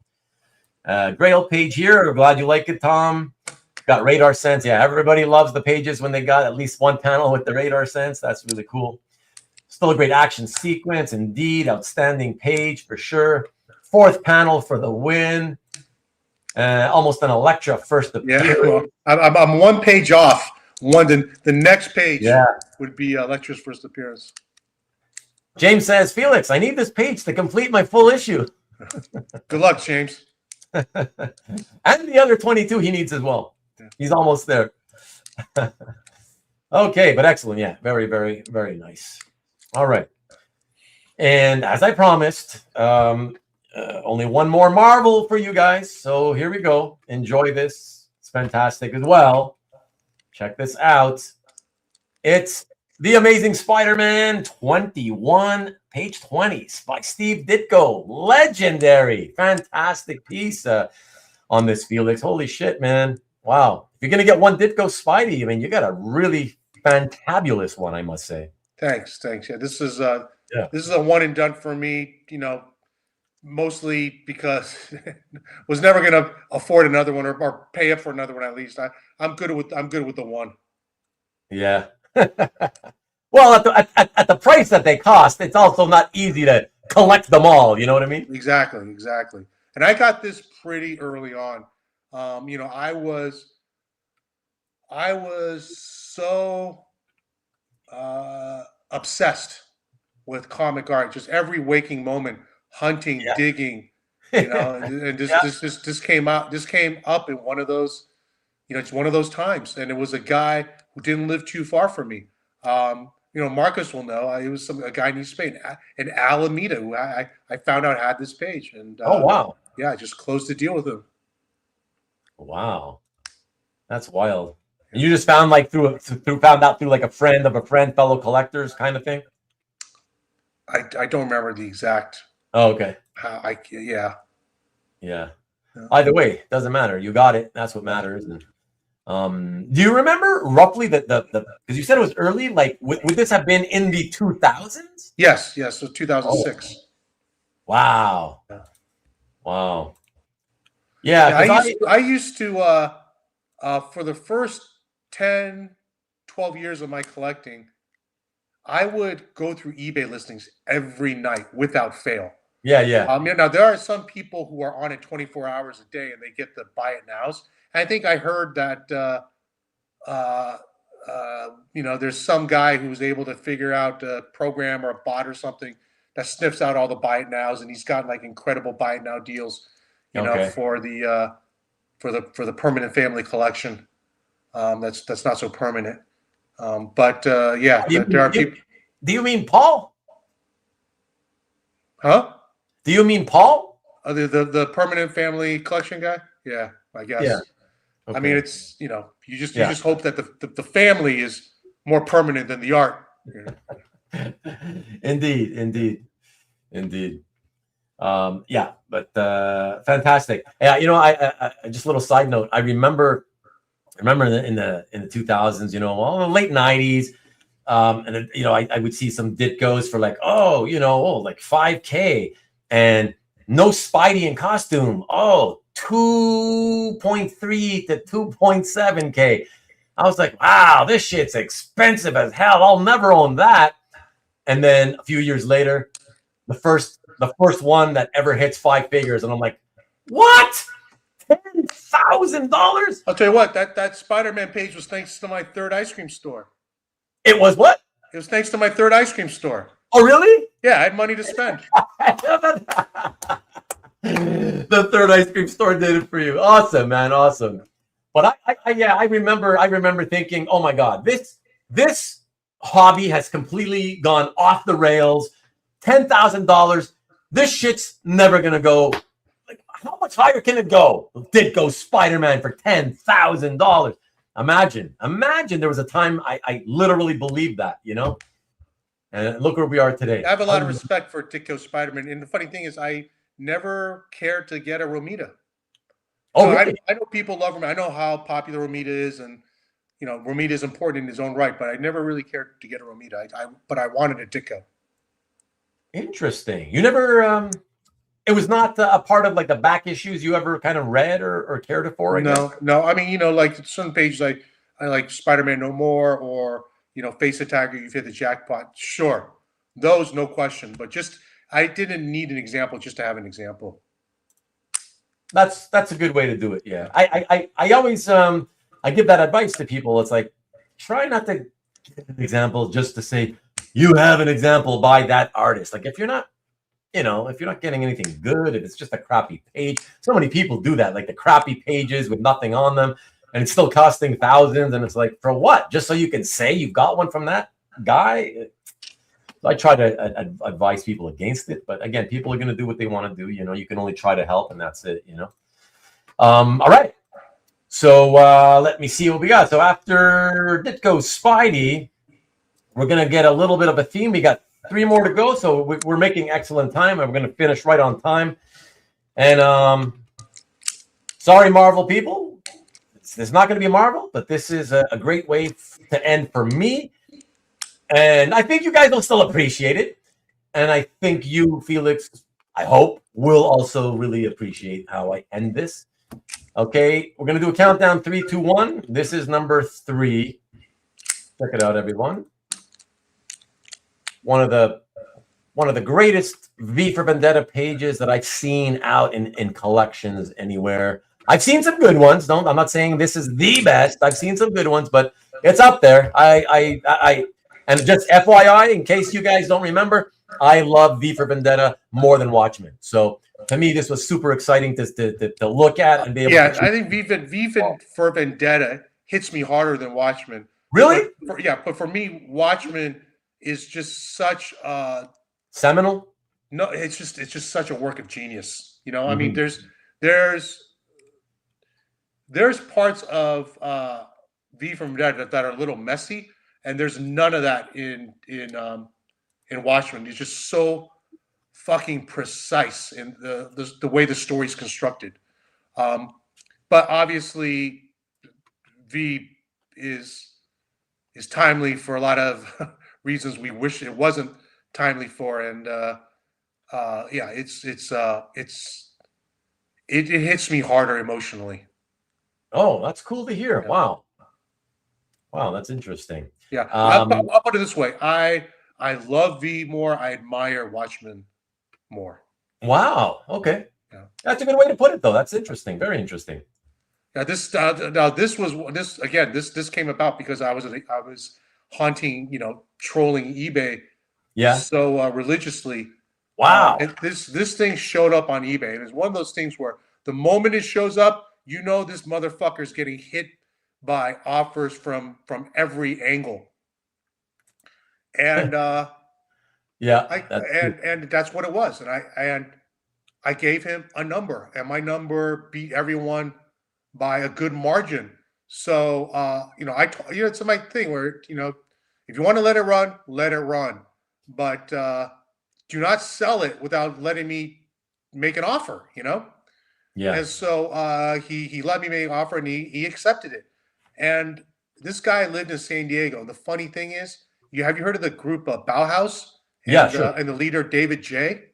Grail page here. We're glad you like it, Tom. Got radar sense. Yeah, everybody loves the pages when they got at least one panel with the radar sense. That's really cool. Still a great action sequence. Indeed. Outstanding page for sure. 4th panel for the win. Almost an Elektra first appearance. Yeah, well, I'm one page off. The next page would be Elektra's first appearance. James says, Felix, I need this page to complete my full issue. Good luck, James. And the other 22 he needs as well. Yeah. He's almost there. Okay, but excellent. Yeah, very, very, very nice. All right. And as I promised, only one more Marvel for you guys. So here we go. Enjoy this. It's fantastic as well. Check this out. It's The Amazing Spider-Man 21, page 20 by Steve Ditko. Legendary. Fantastic piece on this, Felix. Holy shit, man. Wow. If you're going to get one Ditko Spidey, I mean, you got a really fantabulous one, I must say. Thanks. Yeah, this is a one and done for me, mostly because was never going to afford another one or pay up for another one. At least I'm good with the one. Yeah. Well, at the price that they cost, it's also not easy to collect them all. You know what I mean? Exactly. And I got this pretty early on. I was so obsessed with comic art, just every waking moment, hunting, digging, You know, and this came out. This came up in one of those, you know, it's one of those times, and it was a guy who didn't live too far from me. You know, Marcus will know. It was a guy in East Spain, an Alameda, who I found out had this page, and Oh wow, yeah, I just closed the deal with him. wow, that's wild. And you just found like found out through like a friend of a friend, fellow collectors kind of thing. I don't remember the exact. Oh, okay. Yeah. Either way, doesn't matter. You got it. That's what matters. And do you remember roughly the because you said it was early? Like, would this have been in the 2000s? Yes. So 2006. Oh. Wow. Wow. Yeah. I used to for the first 10, 12 years of my collecting, I would go through eBay listings every night without fail. Yeah. Now there are some people who are on it 24 hours a day and they get the buy it nows. And I think I heard that you know, there's some guy who's able to figure out a program or a bot or something that sniffs out all the buy it nows, and he's got like incredible buy it now deals, you know, for the permanent family collection. That's not so permanent. Yeah, there are people. Do you mean Paul? Huh? Do you mean Paul? The permanent family collection guy? Yeah, I guess. Yeah. Okay. I mean, it's, you know, you just hope that the family is more permanent than the art. Indeed. Yeah, but fantastic. Yeah, you know, I just a little side note. I remember in the 2000s, you know, well, the late 90s. And you know, I would see some Ditkos for like, like 5K and no Spidey in costume. 2.3 to 2.7K. I was like, wow, this shit's expensive as hell. I'll never own that. And then a few years later, the first one that ever hits 5 figures, and I'm like, what? $10,000? I'll tell you what, that Spider-Man page was thanks to my third ice cream store. It was what? It was thanks to my third ice cream store. Oh, really? Yeah, I had money to spend. The third ice cream store did it for you. Awesome, man. Awesome. But I remember thinking, oh my God, this hobby has completely gone off the rails. $10,000. This shit's never gonna go. Like, how much higher can it go? Did go Spider-Man for $10,000? Imagine there was a time I literally believed that, you know? And look where we are today. I have a lot of respect for Ditko Spider-Man. And the funny thing is, I never cared to get a Romita. Oh, really? I know people love Romita. I know how popular Romita is, and you know, Romita is important in his own right, but I never really cared to get a Romita. But I wanted a Ditko. Interesting. You never it was not a part of like the back issues you ever kind of read or cared for? No. I mean, you know, like some pages I like Spider-Man No More, or you know, Face Attacker, you've hit the jackpot. Sure, those, no question. But just I didn't need an example just to have an example. That's a good way to do it. Yeah, I always I give that advice to people. It's like, try not to get an example just to say you have an example by that artist. Like if you're not getting anything good, if it's just a crappy page. So many people do that, like the crappy pages with nothing on them, and it's still costing thousands. And it's like, for what? Just so you can say you've got one from that guy? So I try to advise people against it. But again, people are going to do what they want to do. You know, you can only try to help, and that's it, you know. All right. So let me see what we got. So after Ditko Spidey, we're going to get a little bit of a theme. We got 3 more to go, so we're making excellent time, and we're going to finish right on time. And sorry, Marvel people, it's not going to be Marvel, but this is a great way to end for me. And I think you guys will still appreciate it. And I think you, Felix, I hope, will also really appreciate how I end this. Okay, we're going to do a countdown, 3, 2, 1. This is number 3. Check it out, everyone. One of the greatest V for Vendetta pages that I've seen out in collections anywhere. I've seen some good ones. I'm not saying this is the best. I've seen some good ones, but it's up there. And just FYI, in case you guys don't remember, I love V for Vendetta more than Watchmen. So to me, this was super exciting to look at and be able. Yeah, to I think V for Vendetta hits me harder than Watchmen. Really? But for me, Watchmen is just such seminal. No, it's just such a work of genius. You know, I mean, there's parts of V for Vendetta that are a little messy, and there's none of that in Watchmen. It's just so fucking precise in the way the story's constructed. But obviously, V is timely for a lot of reasons we wish it wasn't timely for, and yeah, it hits me harder emotionally. Oh, that's cool to hear. Yeah. Wow, that's interesting. Yeah, I'll put it this way: I love V more. I admire Watchmen more. Wow. Okay. Yeah. That's a good way to put it, though. That's interesting. Very interesting. Now this came about because I was haunting, trolling eBay. Yeah. So religiously. Wow. And this thing showed up on eBay, and it's one of those things where the moment it shows up, this motherfucker's getting hit by offers from every angle. And and that's what it was. And I gave him a number, and my number beat everyone by a good margin. So it's my thing where if you want to let it run, but do not sell it without letting me make an offer. Yeah. And so he let me make an offer, and he accepted it. And this guy lived in San Diego. The funny thing is, have you heard of the group Bauhaus? Yeah, sure. And the leader David J.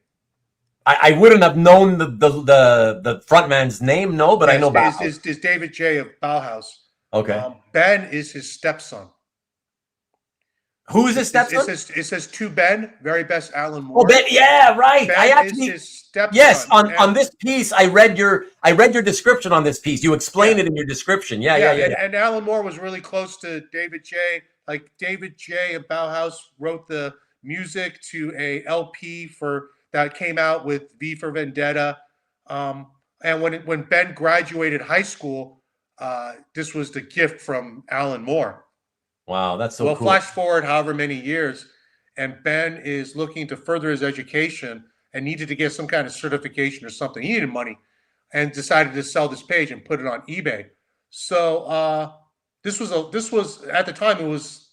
I wouldn't have known the frontman's name, no, but I know Bauhaus. Is David J of Bauhaus. Okay. Ben is his stepson. Who is his stepson? It says to Ben, very best Alan Moore. Oh, Ben, yeah, right. Ben I actually, is his stepson. Yes, on this piece, I read your description on this piece. You explained it in your description. Yeah. And Alan Moore was really close to David J. Like David J. of Bauhaus wrote the music to a LP that came out with V for Vendetta. And when Ben graduated high school, this was the gift from Alan Moore. Wow, that's so cool. Well, flash forward however many years, and Ben is looking to further his education and needed to get some kind of certification or something. He needed money and decided to sell this page and put it on eBay. So this was at the time, it was,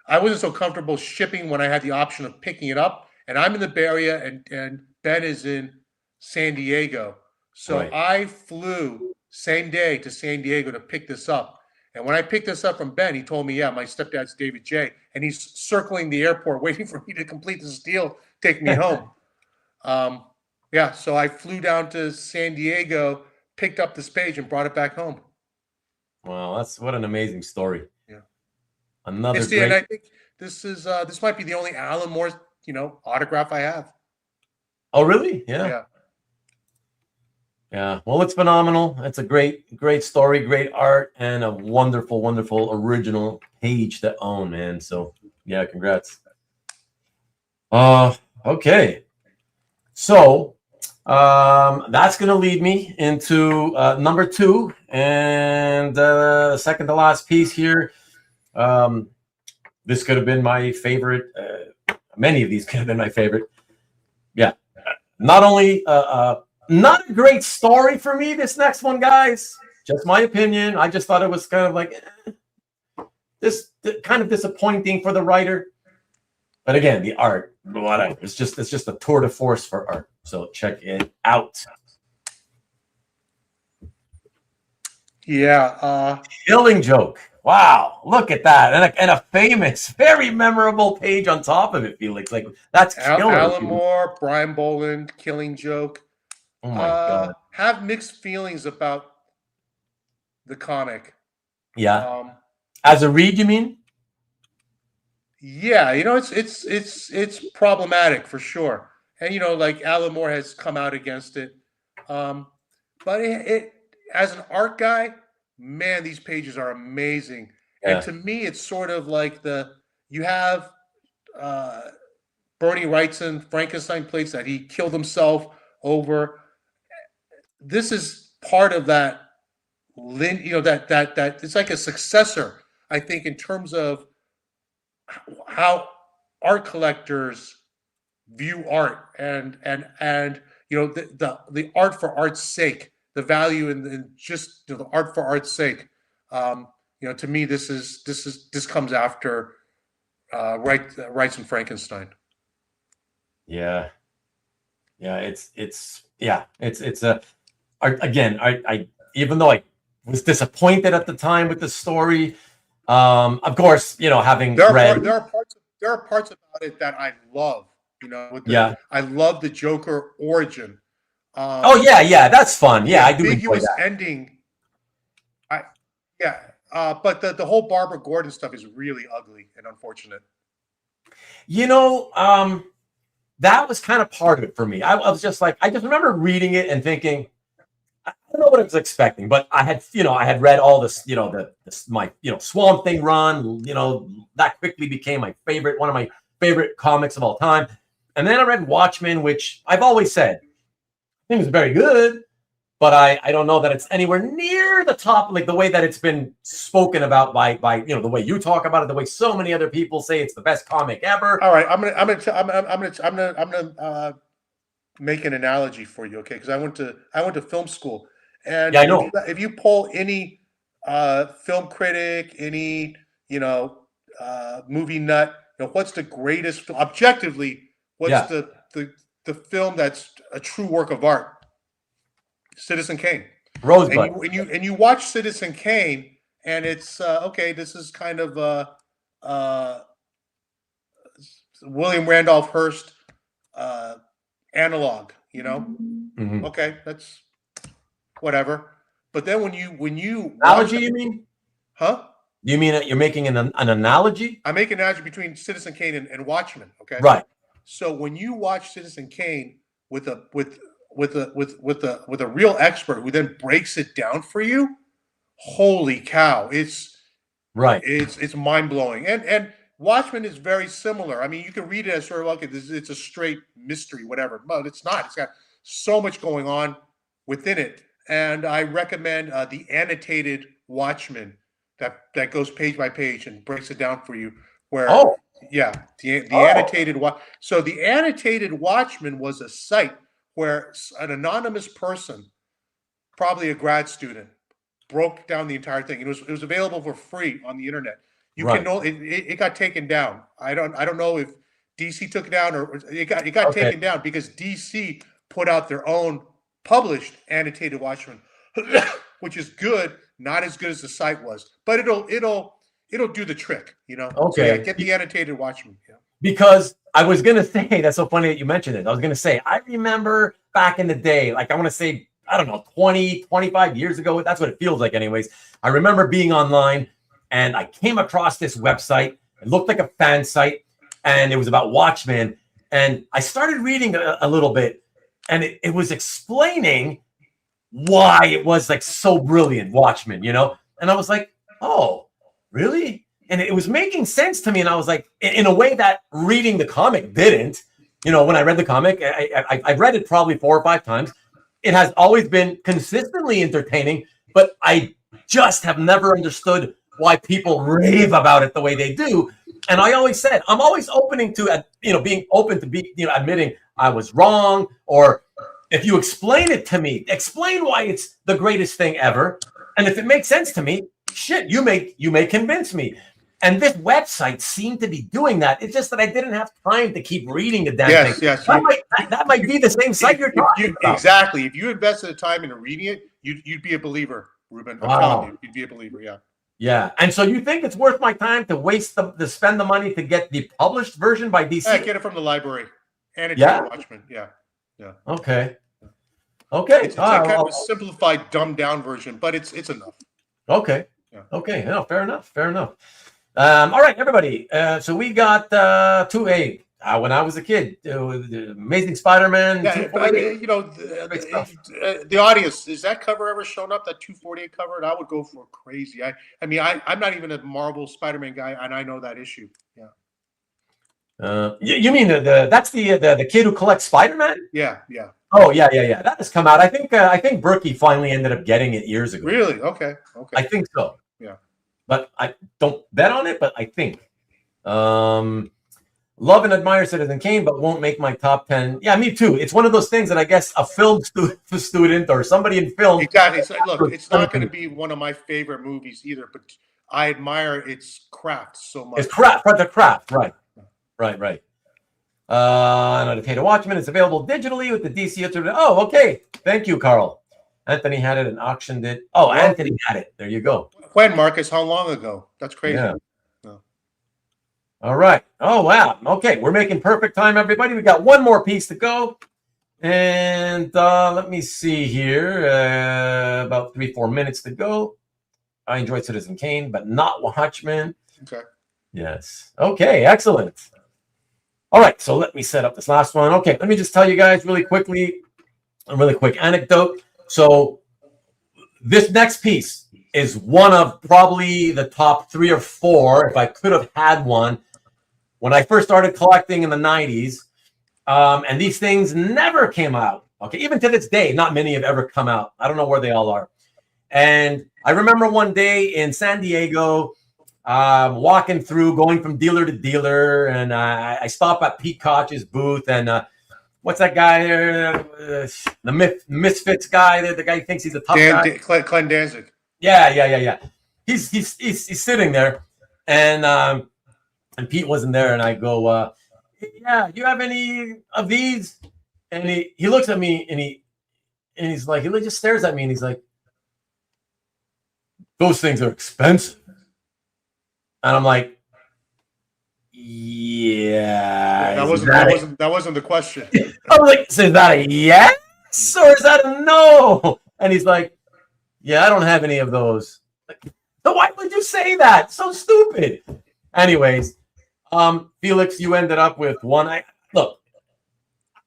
I wasn't so comfortable shipping when I had the option of picking it up. And I'm in the Bay Area, and Ben is in San Diego. So right. I flew same day to San Diego to pick this up. And when I picked this up from Ben, he told me, yeah, my stepdad's David J. And he's circling the airport waiting for me to complete this deal, take me home. So I flew down to San Diego, picked up this page, and brought it back home. Wow, that's what an amazing story. Yeah. And I think this might be the only Alan Moore, autograph I have. Oh, really? Yeah. Yeah. Well, it's phenomenal. It's a great story, great art, and a wonderful, wonderful original page to own, man. So yeah, congrats. Okay. So that's going to lead me into number 2 and the second to last piece here. This could have been my favorite. Many of these could have been my favorite. Yeah. Not only not a great story for me, this next one, guys. Just my opinion. I just thought it was kind of like this kind of disappointing for the writer. But again, the art, whatever. It's just a tour de force for art. So check it out. Yeah. Killing Joke. Wow, look at that. And a famous, very memorable page on top of it, Felix. Like, that's killer. Alan Moore, Brian Bolland, Killing Joke. Oh my God. Have mixed feelings about the comic. Yeah. As a read, you mean? Yeah, it's problematic for sure. And like Alan Moore has come out against it. But it as an art guy, man, these pages are amazing. Yeah. And to me, it's sort of like you have Bernie Wrightson, Frankenstein plates that he killed himself over. This is part of that, that it's like a successor, I think, in terms of how art collectors view art and the art for art's sake, the value in just the art for art's sake. To me, this comes after Rice and Frankenstein. Yeah. It's again, I even though I was disappointed at the time with the story, of course, having read, there are parts about it that I love. I love the Joker origin. That's fun. Yeah, I do enjoy that. Ending. But the whole Barbara Gordon stuff is really ugly and unfortunate. That was kind of part of it for me. I was just like, I just remember reading it and thinking, I don't know what I was expecting, but I had read all this, my Swamp Thing run, that quickly became one of my favorite comics of all time. And then I read Watchmen, which I've always said, I think it's very good, but I don't know that it's anywhere near the top, like the way that it's been spoken about by the way you talk about it, the way so many other people say it's the best comic ever. All right, I'm gonna make an analogy for you, okay? Because I went to film school, and I know if you poll any film critic, any movie nut, what's the greatest objectively? What's the film that's a true work of art? Citizen Kane. Rosebud. And you watch Citizen Kane, and it's okay. This is kind of William Randolph Hearst analog, Mm-hmm. Okay, that's whatever. But then when you analogy, you mean? Huh? You mean that you're making an analogy? I make an analogy between Citizen Kane and Watchmen. Okay, right. So when you watch Citizen Kane with a real expert who then breaks it down for you, holy cow, it's right. It's mind blowing. And Watchmen is very similar. I mean, you can read it as sort of it's a straight mystery, whatever, but it's not. It's got so much going on within it. And I recommend the annotated Watchmen that goes page by page and breaks it down for you. Where the annotated so the annotated Watchmen was a site where an anonymous person, probably a grad student, broke down the entire thing. It was available for free on the internet. It got taken down. I don't know if DC took it down or it got taken down because DC put out their own published annotated Watchmen, which is good, not as good as the site was, but it'll do the trick, Okay, so get the annotated Watchmen. Yeah. Because I was gonna say, that's so funny that you mentioned it. I was gonna say, I remember back in the day, like I want to say, I don't know, 20, 25 years ago. That's what it feels like, anyways. I remember being online and I came across this website. It looked like a fan site, and it was about Watchmen. And I started reading a little bit, and it was explaining why it was like so brilliant, Watchmen, And I was like, oh, really? And it was making sense to me. And I was like, in a way that reading the comic didn't. When I read the comic, I read it probably 4 or 5 times. It has always been consistently entertaining, but I just have never understood why people rave about it the way they do. And I always said, I'm always being open to admitting I was wrong, or if you explain it to me, explain why it's the greatest thing ever. And if it makes sense to me, shit, you may convince me. And this website seemed to be doing that. It's just that I didn't have time to keep reading the damn thing. Yes. That might be the same site you're talking about. Exactly. If you invested the time into reading it, you'd be a believer, Ruben. I'm telling you, you'd be a believer. Yeah. Yeah. And so you think it's worth my time to spend the money to get the published version by DC? Yeah, get it from the library. Annotated Watchmen. Yeah. Okay. It's kind of a simplified, dumbed down version, but it's enough. Okay. Yeah. Okay. No, fair enough. All right, everybody. So we got when I was a kid, Amazing Spider-Man. Yeah, the audience, is that cover ever shown up? That 248 cover? And I would go for crazy. I'm not even a Marvel Spider-Man guy, and I know that issue. Yeah. You mean that's the kid who collects Spider-Man? Yeah. Oh yeah. That has come out. I think Berkey finally ended up getting it years ago. Really? Okay. I think so. Yeah. But I don't bet on it. But I think. Love and admire Citizen Kane, but won't make my top 10. Yeah, me too. It's one of those things that I guess a film student or somebody in film. Exactly. Look, it's not going to be one of my favorite movies either, but I admire its craft so much. It's craft, but the craft, right. Another Potato Watchmen is available digitally with the DC. Oh, okay. Thank you, Carl. Anthony had it and auctioned it. Oh, well, Anthony had it. There you go. When, Marcus? How long ago? That's crazy. Yeah. All right. Oh, wow. Okay. We're making perfect time, everybody. We got one more piece to go. And let me see here. About 3-4 minutes to go. I enjoyed Citizen Kane, but not Watchmen. Okay. Yes. Okay. Excellent. All right. So let me set up this last one. Okay. Let me just tell you guys really quickly a really quick anecdote. So this next piece is one of probably the top 3 or 4, if I could have had one, when I first started collecting in the 90s. And these things never came out. Okay, even to this day, not many have ever come out. I don't know where they all are. And I remember one day in San Diego, walking through, going from dealer to dealer, and I stopped at Pete Koch's booth, and what's that guy there? The Misfits guy there, the guy who thinks he's a tough guy. Glenn Danzig. Yeah. He's sitting there, and Pete wasn't there, and I go, yeah, do you have any of these? And he looks at me, and he's like, he just stares at me, and he's like, those things are expensive. And I'm like, yeah. That wasn't the question. I was like, so is that a yes or is that a no? And he's like, yeah, I don't have any of those. Like, so why would you say that? So stupid. Anyways, Felix, you ended up with one. Look,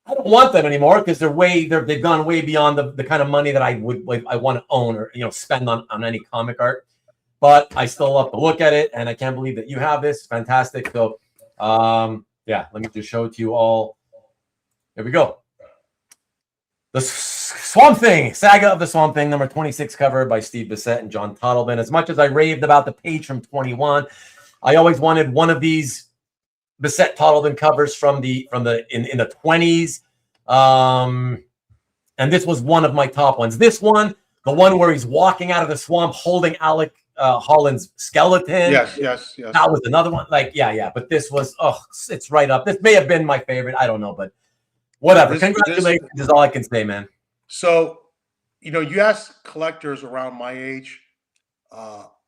I don't want them anymore because they've gone way beyond the kind of money that I want to own or spend on any comic art. But I still love to look at it, and I can't believe that you have this. Fantastic. So, yeah, let me just show it to you all. Here we go. The Swamp Thing, Saga of the Swamp Thing, number 26, cover by Steve Bissette and John Toddleben. As much as I raved about the page from 21, I always wanted one of these Bissette Toddleben covers from the 20s. And this was one of my top ones. This one, the one where he's walking out of the swamp holding Alec Holland's skeleton. Yes. That was another one. Yeah. But this was, it's right up. This may have been my favorite. I don't know, but whatever. Congratulations is all I can say, man. So, you ask collectors around my age,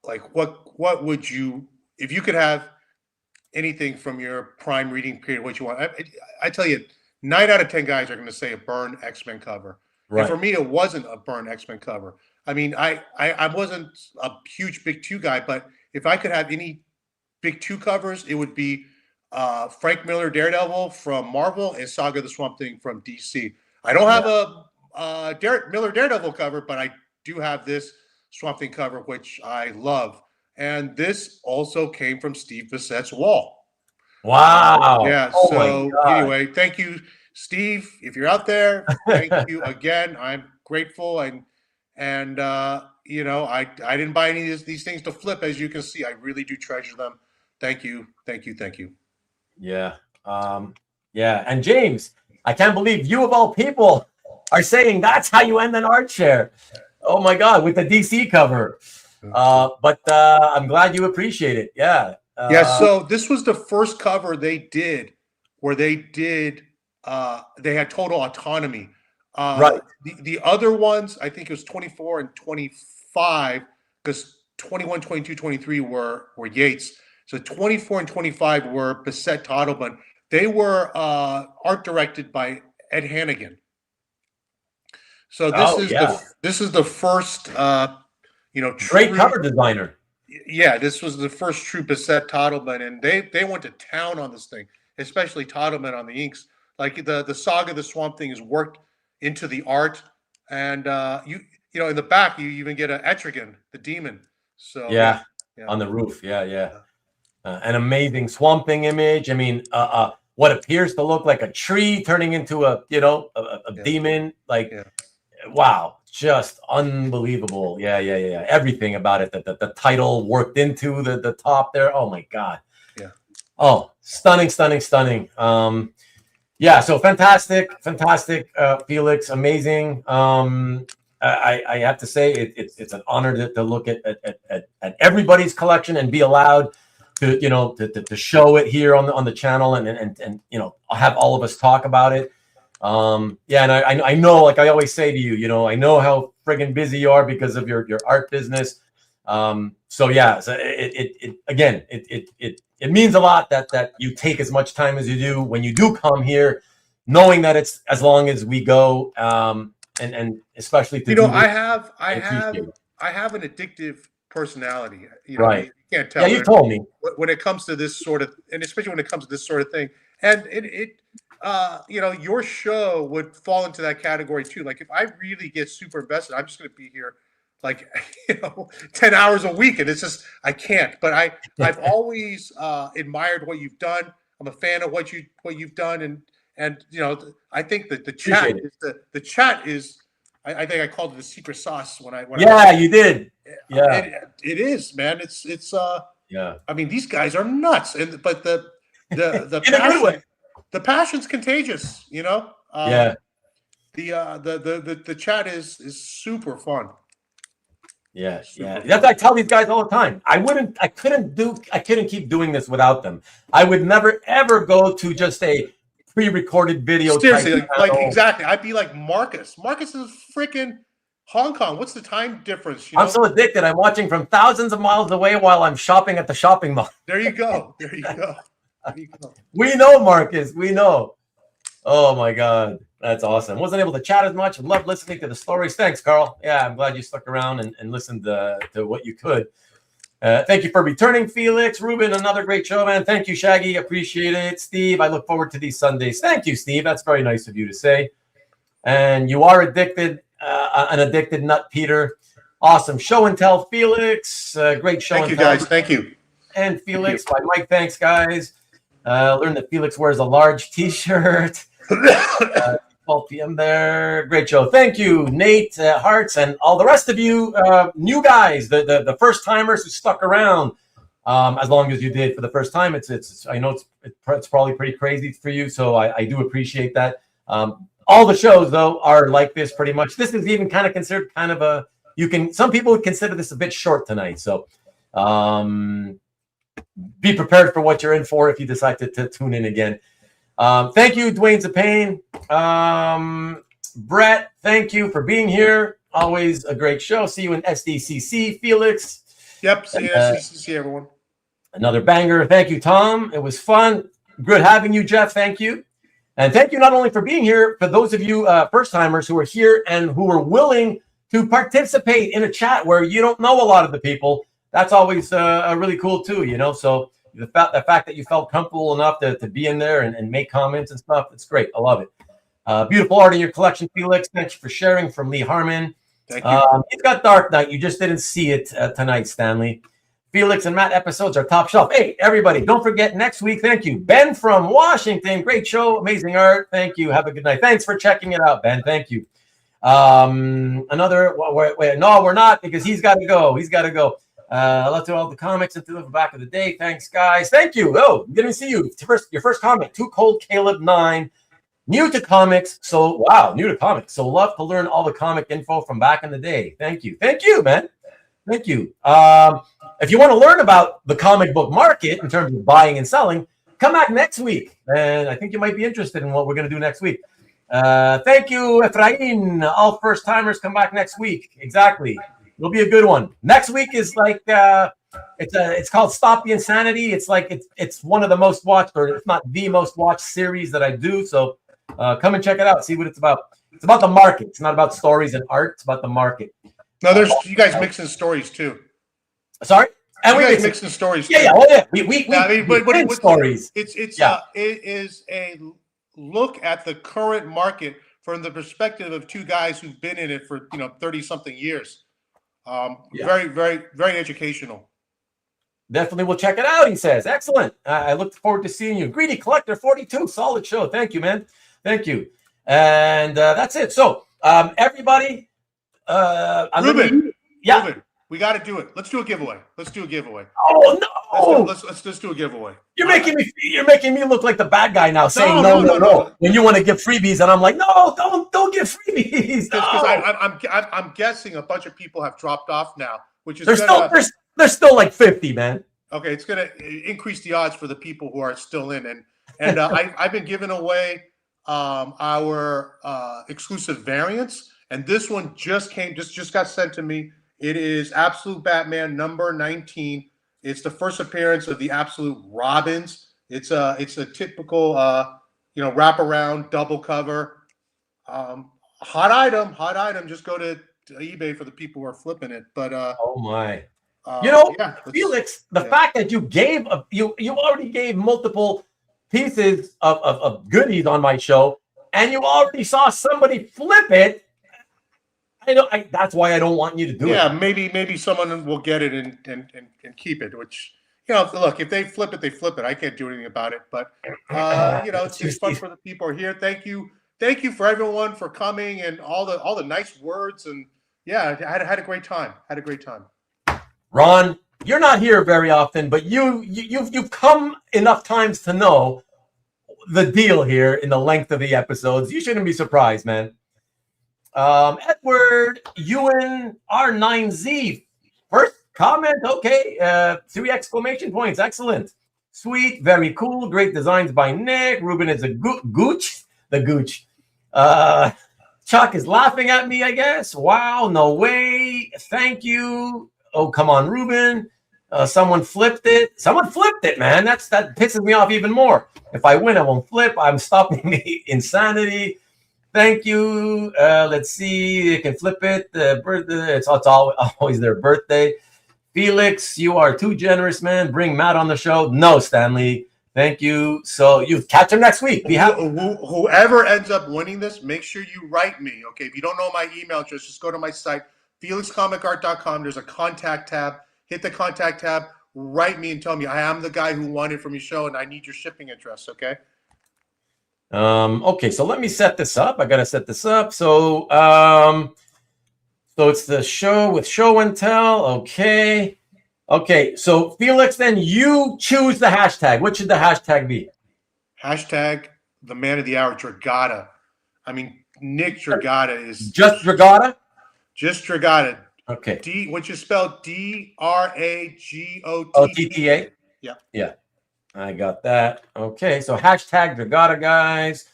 like what would you, if you could have anything from your prime reading period, what you want? I tell you, 9 out of 10 guys are going to say a Byrne X-Men cover. Right. And for me, it wasn't a Byrne X-Men cover. I mean, I wasn't a huge Big 2 guy, but if I could have any Big 2 covers, it would be Frank Miller Daredevil from Marvel and Saga of the Swamp Thing from DC. I don't have a Miller Daredevil cover, but I do have this Swamp Thing cover, which I love. And this also came from Steve Bissette's wall. Wow. Yeah. Oh so anyway, thank you, Steve. If you're out there, thank you again. I'm grateful. And I didn't buy any of these things to flip, as you can see. I really do treasure them. Thank you. Yeah. Yeah. And James, I can't believe you of all people are saying that's how you end an art share. Oh my God, with the DC cover. But I'm glad you appreciate it. Yeah. So this was the first cover they did where they had total autonomy. Right. The other ones, I think it was 24 and 25, because 21, 22, 23 were Yates. So 24 and 25 were Bissette Toddleben. They were art directed by Ed Hannigan. So this is the first great cover designer. Yeah, this was the first true Bissette Toddleben, and they went to town on this thing, especially Toddleben on the inks. Like the Saga of the Swamp Thing is worked into the art, and in the back you even get an Etrigan, the demon. So on the roof, an amazing Swamp Thing image. I mean, what appears to look like a tree turning into a demon. Like, wow, just unbelievable. Yeah. Everything about it. The title worked into the top there. Oh my God. Yeah. Oh, stunning. Yeah, so fantastic, Felix, amazing. I have to say it's an honor to look at everybody's collection and be allowed to show it here on the channel and have all of us talk about it. Yeah, and I know, like I always say to you, I know how friggin' busy you are because of your art business. So yeah, so it means a lot that you take as much time as you do when you do come here, knowing that it's as long as we go, and especially to I have an addictive personality. Right. You can't tell. Yeah, you told me when it comes to this sort of, and especially when it comes to this sort of thing, and your show would fall into that category too. Like if I really get super invested, I'm just going to be here like 10 hours a week, and it's just I can't. But I've always admired what you've done. I'm a fan of what you've done, and I think that the chat is I think I called it the secret sauce when you did. Yeah, it is, man. It's yeah. I mean, these guys are nuts, but the In a good way. The passion's contagious, Yeah. The chat is super fun. Yeah. That's what I tell these guys all the time. I couldn't keep doing this without them. I would never ever go to just a pre-recorded video. Seriously, like exactly. I'd be like Marcus. Marcus is freaking Hong Kong. What's the time difference? I'm so addicted. I'm watching from thousands of miles away while I'm shopping at the shopping mall. There you go. We know, Marcus. We know. Oh my God, that's awesome. Wasn't able to chat as much. Loved listening to the stories. Thanks, Carl. Yeah, I'm glad you stuck around and listened to what you could. Thank you for returning, Felix Rubén. Another great show, man. Thank you, Shaggy. Appreciate it. Steve, I look forward to these Sundays. Thank you, Steve. That's very nice of you to say. And you are addicted, an addicted nut, Peter. Awesome show and tell, Felix. Great show. Thank you, guys. Thank you. And Felix by Mike. Thanks, guys. Learned that Felix wears a large T-shirt. 12 p.m. there. Great show. Thank you, Nate, Hearts, and all the rest of you new guys, the first timers who stuck around as long as you did for the first time. It's I know it's probably pretty crazy for you, so I do appreciate that. All the shows though are like this pretty much. This is even kind of considered kind of a some people would consider this a bit short tonight. So be prepared for what you're in for if you decide to tune in again. Thank you, Dwayne Zapane. Brett, thank you for being here. Always a great show. See you in SDCC, Felix. Yep, see you in SDCC, everyone. Another banger. Thank you, Tom. It was fun. Good having you, Jeff. Thank you. And thank you not only for being here, for those of you first-timers who are here and who are willing to participate in a chat where you don't know a lot of the people. That's always really cool, too, So the fact that you felt comfortable enough to be in there and make comments and stuff, it's great. I love it. Beautiful art in your collection, Felix. Thanks for sharing from Lee Harmon. Thank you. It's got Dark Knight. You just didn't see it tonight, Stanley. Felix and Matt episodes are top shelf. Hey, everybody, don't forget next week. Thank you. Ben from Washington. Great show. Amazing art. Thank you. Have a good night. Thanks for checking it out, Ben. Thank you. Wait, no, we're not, because he's got to go. Let's do all the comics and the back of the day. Thanks, guys. Thank you. Oh, didn't see you. Your first comment. Too Cold Caleb 9. New to comics. So love to learn all the comic info from back in the day. Thank you. Thank you, man. Thank you. If you want to learn about the comic book market in terms of buying and selling, come back next week. And I think you might be interested in what we're going to do next week. Thank you, Efrain. All first timers come back next week. Exactly. It'll be a good one. Next week is like it's called Stop the Insanity. It's like it's one of the most watched, or if not the most watched series that I do. So come and check it out. See what it's about. It's about the market. It's not about stories and art. It's about the market. No, there's you guys mixing stories too. Sorry, and we guys mixing stories. Yeah, too. yeah. Oh yeah, we stories. It is a look at the current market from the perspective of two guys who've been in it for 30 something years. Very, very, very educational. Definitely will check it out, he says. Excellent. I look forward to seeing you. Greedy Collector 42. Solid show. Thank you, man. Thank you. And that's it. So, everybody. Rubén, yeah. Rubén, we got to do it. Let's do a giveaway. Oh, no. Let's just do a giveaway. You're making me look like the bad guy now, saying no. When you want to give freebies, and I'm like, no, don't give freebies. Because I'm guessing a bunch of people have dropped off now, which is there's still like 50, man. Okay, it's going to increase the odds for the people who are still in, and I've been giving away our exclusive variants, and this one just got sent to me. It is Absolute Batman number 19. It's the first appearance of the Absolute Robins. It's a typical wraparound double cover. Hot item. Just go to eBay for the people who are flipping it. But oh my. Felix, the fact that you already gave multiple pieces of goodies on my show, and you already saw somebody flip it. That's why I don't want you to do it. Yeah, maybe someone will get it and keep it. Which look, if they flip it, they flip it. I can't do anything about it. But it's fun for the people who are here. Thank you for everyone for coming and all the nice words, and yeah, I had a great time. Ron, you're not here very often, but you've come enough times to know the deal here in the length of the episodes. You shouldn't be surprised, man. Edward Ewan R9Z, first comment. Okay, 3 exclamation points. Excellent, sweet, very cool, great designs by Nick. Ruben is a gooch. The gooch. Chuck is laughing at me, I guess. Wow, no way. Thank you. Oh, come on, Ruben. Someone flipped it, man. That pisses me off even more. If I win, I won't flip. I'm stopping the insanity. Thank you. Let's see. You can flip it. Birthday. It's always their birthday. Felix, you are too generous, man. Bring Matt on the show. No, Stanley. Thank you. So you catch him next week. Whoever ends up winning this, make sure you write me. Okay. If you don't know my email address, just go to my site, FelixComicArt.com. There's a contact tab. Hit the contact tab. Write me and tell me I am the guy who won it from your show, and I need your shipping address. Okay. Okay, so let me set this up. I gotta set this up. So it's the show with show and tell. Okay. So Felix, then you choose the hashtag. What should the hashtag be? Hashtag the man of the hour, Dragata. I mean, Nick Dragata is just Dragata. Just Dragata. Okay. Which is spelled Dragota. Yeah. I got that. Okay, so hashtag Dragata, guys.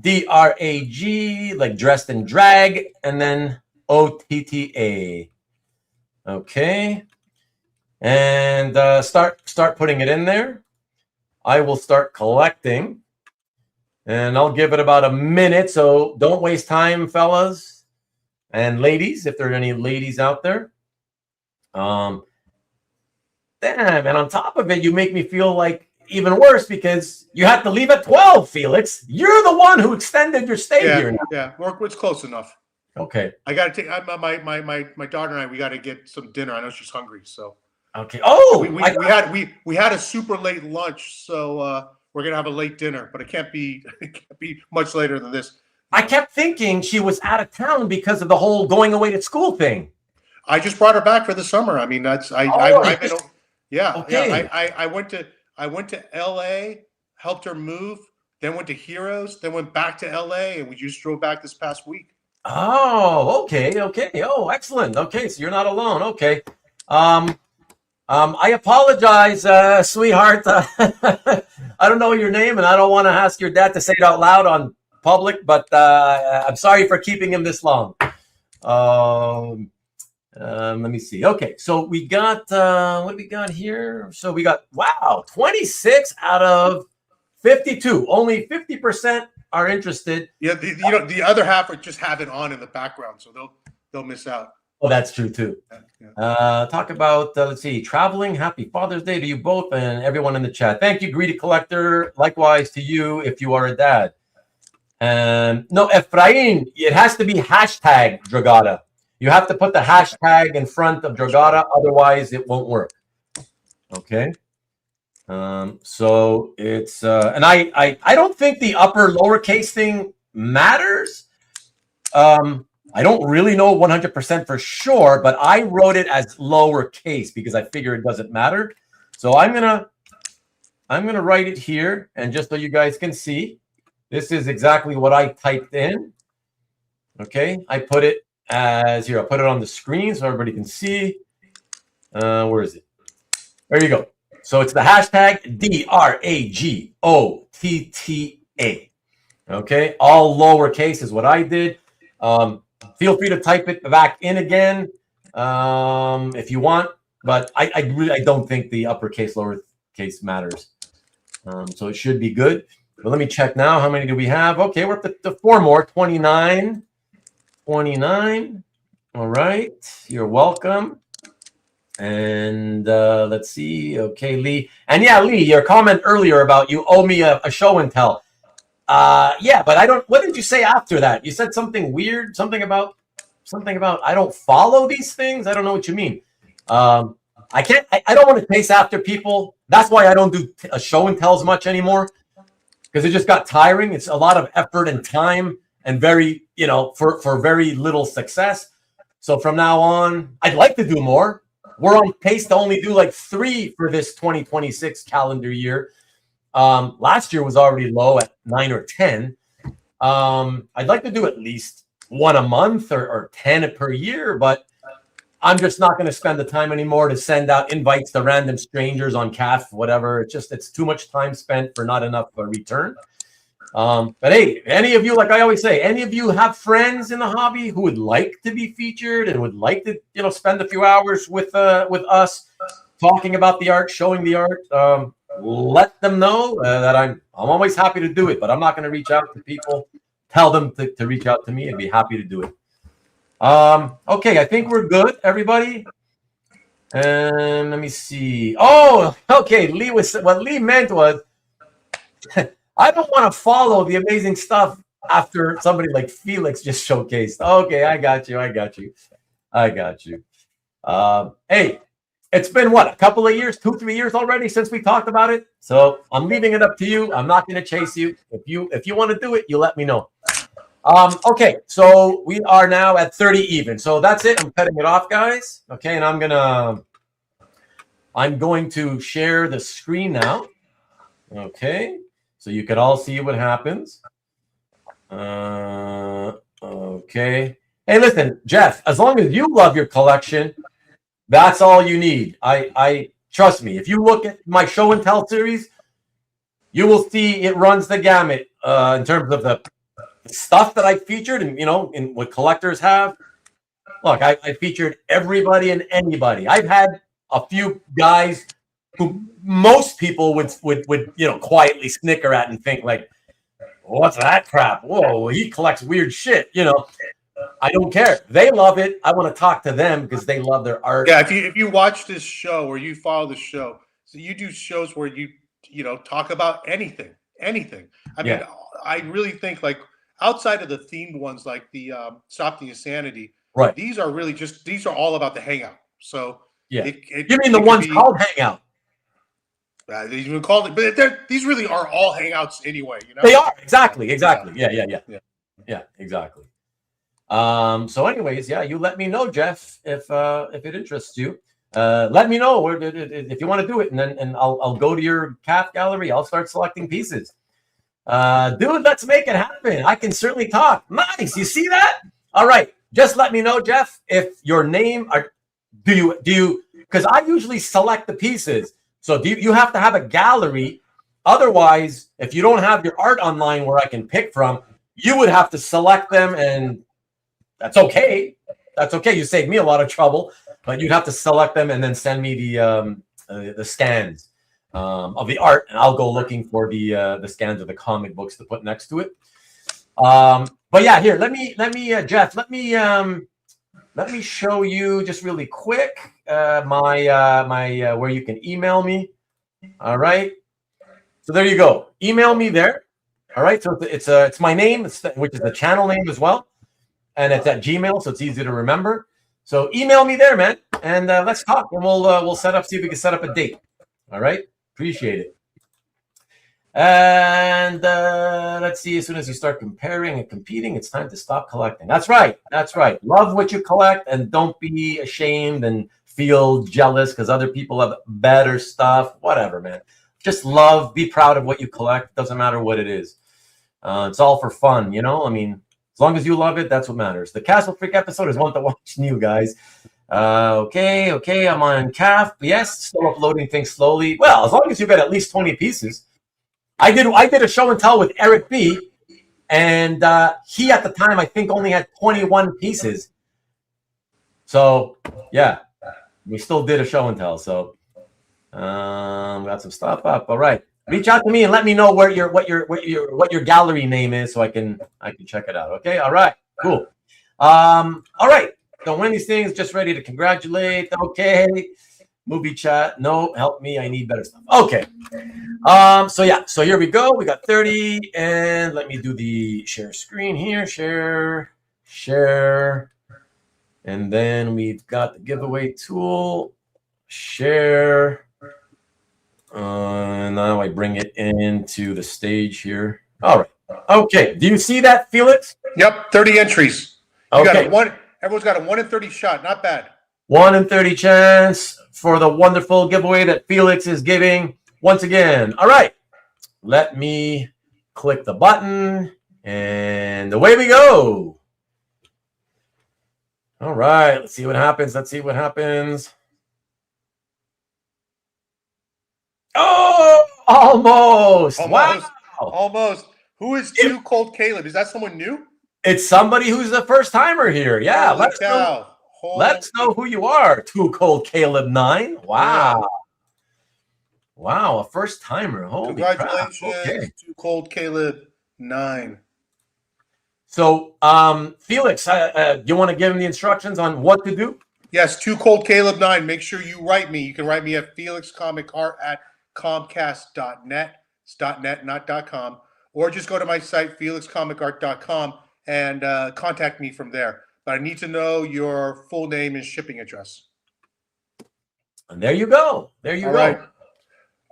DRAG, like dressed in drag, and then OTTA. Okay. And start putting it in there. I will start collecting. And I'll give it about a minute, so don't waste time, fellas and ladies, if there are any ladies out there. Damn, and on top of it, you make me feel like even worse because you had to leave at 12, Felix. You're the one who extended your stay here now. Yeah, it's close enough. Okay. I got to take my daughter and I. We got to get some dinner. I know she's hungry, so. Okay. Oh, we had a super late lunch, so we're gonna have a late dinner, but it can't be much later than this. I kept thinking she was out of town because of the whole going away to school thing. I just brought her back for the summer. I mean, that's I went to LA, helped her move, then went to Heroes, then went back to LA, and we just drove back this past week. Oh, okay. Oh, excellent. Okay, so you're not alone. Okay. I apologize, sweetheart. I don't know your name, and I don't want to ask your dad to say it out loud on public, but I'm sorry for keeping him this long. Let me see. Okay, so we got what do we got here? So we got 26 out of 52. Only 50% are interested. Yeah, the other half are just have it on in the background, so they'll miss out. Oh, that's true too. Yeah. Talk about let's see, traveling. Happy Father's Day to you both and everyone in the chat. Thank you, Greedy Collector. Likewise to you if you are a dad. No, Efrain, it has to be hashtag Dragata. You have to put the hashtag in front of Dragata, otherwise it won't work. Okay. So it's and I don't think the upper lowercase thing matters. I don't really know 100% for sure, but I wrote it as lowercase because I figure it doesn't matter. So I'm gonna write it here, and just so you guys can see, this is exactly what I typed in. Okay, I put it as here. I'll put it on the screen so everybody can see. Where is it? There you go. So it's the hashtag DRAGOTTA. Okay, all lowercase is what I did. Feel free to type it back in again if you want, but I really don't think the uppercase lowercase matters. So it should be good. But let me check now. How many do we have? Okay, we're up to 4 more. 29. 29. All right. You're welcome. And let's see. Okay, Lee. And yeah, Lee, your comment earlier about you owe me a show and tell. Yeah, but I don't. What did you say after that? You said something weird. Something about I don't follow these things. I don't know what you mean. I can't. I don't want to chase after people. That's why I don't do a show and tells much anymore, because it just got tiring. It's a lot of effort and time, and very, for very little success. So from now on, I'd like to do more. We're on pace to only do like 3 for this 2026 calendar year. Last year was already low at 9 or 10. I'd like to do at least 1 a month or 10 per year, but I'm just not going to spend the time anymore to send out invites to random strangers on CAF, whatever. It's too much time spent for not enough return. But hey, any of you, like I always say, any of you have friends in the hobby who would like to be featured and would like to, spend a few hours with us talking about the art, showing the art, let them know that I'm always happy to do it, but I'm not going to reach out to people. Tell them to reach out to me and be happy to do it. Okay, I think we're good, everybody. And let me see. Oh, okay. What Lee meant was, I don't want to follow the amazing stuff after somebody like Felix just showcased. Okay, I got you. Hey, it's been what, a couple of years, 2-3 years already since we talked about it. So I'm leaving it up to you. I'm not going to chase you. If you want to do it, you let me know. Okay, so we are now at 30 even. So that's it. I'm cutting it off, guys. Okay, and I'm going to share the screen now. Okay, so you can all see what happens. Okay. Hey, listen, Jeff, as long as you love your collection, that's all you need. I trust me. If you look at my show and tell series, you will see it runs the gamut in terms of the stuff that I featured, and in what collectors have. Look, I featured everybody and anybody. I've had a few guys who most people would quietly snicker at and think like, what's that crap? Whoa, he collects weird shit. I don't care. They love it. I want to talk to them because they love their art. Yeah, if you watch this show or you follow the show, so you do shows where you talk about anything. I mean, I really think like outside of the themed ones like the Stop the Insanity, right? These are all about the hangout. So yeah, you mean the ones called Hangout? They even called it, but these really are all hangouts anyway. They are exactly. Yeah, exactly. So anyways, yeah, you let me know, Jeff, if it interests you. Let me know if you want to do it, and I'll go to your CAF gallery. I'll start selecting pieces. Dude, let's make it happen. I can certainly talk. Nice. You see that? All right. Just let me know, Jeff, if your name do you because I usually select the pieces. So do you have to have a gallery? Otherwise, if you don't have your art online where I can pick from, you would have to select them, and that's okay. That's okay. You saved me a lot of trouble, but you'd have to select them and then send me the scans of the art, and I'll go looking for the scans of the comic books to put next to it. But yeah, here, let me Jeff, let me show you just really quick my where you can email me. All right. So there you go. Email me there. All right. So it's my name, which is the channel name as well, and it's at Gmail, so it's easy to remember. So email me there, man, and let's talk, and we'll see if we can set up a date. All right. Appreciate it. And let's see, as soon as you start comparing and competing, it's time to stop collecting. That's right. That's right. Love what you collect and don't be ashamed and feel jealous because other people have better stuff. Whatever, man. Just love, be proud of what you collect. Doesn't matter what it is. It's all for fun, you know? I mean, as long as you love it, that's what matters. The Castle Freak episode is one to watch new, guys. Okay, I'm on CAF. Yes, still uploading things slowly. Well, as long as you get at least 20 pieces. I did a show and tell with Eric B, and he at the time I think only had 21 pieces. So yeah, we still did a show and tell. So got some stuff up. All right, reach out to me and let me know what your gallery name is so I can check it out. Okay, all right, cool. All right, don't win these things. Just ready to congratulate. Okay. Movie chat. No, help me. I need better stuff. Okay. So yeah. So here we go. We got 30. And let me do the share screen here. Share. And then we've got the giveaway tool. Share. And now I bring it into the stage here. All right. Okay. Do you see that, Felix? Yep. 30 entries. Okay. Everyone's got a 1 in 30 shot. Not bad. 1 in 30 chance for the wonderful giveaway that Felix is giving once again. All right, let me click the button and away we go. All right, let's see what happens. Oh, almost. Wow. Almost. Who is Too Cold Caleb? Is that someone new? It's somebody who's a first timer here. Yeah, let's know who you are. Too Cold Caleb 9. Wow. Yeah. Wow, a first timer. Holy congratulations, okay. Too Cold Caleb 9. So, Felix, do you want to give him the instructions on what to do? Yes, Too Cold Caleb 9. Make sure you write me. You can write me at felixcomicart@comcast.net. It's .net, not .com. Or just go to my site, felixcomicart.com, and contact me from there. But I need to know your full name and shipping address. And there you go.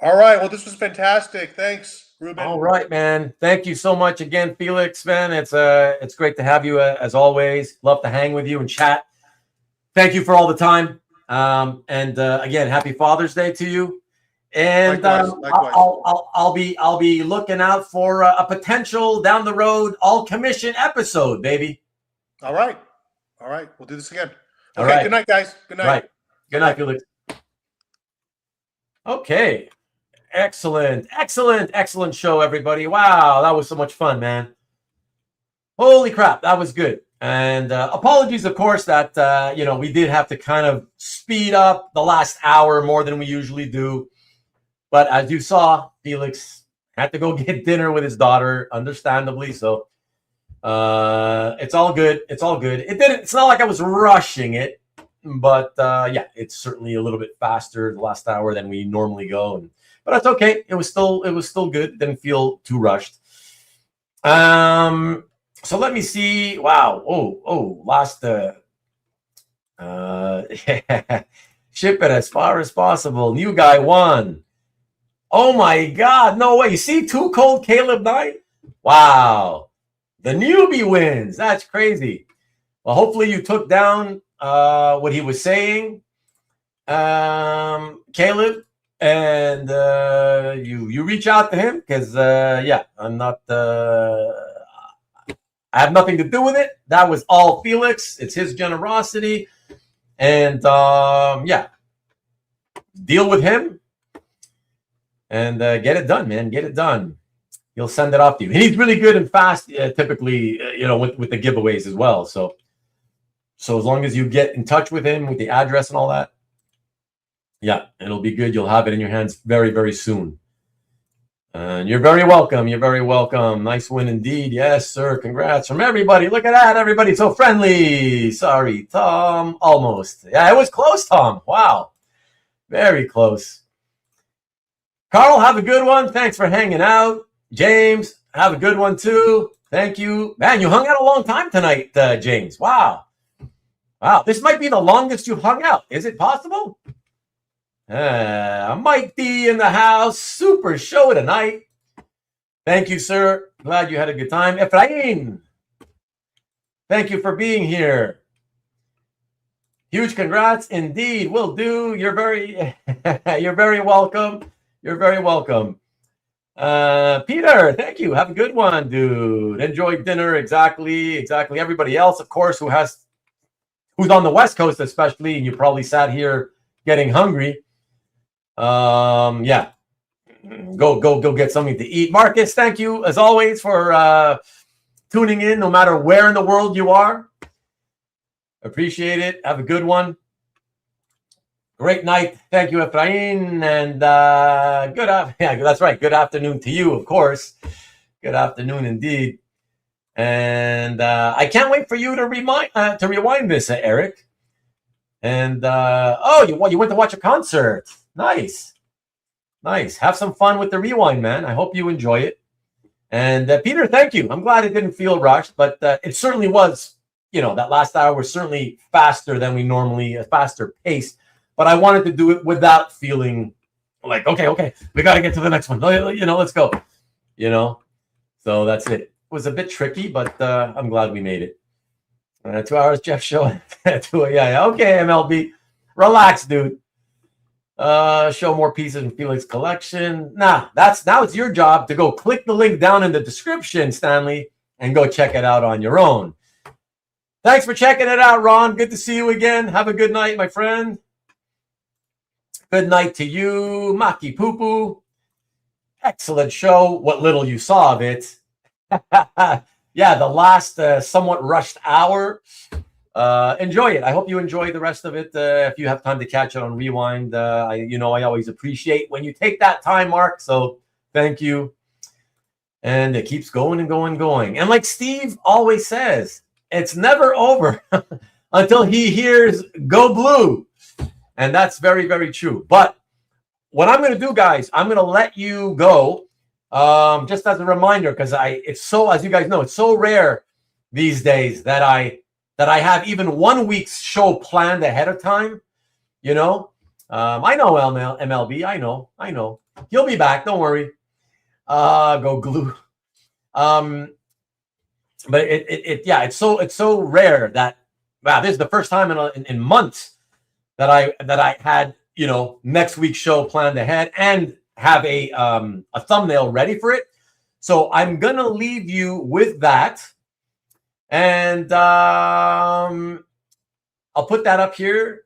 All right. Well, this was fantastic. Thanks, Rubén. All right, man. Thank you so much again, Felix, man. It's great to have you as always. Love to hang with you and chat. Thank you for all the time. And again, happy Father's Day to you. And likewise. I'll be looking out for a potential down the road all commission episode, baby. All right. We'll do this again. Okay. All right. Good night, guys. Good night. Right. Good night, Felix. Okay. Excellent show, everybody. Wow, that was so much fun, man. Holy crap, that was good. And apologies, of course, that we did have to kind of speed up the last hour more than we usually do. But as you saw, Felix had to go get dinner with his daughter, understandably. So it's all good. It's not like I was rushing it, but yeah, it's certainly a little bit faster the last hour than we normally go. But that's okay. It was still good. Didn't feel too rushed. So let me see. Wow. Last ship it as far as possible. New guy won. Oh my God. No way. You see, Too Cold Caleb 9? Wow. The newbie wins. That's crazy. Well, hopefully you took down what he was saying, Caleb, and you reach out to him because I'm not. I have nothing to do with it. That was all Felix. It's his generosity, and deal with him and get it done, man. Get it done. He'll send it off to you. And he's really good and fast, typically, with the giveaways as well. So as long as you get in touch with him with the address and all that, yeah, it'll be good. You'll have it in your hands very, very soon. And you're very welcome. Nice win indeed. Yes, sir. Congrats from everybody. Look at that. Everybody so friendly. Sorry, Tom. Almost. Yeah, it was close, Tom. Wow. Very close. Carl, have a good one. Thanks for hanging out. James, have a good one too. Thank you. Man, you hung out a long time tonight, James. Wow. This might be the longest you've hung out. Is it possible? Mike D in the house. Super show tonight. Thank you, sir. Glad you had a good time. Efrain, thank you for being here. Huge congrats indeed. Will do. You're very welcome. You're very welcome. Peter, thank you. Have a good one, dude. Enjoy dinner. Exactly. Everybody else, of course, who's on the West Coast, especially, and you probably sat here getting hungry. Yeah. Go get something to eat. Marcus, thank you as always for tuning in, no matter where in the world you are. Appreciate it. Have a good one. Great night. Thank you, Efrain. And yeah, that's right. Good afternoon to you, of course. Good afternoon indeed. And I can't wait for you to rewind this, Eric. And you went to watch a concert. Nice. Have some fun with the rewind, man. I hope you enjoy it. And Peter, thank you. I'm glad it didn't feel rushed, but it certainly was. That last hour was certainly faster than we normally, a faster pace. But I wanted to do it without feeling like, okay, we got to get to the next one. Let's go. So that's it. It was a bit tricky, but I'm glad we made it. 2 hours, Jeff show. Yeah. Okay, MLB. Relax, dude. Show more pieces in Felix collection. Now it's your job to go click the link down in the description, Stanley, and go check it out on your own. Thanks for checking it out, Ron. Good to see you again. Have a good night, my friend. Good night to you, Maki Poo Poo. Excellent show. What little you saw of it. Yeah, the last somewhat rushed hour. Enjoy it. I hope you enjoy the rest of it. If you have time to catch it on rewind, I always appreciate when you take that time, Mark. So thank you. And it keeps going and going and going. And like Steve always says, it's never over until he hears "Go Blue," and that's very, very true. But what I'm going to do, guys, I'm going to let you go, just as a reminder, because it's so, as you guys know, it's so rare these days that I have even 1 week's show planned ahead of time. I know MLB. I know. He'll be back. Don't worry. Go Glue. But it's so rare that this is the first time in months that I had next week's show planned ahead and have a thumbnail ready for it. So I'm gonna leave you with that, and I'll put that up here.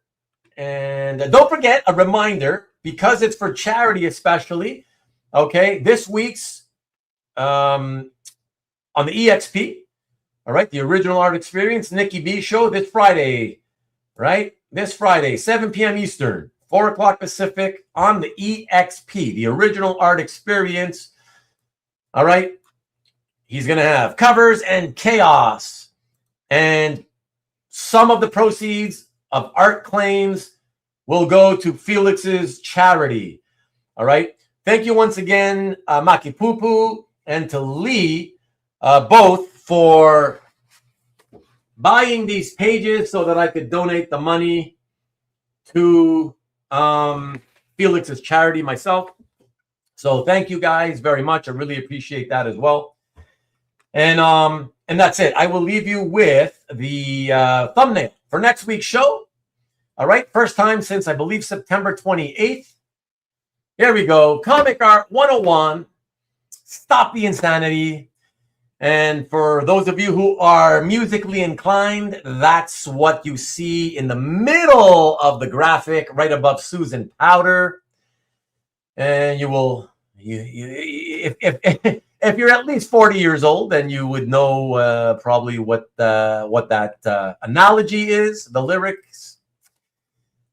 And don't forget, a reminder, because it's for charity especially. Okay, this week's on the EXP. All right, the Original Art Experience, Nikki B show this Friday, right? This Friday, 7 p.m. Eastern, 4 o'clock Pacific on the EXP, the Original Art Experience. All right, he's going to have covers and chaos. And some of the proceeds of art claims will go to Felix's charity. All right, thank you once again, Maki Poo Poo and to Lee, both for buying these pages so that I could donate the money to Felix's charity myself. So thank you guys very much. I really appreciate that as well. And that's it. I will leave you with the thumbnail for next week's show. All right. First time since, I believe, September 28th. Here we go. Comic Art 101. Stop the insanity. And for those of you who are musically inclined, that's what you see in the middle of the graphic, right above Susan Powder. And you will, if you're at least 40 years old, then you would know probably what that analogy is, the lyrics.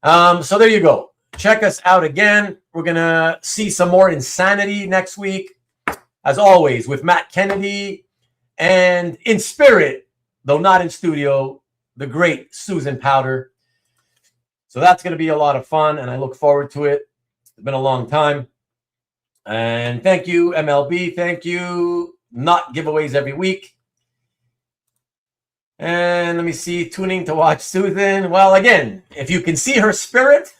So there you go. Check us out again. We're gonna see some more insanity next week, as always, with Matt Kennedy. And in spirit, though not in studio, the great Susan Powder. So that's going to be a lot of fun, and I look forward to it. It's been a long time. And thank you, MLB. Thank you. Not giveaways every week. And let me see, tuning to watch Susan. Well, again, if you can see her spirit,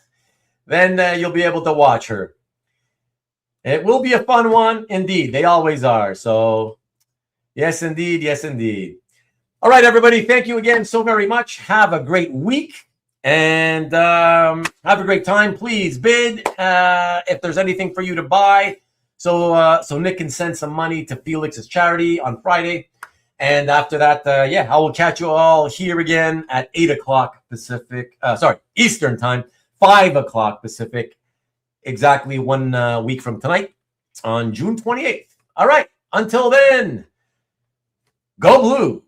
then you'll be able to watch her. It will be a fun one, indeed. They always are. So, yes, indeed. Yes, indeed. All right, everybody. Thank you again so very much. Have a great week. And have a great time. Please bid if there's anything for you to buy. So Nick can send some money to Felix's charity on Friday. And after that, I will catch you all here again at 8 o'clock Pacific. Eastern time, 5 o'clock Pacific. Exactly 1 week from tonight on June 28th. All right. Until then, go blue.